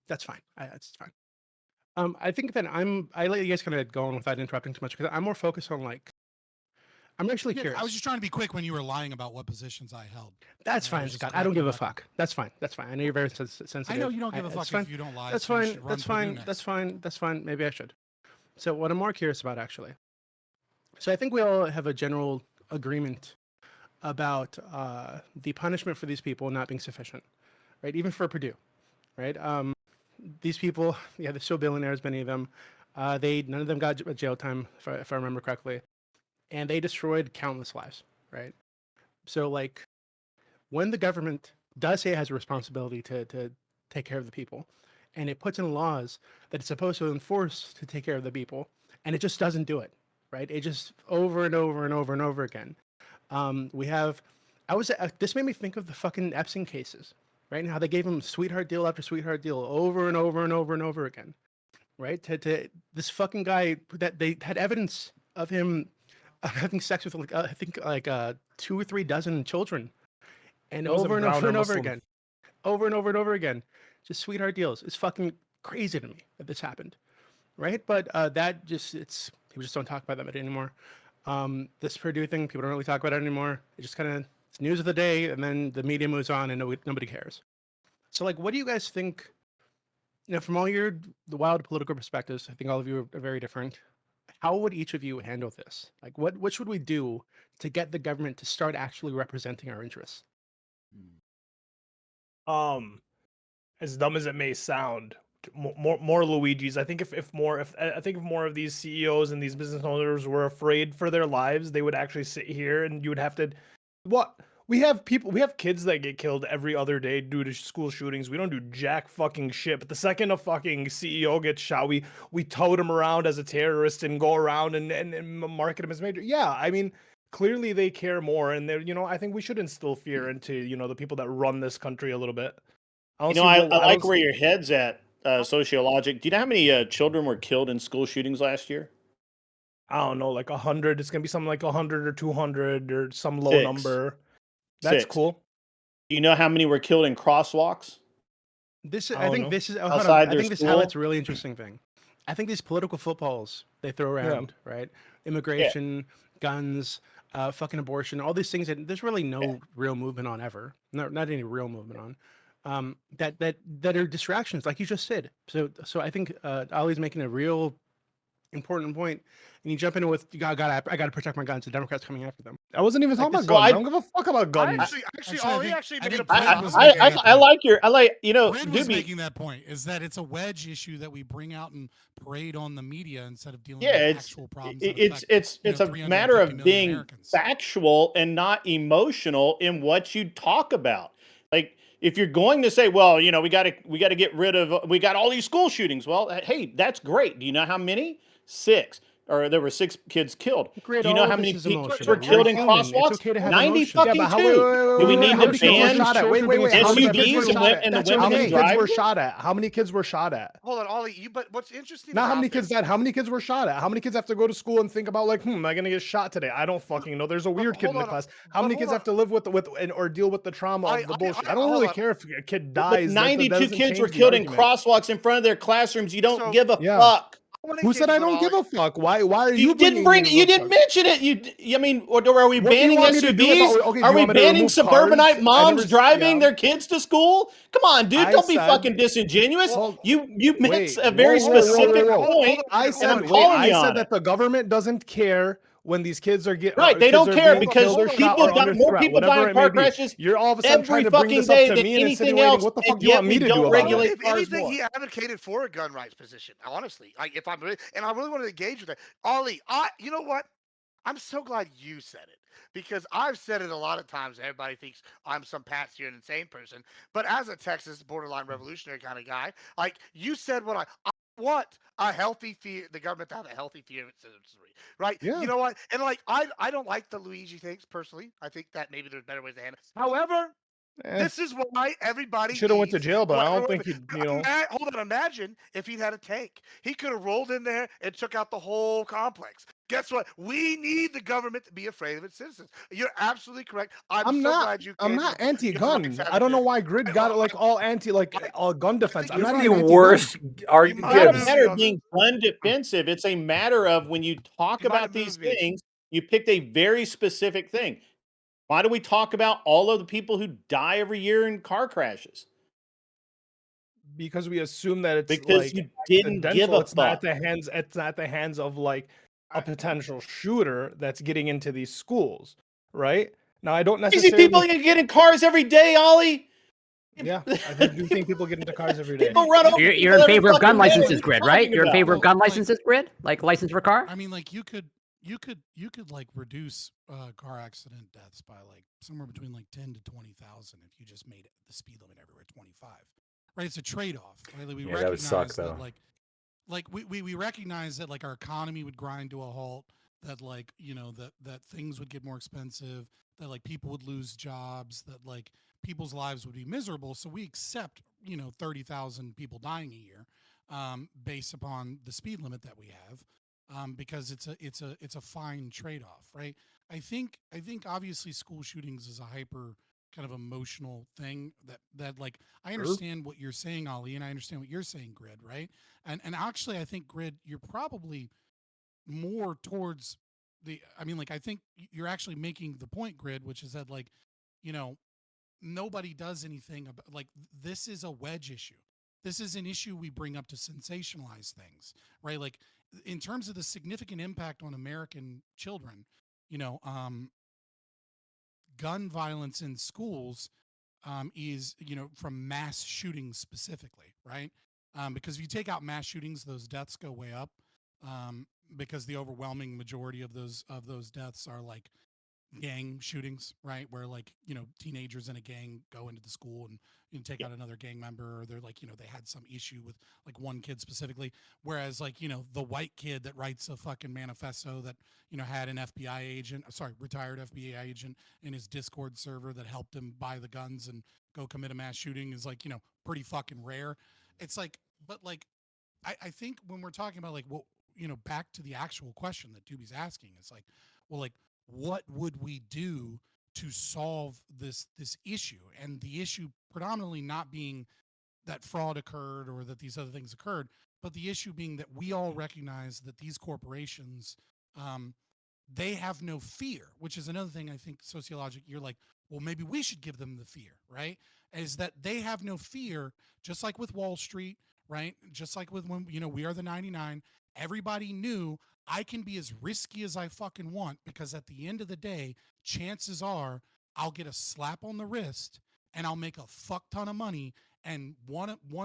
that's fine. That's fine. I think that I let you guys kind of go on without interrupting too much because I'm more focused on like I'm actually curious. I was just trying to be quick when you were lying about what positions I held. That's fine, Scott. I don't give a fuck. That's fine. That's fine. I know you're very sensitive. I know you don't give a fuck if you don't lie. That's so fine. That's fine. That's fine. That's fine. Maybe I should. So what I'm more curious about actually. So I think we all have a general agreement about the punishment for these people not being sufficient, right? Even for Purdue, right? These people, yeah, they're still billionaires, many of them. None of them got jail time, if I remember correctly, and they destroyed countless lives, right? So, like, when the government does say it has a responsibility to take care of the people, and it puts in laws that it's supposed to enforce to take care of the people, and it just doesn't do it, right? It just over and over and over and over again. This made me think of the fucking Epstein cases, right? And how they gave him sweetheart deal after sweetheart deal over and over and over and over again, right? To this fucking guy that they had evidence of him having sex with like I think like 2 or 3 dozen children, and over and over and over again, over and over and over again, just sweetheart deals. It's fucking crazy to me that this happened, right? But that just people just don't talk about that anymore. This Purdue thing, people don't really talk about it anymore. It just kind of it's news of the day, and then the media moves on, and nobody cares. So, like, what do you guys think? You know, from all the wild political perspectives, I think all of you are very different. How would each of you handle this? Like, what should we do to get the government to start actually representing our interests? As dumb as it may sound, more Luigi's. I think if more of these CEOs and these business owners were afraid for their lives, they would actually sit here and you would have to. What we have kids that get killed every other day due to school shootings. We don't do jack fucking shit. But the second a fucking CEO gets shot, we tote him around as a terrorist and go around and market him as major. Yeah, I mean. Clearly, they care more, and I think we should instill fear into the people that run this country a little bit. I like where your head's at, sociologic. Do you know how many children were killed in school shootings last year? I don't know, like 100. It's gonna be something like 100 or 200 or some low number. That's cool. Do you know how many were killed in crosswalks? I think this is outside I think this is school? how it's a really interesting thing. I think these political footballs they throw around, right? immigration, guns, fucking abortion, all these things that there's really no real movement on ever. No, not any real movement on. That are distractions, like you just said. So I think Ali's making a real important point, and you jump into with I gotta protect my guns. The Democrats coming after them. I wasn't even talking about guns. I don't give a fuck about guns. Ollie actually made a Grid point. was making that I point. like you know, Grid was Doobie. making that point, is that it's a wedge issue that we bring out and parade on the media instead of dealing Yeah, with it's actual problems. it's a matter of being factual and not emotional in what you talk about. Like if you're going to say, well, you know, we got to get rid of, we got all these school shootings. Well, hey, that's great. Do you know how many? 6. Or there were 6 kids killed. Great, Do you know all how of many this is people emotional. were killed You're in human. It's crosswalks? okay to have 90 emotion. Yeah, fucking but how, 2. wait, Do we wait, need how to many kids were ban shot at? Wait, how many kids were SUVs shot at? and the How women many who kids drive were them? shot at? How many kids were shot at? Hold on, Ollie. But what's interesting Not about how many this, kids died. How many kids were shot at? How many kids have to go to school and think about like, am I gonna get shot today? I don't fucking know. There's a weird kid in the class. How many kids have to live with or deal with the trauma of the bullshit? I don't really care if a kid dies. But 92 kids were killed in crosswalks in front of their classrooms. You don't give a Yeah. fuck. Who said I don't give a fuck? Why are you didn't you didn't mention it. I mean, or are we What do you banning want me to do SUVs? about- okay, do you Are we want me to banning remove suburbanite cars? moms driving their kids to school? Come on, dude, don't be said- fucking disingenuous. You meant a Whoa, very whoa, whoa, specific whoa, whoa. point, I and said, I'm calling you on that it. the government doesn't care when these kids are getting Right, they don't care because more people die in car crashes You're all of a sudden every trying to bring fucking this up day to than me and anything insinuating else, what the fuck and do you yet want me we to do don't about regulate it? if cars anything, more. he advocated for a gun rights position. Honestly, like if I'm really, and I really want to engage with that, Ollie. You know what? I'm so glad you said it because I've said it a lot of times. Everybody thinks I'm some patsy or an insane person, but as a Texas borderline revolutionary kind of guy, like you said, what I want a healthy fear, the government to have a healthy fear of citizenry, right? Yeah. You know what? And like I don't like the Luigi things personally. I think that maybe there's better ways to handle it. However, this is why everybody Should have went to needs jail, but I don't whatever- think you know. Hold on, imagine if he'd had a tank. He could have rolled in there and took out the whole complex. Guess what? We need the government to be afraid of its citizens. You're absolutely correct. I'm so glad you. I'm came not with the gun anti-gun. rights I don't know advocate. why Grid got it like all all gun defense. I'm You're not the even worst It's argument. not a Gibbs. matter of being gun defensive. It's a matter of when you talk about these things, you picked a very specific thing. Why do we talk about all of the people who die every year in car crashes? Because we assume that it's Because like you didn't give accidental. a It's not fuck. at the hands. It's not the hands of like a potential shooter that's getting into these schools, right? Now I don't Crazy necessarily. people get in cars every day, Ollie. Yeah, I do think people get into cars every day. People run over You're in every favor of gun fucking day. What are licenses, you Grid, right? talking You're in about? favor of gun licenses, Grid? Like license for a car? I mean, like you could like reduce car accident deaths by like somewhere between like 10 to 20,000 if you just made the speed limit everywhere 25. Right? It's a trade-off. Right? Like, we Yeah, that would suck, recognize that though. like we recognize that like our economy would grind to a halt, that like, you know, that things would get more expensive, that like people would lose jobs, that like people's lives would be miserable. So we accept, you know, 30,000 people dying a year based upon the speed limit that we have. Because it's a fine trade-off, right? I think obviously school shootings is a hyper kind of emotional thing that like I understand what you're saying, Ollie, and I understand what you're saying, Grid, right? And actually I think, Grid, you're probably more towards I mean, like I think you're actually making the point, Grid, which is that like, you know, nobody does anything about like this is a wedge issue. This is an issue we bring up to sensationalize things, right? Like in terms of the significant impact on American children, you know, gun violence in schools is, you know, from mass shootings specifically, right? Because if you take out mass shootings, those deaths go way up because the overwhelming majority of those deaths are like gang shootings, right? Where like, you know, teenagers in a gang go into the school and you know, take out another gang member, or they're like, you know, they had some issue with like one kid specifically. Whereas like, you know, the white kid that writes a fucking manifesto that, you know, had an FBI agent, retired FBI agent in his Discord server that helped him buy the guns and go commit a mass shooting is like, you know, pretty fucking rare. It's like, but like, I think when we're talking about like, what, you know, back to the actual question that Doobie's asking, it's like, well, like, what would we do to solve this issue? And the issue predominantly not being that fraud occurred or that these other things occurred, but the issue being that we all recognize that these corporations they have no fear, which is another thing I think sociologic. You're like, well, maybe we should give them the fear, right? Is that they have no fear, just like with Wall Street, right? Just like with when, we are the 99. Everybody knew I can be as risky as I fucking want because at the end of the day, chances are I'll get a slap on the wrist and I'll make a fuck ton of money. And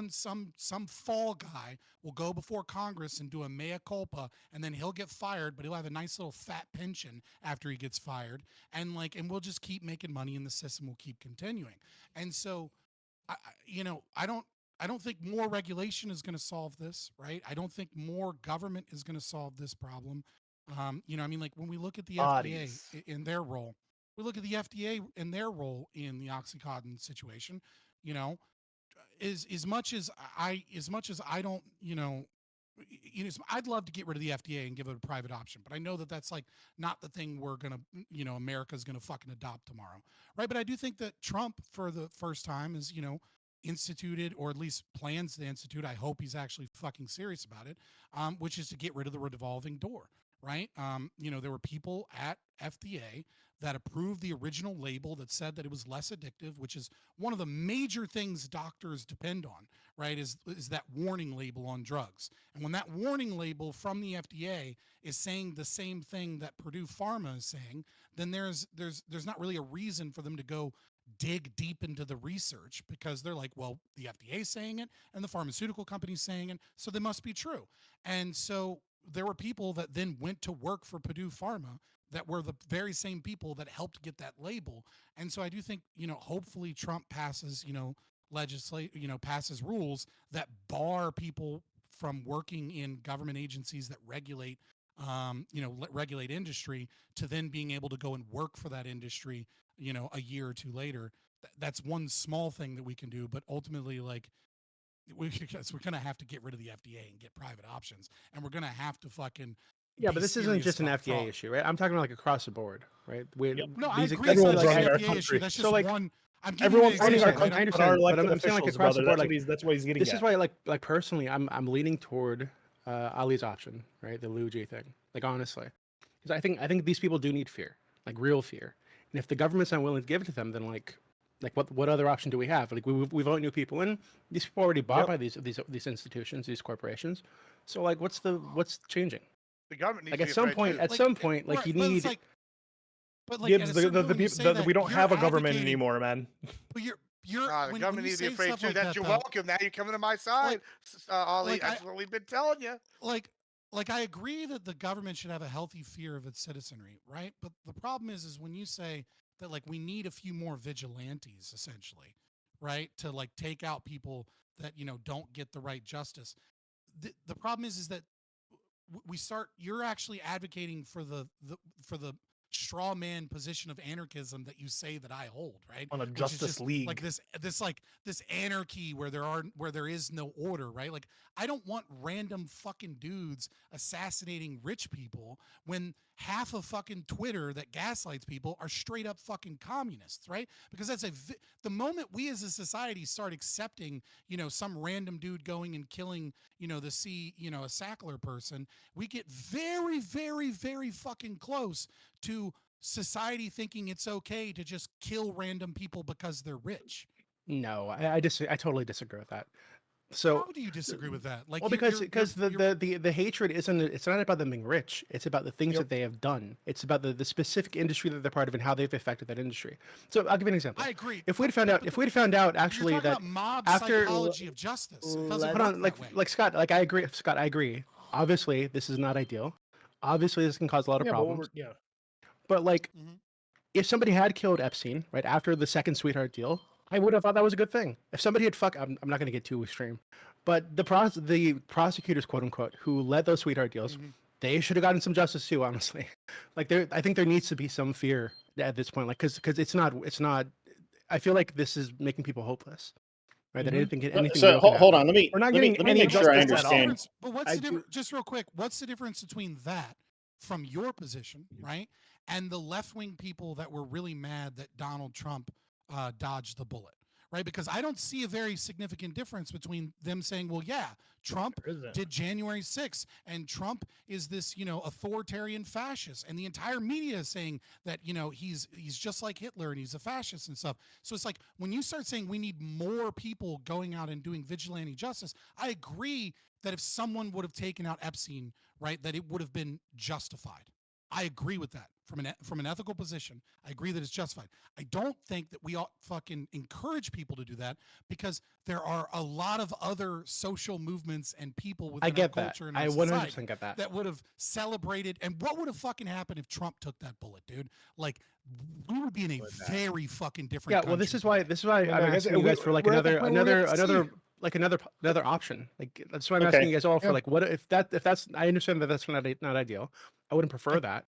some fall guy will go before Congress and do a mea culpa, and then he'll get fired, but he'll have a nice little fat pension after he gets fired, and we'll just keep making money, and the system will keep continuing. And so, I don't think more regulation is going to solve this, right? I don't think more government is going to solve this problem. When we look at the Bodies. FDA in their role, we look at the FDA in their role in the OxyContin situation. As much as I don't, I'd love to get rid of the FDA and give it a private option, but I know that that's not the thing we're gonna, America's gonna fucking adopt tomorrow, right? But I do think that Trump, for the first time, is instituted, or at least plans to institute. I hope he's actually fucking serious about it, which is to get rid of the revolving door, right? There were people at FDA that approved the original label that said that it was less addictive, which is one of the major things doctors depend on, right? Is that warning label on drugs. And when that warning label from the FDA is saying the same thing that Purdue Pharma is saying, then there's not really a reason for them to go dig deep into the research, because they're like, well, the FDA is saying it and the pharmaceutical company's saying it, so they must be true. And so there were people that then went to work for Purdue Pharma that were the very same people that helped get that label. And so I do think, hopefully Trump passes, passes rules that bar people from working in government agencies that regulate, regulate industry, to then being able to go and work for that industry, a year or two later. That's one small thing that we can do, but ultimately, we're going to have to get rid of the FDA and get private options, and we're going to have to fucking. Yeah, but this isn't just an FDA fraud. issue, right? I'm talking about across the board, right? No, I agree. It's not just an FDA issue. That's just one. I'm giving you an example. I understand, but I'm saying across the board. That's what he's getting. This is why, personally, I'm leaning toward Ali's option, right? The Liu Ji thing. Honestly, because I think these people do need fear, real fear. And if the government's not willing to give it to them, then what other option do we have? We vote new people in. These people are already bought by these institutions, these corporations. So what's changing? The government needs at some point, you need. Gibbs, we don't have a government anymore, man. But the government needs to be afraid too. That's you're welcome. Now you're coming to my side, Ali. That's what we've been telling you. I agree that the government should have a healthy fear of its citizenry, right? But the problem is when you say that we need a few more vigilantes, essentially, right, to take out people that don't get the right justice. The problem is that you're actually advocating for the straw man position of anarchism that you say that I hold, right? On a Justice League, this anarchy where there is no order, right? I don't want random fucking dudes assassinating rich people when half of fucking Twitter that gaslights people are straight up fucking communists, right? Because the moment we as a society start accepting, some random dude going and killing, a Sackler person, we get very, very, very fucking close to society thinking it's okay to just kill random people because they're rich. No, I totally disagree with that. So how do you disagree with that? Because the hatred it's not about them being rich. It's about the things that they have done. It's about the specific industry that they're part of and how they've affected that industry. So I'll give you an example. I agree. If we'd found out actually you're that mob after psychology of justice, hold on, Scott, I agree. Scott, I agree. Obviously, this is not ideal. Obviously, this can cause a lot of problems. But if somebody had killed Epstein right after the second sweetheart deal, I would have thought that was a good thing. If somebody had I'm not going to get too extreme, but the prosecutors, quote unquote, who led those sweetheart deals, they should have gotten some justice too. Honestly, I think there needs to be some fear at this point, because it's not. I feel like this is making people hopeless. Right? That anything. So hold on. Let me make sure I understand. But what's the difference? Just real quick, what's the difference between that, from your position, right, and the left-wing people that were really mad that Donald Trump dodged the bullet, right? Because I don't see a very significant difference between them saying, well, yeah, Trump did January 6th, and Trump is this, authoritarian fascist, and the entire media is saying that, he's just like Hitler and he's a fascist and stuff. So it's like when you start saying we need more people going out and doing vigilante justice, I agree that if someone would have taken out Epstein, right, that it would have been justified. I agree with that from an ethical position. I agree that it's justified. I don't think that we ought fucking encourage people to do that, because there are a lot of other social movements and people within our culture and our society get that. that would have celebrated. And what would have fucking happened if Trump took that bullet, dude? Like, we would be in a very fucking different. Yeah, well, this is why I'm asking you guys for like another option. Like that's why I'm asking you guys all for like, what if that's I understand that that's not ideal. I wouldn't prefer that,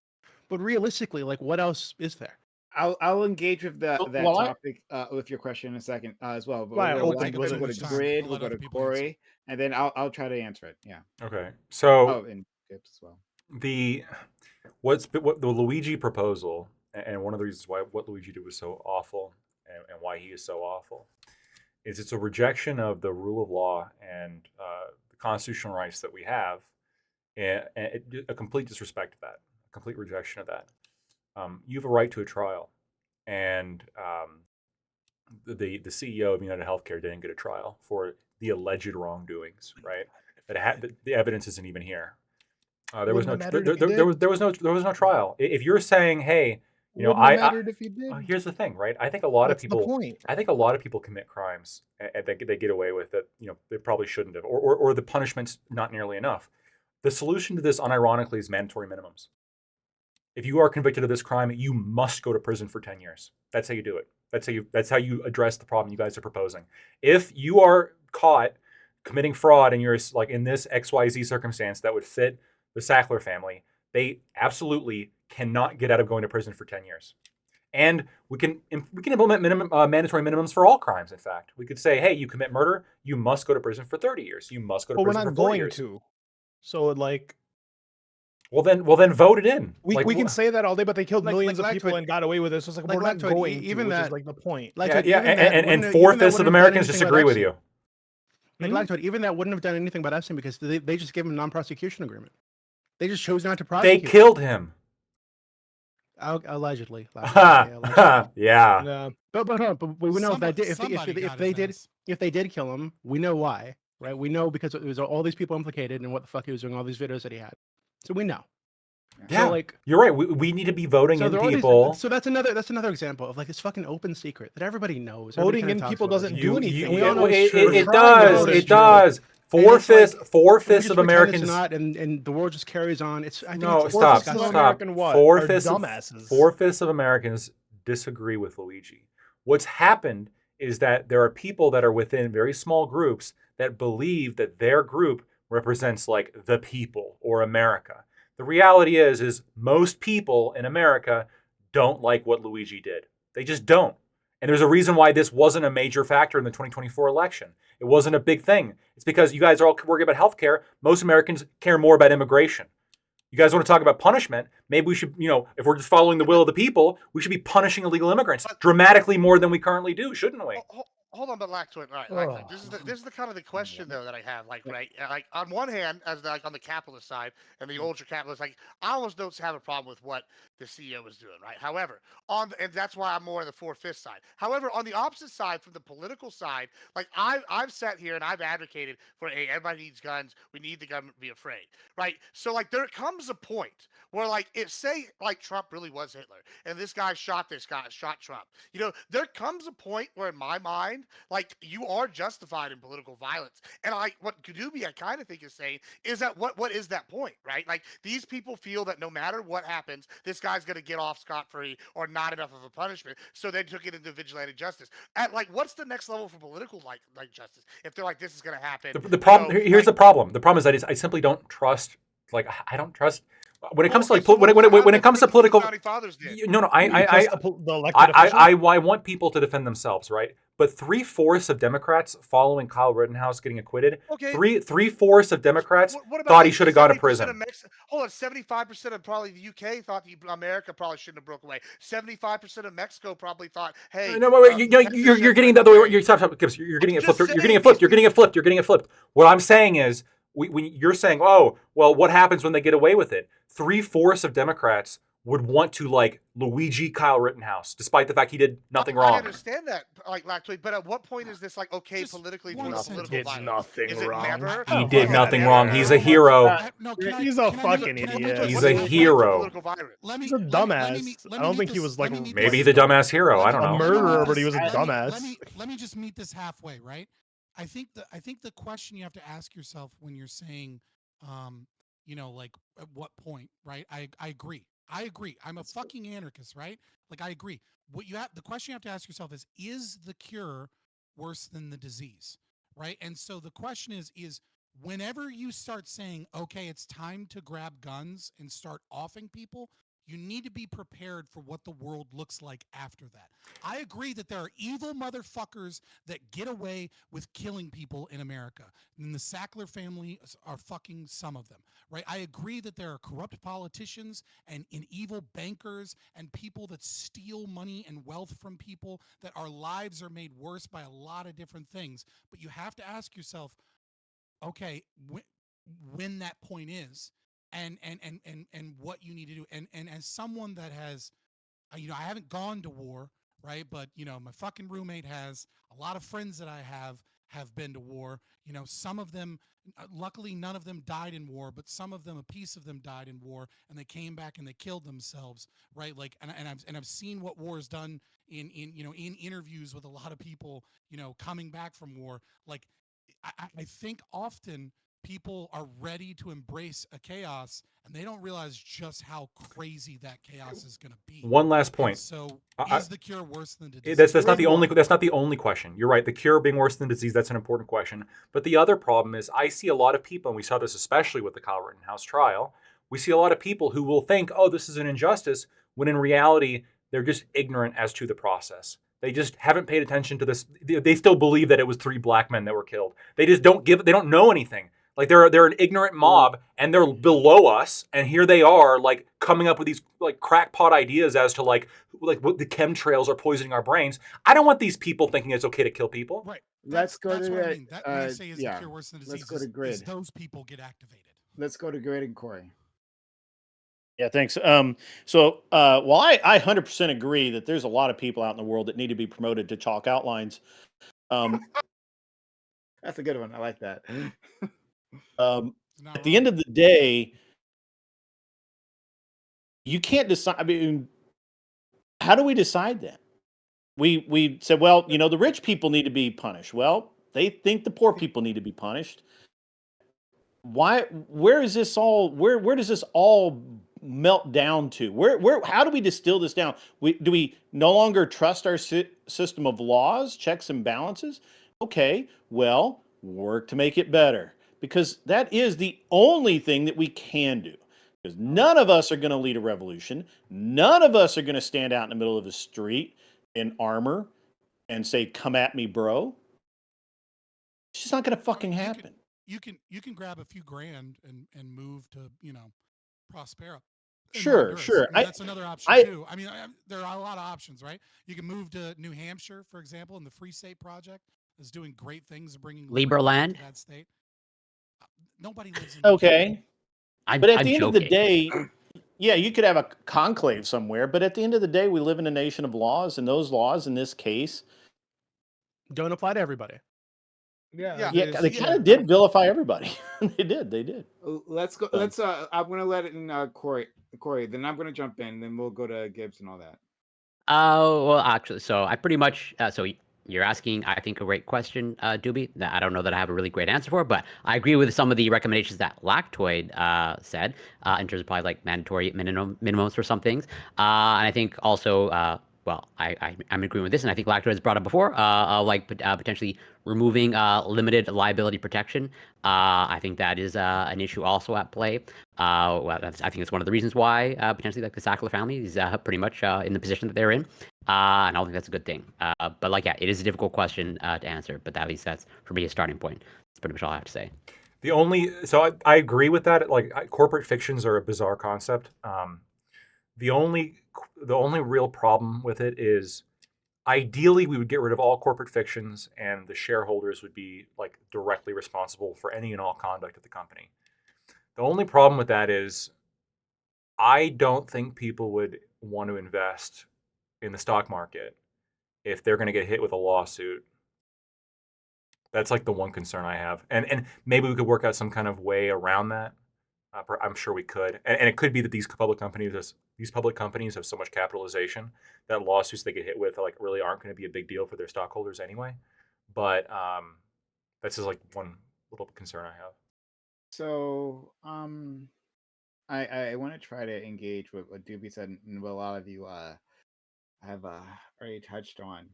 but realistically, like, what else is there? I'll engage with that topic with your question in a second as well. But we'll go to Grid, we'll go to Corey, and then I'll try to answer it. Yeah. Okay. So and Gibbs as well. What the Luigi proposal, and one of the reasons why what Luigi did was so awful, and why he is so awful, is it's a rejection of the rule of law and the constitutional rights that we have, and a complete disrespect of that, a complete rejection of that. You have a right to a trial, and the CEO of United Healthcare didn't get a trial for the alleged wrongdoings, right? The evidence isn't even here. There was no trial. If you're saying, hey, here's the thing, right? I think a lot of people commit crimes and they get away with it. They probably shouldn't have, or the punishment's not nearly enough. The solution to this, unironically, is mandatory minimums. If you are convicted of this crime, you must go to prison for 10 years. That's how you do it. That's how you address the problem you guys are proposing. If you are caught committing fraud and you're like in this XYZ circumstance that would fit the Sackler family, they absolutely cannot get out of going to prison for 10 years. And we can implement mandatory minimums for all crimes. In fact, we could say, hey, you commit murder, you must go to prison for 30 years. You must go to prison for 40 years. We're not going to. So like, well then vote it in. We can say that all day, but they killed millions of people and got away with it. So it's like we're not going to, which is like the point. And 4/5 of Americans disagree with you. Like even that wouldn't have done anything but Epstein, because they just gave him a non-prosecution agreement. They just chose not to prosecute. They killed him. Allegedly. Yeah. But we know if they did kill him, we know why, right? We know because it was all these people implicated and what the fuck he was doing, all these videos that he had. So we know. Yeah, so like, you're right. We need to be voting in people. So that's another example of like this fucking open secret that everybody knows. Voting in people doesn't do anything. It does. 4/5 of Americans not, and the world just carries on. Stop. 4/5 of Americans disagree with Luigi. What's happened is that there are people that are within very small groups that believe that their group represents like the people or America. The reality is most people in America don't like what Luigi did. They just don't. And there's a reason why this wasn't a major factor in the 2024 election. It wasn't a big thing. It's because you guys are all worried about healthcare. Most Americans care more about immigration. You guys want to talk about punishment? Maybe we should, if we're just following the will of the people, we should be punishing illegal immigrants dramatically more than we currently do, shouldn't we? Hold on, but Lactoid, right? This is the kind of the question though that I have, like on one hand, as on the capitalist side and the ultra capitalist, like I almost don't have a problem with what the CEO is doing, right? However, and that's why I'm more on the 4/5 side. However, on the opposite side, from the political side, like I've sat here and I've advocated for, hey, everybody needs guns. We need the government to be afraid, right? So like there comes a point where like if say like Trump really was Hitler and this guy shot Trump, there comes a point where in my mind, like you are justified in political violence. And like what Kadubi I kind of think is saying is that what is that point, right? Like these people feel that no matter what happens, this guy's gonna get off scot-free or not enough of a punishment. So they took it into vigilante justice. At like what's the next level for political like justice? If they're like this is gonna happen. The problem here's the problem. The problem is that I simply don't trust I don't trust when it comes to like when it comes to political. I want people to defend themselves, right? but 3/4 of Democrats following Kyle Rittenhouse getting acquitted, Okay. 3/4 of Democrats What about thought he like should have gone to 70% prison. of hold on, 75% of probably the UK thought America probably shouldn't have broke away. 75% of Mexico probably thought, hey, No, wait, you're getting the other way. You're getting it flipped. You're getting it flipped. You're getting it flipped. You're getting it flipped. What I'm saying is, when you're saying, oh, well, what happens when they get away with it? 3/4 of Democrats would want to like Luigi Kyle Rittenhouse, despite the fact he did nothing I wrong. understand that, like Lactoid, but at what point is this like okay politically for political Did violence? nothing Is it wrong. never? He Is did it nothing never? wrong. He's a hero. No, can I, He's a can I fucking meet- can I meet idiot. this He's a halfway? hero. Political violence. He's a dumbass. I don't think he was like Maybe he's a dumbass hero. I don't a know. murderer, but he was a Let dumbass. me just meet this halfway, right? I think the question you have to ask yourself when you're saying, like at what point, right? I agree. I agree. I'm a fucking anarchist, right? Like I agree. The question you have to ask yourself is the cure worse than the disease, right? And so the question is whenever you start saying, okay, it's time to grab guns and start offing people, you need to be prepared for what the world looks like after that. I agree that there are evil motherfuckers that get away with killing people in America. And the Sackler family are fucking some of them, right? I agree that there are corrupt politicians and evil bankers and people that steal money and wealth from people, that our lives are made worse by a lot of different things. But you have to ask yourself, okay, when that point is, and what you need to do, and as someone that has, I haven't gone to war, right? But my fucking roommate has. A lot of friends that I have been to war. Some of them, luckily, none of them died in war, but some of them, a piece of them died in war, and they came back and they killed themselves, right? Like, and I've seen what war has done in interviews with a lot of people, coming back from war. Like, I think often people are ready to embrace a chaos and they don't realize just how crazy that chaos is going to be. One last point. And so is the cure worse than the disease? That's not the only question. You're right. The cure being worse than disease, that's an important question. But the other problem is I see a lot of people, and we saw this especially with the Kyle Rittenhouse trial, we see a lot of people who will think, oh, this is an injustice, when in reality, they're just ignorant as to the process. They just haven't paid attention to this. They still believe that it was 3 black men that were killed. They just don't know anything. Like they're an ignorant mob and they're below us, and here they are like coming up with these like crackpot ideas as to like what the chemtrails are poisoning our brains. I don't want these people thinking it's okay to kill people. Right. Let's go that's to what I the, mean. That when I say is the cure worse than the disease, let's go to is Grid. those people get activated. Let's go to Grid and Corey. Yeah, thanks. So while I 100% agree that there's a lot of people out in the world that need to be promoted to chalk outlines, that's a good one. I like that. At the end of the day, you can't decide. I mean, how do we decide that? We said, well, the rich people need to be punished. Well, they think the poor people need to be punished. Why? Where is this all? Where does this all melt down to? Where? How do we distill this down? Do we no longer trust our system of laws, checks and balances? Okay, well, work to make it better, because that is the only thing that we can do. Because none of us are going to lead a revolution. None of us are going to stand out in the middle of the street in armor and say, "Come at me, bro." It's just not going to fucking happen. You can grab a few grand and move to Prospera. Sure. I mean, that's another option too. I mean, there are a lot of options, right? You can move to New Hampshire, for example, and the Free State Project is doing great things, bringing Liberland to that state. Nobody lives in. Okay. But at the end joking. of the day, yeah, you could have a conclave somewhere, but at the end of the day, we live in a nation of laws, and those laws, in this case, don't apply to everybody. Yeah, they kind of did vilify everybody. They did. Let's go. Let's. I'm gonna let it in. Corey. Then I'm gonna jump in. Then we'll go to Gibbs and all that. Well, actually, so I pretty much. So you're asking, I think, a great question, Doobie. That I don't know that I have a really great answer for, but I agree with some of the recommendations that Lactoid said in terms of probably like mandatory minimums for some things. And I think also, well, I'm agreeing with this, and I think Lactoid has brought up before, potentially removing limited liability protection. I think that is an issue also at play. I think it's one of the reasons why potentially like the Sackler family is pretty much in the position that they're in. And I don't think that's a good thing. But like, yeah, it is a difficult question to answer. But at least that's for me a starting point. That's pretty much all I have to say. I agree with that. Like corporate fictions are a bizarre concept. The only real problem with it is ideally we would get rid of all corporate fictions and the shareholders would be like directly responsible for any and all conduct of the company. The only problem with that is I don't think people would want to invest in the stock market if they're going to get hit with a lawsuit. That's like the one concern I have. And maybe we could work out some kind of way around that. I'm sure we could. And it could be that these public companies have so much capitalization that lawsuits they get hit with like really aren't going to be a big deal for their stockholders anyway. But that's just like one little concern I have. So, I want to try to engage with what Doobie said and what a lot of you have already touched on.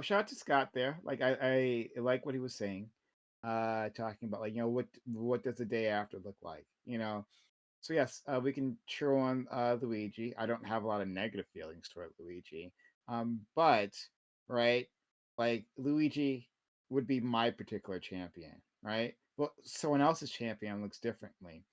Shout out to Scott there. Like I like what he was saying, talking about like what does the day after look like, So yes, we can cheer on Luigi. I don't have a lot of negative feelings toward Luigi, but right, like Luigi would be my particular champion, right? Well, someone else's champion looks differently.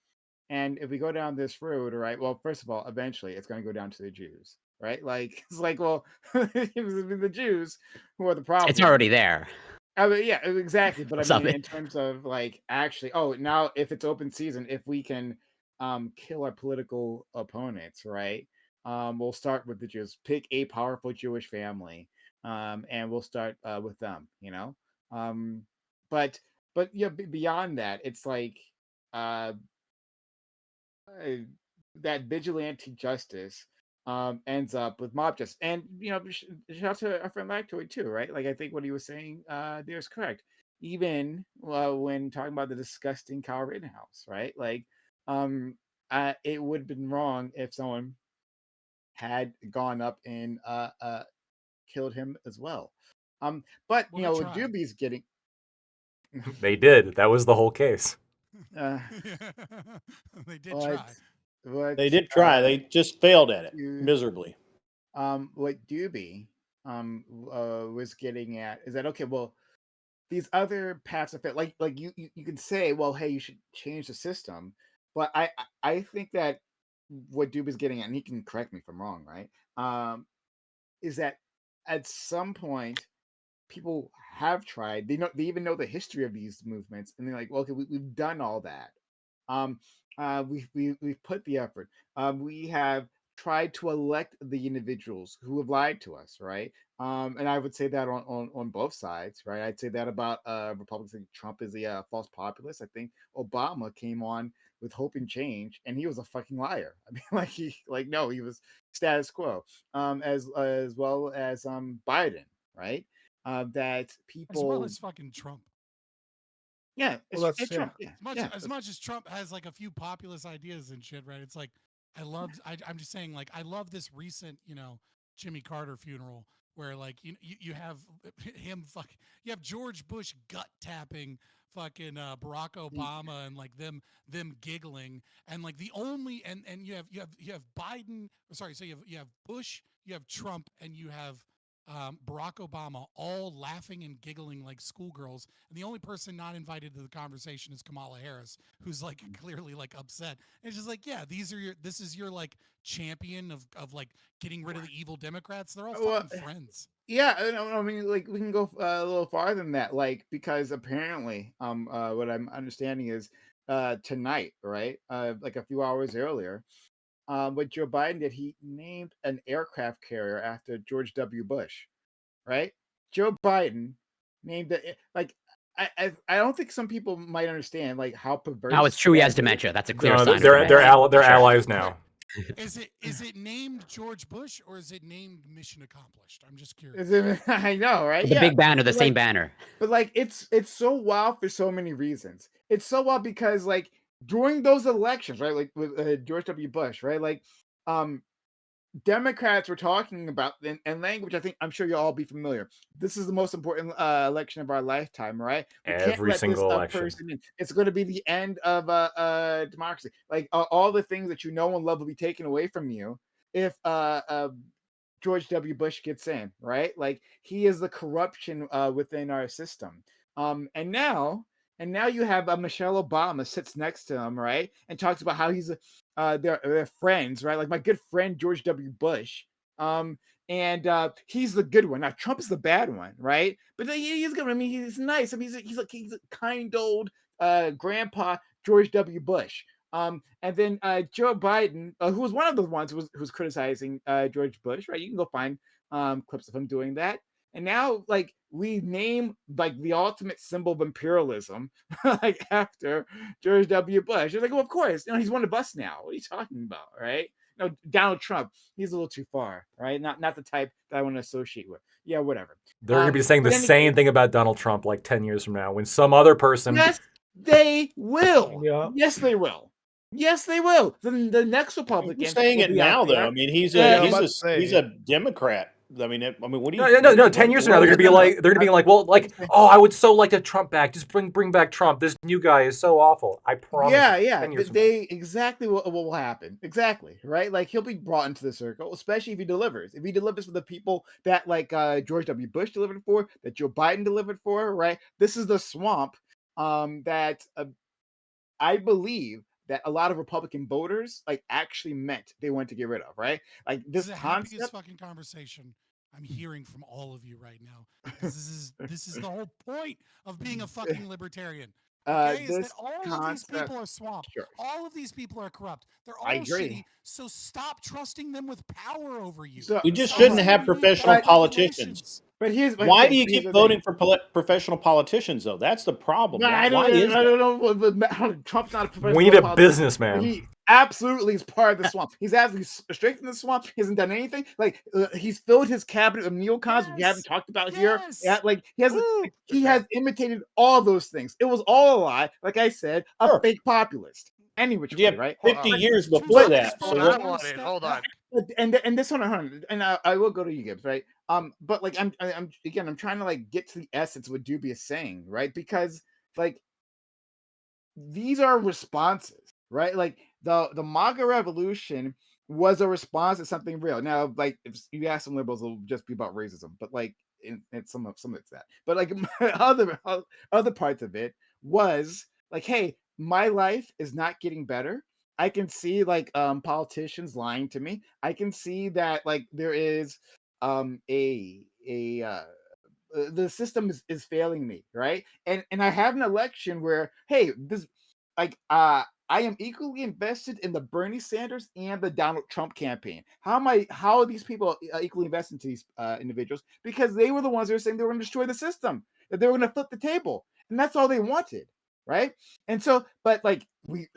And if we go down this road, right? Well, first of all, eventually it's going to go down to the Jews, right? Like it's like, well, the Jews who are the problem. It's already there. I mean, yeah, exactly. But I mean, Something. in terms of like actually, now if it's open season, if we can kill our political opponents, right? We'll start with the Jews. Pick a powerful Jewish family, and we'll start with them. But beyond that, it's like uh, that vigilante justice ends up with mob justice. And shout out to our friend Lactoid too, right? Like I think what he was saying there is correct. Even when talking about the disgusting Kyle Rittenhouse, right? Like it would have been wrong if someone had gone up and killed him as well. But Doobie's getting They did. That was the whole case. They did try. They did try. They just failed at it miserably. What Doobie was getting at is that okay? Well, these other paths of fit, like you can say, well, hey, you should change the system, but I think that what Doobie's getting at, and he can correct me if I'm wrong, right? Is that at some point people have tried. They even know the history of these movements, and they're like, well, okay, we've done all that. We've put the effort. We have tried to elect the individuals who have lied to us, right? And I would say that on both sides, right? I'd say that about Republicans. Think Trump is a false populist. I think Obama came on with hope and change, and he was a fucking liar. I mean, no, he was status quo. As well as Biden, right? That people as well as fucking Trump. Yeah, it's Trump. Yeah. As much as Trump has like a few populist ideas and shit, right? It's like I'm just saying, like I love this recent, Jimmy Carter funeral where like you have him you have George Bush gut tapping fucking Barack Obama and like them giggling and like the only and you have Biden. Sorry, so you have Bush, you have Trump, and you have Barack Obama all laughing and giggling like schoolgirls, and the only person not invited to the conversation is Kamala Harris, who's like clearly like upset. And it's just like, yeah, this is your like champion of like getting rid of the evil Democrats. They're all fucking friends. Yeah, I mean, like we can go a little farther than that, like because apparently, what I'm understanding is, tonight, right, like a few hours earlier, what Joe Biden did, he named an aircraft carrier after George W. Bush, right? Joe Biden named it like. I don't think some people might understand like how perverse. Now it's true he has dementia. That's a clear sign. They're allies now. Is it named George Bush or is it named Mission Accomplished? I'm just curious. I know, right? The big banner, the same banner. But like it's so wild for so many reasons. It's so wild because like during those elections, right? Like with George W. Bush, right? Like Democrats were talking about and language. I'm sure you'll all be familiar. This is the most important election of our lifetime, right? We Every can't let single this election. person in. It's going to be the end of democracy. Like all the things that you know and love will be taken away from you if George W. Bush gets in, right? Like he is the corruption within our system. And now you have Michelle Obama sits next to him, right, and talks about how he's they're friends, right? Like my good friend George W. Bush. And he's the good one. Now Trump is the bad one, right? But he's good. I mean, he's nice. I mean, he's a kind old grandpa George W. Bush. And then Joe Biden, who was one of the ones who was criticizing George Bush, right? You can go find clips of him doing that. And now, like, we name like the ultimate symbol of imperialism, like after George W. Bush. It's like, well, of course, he's one of us now. What are you talking about, right? No, Donald Trump, he's a little too far, right? Not the type that I want to associate with. Yeah, whatever. They're going to be saying the same thing about Donald Trump like 10 years from now when some other person. Yes, they will. Yeah. Yes, they will. Yes, they will. The next Republican. He's saying it now, though. I mean, he's a Democrat. I mean, what do you? No. 10 years from now, they're gonna be like, well, like, oh, I would so like a Trump back. Just bring back Trump. This new guy is so awful. I promise. Yeah. They exactly what will happen. Exactly, right? Like he'll be brought into the circle, especially if he delivers. If he delivers for the people that like George W. Bush delivered for, that Joe Biden delivered for, right? This is the swamp that I believe that a lot of Republican voters like actually meant they wanted to get rid of, right? Like this is the concept. happiest fucking conversation I'm hearing from all of you right now. This is the whole point of being a fucking libertarian. Okay, is that all of these people are swamped. Sure. All of these people are corrupt. They're all shitty. So stop trusting them with power over you. We just shouldn't have professional politicians. But why do you keep voting for professional politicians, though? That's the problem. No, I don't know. Trump's not a professional. We need a businessman. He absolutely is part of the swamp. He's absolutely straight in the swamp. He hasn't done anything. Like he's filled his cabinet of neocons, which we haven't talked about here. Yeah, like he has imitated all those things. It was all a lie. Like I said, a fake populist. Any which way, right? 50 years before that. Hold on. And this one, and I will go to you, Gibbs, right? But like I'm trying to like get to the essence of what Doobie is saying, right? Because like these are responses, right? Like the MAGA revolution was a response to something real. Now, like if you ask some liberals, it'll just be about racism, but like in some of it's that. But like other parts of it was like, hey, my life is not getting better. I can see like politicians lying to me. I can see that like there is the system is failing me, right? And I have an election where, hey, this like I am equally invested in the Bernie Sanders and the Donald Trump campaign. How are these people equally invested into these individuals? Because they were the ones that were saying they were going to destroy the system, that they were going to flip the table, and that's all they wanted, right? And so, but like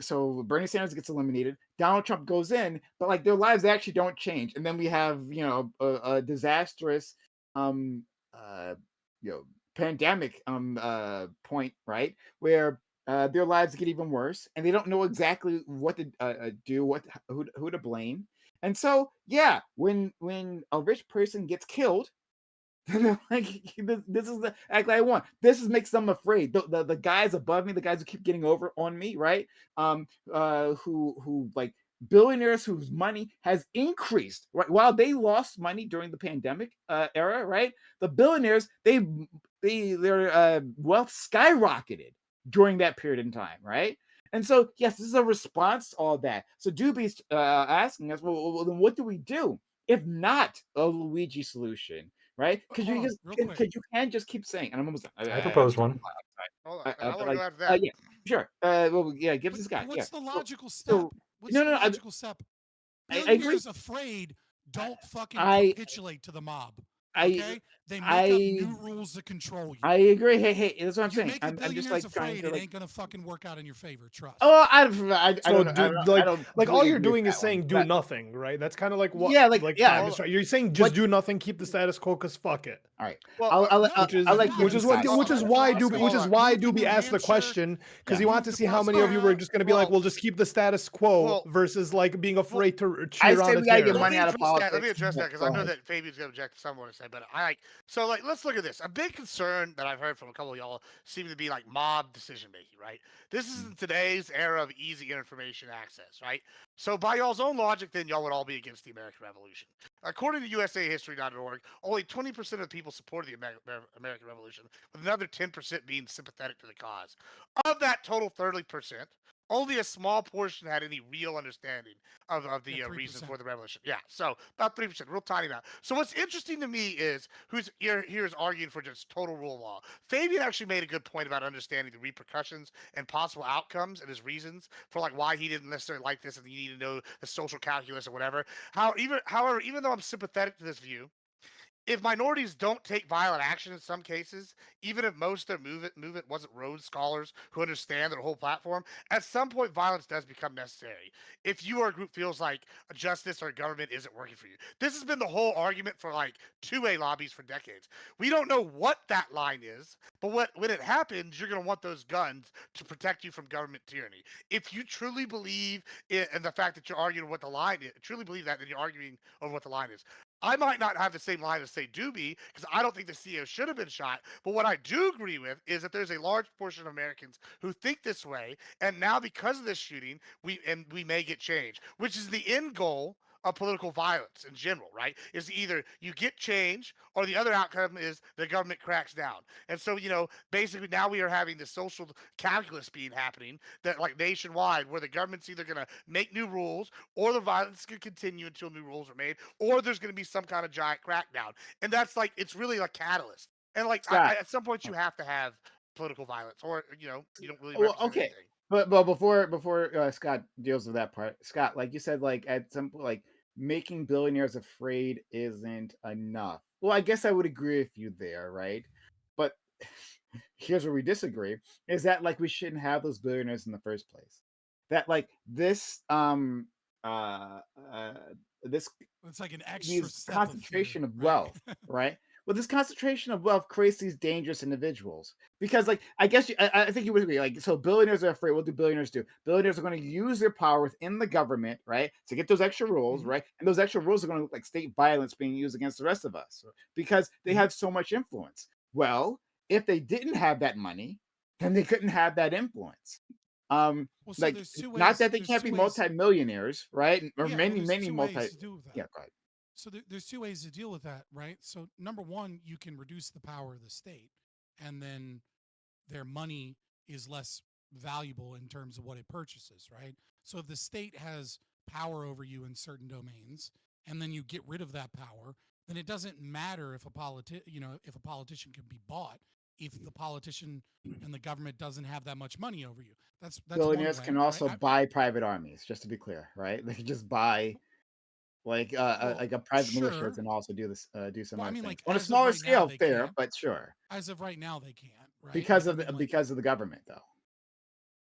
so Bernie Sanders gets eliminated, Donald Trump goes in, but like their lives actually don't change, and then we have a disastrous pandemic point, right, where their lives get even worse, and they don't know exactly what to do, who to blame. And so, yeah, when a rich person gets killed, like this is the act I want. This makes them afraid. The guys above me, the guys who keep getting over on me, right? Who like billionaires whose money has increased, right? While they lost money during the pandemic era, right? The billionaires, their wealth skyrocketed during that period in time, right? And so, yes, this is a response to all that. So Doobie's asking us, well, then what do we do if not a Luigi solution, right? Because you can't just keep saying, and I'm almost done. I propose one. Hold on. I want to go after that. Yeah, sure. Well, yeah, give us this guy. What's yeah. the logical step? What's the logical step? Billionaires afraid don't fucking capitulate to the mob. Okay? They make up new rules to control you. I agree. Hey, that's what I'm saying. Make the I'm just like afraid trying to it ain't gonna fucking work out in your favor. Trust. Oh, I don't. Like all you're doing is saying do nothing, right? That's kind of like what. You're saying just do nothing, keep the status quo, cause fuck it. All right. Well, which is why Doobie asked the question, because he wanted to see how many of you were just going to be like, well, just keep the status quo versus like being afraid to cheer on. I say we gotta get money out of politics. Let me address that because I know that Fabian's gonna object to some of what I say, but I like so like let's look at this. A big concern that I've heard from a couple of y'all seem to be like mob decision making, right? This is in today's era of easy information access, right? So by y'all's own logic, then y'all would all be against the American Revolution. According to USAHistory.org, only 20% of the people supported the American Revolution, with another 10% being sympathetic to the cause. Of that total 30%, only a small portion had any real understanding of the reasons for the revolution. Yeah, so about 3%, real tiny amount. So what's interesting to me is who's here is arguing for just total rule of law. Fabian actually made a good point about understanding the repercussions and possible outcomes and his reasons for like why he didn't necessarily like this, and you need to know the social calculus or whatever. However, even though I'm sympathetic to this view, if minorities don't take violent action in some cases, even if most of their movement wasn't Rhodes scholars who understand their whole platform, at some point violence does become necessary. If you or a group feels like a justice or a government isn't working for you. This has been the whole argument for like 2A lobbies for decades. We don't know what that line is, but when it happens, you're going to want those guns to protect you from government tyranny. If you truly believe in the fact that you're arguing what the line is, truly believe that, then you're arguing over what the line is. I might not have the same line as say Doobie because I don't think the CEO should have been shot. But what I do agree with is that there's a large portion of Americans who think this way, and now because of this shooting, we may get change, which is the end goal of political violence in general, right? Is either you get change or the other outcome is the government cracks down. And so, basically now we are having the social calculus being happening that like nationwide where the government's either going to make new rules or the violence can continue until new rules are made, or there's going to be some kind of giant crackdown. And that's like, it's really a catalyst. And like, at some point you have to have political violence or, you don't really represent anything. But before Scott deals with that part, Scott, like you said, like at some point, like making billionaires afraid isn't enough. Well, I guess I would agree with you there, right? But here's where we disagree: is that like we shouldn't have those billionaires in the first place? That like this this it's like an extra concentration of, fear, of wealth, right? Well, this concentration of wealth creates these dangerous individuals because, like, I guess I think you would agree. Like, so billionaires are afraid. What do billionaires do? Billionaires are going to use their power within the government, right, to get those extra rules, right? And those extra rules are going to look like state violence being used against the rest of us because they have so much influence. Well, if they didn't have that money, then they couldn't have that influence. Well, so like there's two not ways, that they can't be multimillionaires, right? Or many multi. To do with that. Yeah, go ahead. So there's two ways to deal with that, right? So number one, you can reduce the power of the state, and then their money is less valuable in terms of what it purchases, right? So if the state has power over you in certain domains, and then you get rid of that power, then it doesn't matter if if a politician can be bought if the politician and the government doesn't have that much money over you. That's billionaires one way, can also right? buy private armies, just to be clear, right? They can just buy like a private militia and also do this do some other things like on a smaller scale. Fair, can't. but sure. As of right now, they can't, right? Because of the government, though.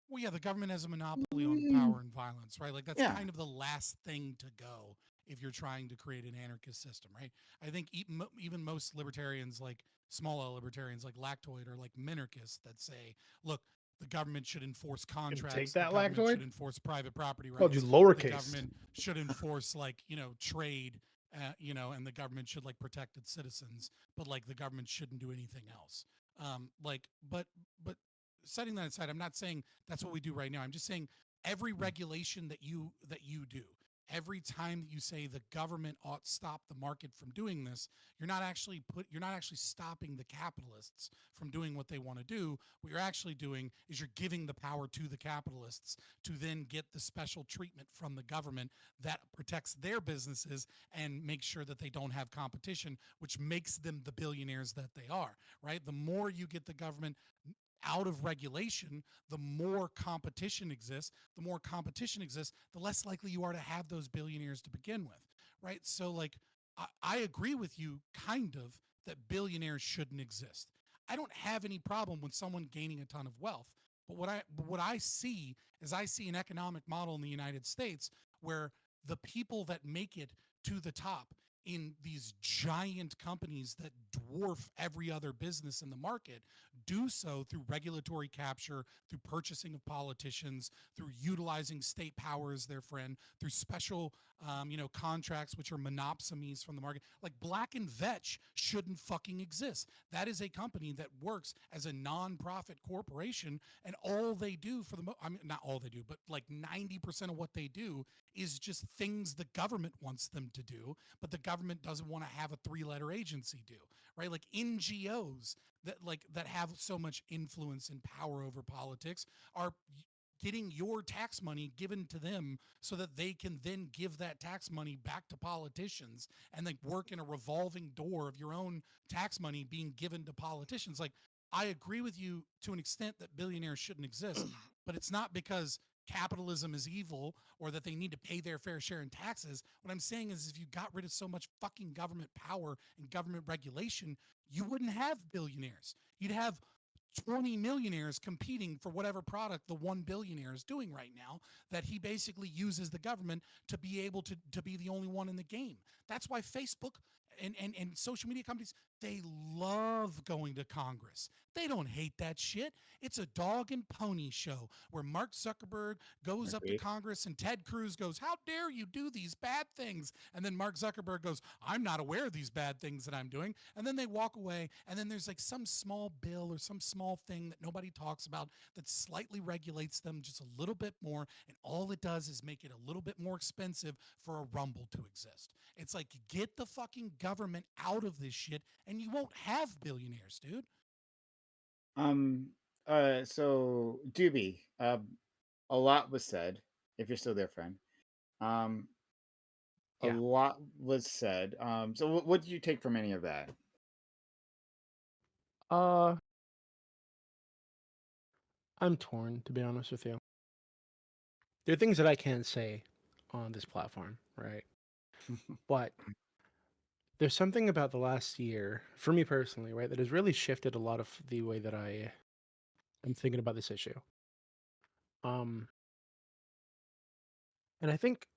Well, yeah, the government has a monopoly on power and violence, right? Like that's kind of the last thing to go if you're trying to create an anarchist system, right? I think even most libertarians, like small L libertarians, like Lactoid, are like minarchists that say, look, the government should enforce contracts. Take that, the government Lactoid? should enforce private property rights. Called you lowercase. The government should enforce trade, and the government should like protect its citizens, but like the government shouldn't do anything else. But setting that aside, I'm not saying that's what we do right now. I'm just saying every regulation that you do, every time that you say the government ought stop the market from doing this, you're not actually stopping the capitalists from doing what they want to do. What you're actually doing is you're giving the power to the capitalists to then get the special treatment from the government that protects their businesses and makes sure that they don't have competition, which makes them the billionaires that they are, right? The more you get the government out of regulation, the more competition exists. The more competition exists, the less likely you are to have those billionaires to begin with, right? So, like, I agree with you, kind of, that billionaires shouldn't exist. I don't have any problem with someone gaining a ton of wealth, but what I see is I see an economic model in the United States where the people that make it to the top in these giant companies that dwarf every other business in the market do so through regulatory capture, through purchasing of politicians, through utilizing state power as their friend, through special contracts which are monopsonies from the market. Like Black and Vetch shouldn't fucking exist. That is a company that works as a non-profit corporation, and all they do not all they do, but like 90% of what they do is just things the government wants them to do, but the government doesn't want to have a three-letter agency do, right? Like NGOs that have so much influence and power over politics are getting your tax money given to them so that they can then give that tax money back to politicians and then work in a revolving door of your own tax money being given to politicians. Like, I agree with you to an extent that billionaires shouldn't exist, but it's not because capitalism is evil or that they need to pay their fair share in taxes. What I'm saying is if you got rid of so much fucking government power and government regulation, you wouldn't have billionaires. You'd have 20 millionaires competing for whatever product the one billionaire is doing right now, that he basically uses the government to be able to be the only one in the game. That's why Facebook and social media companies, they love going to Congress. They don't hate that shit. It's a dog and pony show where Mark Zuckerberg goes up to Congress and Ted Cruz goes, "How dare you do these bad things?" And then Mark Zuckerberg goes, "I'm not aware of these bad things that I'm doing." And then they walk away, and then there's like some small bill or some small thing that nobody talks about that slightly regulates them just a little bit more, and all it does is make it a little bit more expensive for a Rumble to exist. It's like, get the fucking government out of this shit and you won't have billionaires, dude. So Doobie, a lot was said, if you're still there, friend. A lot was said. So what did you take from any of that? I'm torn, to be honest with you. There are things that I can't say on this platform, right? But there's something about the last year, for me personally, right, that has really shifted a lot of the way that I am thinking about this issue. And I think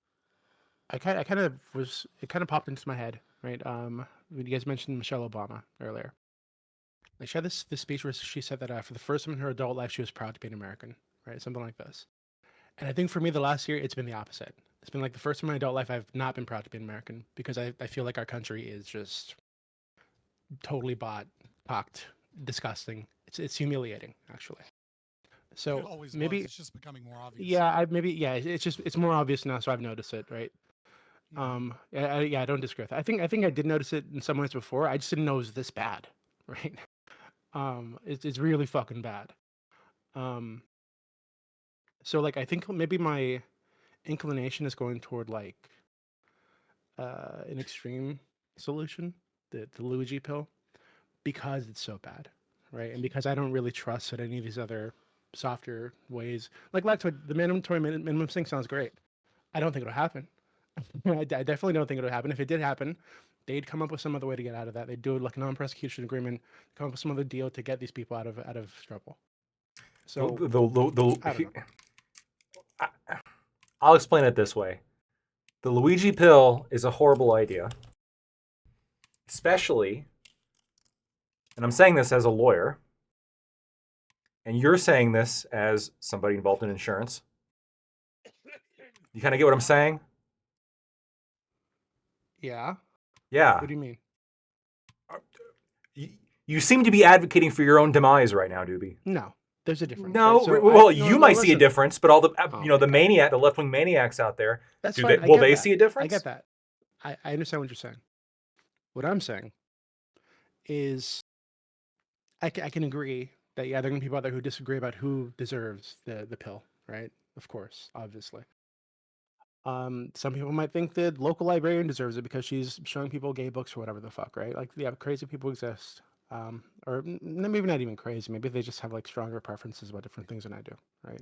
it kind of popped into my head, right? When you guys mentioned Michelle Obama earlier. Like, she had this speech where she said that for the first time in her adult life, she was proud to be an American, right? Something like this. And I think for me, the last year, it's been the opposite. It's been like the first time in my adult life, I've not been proud to be an American because I feel like our country is just totally bought, pocked, disgusting. It's humiliating, actually. So it always maybe was. It's just becoming more obvious. Yeah, it's more obvious now, so I've noticed it, right? I don't disagree with that. I think I did notice it in some ways before. I just didn't know it was this bad, right? It's really fucking bad. So like I think maybe my inclination is going toward like an extreme solution, the Luigi pill, because it's so bad, right? And because I don't really trust that any of these other softer ways, like the mandatory minimum thing sounds great. I don't think it'll happen. I definitely don't think it'll happen. If it did happen, they'd come up with some other way to get out of that. They'd do like a non-prosecution agreement, come up with some other deal to get these people out of trouble. So I don't know. I'll explain it this way. The Luigi pill is a horrible idea, especially, and I'm saying this as a lawyer, and you're saying this as somebody involved in insurance. You kind of get what I'm saying? Yeah. Yeah. What do you mean? You seem to be advocating for your own demise right now, Doobie. No, there's a difference. No, right? So well, you might see a difference, but all the the left-wing maniacs out there, that's fine. Will they see a difference? I get that. I understand what you're saying. What I'm saying is I can agree that, there are going to be people out there who disagree about who deserves the pill, right? Of course, obviously. Some people might think the local librarian deserves it because she's showing people gay books or whatever the fuck, right? Like, yeah, crazy people exist. Or maybe not even crazy. Maybe they just have like stronger preferences about different things than I do, right?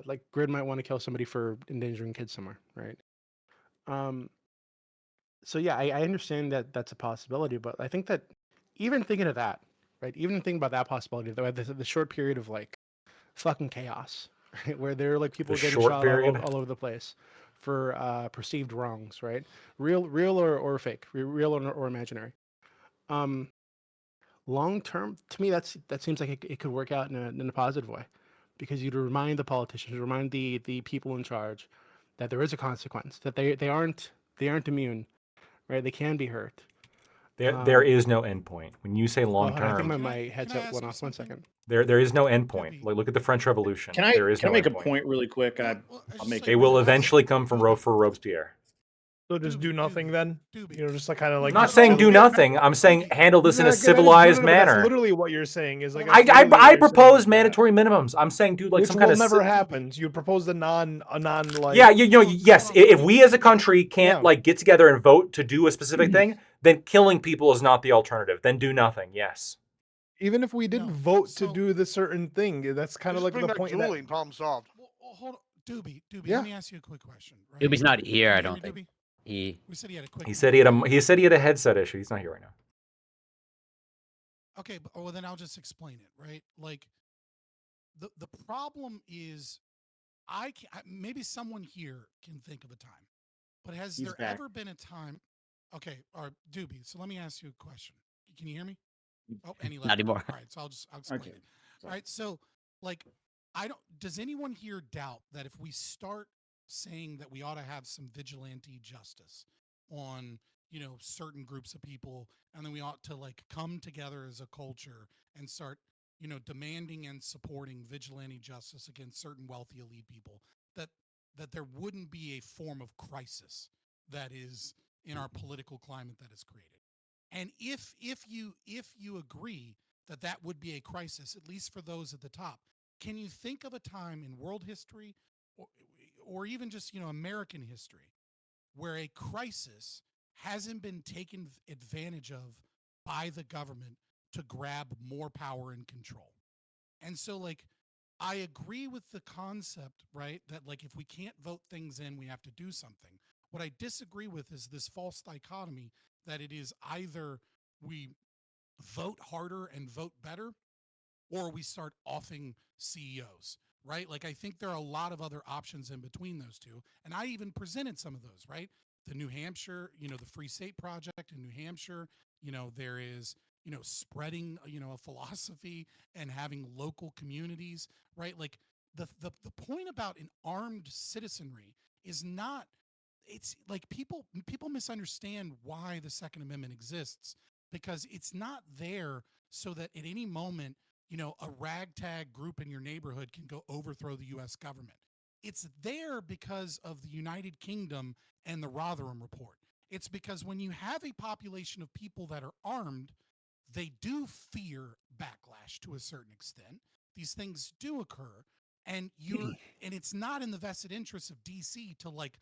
Like Grid might want to kill somebody for endangering kids somewhere, right? So yeah, I understand that that's a possibility, but I think that even thinking of that, right? Even thinking about that possibility, the short period of like fucking chaos, right? Where there are like people getting shot all over the place. perceived wrongs, right? Real or fake, real or imaginary. Long term, to me, that seems like it could work out in a positive way, because you'd remind the politicians, remind the people in charge that there is a consequence, that they aren't immune, right? They can be hurt. There is no endpoint. When you say long I think term, my headset went off. 1 second. there is no endpoint. Like, look at the French Revolution. Can I There is no make a endpoint. point really quick? I'll make. They will eventually come from for Robespierre. So just do nothing then? You know, just like kind of like. I'm not saying do nothing. I'm saying handle this in a civilized manner. That's literally what you're saying. Is like I propose mandatory minimums. I'm saying, dude, like which some kind of never happens. You propose the non like. Yeah, you know, yes. If we as a country can't like get together and vote to do a specific thing, then killing people is not the alternative. Then do nothing. Yes. Even if we didn't vote to do the certain thing, that's kind of like the point. Dueling, problem solved. Well, hold on, Doobie. Yeah. Let me ask you a quick question. Right? Doobie's not here. I Can you don't hear me, think. Doobie? He said he had a quick. He said he had a headset issue. He's not here right now. Okay, but, well then I'll just explain it. Right, like the problem is, maybe someone here can think of a time, but has there ever been a time? Okay, or Doobie. So let me ask you a question. Can you hear me? Oh, and he left. Not anymore. All right, so I'll explain it. All right, so like, does anyone here doubt that if we start saying that we ought to have some vigilante justice on, certain groups of people, and then we ought to like come together as a culture and start, demanding and supporting vigilante justice against certain wealthy elite people, that there wouldn't be a form of crisis that is in our political climate that is created? And if you agree that that would be a crisis, at least for those at the top, can you think of a time in world history, or even just American history, where a crisis hasn't been taken advantage of by the government to grab more power and control? And so, like, I agree with the concept, right, that like if we can't vote things in, we have to do something. What I disagree with is this false dichotomy that it is either we vote harder and vote better, or we start offing CEOs, right? Like, I think there are a lot of other options in between those two. And I even presented some of those, right? The New Hampshire, the Free State Project in New Hampshire, there is, spreading, a philosophy and having local communities, right? Like, the point about an armed citizenry is not, it's like people misunderstand why the Second Amendment exists, because it's not there so that at any moment, a ragtag group in your neighborhood can go overthrow the US government. It's there because of the United Kingdom and the Rotherham Report. It's because when you have a population of people that are armed, they do fear backlash to a certain extent. These things do occur, and it's not in the vested interest of DC to like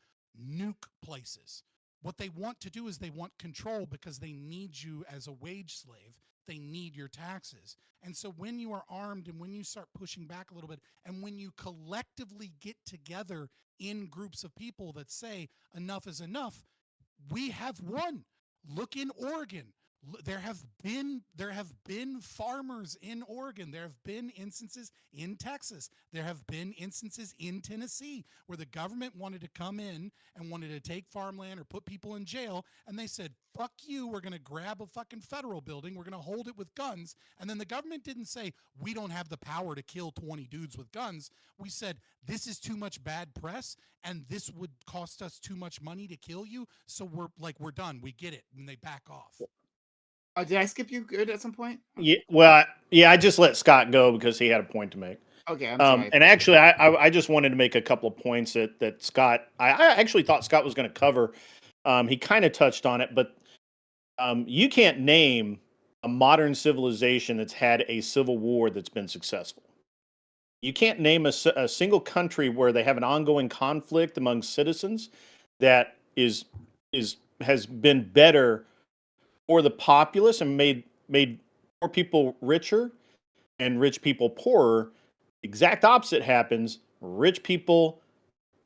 nuke places. What they want to do is they want control, because they need you as a wage slave. They need your taxes. And so when you are armed and when you start pushing back a little bit, and when you collectively get together in groups of people that say enough is enough, we have won. Look in Oregon. There have been farmers in Oregon. There have been instances in Texas. There have been instances in Tennessee where the government wanted to come in and wanted to take farmland or put people in jail, and they said, fuck you, we're going to grab a fucking federal building, we're going to hold it with guns. And then the government didn't say, we don't have the power to kill 20 dudes with guns. We said, this is too much bad press, and this would cost us too much money to kill you, so we're done. We get it. And they back off. Did I skip you good at some point? Yeah, well, I just let Scott go because he had a point to make. Okay, I'm sorry. And actually, I just wanted to make a couple of points that Scott. I actually thought Scott was going to cover. He kind of touched on it, but you can't name a modern civilization that's had a civil war that's been successful. You can't name a single country where they have an ongoing conflict among citizens that has been better for the populace and made poor people richer and rich people poorer. Exact opposite happens. Rich people,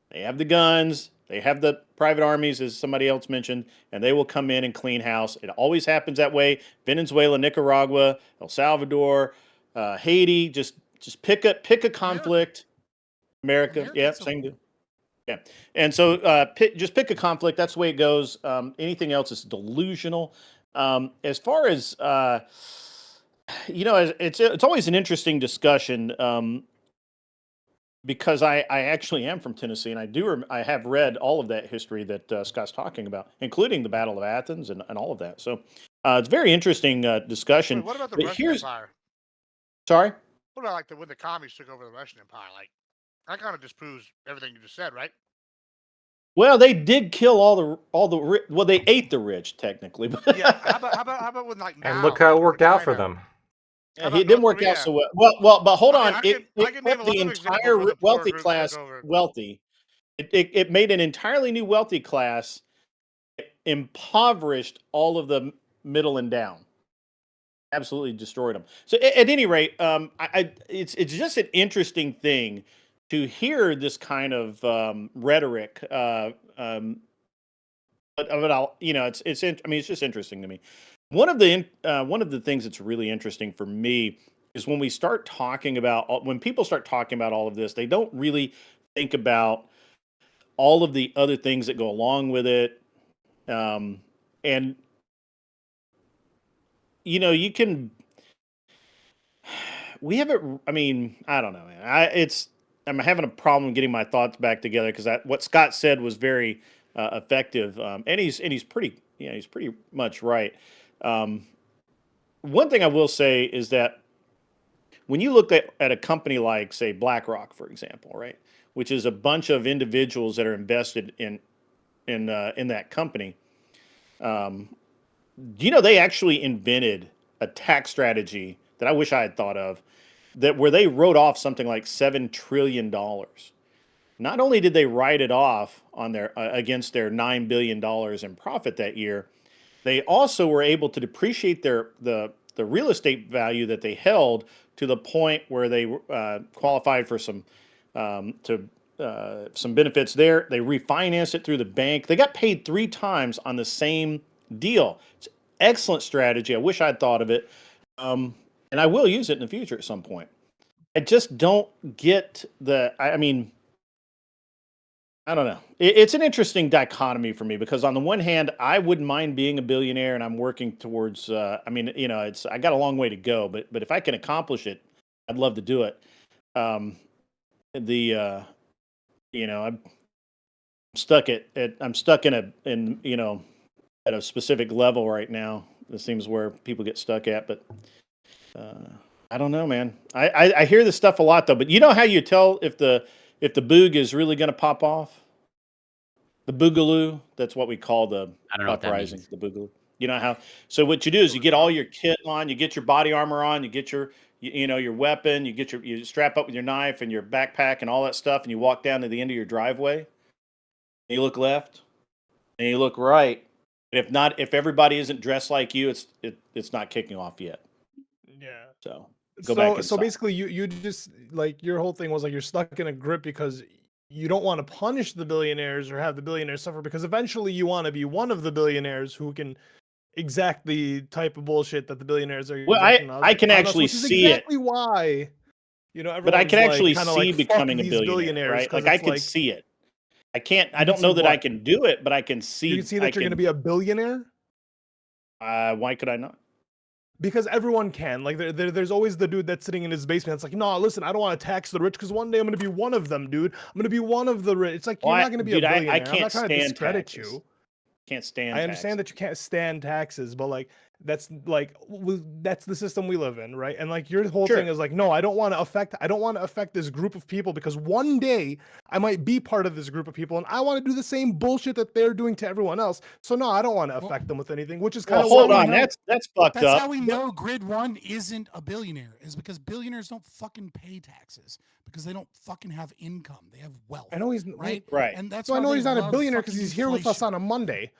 they have the guns, they have the private armies, as somebody else mentioned, and they will come in and clean house. It always happens that way. Venezuela, Nicaragua, El Salvador, Haiti. Just pick a conflict. America, yeah, same. Yeah, and so just pick a conflict. That's the way it goes. Anything else is delusional. As far as it's always an interesting discussion because I actually am from Tennessee, and I have read all of that history that Scott's talking about, including the Battle of Athens and all of that. So it's a very interesting discussion. Wait, what about the But Russian Empire? Sorry. What about when the communists took over the Russian Empire? Like, that kind of disproves everything you just said, right? Well, they did kill all the well, they ate the rich technically. But yeah. How about when like and look how it worked out for them. Yeah, it didn't work out so well. Well, but hold on. I can name a the lot of entire examples where the wealthy groups class took over. wealthy. It made an entirely new wealthy class. It impoverished all of the middle and down. Absolutely destroyed them. So at any rate, it's just an interesting thing to hear this kind of rhetoric. But I'll, it's I mean, it's just interesting to me. One of the things that's really interesting for me is when we start talking about when people start talking about all of this, they don't really think about all of the other things that go along with it, and you can. We haven't. I mean, I don't know, man. I'm having a problem getting my thoughts back together because what Scott said was very effective, and he's pretty. He's pretty much right. One thing I will say is that when you look at a company like, say, BlackRock, for example, right, which is a bunch of individuals that are invested in that company, they actually invented a tax strategy that I wish I had thought of, where they wrote off something like $7 trillion. Not only did they write it off on their against their $9 billion in profit that year, they also were able to depreciate the real estate value that they held to the point where they qualified for some benefits there. They refinanced it through the bank. They got paid 3 times on the same deal. It's an excellent strategy. I wish I'd thought of it, and I will use it in the future at some point. I just don't get I mean, I don't know. It's an interesting dichotomy for me because on the one hand, I wouldn't mind being a billionaire, and I'm working towards. I mean, I got a long way to go, but if I can accomplish it, I'd love to do it. I'm stuck I'm stuck in at a specific level right now. This seems where people get stuck at, but I don't know, man. I hear this stuff a lot though, but you know how you tell if the boog is really going to pop off? The boogaloo, that's what we call the uprising, the boogaloo. You know how? So what you do is you get all your kit on, you get your body armor on, you get your your weapon, you strap up with your knife and your backpack and all that stuff, and you walk down to the end of your driveway. And you look left, and you look right. And if everybody isn't dressed like you, it's not kicking off yet. Yeah. So go back inside. So basically, you just like your whole thing was like you're stuck in a grip because you don't want to punish the billionaires or have the billionaires suffer because eventually you want to be one of the billionaires who can exact the type of bullshit that the billionaires are. Well, I can actually see exactly why. But I can actually like, see becoming a billionaire, right? Like I can see it. I can't. I don't know that I can do it, but I can see. You can see that you're going to be a billionaire. Why could I not? Because everyone can. Like there's always the dude that's sitting in his basement. It's like, no, listen, I don't want to tax the rich because one day I'm going to be one of them, dude. I'm going to be one of the rich. It's like you're not going to be a billionaire. I can't I'm not trying to discredit taxes. you. Can't stand. I understand that you can't stand taxes, but that's the system we live in, right? And like your whole thing is like, no, I don't want to affect this group of people because one day I might be part of this group of people and I want to do the same bullshit that they're doing to everyone else. So no, I don't want to affect them with anything, which is kind of hold on. That's fucked up. That's how we know Grid 1 isn't a billionaire, is because billionaires don't fucking pay taxes because they don't fucking have income. They have wealth. I know he's right. And that's why I know he's not a billionaire because he's here with us on a Monday.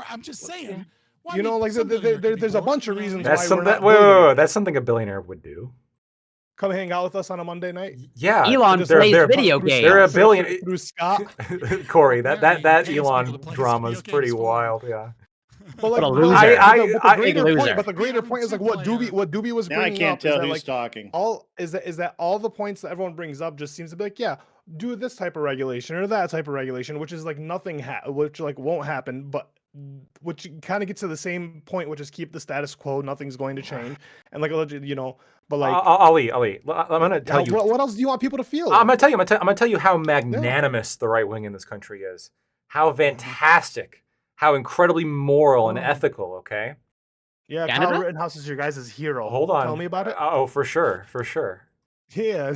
I'm just saying. There's a bunch of reasons why we're not wait, that's something a billionaire would do. Come hang out with us on a Monday night. Yeah, Elon plays video games. They're a billionaire through Scott. Corey, that Elon drama is pretty wild. Yeah. But like, the greater point is like what Doobie was bringing up. Now I can't tell who's talking. All the points that everyone brings up just seems to be like, yeah, do this type of regulation or that type of regulation, which is like nothing, which like won't happen, but which kind of gets to the same point, which is keep the status quo. Nothing's going to change, and like but like Ali, I'm gonna tell you. What else do you want people to feel? I'm gonna tell you how magnanimous the right wing in this country is. How fantastic, how incredibly moral and ethical. Okay. Yeah, Kyle Rittenhouse is your guys' hero. Hold on. Tell me about it. Oh, for sure. Yeah.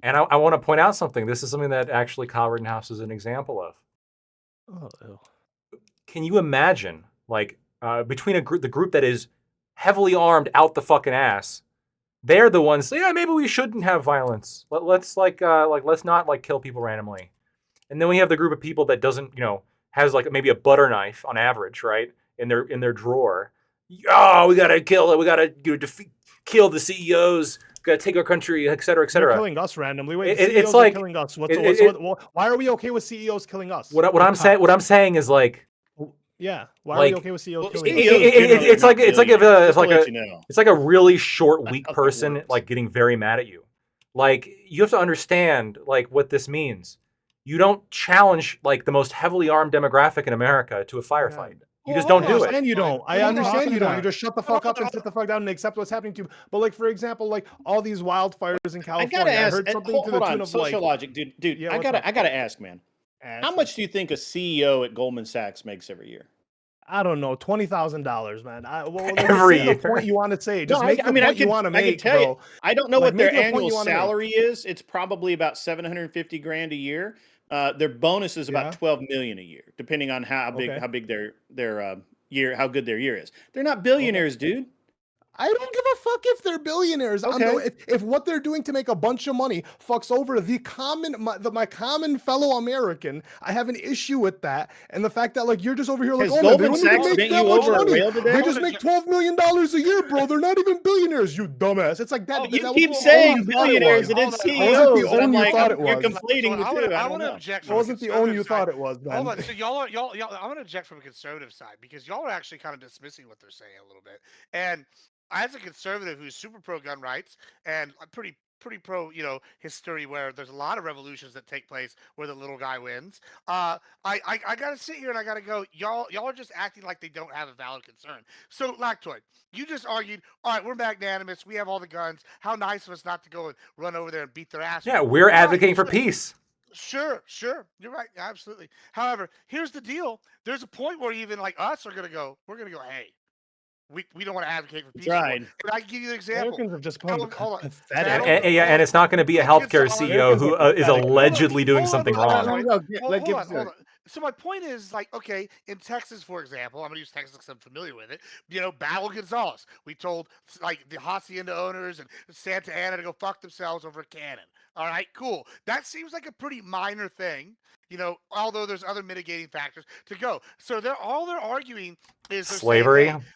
And I want to point out something. This is something that actually Kyle Rittenhouse is an example of. Oh. Can you imagine, like, between the group that is heavily armed out the fucking ass, they're the ones. Yeah, maybe we shouldn't have violence. Let's let's not like kill people randomly. And then we have the group of people that doesn't, has like maybe a butter knife on average, right, in their drawer. Oh, we gotta kill it. We gotta kill the CEOs. Gotta take our country, et cetera, et cetera. They're killing us randomly. Wait, it's like killing us. Why are we okay with CEOs killing us? What I'm saying is like. Yeah, why are we okay with CEOs killing us? It's like a really short, weak person like getting very mad at you. Like you have to understand like what this means. You don't challenge like the most heavily armed demographic in America to a firefight. You just don't do it. And you don't. I understand you don't. You just shut the fuck up and sit the fuck down and accept what's happening to you. But like, for example, like all these wildfires in California. I heard something to the tune of social logic, dude. Yeah, I gotta ask, man. How much do you think a CEO at Goldman Sachs makes every year? I don't know, $20,000, man. Every year. The point you want to say. Just make the point you want to make, bro. You, I don't know what their annual salary is. It's probably about $750,000 a year. Their bonus is about $12 million a year, depending on how big their year, how good their year is. They're not billionaires, dude. I don't give a fuck if they're billionaires. Okay. If what they're doing to make a bunch of money fucks over my common fellow American, I have an issue with that. And the fact that like you're just over here like, Goldman Sachs bent you over a rail today? They just make $12 million a year, bro. They're not even billionaires, you dumbass. It's like that. You keep saying billionaires and it's CEOs. Wasn't the own you thought it was. You're completing the two. I want to object. Wasn't the own you thought it was, man. Hold on. So y'all, I want to object from a conservative side because y'all are actually kind of dismissing what they're saying a little bit. And as a conservative who's super pro gun rights and pretty pro, history where there's a lot of revolutions that take place where the little guy wins. I gotta sit here and I gotta go. Y'all are just acting like they don't have a valid concern. So Lactoid, you just argued. All right, we're magnanimous. We have all the guns. How nice of us not to go and run over there and beat their ass. Yeah, we're advocating for peace. Sure. You're right. Absolutely. However, here's the deal. There's a point where even like us are gonna go. We're gonna go. Hey. We don't want to advocate for peace. Right. And I can give you an example. Americans have just pathetic. And it's not going to be a healthcare CEO who is allegedly doing something wrong. Hold on. So my point is, like, okay, in Texas, for example, I'm going to use Texas because I'm familiar with it. Battle Gonzales. We told, like, the Hacienda owners and Santa Ana to go fuck themselves over a cannon. All right, cool. That seems like a pretty minor thing, although there's other mitigating factors to go. So all they're arguing is slavery. Saying, hey,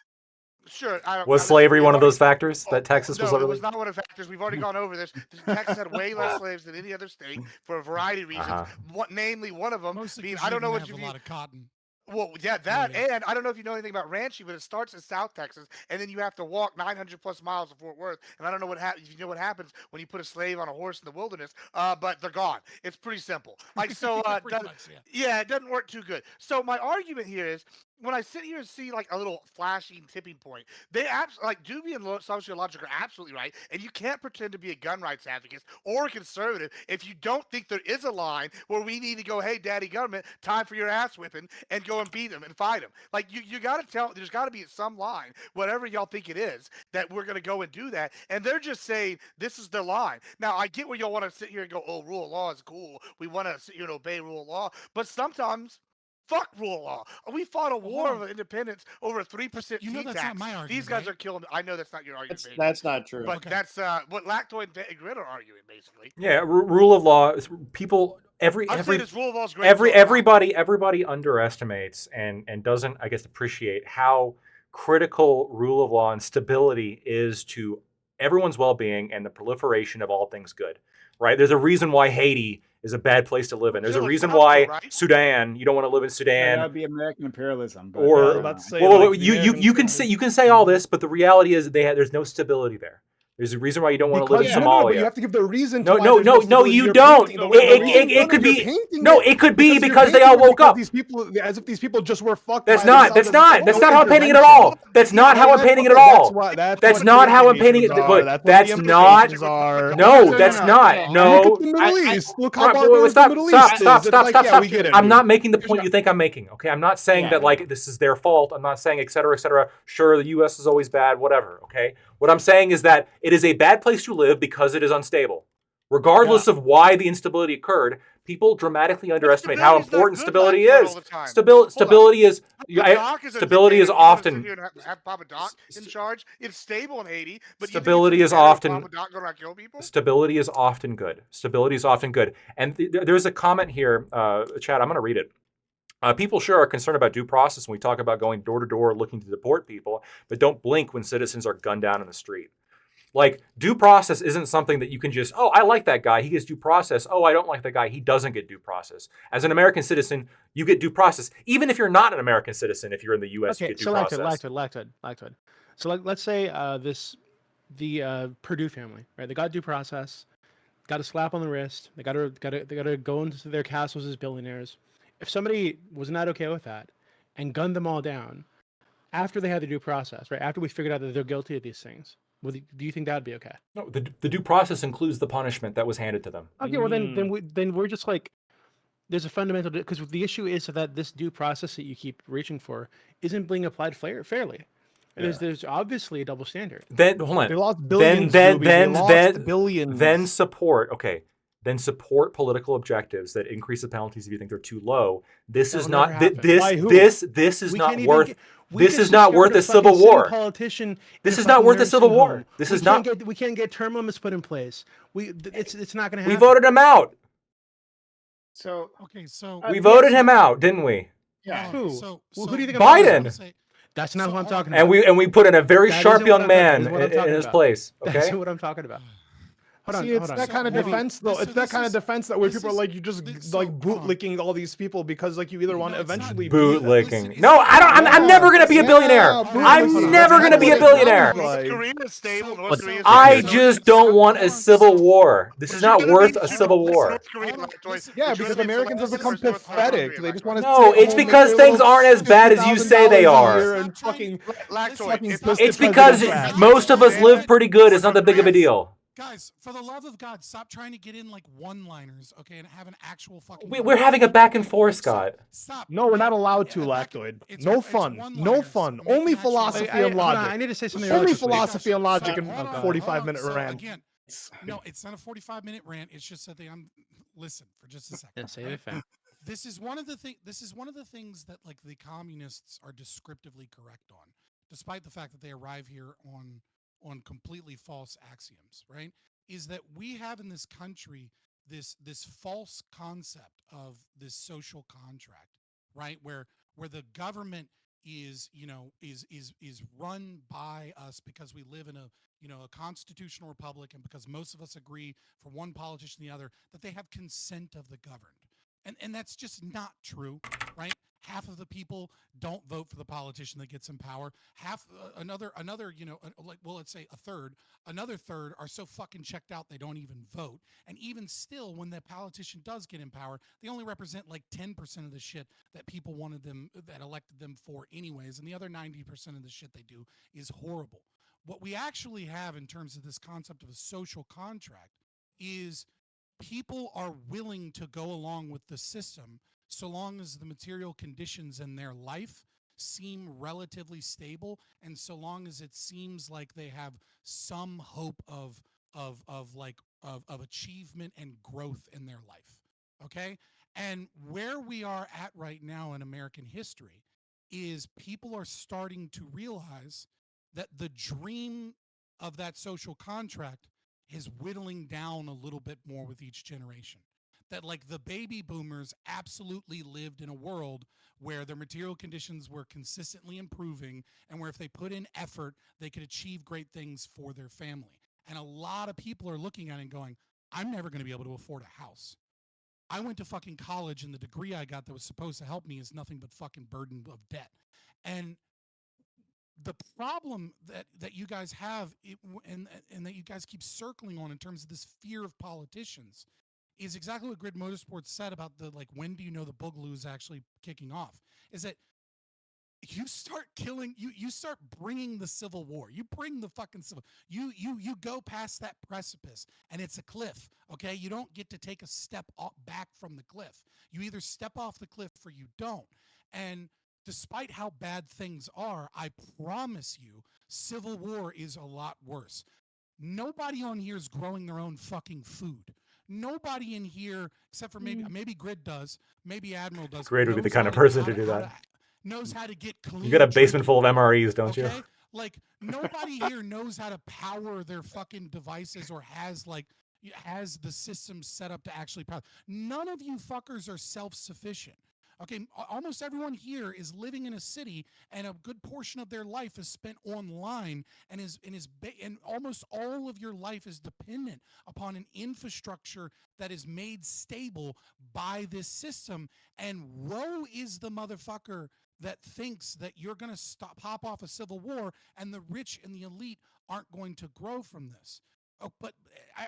sure. Was slavery one of those factors that Texas was? No, it was not one of the factors. We've already gone over this. Texas had way less slaves than any other state for a variety of reasons. Namely, one of them being I don't know what you have a lot of cotton. Well, yeah, that, and I don't know if you know anything about ranching, but it starts in South Texas, and then you have to walk 900 plus miles to Fort Worth, and I don't know if you know what happens when you put a slave on a horse in the wilderness, but they're gone. It's pretty simple. Like, so, it doesn't work too good. So my argument here is, when I sit here and see like a little flashing tipping point, they like Doobie and Sociologic are absolutely right, and you can't pretend to be a gun rights advocate or a conservative if you don't think there is a line where we need to go, hey, daddy government, time for your ass whipping, and go and beat them and fight them. Like you got to tell, there's got to be some line, whatever y'all think it is, that we're going to go and do that, and they're just saying this is their line. Now I get where y'all want to sit here and go, oh, rule of law is cool. We want to sit here and obey rule of law, but sometimes. Fuck rule of law. We fought a war of independence over a 3% that's tax. not my argument. These guys are killing. I know that's not your argument. That's not true. But that's what Lactoid and Grit are arguing, basically. Yeah, rule of law. People. Everybody underestimates and doesn't, I guess, appreciate how critical rule of law and stability is to everyone's well-being and the proliferation of all things good. Right? There's a reason why Haiti is a bad place to live in. There's a reason why Sudan, you don't want to live in Sudan. That would be American imperialism. But, or you can say all this, but the reality is there's no stability there. There's a reason why you don't want to Because live in no, Somalia. but you have to give the reason. No, to why no, there's no, no, stability. you You're don't. painting- the way- the reason- It could you're be. painting No, it could be you're because they painting all it woke because up. These people, as if these people just were fucked. That's by the not. sound That's of not. no That's not how I'm painting it at intervention. all. That's not how I'm painting it at Okay, all. That's That's what not the how I'm painting it. implications are. Look, That's what the not. implications are. No, that's not. Look at No. the Middle East. Look how Wait, barbarous the stop, Middle stop, East stop, is. stop, It's stop, like, stop. we get it, I'm dude. not making the point you think I'm making. Okay, I'm not saying that like this is their fault. I'm not saying et cetera, et cetera. Sure, the U.S. is always bad. Whatever. Okay. What I'm saying is that it is a bad place to live because it is unstable. Regardless of why the instability occurred, people dramatically underestimate how important stability is. Stability is stability is often. Have Papa Doc in charge. It's stable in Haiti, but Stability is often. Stability is often good. Stability is often good. And there's a comment here, Chad. I'm going to read it. People sure are concerned about due process when we talk about going door to door looking to deport people, but don't blink when citizens are gunned down in the street. Like, due process isn't something that you can just, oh, I like that guy, he gets due process. Oh, I don't like that guy, he doesn't get due process. As an American citizen, you get due process. Even if you're not an American citizen, if you're in the U.S., you get due process. Lactoid. So let's say the Purdue family, right? They got due process, got a slap on the wrist. They got to go into their castles as billionaires. If somebody was not okay with that and gunned them all down after they had the due process, right? After we figured out that they're guilty of these things, do you think that would be okay? No, the due process includes the punishment that was handed to them. Okay, well then we're just like, there's a fundamental, because the issue is that this due process that you keep reaching for isn't being applied fairly. Yeah. There's obviously a double standard. Then hold on. They lost billions. Billions. Then support. Okay. Then support political objectives that increase the penalties if you think they're too low. This is not this is not worth. This is not worth a civil war. This is not worth a civil war. This is not. We can't get term limits put in place. It's not going to happen. We voted him out. So okay, so we voted him out, didn't we? Yeah. Who? Who do you think? Biden. That's not who I'm talking about. And we put in a very sharp young man in his place. Okay. That's what I'm talking about. It's that kind of defense, though. It's that kind of defense that where people are like, you just like bootlicking all these people because like you either want to eventually bootlicking. No, I don't. I'm never gonna be a billionaire. I'm never gonna be a billionaire. I just don't want a civil war. This is not worth a civil war. Yeah, because Americans have become pathetic. They just want to. No, it's because things aren't as bad as you say they are. It's because most of us live pretty good. It's not that big of a deal. Guys, for the love of God, stop trying to get in like one-liners, okay, and have an actual fucking. We're having a back and forth, Scott. Stop. No, we're not allowed to, Lactoid. No fun. No fun. Only philosophy and logic. I need to say something. Only philosophy and logic and 45-minute rant. Again, no, it's not a 45-minute rant. It's just that listen for just a second. Say it fast. This is one of the things that like the communists are descriptively correct on, despite the fact that they arrive here on completely false axioms, right? Is that we have in this country this false concept of this social contract, right? Where the government is run by us because we live in a constitutional republic, and because most of us agree from one politician to the other that they have consent of the governed. And that's just not true, right? Half of the people don't vote for the politician that gets in power. Half, another, let's say a third. Another third are so fucking checked out they don't even vote. And even still, when the politician does get in power, they only represent like 10% of the shit that people that elected them for anyways. And the other 90% of the shit they do is horrible. What we actually have in terms of this concept of a social contract is people are willing to go along with the system so long as the material conditions in their life seem relatively stable, and so long as it seems like they have some hope of achievement and growth in their life. Okay? And where we are at right now in American history is people are starting to realize that the dream of that social contract is whittling down a little bit more with each generation. That like the baby boomers absolutely lived in a world where their material conditions were consistently improving, and where if they put in effort, they could achieve great things for their family. And a lot of people are looking at it and going, I'm never going to be able to afford a house. I went to fucking college, and the degree I got that was supposed to help me is nothing but fucking burden of debt. And the problem that you guys have, and that you guys keep circling on in terms of this fear of politicians, is exactly what Grid Motorsports said about the like, when do you know the boogaloo is actually kicking off? Is that you start killing, you start bringing the civil war. You bring the fucking civil. You go past that precipice, and it's a cliff. Okay, you don't get to take a step back from the cliff. You either step off the cliff or you don't. And despite how bad things are, I promise you, civil war is a lot worse. Nobody on here is growing their own fucking food. Nobody in here, except for maybe Grid does, maybe Admiral does. Grid would be the kind of person to do that. Knows how to get clean. You got a basement full of MREs, don't you? Like, nobody here knows how to power their fucking devices or has the system set up to actually power. None of you fuckers are self-sufficient. Okay, almost everyone here is living in a city, and a good portion of their life is spent online, and and almost all of your life is dependent upon an infrastructure that is made stable by this system. And woe is the motherfucker that thinks that you're going to pop off a civil war, and the rich and the elite aren't going to grow from this. Oh, but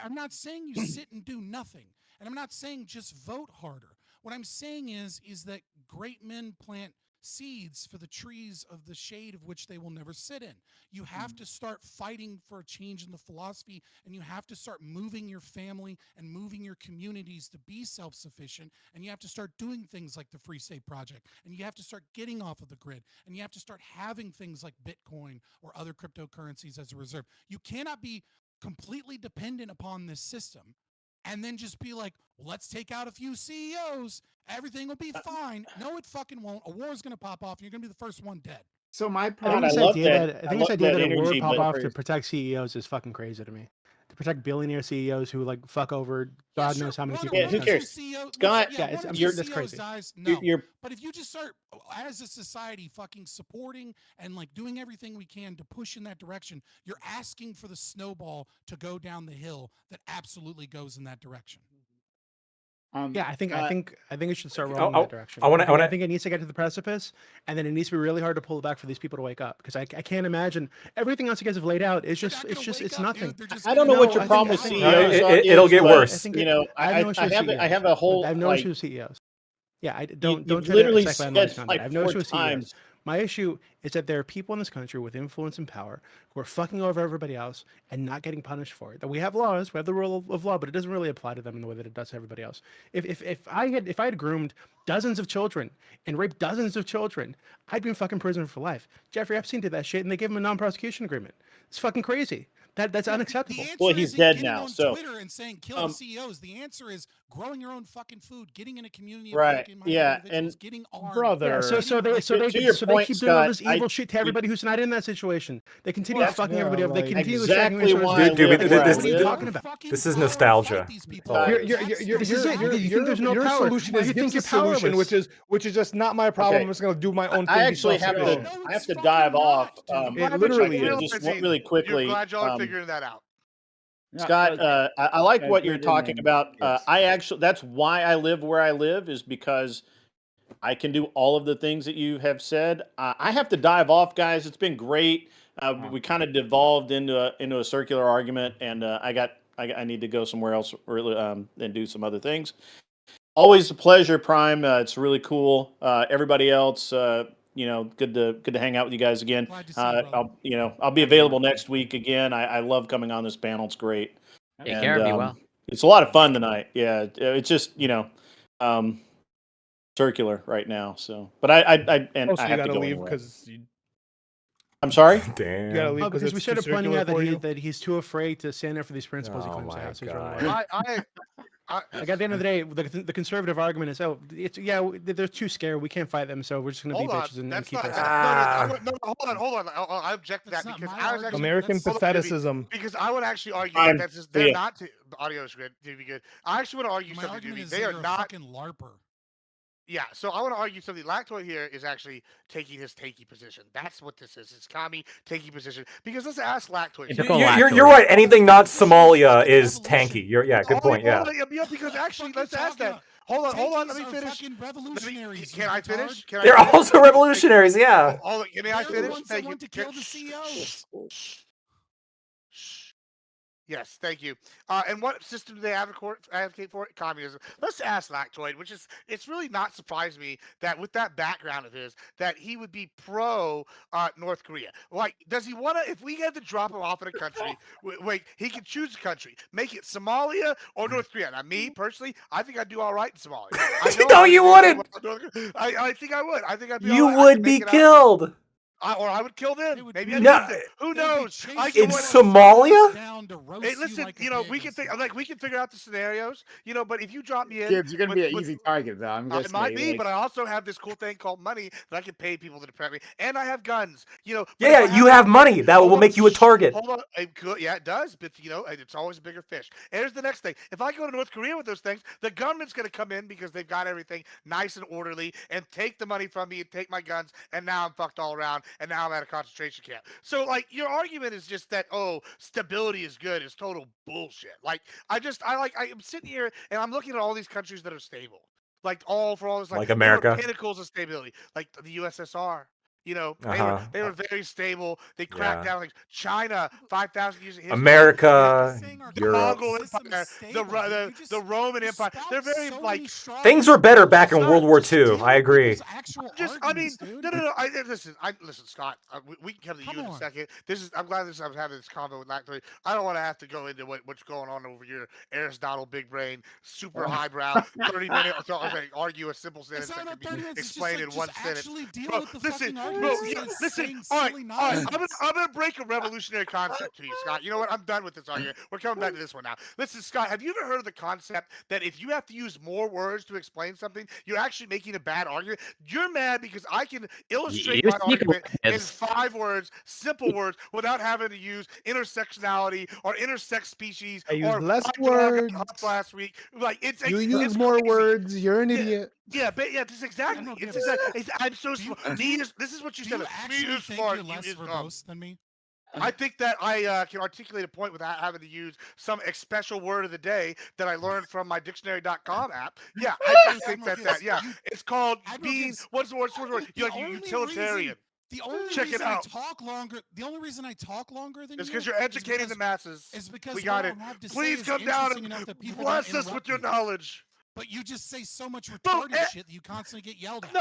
I'm not saying you sit and do nothing, and I'm not saying just vote harder. What I'm saying is that great men plant seeds for the trees of the shade of which they will never sit in. You have to start fighting for a change in the philosophy, and you have to start moving your family and moving your communities to be self-sufficient, and you have to start doing things like the Free State Project, and you have to start getting off of the grid, and you have to start having things like Bitcoin or other cryptocurrencies as a reserve. You cannot be completely dependent upon this system and then just be like, well, let's take out a few CEOs. Everything will be fine. No, it fucking won't. A war is going to pop off, and you're going to be the first one dead. So my I think problem. this idea that a war energy, pop but- off to protect CEOs is fucking crazy to me. To protect billionaire CEOs who like fuck over God knows how many people. Yeah, who cares? Scott, I'm sure that's crazy. Dies, no. You're But if you just start, as a society, fucking supporting and like doing everything we can to push in that direction, you're asking for the snowball to go down the hill that absolutely goes in that direction. Yeah, I think it should start rolling in that direction. I think it needs to get to the precipice, and then it needs to be really hard to pull it back for these people to wake up. Because I can't imagine everything else you guys have laid out. It's nothing. I don't know what your problem with CEOs is. It'll get worse. You know, I have a whole. I have no like, issue with CEOs. Yeah, don't you've try literally to said psychoanalyze me on that. like I have no 4 issue with times. CEOs. My issue is that there are people in this country with influence and power who are fucking over everybody else and not getting punished for it. That we have laws, we have the rule of law, but it doesn't really apply to them in the way that it does to everybody else. If I had groomed dozens of children and raped dozens of children, I'd be in fucking prison for life. Jeffrey Epstein did that shit, and they gave him a non-prosecution agreement. It's fucking crazy. That's unacceptable. Well, he's dead now. On So Twitter and saying kill the CEOs. The answer is growing your own fucking food, getting in a community of right, like-minded yeah, individuals, and getting armed. Brother, getting they keep doing all this evil shit to everybody who's not in that situation. They continue fucking everybody up. They continue exactly why. Dude, what are you talking about? This is nostalgia. Your solution is give the solution, which is just not my problem. I'm just going to do my own thing. I actually have to dive off. It literally just really quickly. You're glad y'all are figuring that out. Scott, I like what you're talking about. That's why I live where I live, is because I can do all of the things that you have said. I have to dive off, guys. It's been great. We kind of devolved into a circular argument, and I need to go somewhere else and do some other things. Always a pleasure, Prime. It's really cool. Everybody else, good to hang out with you guys again. I'll be available next week again. I love coming on this panel. It's great. Take care. Be well. It's a lot of fun tonight. Yeah, it's just circular right now. So, but I have to go leave anyway. because I'm sorry. Damn. You gotta leave because we started pointing out that he's too afraid to stand up for these principles he Oh claims to my have. So he's running God. away. Like at the end of the day, the conservative argument is, they're too scared. We can't fight them, so we're just going to be bitches and keep it. Hold on. I object to that because I was actually American patheticism. Because I would actually argue that that's just, they're not audio is good to be good. I actually want to argue something. They are not fucking LARPer. Yeah, so I want to argue something. Lactoid here is actually taking his takey position. That's what this is. It's Kami takey position. Because let's ask Lactoid. You're right. Anything not Somalia is tanky. Good point. Yeah. Because actually, let's ask that. Hold on. Let me Techies are finish. fucking revolutionaries. Can I finish? Can I They're finish? also revolutionaries, yeah. Can I They're the finish? ones that want to kill the CEOs. Yes, thank you. And what system do they advocate for? Communism. Let's ask Lactoid, it's really not surprised me that with that background of his, that he would be pro North Korea. Like, does he want to? If we had to drop him off in a country, wait, he could choose a country, make it Somalia or North Korea. Now, me personally, I think I'd do all right in Somalia. I know No, you wouldn't. I think I would. I think I'd be You all right. would be killed. Or I would kill them. Maybe I'd No, eat them. Who knows? in Somalia? Hey, listen, we can figure out the scenarios, but if you drop me in, Kids, you're gonna be an easy target, though. I'm I just might be, like, but I also have this cool thing called money that I can pay people to protect me, and I have guns. But Yeah, you have money that will make you a target. Hold on, yeah, it does, but it's always a bigger fish. And here's the next thing: if I go to North Korea with those things, the government's going to come in because they've got everything nice and orderly, and take the money from me and take my guns, and now I'm fucked all around, and now I'm at a concentration camp. So, like, your argument is just that stability is good is total bullshit. Like, I'm sitting here and I'm looking at all these countries that are stable, like for all this, Like they America. were pinnacles of stability, like the USSR. They were very stable. They cracked down, like China, 5,000 years of history. America, the Europe. Mongol Empire, the Roman Empire. They're very Things were better back in World War II. I agree. Listen, Scott. We can come to you in a second. I'm glad I'm having this convo with Lactoid. I don't want to have to go into what's going on over here. Aristotle, big brain, super highbrow, 30-minute argue a simple sentence that can be explained in one sentence. Listen. All right. I'm gonna break a revolutionary concept to you, Scott. You know what? I'm done with this argument. We're coming back to this one now. Listen, Scott. Have you ever heard of the concept that if you have to use more words to explain something, you're actually making a bad argument? You're mad because I can illustrate my argument in 5 words, simple words, without having to use intersectionality or intersex species. I used or less my dog got words. humped last week. Like You use more words. You're an idiot. Yeah, but this is exactly. I'm so smart. This is what you said. Do you actually think you're less verbose than me? I think that I can articulate a point without having to use some special word of the day that I learned from my dictionary.com app. Yeah, I do think that. Yeah, it's called being. What's the word? You're like utilitarian. The only Check it reason out. I talk longer. The only reason I talk longer than It's you because you're educating the masses. Is because we got what it. I have to Please say come is down interesting enough and that people bless don't us with interrupt your me. knowledge. But you just say so much retarded shit that you constantly get yelled at.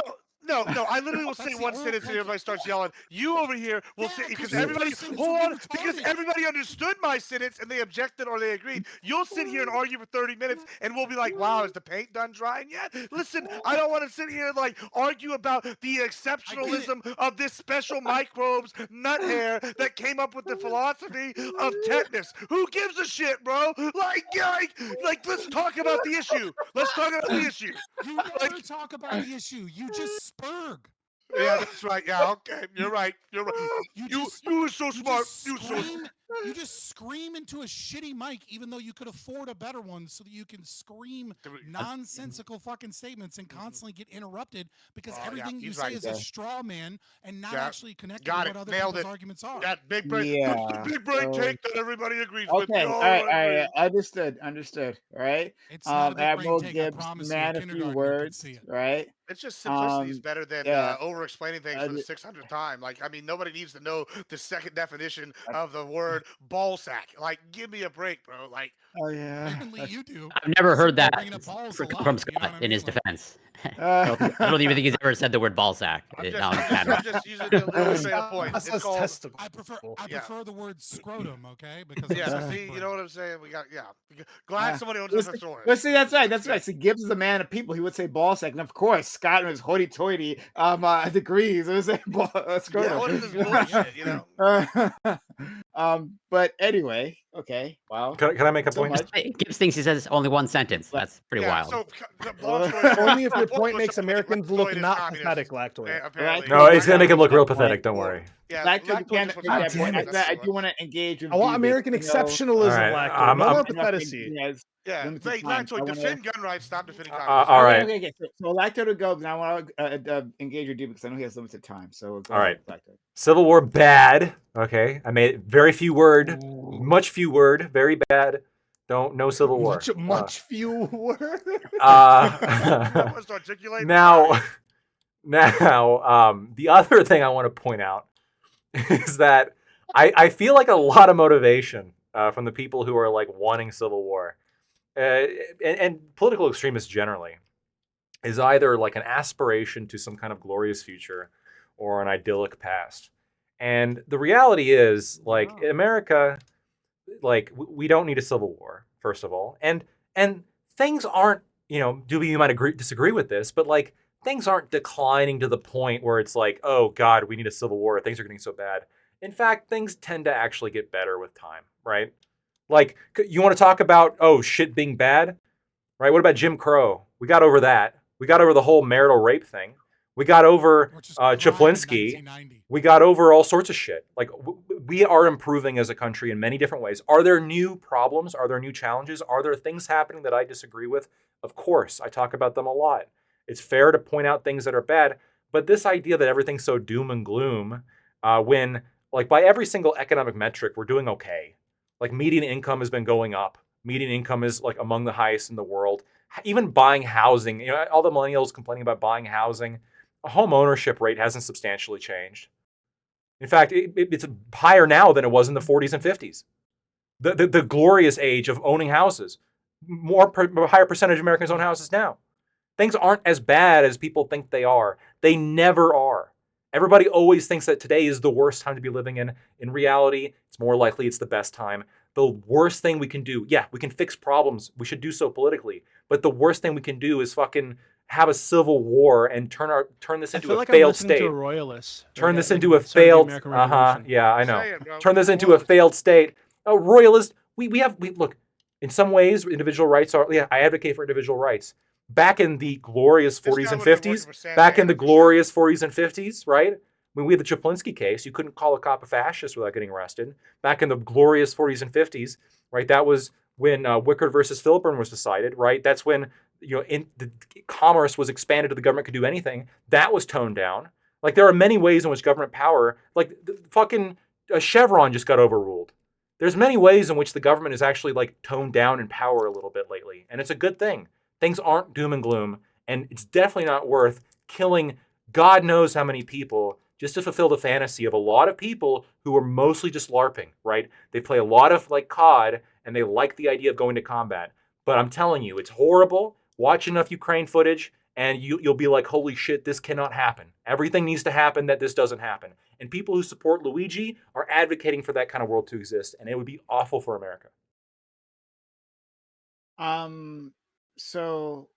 No. I literally will say one sentence and everybody starts yelling. You over here will say because everybody because everybody understood my sentence and they objected or they agreed. You'll sit here and argue for 30 minutes and we'll be like, wow, is the paint done drying yet? Listen, I don't want to sit here and argue about the exceptionalism of this special microbes nut hair that came up with the philosophy of tetanus. Who gives a shit, bro? Let's talk about the issue. Let's talk about the issue. You never talk about the issue. You just spurg. Yeah, that's right. Yeah, okay. You're right. You were so smart. You just scream into a shitty mic, even though you could afford a better one, so that you can scream nonsensical fucking statements and constantly get interrupted because everything you say is a straw man and not actually connected to what other people's arguments are. That big brain, big brain take that everybody agrees with. Okay, all right, understood. All right. It's not a big Admiral brain take. Gibbs, I promise man, you, a few words, right? It's just simplicity is better than over-explaining things for the 600th time. Nobody needs to know the second definition of the word ball sack. Give me a break, bro. Oh yeah. Apparently you do. I've never heard that from Scott in his defense. I don't even think he's ever said the word ball sack. I'm just using a little straight up point. It's called. I prefer the word scrotum. Okay, because see, you know what I'm saying? We got glad somebody owns a thesaurus. Well, see, that's right. See, Gibbs is a man of people. He would say ball sack, and of course, Scott and his hoity-toity degrees. It was a scrotum. Yeah, what is this bullshit? But anyway, okay. Wow. Can I make a point? Gibbs thinks he says only one sentence. That's pretty wild. So, only if your point makes Americans look not pathetic, Lactoid. No, it's gonna make them look real pathetic. Don't worry. Yeah, I do want to engage with. I want American exceptionalism, Lactoid. I'm not patheticity. Yeah, Lactoid, defend gun rights, stop defending all communism. right. Okay. So Lactoid will go, but I want to engage with you because I know he has limited time. So all right. Civil War bad. Okay, I made very few word, very bad. No civil war. Much fewer. That was articulate. Now, the other thing I want to point out is that I feel like a lot of motivation from the people who are like wanting civil war, and political extremists generally, is either like an aspiration to some kind of glorious future or an idyllic past. And the reality is, like, in America, like we don't need a civil war, first of all, and things aren't, Doobie, you might disagree with this, but like things aren't declining to the point where it's like, oh God, we need a civil war. Things are getting so bad. In fact, things tend to actually get better with time, right? Like, you want to talk about, oh, shit being bad, right? What about Jim Crow? We got over that. We got over the whole marital rape thing. We got over Chaplinsky. We got over all sorts of shit. Like, we are improving as a country in many different ways. Are there new problems? Are there new challenges? Are there things happening that I disagree with? Of course, I talk about them a lot. It's fair to point out things that are bad, but this idea that everything's so doom and gloom, when, like, by every single economic metric, we're doing okay. Like, median income has been going up. Median income is like among the highest in the world. Even buying housing, all the millennials complaining about buying housing, a home ownership rate hasn't substantially changed. In fact, it's higher now than it was in the 40s and 50s. The glorious age of owning houses. Higher percentage of Americans own houses now. Things aren't as bad as people think they are. They never are. Everybody always thinks that today is the worst time to be living in. In reality, it's more likely it's the best time. The worst thing we can do, yeah, we can fix problems. We should do so politically. But the worst thing we can do is fucking have a civil war and turn this into a failed state. To a royalist. Turn this into a failed. Yeah, I know. Turn this into a failed state. A royalist. We look. In some ways, individual rights are. Yeah, I advocate for individual rights. Back in the glorious 40s and 50s, right? When we had the Chaplinsky case, you couldn't call a cop a fascist without getting arrested. Back in the glorious 40s and 50s, right? That was when Whick versus Philburn was decided, right? That's when the commerce was expanded to the government could do anything. That was toned down. Like, there are many ways in which government power, like fucking Chevron just got overruled. There's many ways in which the government is actually like toned down in power a little bit lately, and it's a good thing. Things aren't doom and gloom, and it's definitely not worth killing God knows how many people just to fulfill the fantasy of a lot of people who are mostly just LARPing, right? They play a lot of like COD, and they like the idea of going to combat. But I'm telling you, it's horrible. Watch enough Ukraine footage, and you'll be like, holy shit, this cannot happen. Everything needs to happen that this doesn't happen. And people who support Luigi are advocating for that kind of world to exist, and it would be awful for America. So,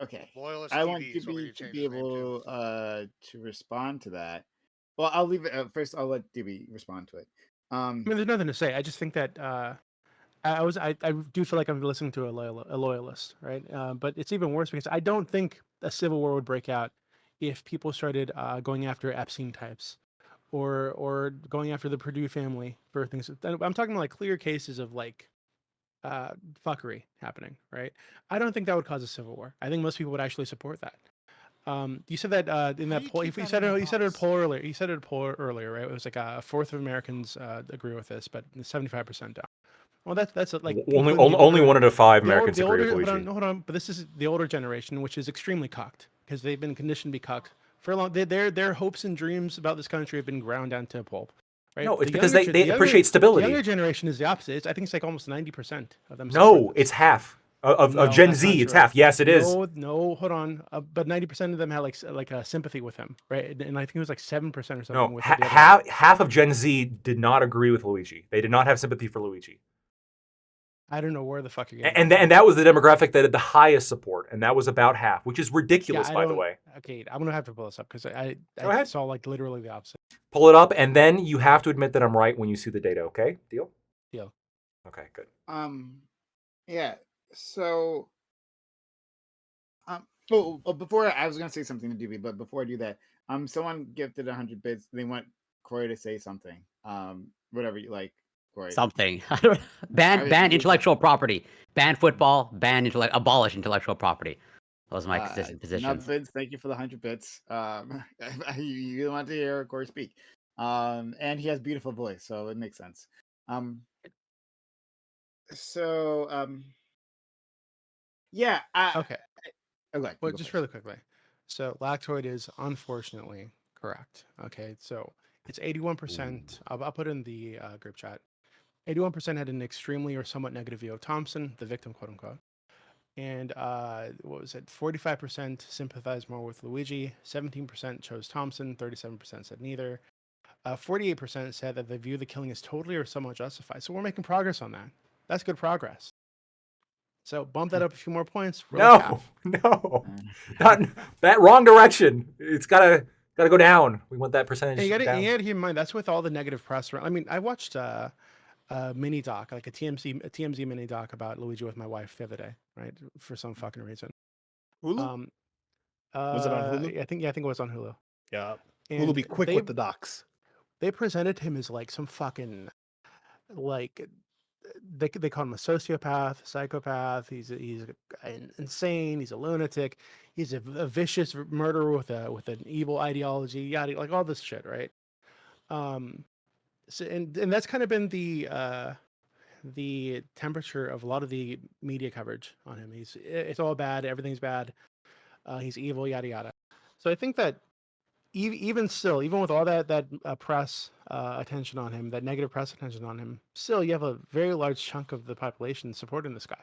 okay, Loyalist I want TV to be able to respond to that. Well, I'll leave it first. I'll let DB respond to it. I mean, there's nothing to say. I just think that I do feel like I'm listening to a loyalist, right? But it's even worse because I don't think a civil war would break out if people started going after Epstein types or going after the Purdue family for things. I'm talking like clear cases of like fuckery happening, right? I don't think that would cause a civil war. I think most people would actually support that. You said that in that poll. You said it poll earlier. You said it poll earlier, right? It was like a fourth of Americans agree with this, but 75% don't. Well, that's like only 1 out of 5 Americans agree with Luigi. Hold on, but this is the older generation, which is extremely cocked because they've been conditioned to be cocked for a long. Their hopes and dreams about this country have been ground down to a pulp. Right? No, it's because they appreciate stability. The younger generation is the opposite. I think it's like almost 90% of them. No, it's half of Gen Z. It's half. Yes, it is. No, hold on. But 90% of them had like a sympathy with him, right? And I think it was like 7% or something. No, with half of Gen Z did not agree with Luigi. They did not have sympathy for Luigi. I don't know where the fuck you're getting. And that was the demographic that had the highest support, and that was about half, which is ridiculous, by the way. Okay, I'm gonna have to pull this up because I saw like literally the opposite. Pull it up, and then you have to admit that I'm right when you see the data. Okay, deal? Deal. Okay, good. Yeah. So, before I was gonna say something to DB, but before I do that, someone gifted 100 bits. They want Corey to say something. Whatever you like. Something. ban intellectual property. Ban football. Abolish intellectual property. Those are my positions. Vince, thank you for the 100 bits. You want to hear Corey speak. And he has beautiful voice, so it makes sense. So, yeah. Okay. Okay. Well, just really quickly. So lactoid is unfortunately correct. Okay, so it's 81%. I'll put in the group chat. 81% had an extremely or somewhat negative view of Thompson, the victim, quote unquote. And what was it? 45% sympathized more with Luigi. 17% chose Thompson. 37% said neither. 48% said that they view the killing as totally or somewhat justified. So we're making progress on that. That's good progress. So bump that up a few more points. Really No, not that wrong direction. It's gotta go down. We want that percentage you gotta down. keep in mind that's with all the negative press around. I mean, I watched a mini doc, like a TMZ mini doc about Luigi with my wife the other day, right? For some fucking reason. Hulu? Was it on Hulu? I think it was on Hulu. Yeah. And Hulu be quick with the docs. They presented him as like some fucking like they call him a sociopath, psychopath. He's insane. He's a lunatic. He's a vicious murderer with an evil ideology. Yada, like all this shit, right? So, and that's kind of been the temperature of a lot of the media coverage on him. It's all bad. Everything's bad. He's evil. Yada yada. So I think that even still, even with all that press attention on him, that negative press attention on him, still you have a very large chunk of the population supporting this guy.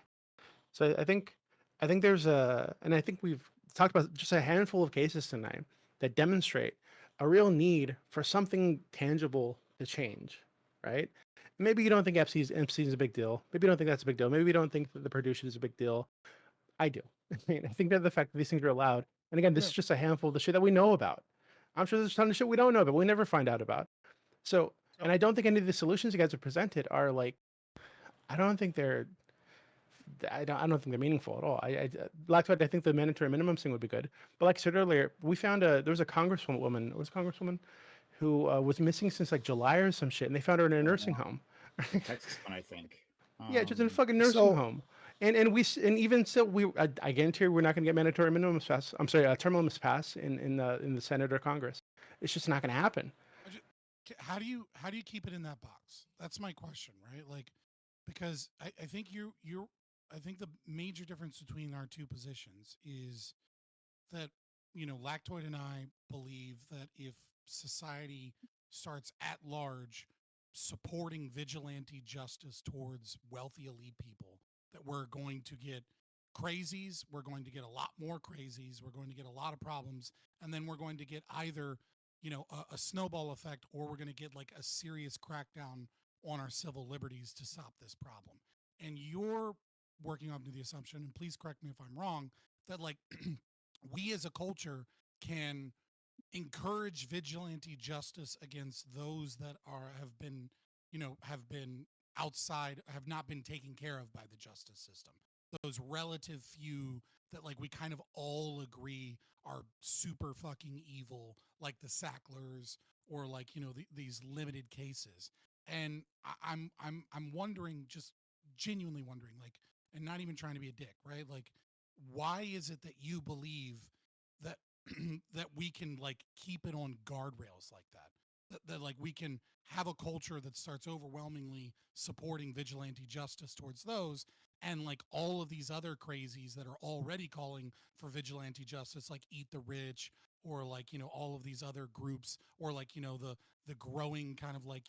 So I think there's and I think we've talked about just a handful of cases tonight that demonstrate a real need for something tangible to change, right? Maybe you don't think Epstein's a big deal. Maybe you don't think that's a big deal. Maybe you don't think that the Production is a big deal. I do. I mean, I think that the fact that these things are allowed, and again, this is just a handful of the shit that we know about. I'm sure there's a ton of shit we don't know, but we never find out about. So, and I don't think any of the solutions you guys have presented are like, I don't think they're I don't think they're meaningful at all. Lactoid, I think the mandatory minimum thing would be good. But like I said earlier, we found there was a congresswoman who was missing since like July or some shit, and they found her in a nursing home. Texas one, I think. Yeah, just in a fucking nursing home. And even so, I guarantee we're not going to get mandatory minimums passed. I'm sorry, term limits passed in the Senate or Congress. It's just not going to happen. How do you keep it in that box? That's my question, right? Like, because I think I think the major difference between our two positions is that, Lactoid and I believe that if society starts at large supporting vigilante justice towards wealthy elite people, that we're going to get crazies, we're going to get a lot more crazies, we're going to get a lot of problems, and then we're going to get either, a snowball effect, or we're going to get like a serious crackdown on our civil liberties to stop this problem. And you're working under the assumption, and please correct me if I'm wrong, that like we as a culture can encourage vigilante justice against those that have been outside, have not been taken care of by the justice system. Those relative few that like we kind of all agree are super fucking evil, like the Sacklers, or like these limited cases. And I'm wondering, just genuinely wondering, like, and not even trying to be a dick, right? Like, why is it that you believe that that we can like keep it on guardrails like that? That like we can have a culture that starts overwhelmingly supporting vigilante justice towards those, and like all of these other crazies that are already calling for vigilante justice, like Eat the Rich, or like all of these other groups, or like the growing kind of like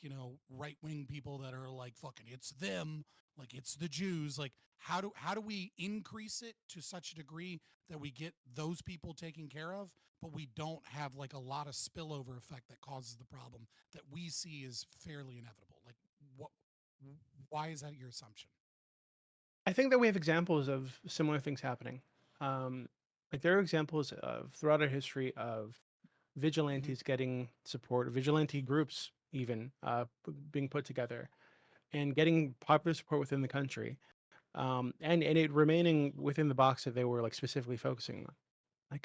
right wing people that are like fucking it's them, like it's the Jews. Like how do we increase it to such a degree that we get those people taken care of, but we don't have like a lot of spillover effect that causes the problem that we see is fairly inevitable? Like what? Why is that your assumption? I think that we have examples of similar things happening. Like there are examples of throughout our history of vigilantes getting support, vigilante groups even being put together and getting popular support within the country, and it remaining within the box that they were like specifically focusing on. Like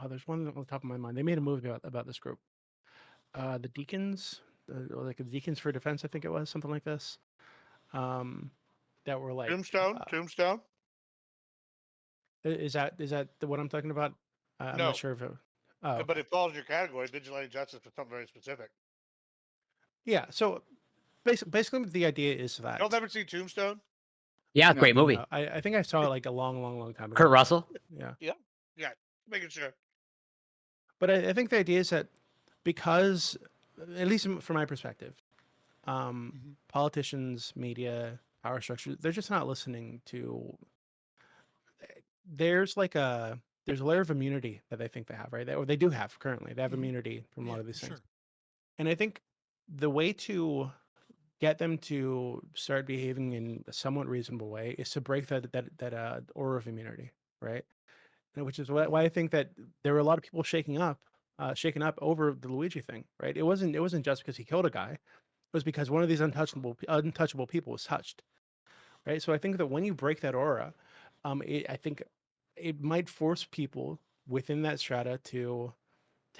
there's one on the top of my mind. They made a movie about this group, the Deacons, like the Deacons for Defense, I think it was something like this. That were like Tombstone. Is that what I'm talking about? I'm No. not sure if it. Oh, but it falls in your category, vigilante justice, for something very specific. Yeah. So basically, the idea is that Y'all never seen Tombstone? Yeah, great movie. No. I think I saw it like a long time ago. Kurt Russell. Yeah. Yeah. Making sure. But I think the idea is that because, at least from my perspective, politicians, media, power structure, they're just not listening to. There's a layer of immunity that they think they have, right? Or they do have currently. They have immunity from a lot of these things. Sure. And I think the way to get them to start behaving in a somewhat reasonable way is to break that aura of immunity, right? And which is why I think that there were a lot of people shaken up over the Luigi thing, right? It wasn't just because he killed a guy; it was because one of these untouchable people was touched, right? So I think that when you break that aura, I think it might force people within that strata to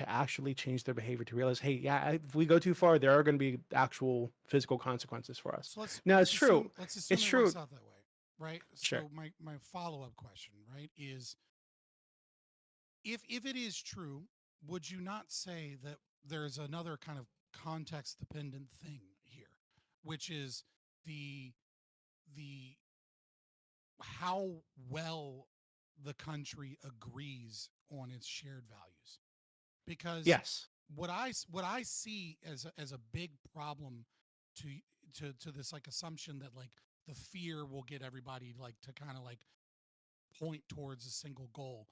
actually change their behavior, to realize, hey, yeah, if we go too far, there are going to be actual physical consequences for us. So It's true. Let's assume It's it true. works out that way, right? Sure. So my follow-up question, right, is if it is true, would you not say that there's another kind of context-dependent thing here, which is the how well the country agrees on its shared values? Because yes, what I see as a big problem to this like assumption that like the fear will get everybody like to kind of like point towards a single goal,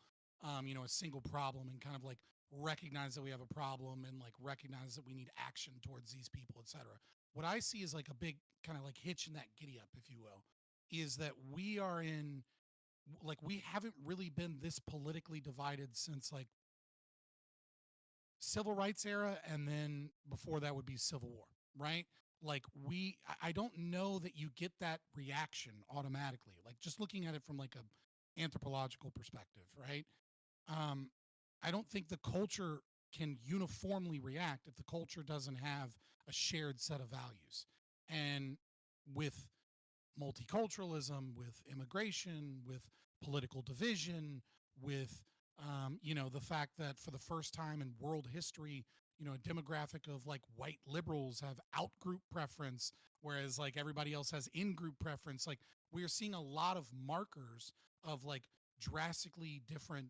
a single problem, and kind of like recognize that we have a problem and like recognize that we need action towards these people, etc. What I see is like a big kind of like hitch in that giddy up, if you will, is that we are in like we haven't really been this politically divided since like civil rights era, and then before that would be civil war, right? Like I don't know that you get that reaction automatically, like just looking at it from like a anthropological perspective, right? um I don't think the culture can uniformly react if the culture doesn't have a shared set of values. And with multiculturalism, with immigration, with political division, with the fact that for the first time in world history, a demographic of like white liberals have out group preference, whereas like everybody else has in group preference. Like we're seeing a lot of markers of like drastically different,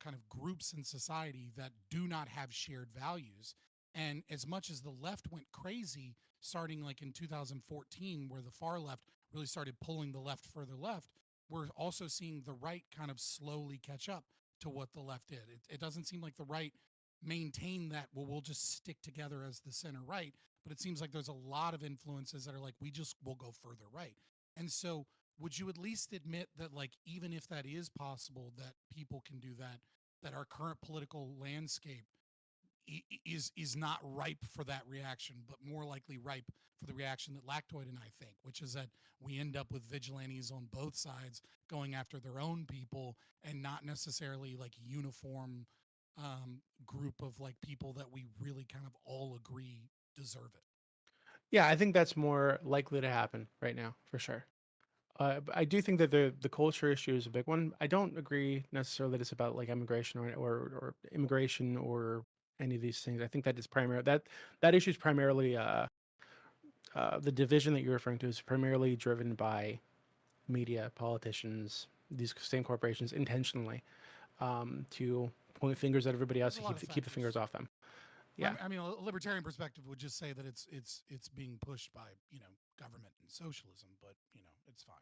kind of groups in society that do not have shared values. And as much as the left went crazy starting like in 2014, where the far left really started pulling the left further left, we're also seeing the right kind of slowly catch up to what the left did. It doesn't seem like the right maintain that, well, we'll just stick together as the center right, but it seems like there's a lot of influences that are like, we just will go further right. And so would you at least admit that like even if that is possible, that people can do that, that our current political landscape is not ripe for that reaction, but more likely ripe for the reaction that Lactoid and I think, which is that we end up with vigilantes on both sides going after their own people, and not necessarily like uniform group of like people that we really kind of all agree deserve it. Yeah, I think that's more likely to happen right now, for sure. But I do think that the culture issue is a big one. I don't agree necessarily that it's about like immigration or immigration or any of these things. I think that is primary that issue is primarily the division that you're referring to is primarily driven by media, politicians, these same corporations intentionally to point fingers at everybody else and keep the fingers off them. Yeah. I mean, a libertarian perspective would just say that it's being pushed by government and socialism, but it's fine.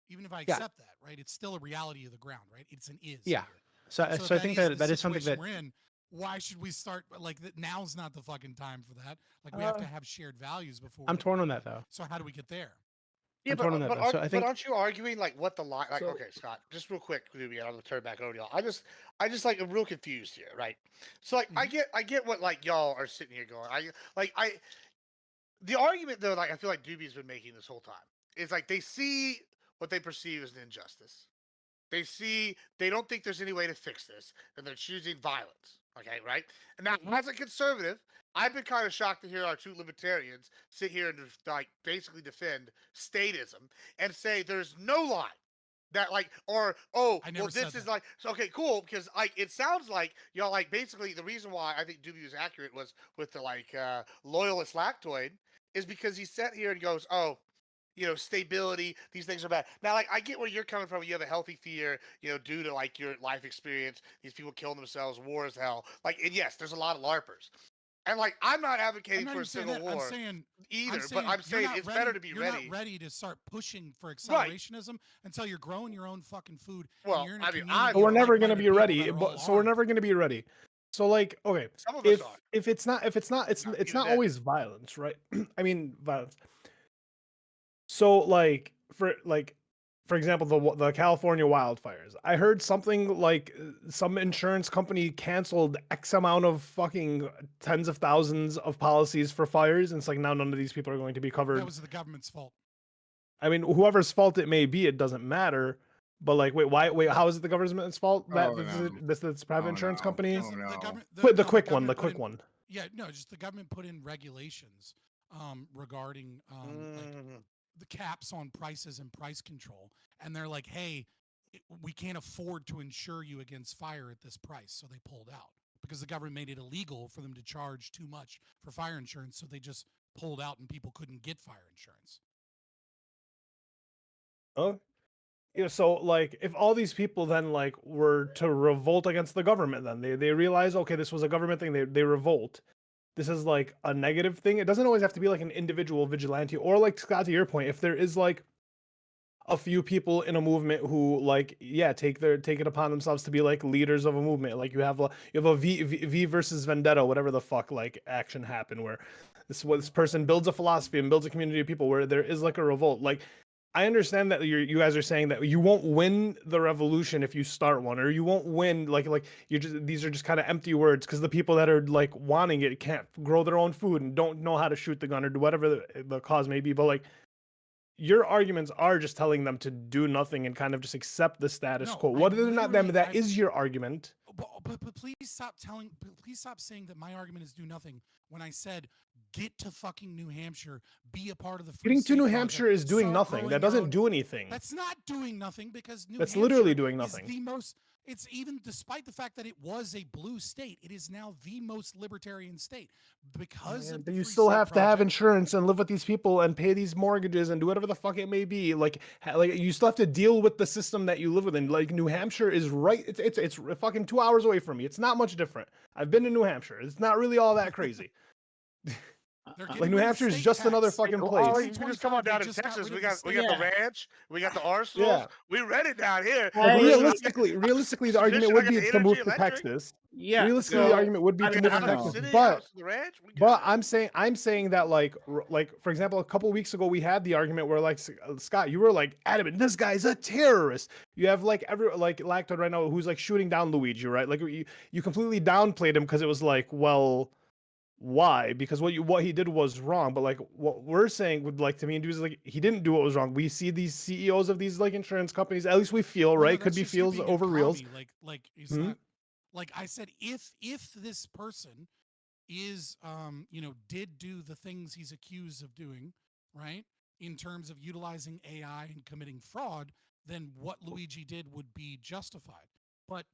Even if I accept that, right? It's still a reality of the ground, right? It's an is. Yeah. Here. So I think that is something that we're in. Why should we start like that? Now's not the fucking time for that. Like we have to have shared values before. I'm torn on that though. So how do we get there? Yeah, but aren't you arguing like what the line? Like, So- okay, Scott, just real quick, I'll turn it back over to y'all. I just like I'm real confused here, right? So like, I get what like y'all are sitting here going. The argument though, like I feel like Doobie's been making this whole time is like they see what they perceive as an injustice. They don't think there's any way to fix this, and they're choosing violence. Okay, right? And now, as a conservative, I've been kind of shocked to hear our two libertarians sit here and like basically defend statism and say there's no line that like or well this is like so, okay, cool, because like it sounds like y'all like basically the reason why I think Doobie was accurate was with the like loyalist lactoid is because he sat here and goes, oh, stability. These things are bad. Now, like, I get where you're coming from. You have a healthy fear, due to like your life experience. These people killing themselves, war is hell. Like, and yes, there's a lot of LARPers. And like, I'm not advocating for a civil war either, but I'm saying it's better to be ready. ready. You're not ready to start pushing for Right. accelerationism until you're growing your own fucking food. Well, and you're in a I mean, community So we're of never going to like-minded be ready. people that are all So we're armed. never going to be ready. So like, okay, Some of us are. if it's not it's even not then. always violence, right? I mean violence. So like for example, the California wildfires. I heard something like some insurance company canceled X amount of fucking tens of thousands of policies for fires, and it's like now none of these people are going to be covered. That was the government's fault. I mean, whoever's fault it may be, it doesn't matter. But like, wait, how is it the government's fault that this private insurance company? The quick one. Yeah, no, just the government put in regulations regarding like the caps on prices and price control, and they're like, hey, we can't afford to insure you against fire at this price, so they pulled out because the government made it illegal for them to charge too much for fire insurance, so they just pulled out and people couldn't get fire insurance. Oh, yeah. So like, if all these people then like were to revolt against the government, then they realize, okay, this was a government thing. They revolt. This is like a negative thing. It doesn't always have to be like an individual vigilante, or like Scott, to your point, if there is like a few people in a movement who like take it upon themselves to be like leaders of a movement. Like you have a V versus Vendetta, whatever the fuck like action happened where this person builds a philosophy and builds a community of people where there is like a revolt. Like I understand that you guys are saying that you won't win the revolution if you start one, or you won't win like you're just, these are just kind of empty words because the people that are like wanting it can't grow their own food and don't know how to shoot the gun or do whatever the cause may be. But like, your arguments are just telling them to do nothing and kind of just accept the status quo. Whether or not them, that is your argument. But please stop saying that my argument is do nothing when I said get to fucking New Hampshire, be a part of the free Getting to state New project, Hampshire is doing start nothing. growing That your doesn't own- do anything. That's not doing nothing because New That's Hampshire literally doing is nothing. the most. It's even despite the fact that it was a blue state, it is now the most libertarian state because of the But you free still state have to have project. insurance and live with these people and pay these mortgages and do whatever the fuck it may be. Like you still have to deal with the system that you live within. Like New Hampshire is right. It's fucking 2 hours away from me. It's not much different. I've been to New Hampshire. It's not really all that crazy. Like New Hampshire is just another fucking place. Oh, you just come on down to Texas. We got the ranch. We got the arsenals. Yeah. We read it down here. Realistically, the argument would be to move to Texas. Yeah. Realistically, the argument would be to move to Texas. But I'm saying that like for example, a couple weeks ago we had the argument where like Scott, you were like adamant, this guy's a terrorist. You have like Lactoid right now who's like shooting down Luigi, right? Like you completely downplayed him because it was like, well, why? Because what he did was wrong. But like what we're saying would like to me and do is like he didn't do what was wrong. We see these CEOs of these like insurance companies, at least we feel, right? Could be feels over reals. Like it's not like I said, if this person is did do the things he's accused of doing, right? In terms of utilizing AI and committing fraud, then what Luigi did would be justified. But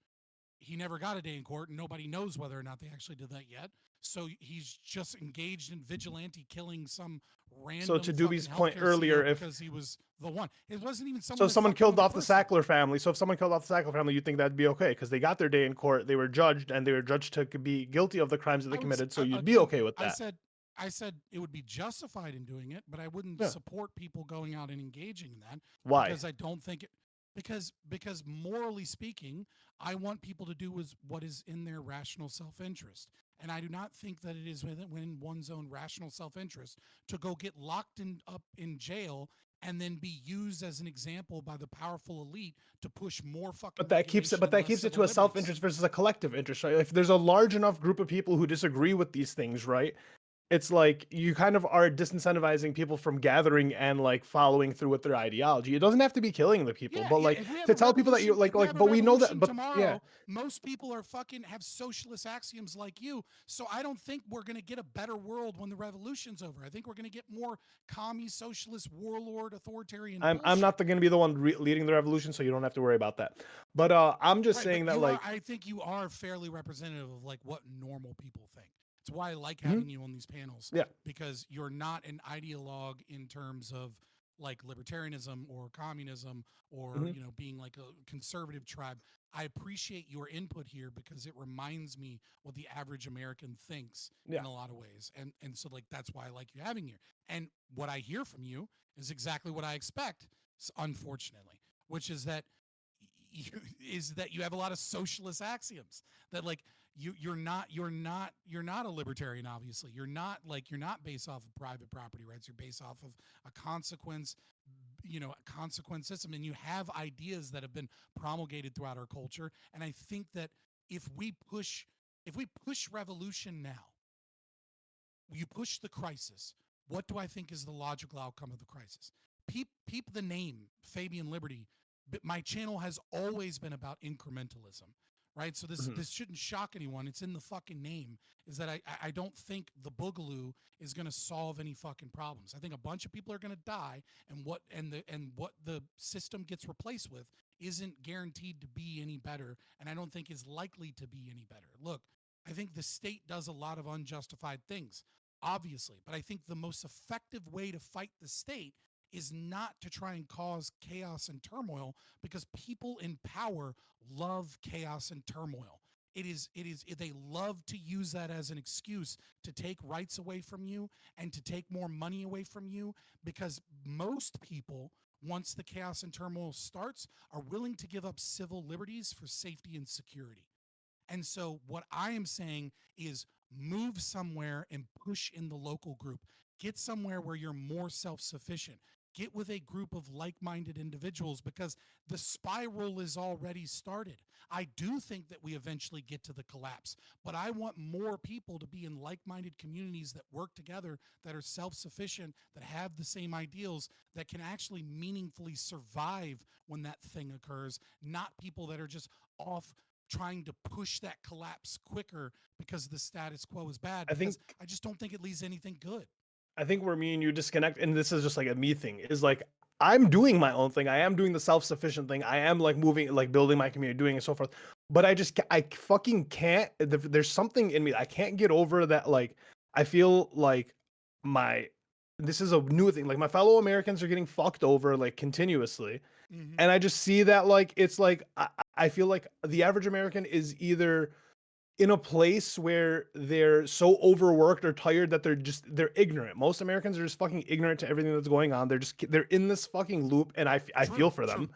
he never got a day in court, and nobody knows whether or not they actually did that yet. So he's just engaged in vigilante killing some random. So to Doobie's point earlier, because he was the one, it wasn't even someone. So if someone killed off the Sackler family. So if someone killed off the Sackler family, you'd think that'd be okay because they got their day in court. They were judged, and they were judged to be guilty of the crimes that they committed. So you'd be okay with that. I said it would be justified in doing it, but I wouldn't support people going out and engaging in that. Why? Because I don't think it. Because morally speaking, I want people to do what is in their rational self-interest. And I do not think that it is within one's own rational self-interest to go get locked up in jail and then be used as an example by the powerful elite to push more fucking. But that keeps it to a self-interest versus a collective interest, right? If there's a large enough group of people who disagree with these things, right? It's like you kind of are disincentivizing people from gathering and like following through with their ideology. It doesn't have to be killing the people, but like to tell people that you like, but we know that, but tomorrow, most people are fucking have socialist axioms like you. So I don't think we're going to get a better world when the revolution's over. I think we're going to get more commie, socialist, warlord, authoritarian. I'm not going to be the one leading the revolution, so you don't have to worry about that. But I'm just saying that like I think you are fairly representative of like what normal people think. It's why I like having you on these panels. Yeah. Because you're not an ideologue in terms of like libertarianism or communism or Mhm. being like a conservative tribe. I appreciate your input here because it reminds me what the average American thinks Yeah. in a lot of ways. And so like that's why I like you having here. And what I hear from you is exactly what I expect, unfortunately, which is that you have a lot of socialist axioms that like you're not a libertarian. Obviously you're not based off of private property rights. You're based off of a consequence a consequence system, and you have ideas that have been promulgated throughout our culture. And I think that if we push revolution now, you push the crisis, what do I think is the logical outcome of the crisis? Peep the name Fabian Liberty. But my channel has always been about incrementalism, right? So Mhm. this shouldn't shock anyone. It's in the fucking name. Is that I don't think the boogaloo is going to solve any fucking problems. I think a bunch of people are going to die, and what the system gets replaced with isn't guaranteed to be any better, and I don't think is likely to be any better. Look, I think the state does a lot of unjustified things, obviously, but I think the most effective way to fight the state is not to try and cause chaos and turmoil, because people in power love chaos and turmoil. They love to use that as an excuse to take rights away from you and to take more money away from you, because most people, once the chaos and turmoil starts, are willing to give up civil liberties for safety and security. And so what I am saying is move somewhere and push in the local group. Get somewhere where you're more self-sufficient. Get with a group of like-minded individuals, because the spiral is already started. I do think that we eventually get to the collapse, but I want more people to be in like-minded communities that work together, that are self-sufficient, that have the same ideals, that can actually meaningfully survive when that thing occurs, not people that are just off trying to push that collapse quicker because the status quo is bad, I because think I just don't think it leads to anything good. I think where me and you disconnect, and this is just like a me thing, is like I'm doing my own thing. I am doing the self-sufficient thing. I am like moving, like building my community, doing and so forth. But I fucking can't. There's something in me I can't get over that. Like I feel like my this is a new thing. Like my fellow Americans are getting fucked over like continuously, and I just see that like it's like I feel like the average American is either in a place where they're so overworked or tired that they're ignorant. Most Americans are just fucking ignorant to everything that's going on. They're in this fucking loop, and I feel for them,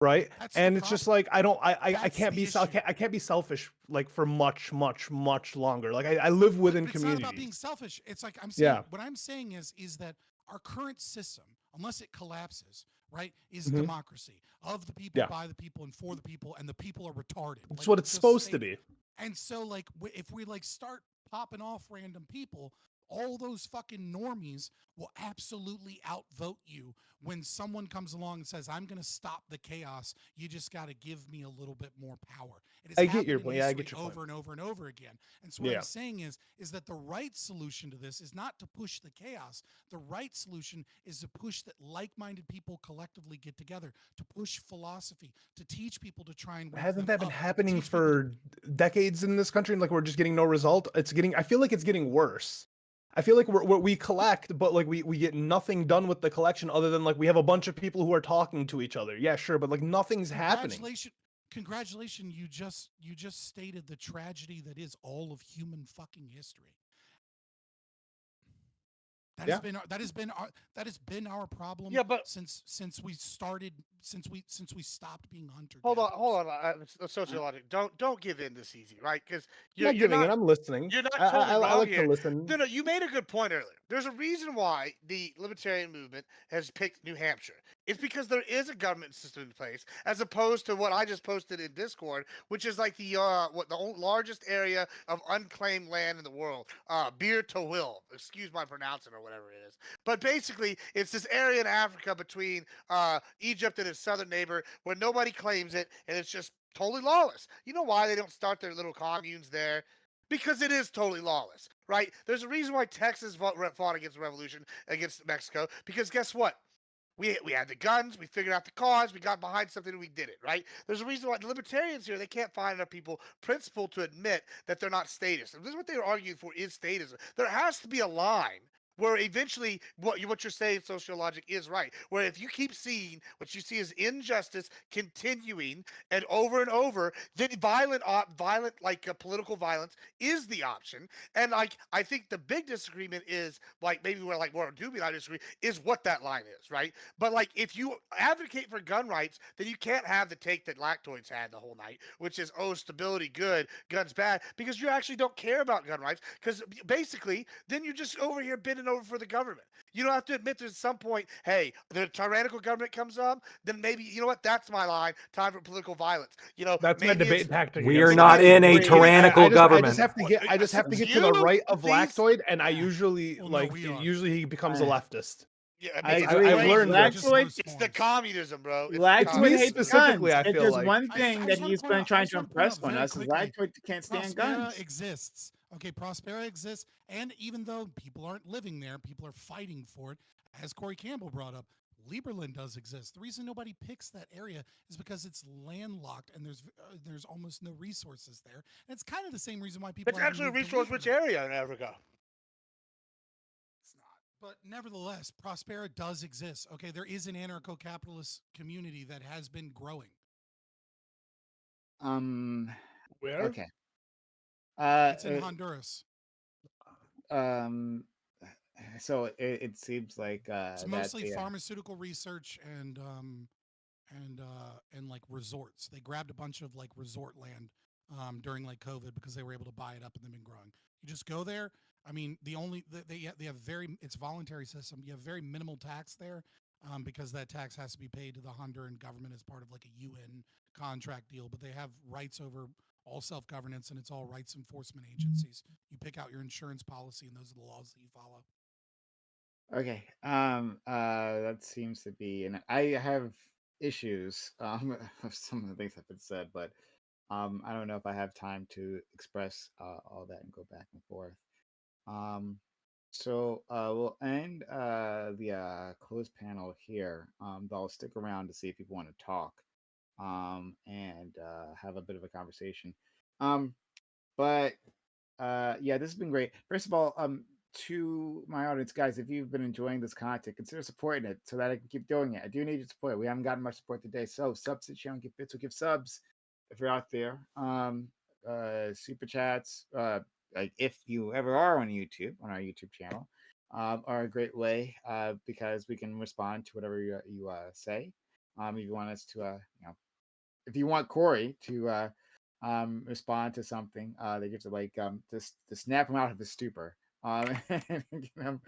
right? That's and the it's just problem. like I That's can't the be issue. I can't be selfish like for much longer. Like I live within But it's not about being communities. selfish. It's like I'm saying. Yeah. What I'm saying is that our current system, unless it collapses, right, is Mhm. democracy of the people, Yeah. by the people, and for the people, and the people are retarded. That's Like, what let's it's just supposed say to that. be. And so, like, if we like start popping off random people, all those fucking normies will absolutely outvote you when someone comes along and says, "I'm going to stop the chaos. You just got to give me a little bit more power." It has I get your happened in point. Yeah, I history get your point. over and over and over again. And so what Yeah. I'm saying is that the right solution to this is not to push the chaos. The right solution is to push that like-minded people collectively get together, to push philosophy, to teach people to try and wake Hasn't them that been up, happening teach people to for decades in this country? And like we're just getting no result. I feel like it's getting worse. I feel like we collect, but like we get nothing done with the collection other than like we have a bunch of people who are talking to each other. Yeah, sure, but like nothing's happening. Congratulations, you just stated the tragedy that is all of human fucking history. That has been our problem. Yeah, but since we stopped being hunter. hold on. Sociologic. Don't give in this easy, right? Because I'm not giving it. I'm listening. You're not I totally wrong like here. to listen. No, you made a good point earlier. There's a reason why the libertarian movement has picked New Hampshire. It's because there is a government system in place, as opposed to what I just posted in Discord, which is like the largest area of unclaimed land in the world, Bir Tawil. Excuse my pronouncing or whatever it is. But basically, it's this area in Africa between Egypt and its southern neighbor where nobody claims it, and it's just totally lawless. You know why they don't start their little communes there? Because it is totally lawless, right? There's a reason why Texas fought against the revolution against Mexico, because guess what? We had the guns, we figured out the cause, we got behind something, and we did it, right? There's a reason why the libertarians here, they can't find enough people principled to admit that they're not statists. And this is what they're arguing for, is statism. There has to be a line where eventually what you're saying, sociologic, is right. Where if you keep seeing what you see as injustice continuing and over, then violent like political violence is the option. And like I think the big disagreement is like maybe where like more Doobie and I disagree is what that line is, right? But like if you advocate for gun rights, then you can't have the take that Lactoids had the whole night, which is stability good, guns bad, because you actually don't care about gun rights. Because basically, then you're just over here bending over for the government. You don't have to admit that at some point, hey, the tyrannical government comes up, then maybe you know what? That's my line. Time for political violence. You know, That's my maybe it's debate tactic. We are against not it. in a maybe it's tyrannical I government. just have to get. I just have to get to the you, right of these, Lactoid, and I usually Well, no, like. we are. Usually, he becomes a leftist. yeah, I it's agree. I've learned this. crazy. Just Lactoid, It's the communism, bro. It's the It's me Lactoid hates communism. specifically. guns. I If feel there's like one I thing that just want he's to point been out. I trying just to want to point impress out on very us is quickly. Lactoid can't stand Prospera guns. exists. Okay, Prospera exists, and even though people aren't living there, people are fighting for it. As Corey Campbell brought up, Lieberland does exist. The reason nobody picks that area is because it's landlocked and there's almost no resources there. And it's kind of the same reason why people It's haven't actually a moved to resource-rich Lieberland. area in Africa. It's not. But nevertheless, Prospera does exist. Okay, there is an anarcho-capitalist community that has been growing. where? Okay. It's in Honduras. So it seems like It's that mostly the pharmaceutical research and like resorts. They grabbed a bunch of like resort land during like COVID because they were able to buy it up and they've been growing. You just go there. I mean, they have very it's voluntary system. You have very minimal tax there because that tax has to be paid to the Honduran government as part of like a UN contract deal. But they have rights over all self-governance and it's all rights enforcement agencies. You pick out your insurance policy and those are the laws that you follow. Okay. That seems to be, and I have issues with some of the things that have been said, but I don't know if I have time to express all that and go back and forth. Um, so we'll end the closed panel here. But I'll stick around to see if people want to talk and have a bit of a conversation. But yeah, this has been great. First of all, to my audience, guys, if you've been enjoying this content, consider supporting it so that I can keep doing it. I do need your support. We haven't gotten much support today, so subs to the channel, give bits, or give subs if you're out there. Super chats, like if you ever are on YouTube, on our YouTube channel, are a great way because we can respond to whatever you say. If you want us to, if you want Corey to respond to something, they give to like to snap him out of his stupor. And get him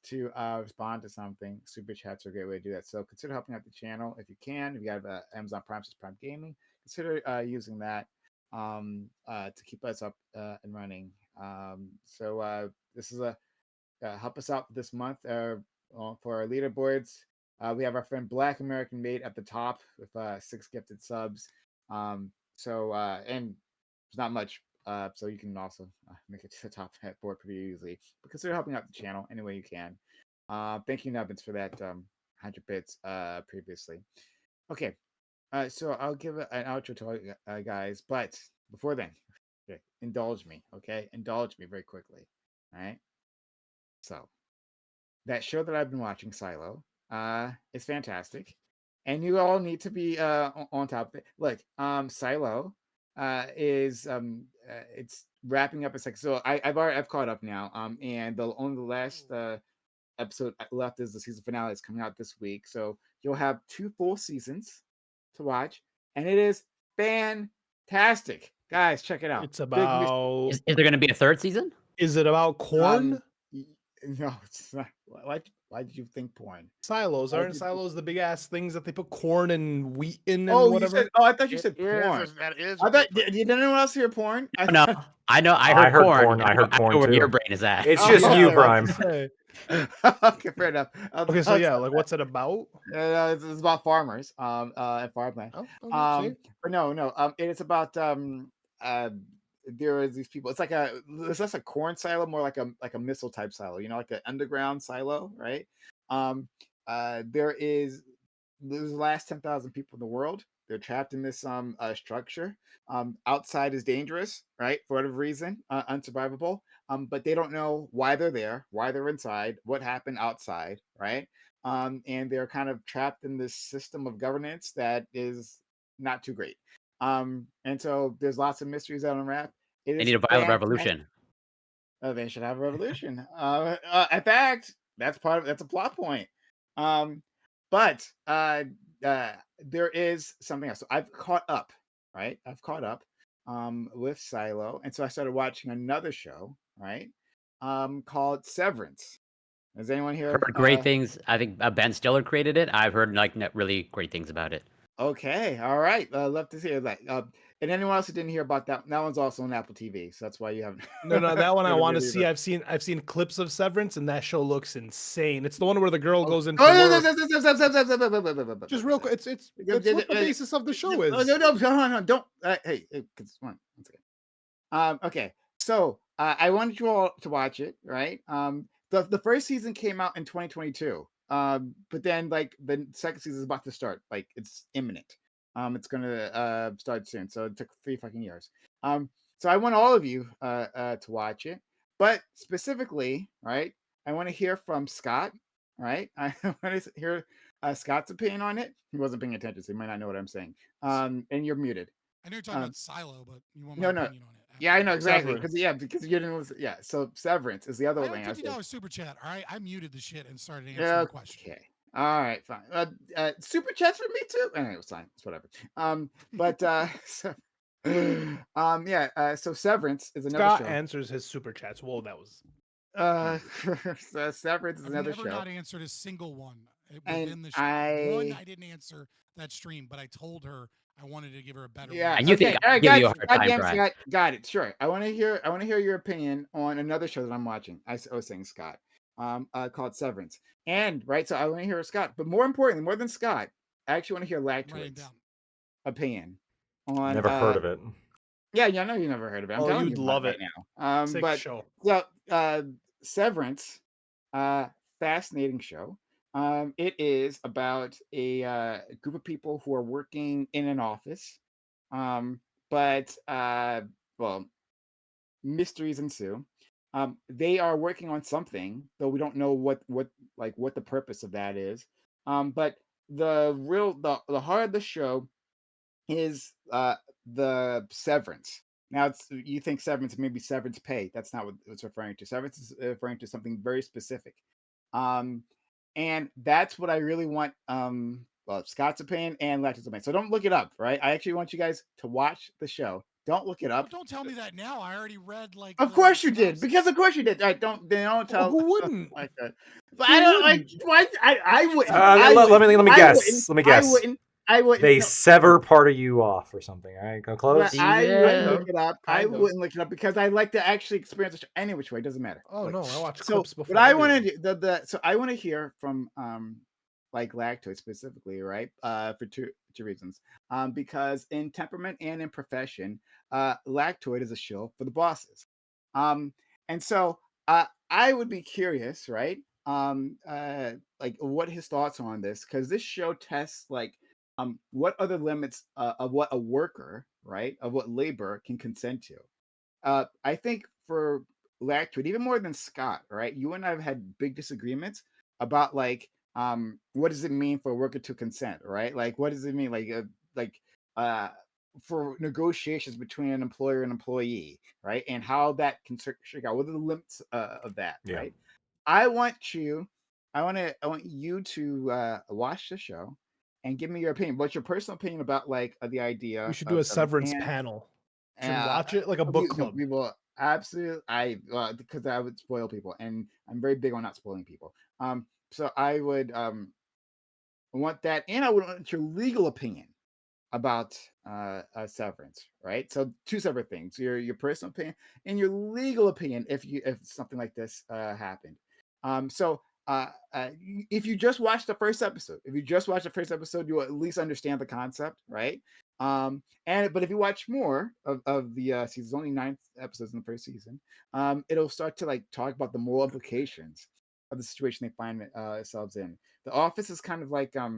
to respond to something. Super chats are a great way to do that. So consider helping out the channel if you can. If you have Amazon Prime, Prime Gaming, consider using that to keep us up and running. So this is a help us out this month for our leaderboards. We have our friend Black American Mate at the top with 6 gifted subs. And there's not much, so you can also make it to the top of that board pretty easily. But consider helping out the channel any way you can. Thank you, Nubbins, for that 100 bits previously. Okay, so I'll give an outro to all guys, but before then, okay, indulge me, okay? Indulge me very quickly, all right? So, that show that I've been watching, Silo, is fantastic. And you all need to be on top of it. Look, Silo is it's wrapping up. It's like so. I've caught up now. And the only the last episode left is the season finale. It's coming out this week, so you'll have 2 full seasons to watch, and it is fantastic, guys. Check it out. It's about. Is there going to be a 3rd season? Is it about corn? No, it's not. Why did you think porn? Silos aren't silos the big ass things that they put corn and wheat in and Oh, whatever? you said. Oh, I thought you said porn. That is. I thought. Did anyone else hear porn? No, I know. I heard porn. I heard I know porn where too. your brain is at. It's just you, Prime. Okay, fair enough. Okay, so yeah, like what's it about? It's about farmers, and farmland. Oh, okay, But no. It's about there is these people. It's like it's less a corn silo, more like a missile type silo. You know, like an underground silo, right? There's the last 10,000 people in the world. They're trapped in this structure. Outside is dangerous, right? For whatever reason, unsurvivable. but they don't know why they're there, why they're inside, what happened outside, right? And they're kind of trapped in this system of governance that is not too great. And so there's lots of mysteries that unwrap. It They is need a violent fantastic. revolution. Oh, they should have a revolution. In fact, that's a plot point. But there is something else. So I've caught up, right? I've caught up with Silo, and so I started watching another show, right? Called Severance. Has anyone here? Heard great things. I think Ben Stiller created it. I've heard like really great things about it. Okay, all right. Love to hear that. And anyone else who didn't hear about that? That one's also on Apple TV, so that's why you haven't. No, that one I haven't want to really see. looked. I've seen clips of Severance, and that show looks insane. It's the one where the girl goes into Oh, work. Just real quick, it's what the basis of the show is. No, don't. Hey, one second. Okay, so I wanted you all to watch it, right? The first season came out in 2022. But then like the second season is about to start. Like it's imminent. It's gonna start soon. So it took 3 fucking years. So I want all of you to watch it, but specifically, right? I want to hear from Scott. Right? I want to hear Scott's opinion on it. He wasn't paying attention, so he might not know what I'm saying. And you're muted. I know you're talking about Silo, but you want No. my opinion on it. Yeah, I know exactly because you didn't listen. Yeah, so Severance is the other I thing. have a $50 super chat. All right, I muted the shit and started answering Yeah, the question. okay. All right, fine. Super chats for me too. Anyway, it's fine. It's whatever. But so Severance is another Scott show. answers his super chats. Whoa, that was. So Severance is I've another never show. not answered a single one And within the show. One I didn't answer that stream, but I told her I wanted to give her a better. Yeah, And you okay. think All I right, give guys. you a hard time, Brad. Scott, got it. Sure. I want to hear your opinion on another show that I'm watching. I was saying Scott. Called Severance. And right, so I want to hear Scott, but more importantly, more than Scott, I actually want to hear Lactoid's opinion on. Never heard of it. Yeah, I know you never heard of it. I'm telling you'd you love right it. now. Sick But show. so Severance, fascinating show. It is about a group of people who are working in an office, but well, mysteries ensue. They are working on something, though we don't know what the purpose of that is. But the heart of the show is the severance. Now you think severance maybe severance pay. That's not what it's referring to. Severance is referring to something very specific. And that's what I really want Scott's opinion and Lactose opinion. So don't look it up, right? I actually want you guys to watch the show. Don't look it up. Well, don't tell me that now. I already read like. Of course you did, because of course you did. I don't tell. Who wouldn't? Like that. But I don't like. Why? I wouldn't. Let me guess. Let me guess. I wouldn't. They no. sever part of you off or something. All right, go close. But I wouldn't look it up. I wouldn't look it up because I like to actually experience the show any which way. It doesn't matter. Oh no, I watch So clips before. what I want to do so I want to hear from like Lactoid specifically, right? For two reasons. Because in temperament and in profession, Lactoid is a shill for the bosses. And so I would be curious, right? Like what his thoughts are on this, because this show tests like what are the limits of what a worker, right, of what labor can consent to. I think for Lactoid, even more than Scott, right? You and I have had big disagreements about like what does it mean for a worker to consent, right? Like what does it mean for negotiations between an employer and employee, right? And how that can shake out. What are the limits of that, right? I want you to watch the show and give me your opinion. What's your personal opinion about like the idea? We should do a severance panel. Should we watch it like a book club? We will absolutely. Because I would spoil people, and I'm very big on not spoiling people. So I would want that, and I would want your legal opinion about severance, right? So 2 separate things: your personal opinion and your legal opinion if something like this happened. If you just watch the first episode, you'll at least understand the concept, right? But if you watch more of the seasons, only 9 episodes in the first season, it'll start to like talk about the moral implications of the situation they find themselves in. The Office is kind of like I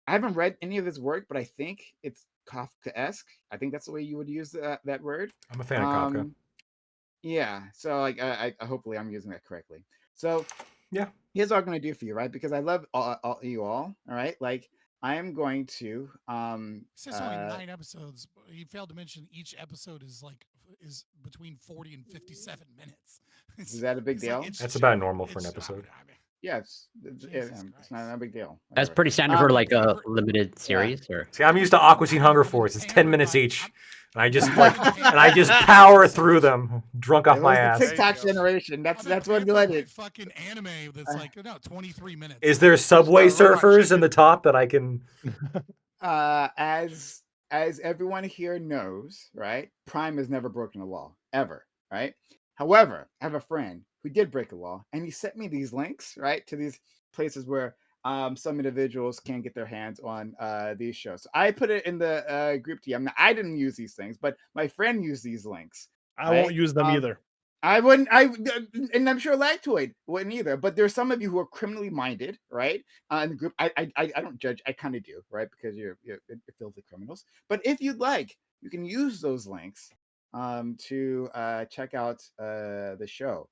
haven't read any of his work, but I think it's Kafka-esque. I think that's the way you would use that word. I'm a fan of Kafka. Yeah. So like, I hopefully I'm using that correctly. So yeah, here's what I'm going to do for you, right? Because I love you all. All right. Like I am going to. It says only 9 episodes. He failed to mention each episode is between 40 and 57 minutes. Is that a big deal? That's about normal for an episode. Yeah, it's not a big deal. That's Whatever. pretty standard for like a limited series. Or See, I'm used to Aqua Teen Hunger Force. It's 10 minutes each, and I just power through them, drunk off my ass. The TikTok generation. That's what you let it. Fucking anime that's like 23 minutes. Is there Subway Surfers in the top that I can? As everyone here knows, right? Prime has never broken a law ever, right? However, I have a friend who did break a law, and he sent me these links, right, to these places where some individuals can get their hands on these shows. So I put it in the group DM. Now, I didn't use these things, but my friend used these links. I won't use them either. I wouldn't. And I'm sure Lactoid wouldn't either. But there's some of you who are criminally minded, right? In the group, I don't judge. I kind of do, right? Because you're filthy criminals. But if you'd like, you can use those links to check out the show.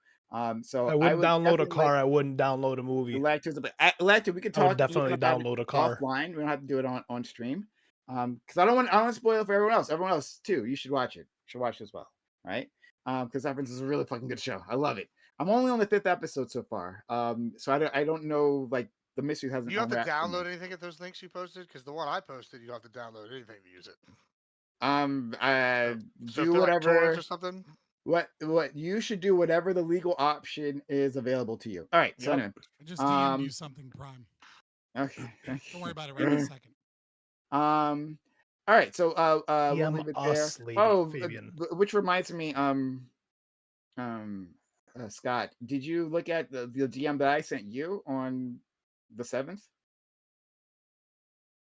So I wouldn't download a car. Like, I wouldn't download a movie. Lactoid, we could talk. I would definitely download a car offline. We don't have to do it on stream. Because I don't want to spoil it for everyone else. Everyone else too. You should watch it. Should watch it as well, right? Because Severance is a really fucking good show. I love it. I'm only on the 5th episode so far. So I don't know, like the mystery hasn't. You have to download anything at those links you posted? Because the one I posted, you don't have to download anything to use it. Do whatever like or something. What you should do, whatever the legal option is available to you. All right. So anyway, I just DM'd you something, Prime. Okay. Don't worry about it right in a second. All right, so we'll leave it there. Which reminds me, Scott, did you look at the DM that I sent you on the 7th? On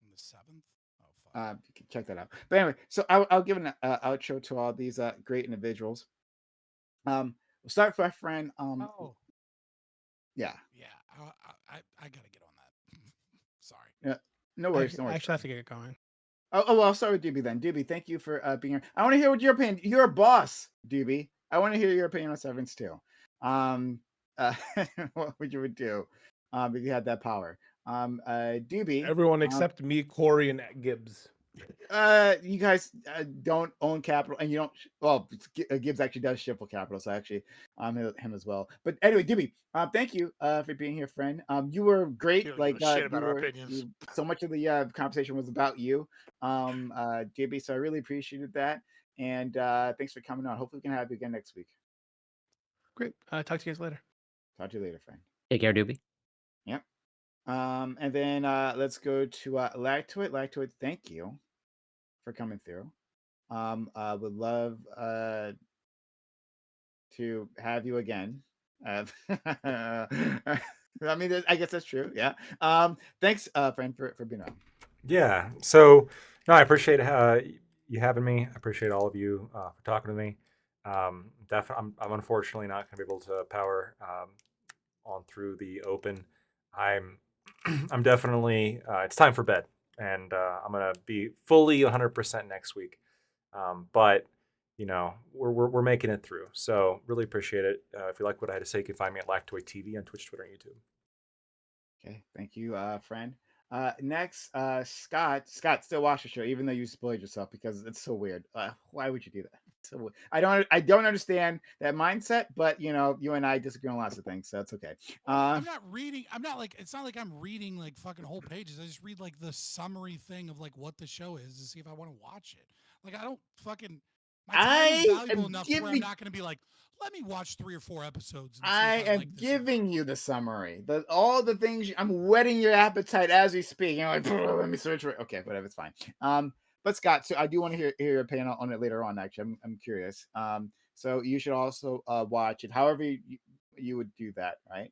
the 7th? Oh, fuck. You can check that out. But anyway, so I'll give an outro to all these great individuals. We'll start with our friend. Yeah. I gotta get on that. Sorry. Yeah. No worries. I actually have to get going. Oh, well, I'll start with Doobie then. Doobie, thank you for being here. I want to hear what your opinion. You're a boss, Doobie. I want to hear your opinion on Severance too. What would you do if you had that power? Doobie. Everyone except me, Corey, and Gibbs. You guys don't own capital, and you don't. Well, Gibbs actually does ship for capital, so actually, him as well. But anyway, Doobie, thank you for being here, friend. You were great. Shit about our opinions. So much of the conversation was about you, Doobie. So I really appreciated that, and thanks for coming on. Hopefully, we can have you again next week. Great. Talk to you guys later. Talk to you later, friend. Take care, Doobie. Yep. And then let's go to Lactoid. Lactoid, thank you for coming through. Would love to have you again. I mean, I guess that's true. Yeah. Thanks, friend, for being on. Yeah. So, no, I appreciate you having me. I appreciate all of you for talking to me. I'm unfortunately not going to be able to power on through the open. I'm definitely. It's time for bed, and I'm gonna be fully 100% next week. But you know, we're making it through. So really appreciate it. If you like what I had to say, you can find me at Lactoid TV on Twitch, Twitter, and YouTube. Okay, thank you, friend. Next, Scott. Scott, still watch the show, even though you spoiled yourself because it's so weird. Why would you do that? So I don't understand that mindset, but you know, you and I disagree on lots of things, so it's okay. I'm not reading. It's not like I'm reading like fucking whole pages. I just read like the summary thing of like what the show is to see if I want to watch it. Like I don't fucking. My time is valuable enough to where I'm not going to be like, let me watch 3 or 4 episodes. I am giving you the summary. All the things I'm whetting your appetite as we speak. You're like, let me search for it. Okay, whatever, it's fine. But Scott, so I do want to hear your opinion on it later on. Actually, I'm curious. So you should also watch it. However you would do that, right?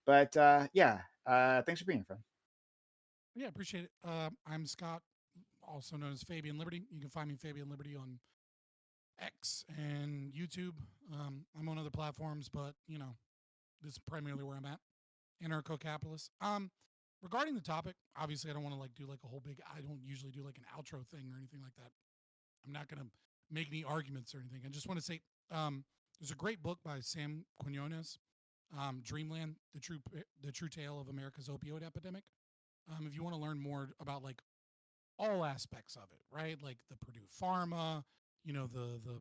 But yeah. Thanks for being here, friend. Yeah, appreciate it. I'm Scott, also known as Fabian Liberty. You can find me Fabian Liberty on X and YouTube. I'm on other platforms, but you know, this is primarily where I'm at. Anarcho-capitalist. Regarding the topic, obviously I don't want to like do like a whole big. I don't usually do like an outro thing or anything like that. I'm not gonna make any arguments or anything. I just want to say, There's a great book by Sam Quinones, Dreamland: The True Tale of America's Opioid Epidemic. If you want to learn more about like all aspects of it, right? Like the Purdue Pharma, the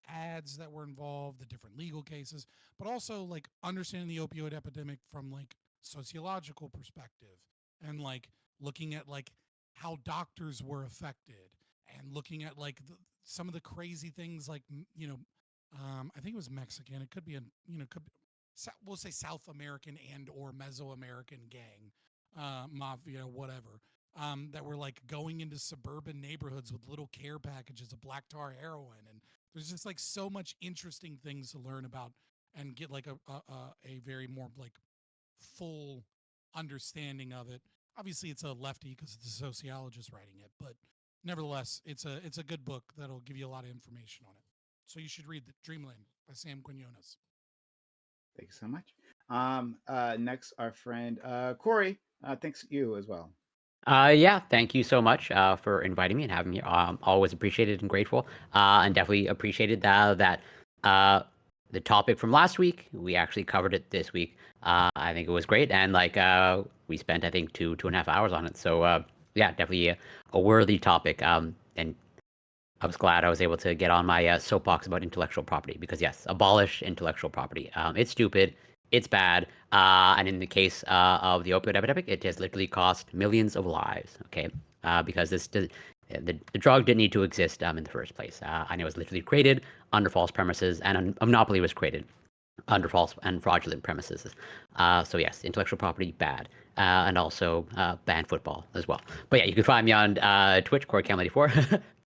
ads that were involved, the different legal cases, but also like understanding the opioid epidemic from like sociological perspective, and like looking at like how doctors were affected, and looking at like some of the crazy things like I think it was Mexican. It could be we'll say South American and or Mesoamerican gang, mafia, whatever, that were like going into suburban neighborhoods with little care packages of black tar heroin, and there's just like so much interesting things to learn about and get like a very more like full understanding of it. Obviously, it's a lefty because it's a sociologist writing it, but nevertheless, it's a good book that'll give you a lot of information on it. So you should read Dreamland by Sam Quinones. Thank you so much. Next, our friend Corey. Thanks you as well. Yeah, thank you so much for inviting me and having me. Always appreciated and grateful, and definitely appreciated that the topic from last week, we actually covered it this week. I think it was great, and like we spent I think 2.5 hours on it. So yeah, definitely a worthy topic. And I was glad I was able to get on my soapbox about intellectual property, because yes, abolish intellectual property. It's stupid, it's bad, and in the case of the opioid epidemic, it has literally cost millions of lives. Okay, because the drug didn't need to exist in the first place, and it was literally created under false premises, and a monopoly was created under false and fraudulent premises. So yes, intellectual property bad, and also ban football as well. But yeah, you can find me on Twitch, Corey Campbell 84.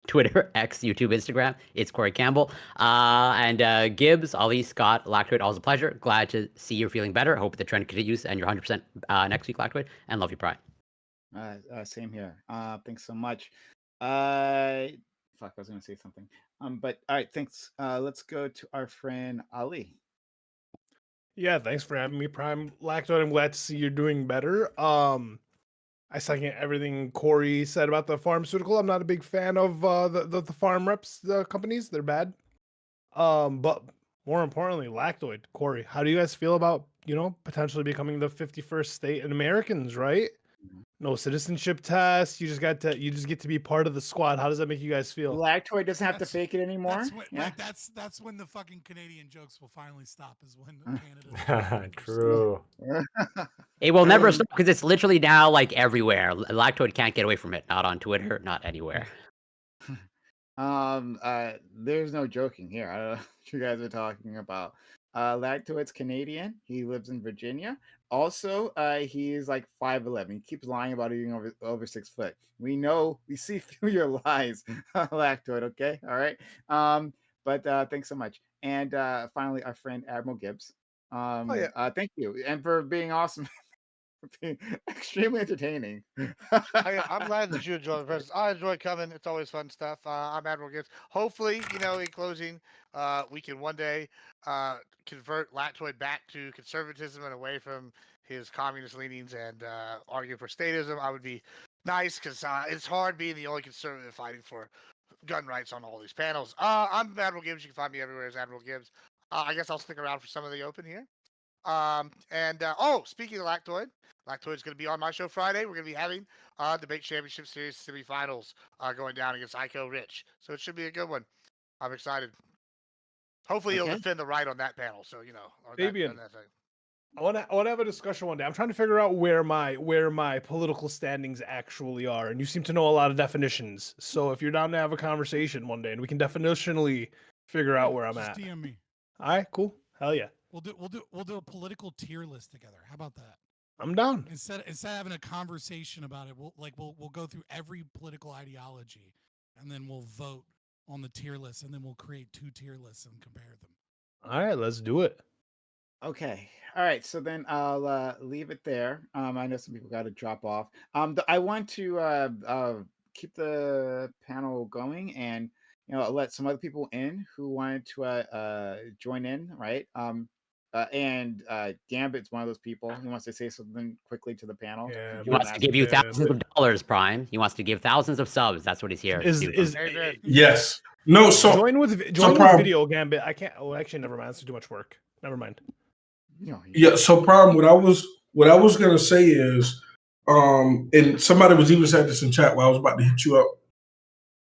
Twitter, X, YouTube, Instagram. It's Corey Campbell. And Gibbs, Ali, Scott, Lactoid, always a pleasure. Glad to see you're feeling better. Hope the trend continues and you're 100% next week, Lactoid. And love you, Pry. Same here. Thanks so much. Fuck, I was going to say something. But all right, thanks. Let's go to our friend Ali. Yeah, thanks for having me, Prime Lactoid. I'm glad to see you're doing better. I second everything Corey said about the pharmaceutical. I'm not a big fan of the farm reps, the companies. They're bad. But more importantly, Lactoid, Corey, how do you guys feel about, potentially becoming the 51st state in Americans, right? No citizenship test. You just get to be part of the squad. How does that make you guys feel? Lactoid doesn't have to fake it anymore. That's when the fucking Canadian jokes will finally stop. Is when Canada. True. It will never stop because it's literally now like everywhere. Lactoid can't get away from it. Not on Twitter, not anywhere. There's no joking here. I don't know what you guys are talking about. Lactoid's Canadian. He lives in Virginia. Also, he's like 5'11". He keeps lying about being over 6 foot. We know, we see through your lies, Lactoid. Okay, all right. But thanks so much. And finally, our friend Admiral Gibbs. Thank you, and for being awesome. Extremely entertaining. I'm glad that you enjoy the presents. I enjoy coming. It's always fun stuff. I'm Admiral Gibbs. Hopefully, in closing, we can one day convert Lactoid back to conservatism and away from his communist leanings and argue for statism. I would be nice because it's hard being the only conservative fighting for gun rights on all these panels. I'm Admiral Gibbs. You can find me everywhere as Admiral Gibbs. I guess I'll stick around for some of the open here. Speaking of Lactoid's going to be on my show Friday. We're going to be having Debate Championship Series semifinals going down against Ico Rich. So it should be a good one. I'm excited. Hopefully he'll defend the right on that panel. So, Fabian, I want to have a discussion one day. I'm trying to figure out where my political standings actually are, and you seem to know a lot of definitions. So if you're down to have a conversation one day, and we can definitionally figure out where I'm at. Just DM me. All right, cool. Hell yeah. We'll do a political tier list together. How about that? I'm down. Instead of having a conversation about it, we'll go through every political ideology, and then we'll vote on the tier list, and then we'll create 2 tier lists and compare them. All right, let's do it. Okay. All right. So then I'll leave it there. I know some people got to drop off. I want to keep the panel going and let some other people in who wanted to join in, right? And Gambit's one of those people. He wants to say something quickly to the panel. He wants to give you thousands of dollars, Prime. He wants to give thousands of subs. That's what he's here to do. Yes. No, so join with video Gambit. I can't. Oh, actually, never mind. That's too much work. Never mind. Yeah. So problem. What I was gonna say is, and somebody was even saying this in chat while I was about to hit you up.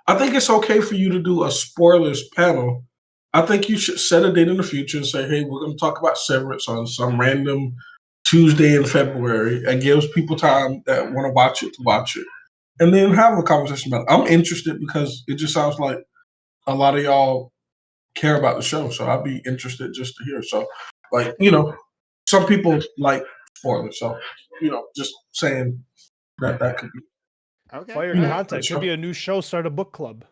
I think it's okay for you to do a spoilers panel. I think you should set a date in the future and say, hey, we're going to talk about Severance on some random Tuesday in February. It gives people time that want to watch it to watch it. And then have a conversation about it. I'm interested because it just sounds like a lot of y'all care about the show. So I'd be interested just to hear. So, like, some people like spoilers. So, just saying that could be. Okay. Fire content. Could be a new show. Start a book club.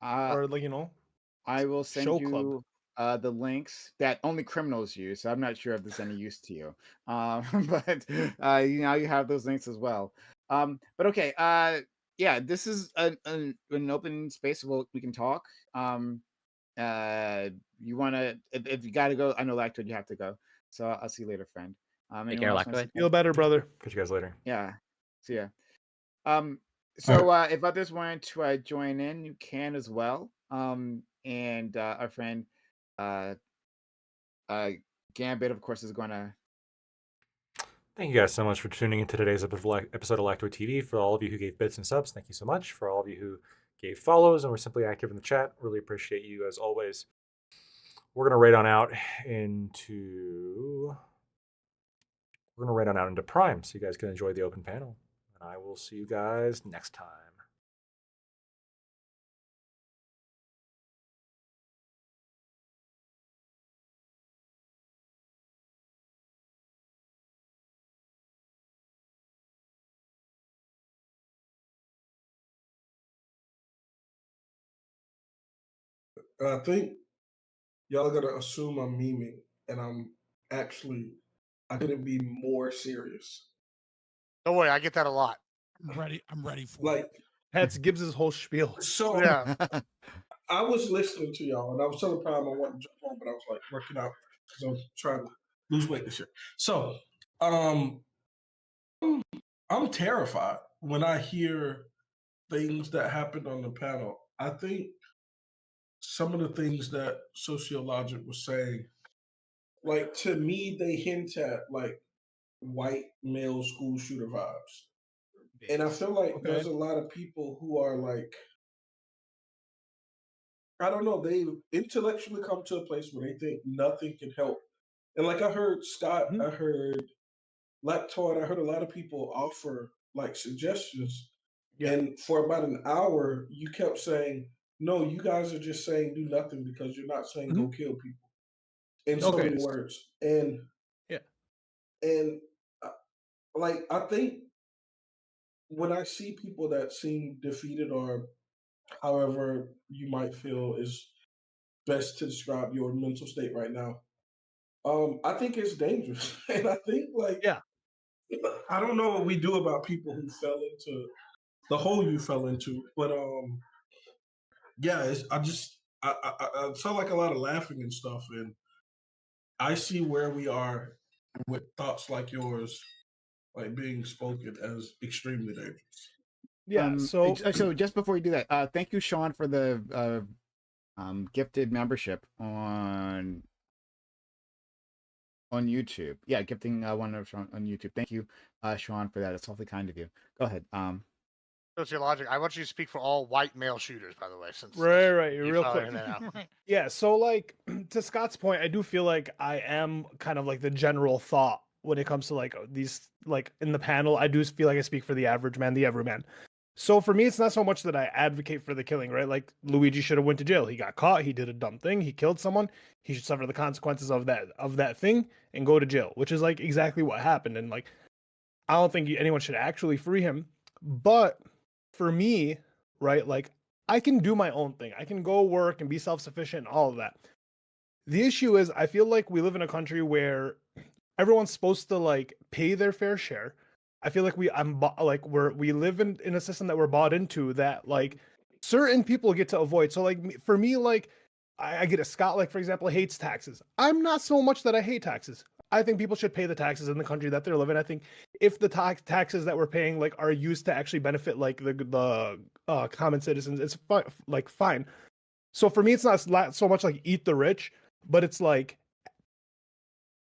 Or I will send show you the links that only criminals use. So I'm not sure if there's any use to you. But you have those links as well. But okay. Yeah, this is an open space where we can talk. You want to? If you got to go, I know Lactoid, you have to go. So I'll see you later, friend. Take care, Lactoid. Feel better, brother. Catch you guys later. Yeah. See ya. So if others want to join in, you can as well. And our friend Gambit, of course, is going to. Thank you guys so much for tuning into today's episode of Lactoid TV. For all of you who gave bits and subs, thank you so much. For all of you who gave follows and were simply active in the chat, really appreciate you as always. We're gonna raid on out into Prime, so you guys can enjoy the open panel. And I will see you guys next time. I think y'all are gonna assume I'm memeing, and I couldn't be more serious. Don't worry, I get that a lot. I'm ready for it. That's Gibbs's whole spiel. So yeah, I was listening to y'all, and I was telling Prime I wanted to jump on, but I was like working out because I was trying to lose weight this year. So, I'm terrified when I hear things that happened on the panel. I think some of the things that Sociologic was saying, like, to me, they hint at like white male school shooter vibes. And I feel like there's a lot of people who are like, I don't know, they intellectually come to a place where they think nothing can help. And like I heard Scott, I heard Lactoid, I heard a lot of people offer like suggestions. Yeah. And for about an hour, you kept saying, no, you guys are just saying do nothing because you're not saying go kill people. In so many words. And like I think when I see people that seem defeated or however you might feel is best to describe your mental state right now, I think it's dangerous. And I think I don't know what we do about people who fell into the hole you fell into, but I saw like a lot of laughing and stuff, and I see where we are with thoughts like yours, like being spoken as extremely dangerous. Yeah. So just before you do that, thank you, Sean, for the gifted membership on YouTube. Yeah, gifting one of Sean on YouTube. Thank you, Sean, for that. It's awfully kind of you. Go ahead. Sociologic. I want you to speak for all white male shooters, by the way. Since right, you real quick. Yeah, so like to Scott's point, I do feel like I am kind of like the general thought when it comes to like these like in the panel. I do feel like I speak for the average man, the everyman. So for me, it's not so much that I advocate for the killing, right? Like Luigi should have went to jail. He got caught. He did a dumb thing. He killed someone. He should suffer the consequences of that thing and go to jail, which is like exactly what happened. And like, I don't think anyone should actually free him. But for me, right, like I can do my own thing. I can go work and be self-sufficient and all of that. The issue is I feel like we live in a country where everyone's supposed to like pay their fair share. I feel like we live in a system that we're bought into that like certain people get to avoid. So like for me, like I get a Scott, like for example, hates taxes. I'm not so much that I hate taxes. I think people should pay the taxes in the country that they're living. I think if the taxes that we're paying like are used to actually benefit like the common citizens, it's fine. So for me, it's not so much like eat the rich, but it's like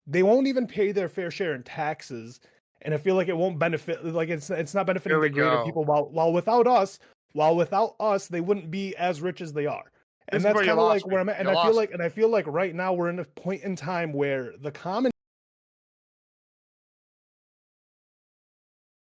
they won't even pay their fair share in taxes, and I feel like it won't benefit. Like it's not benefiting the greater people. While without us, they wouldn't be as rich as they are. And that's kind of like where I'm at. And I feel like right now we're in a point in time where the common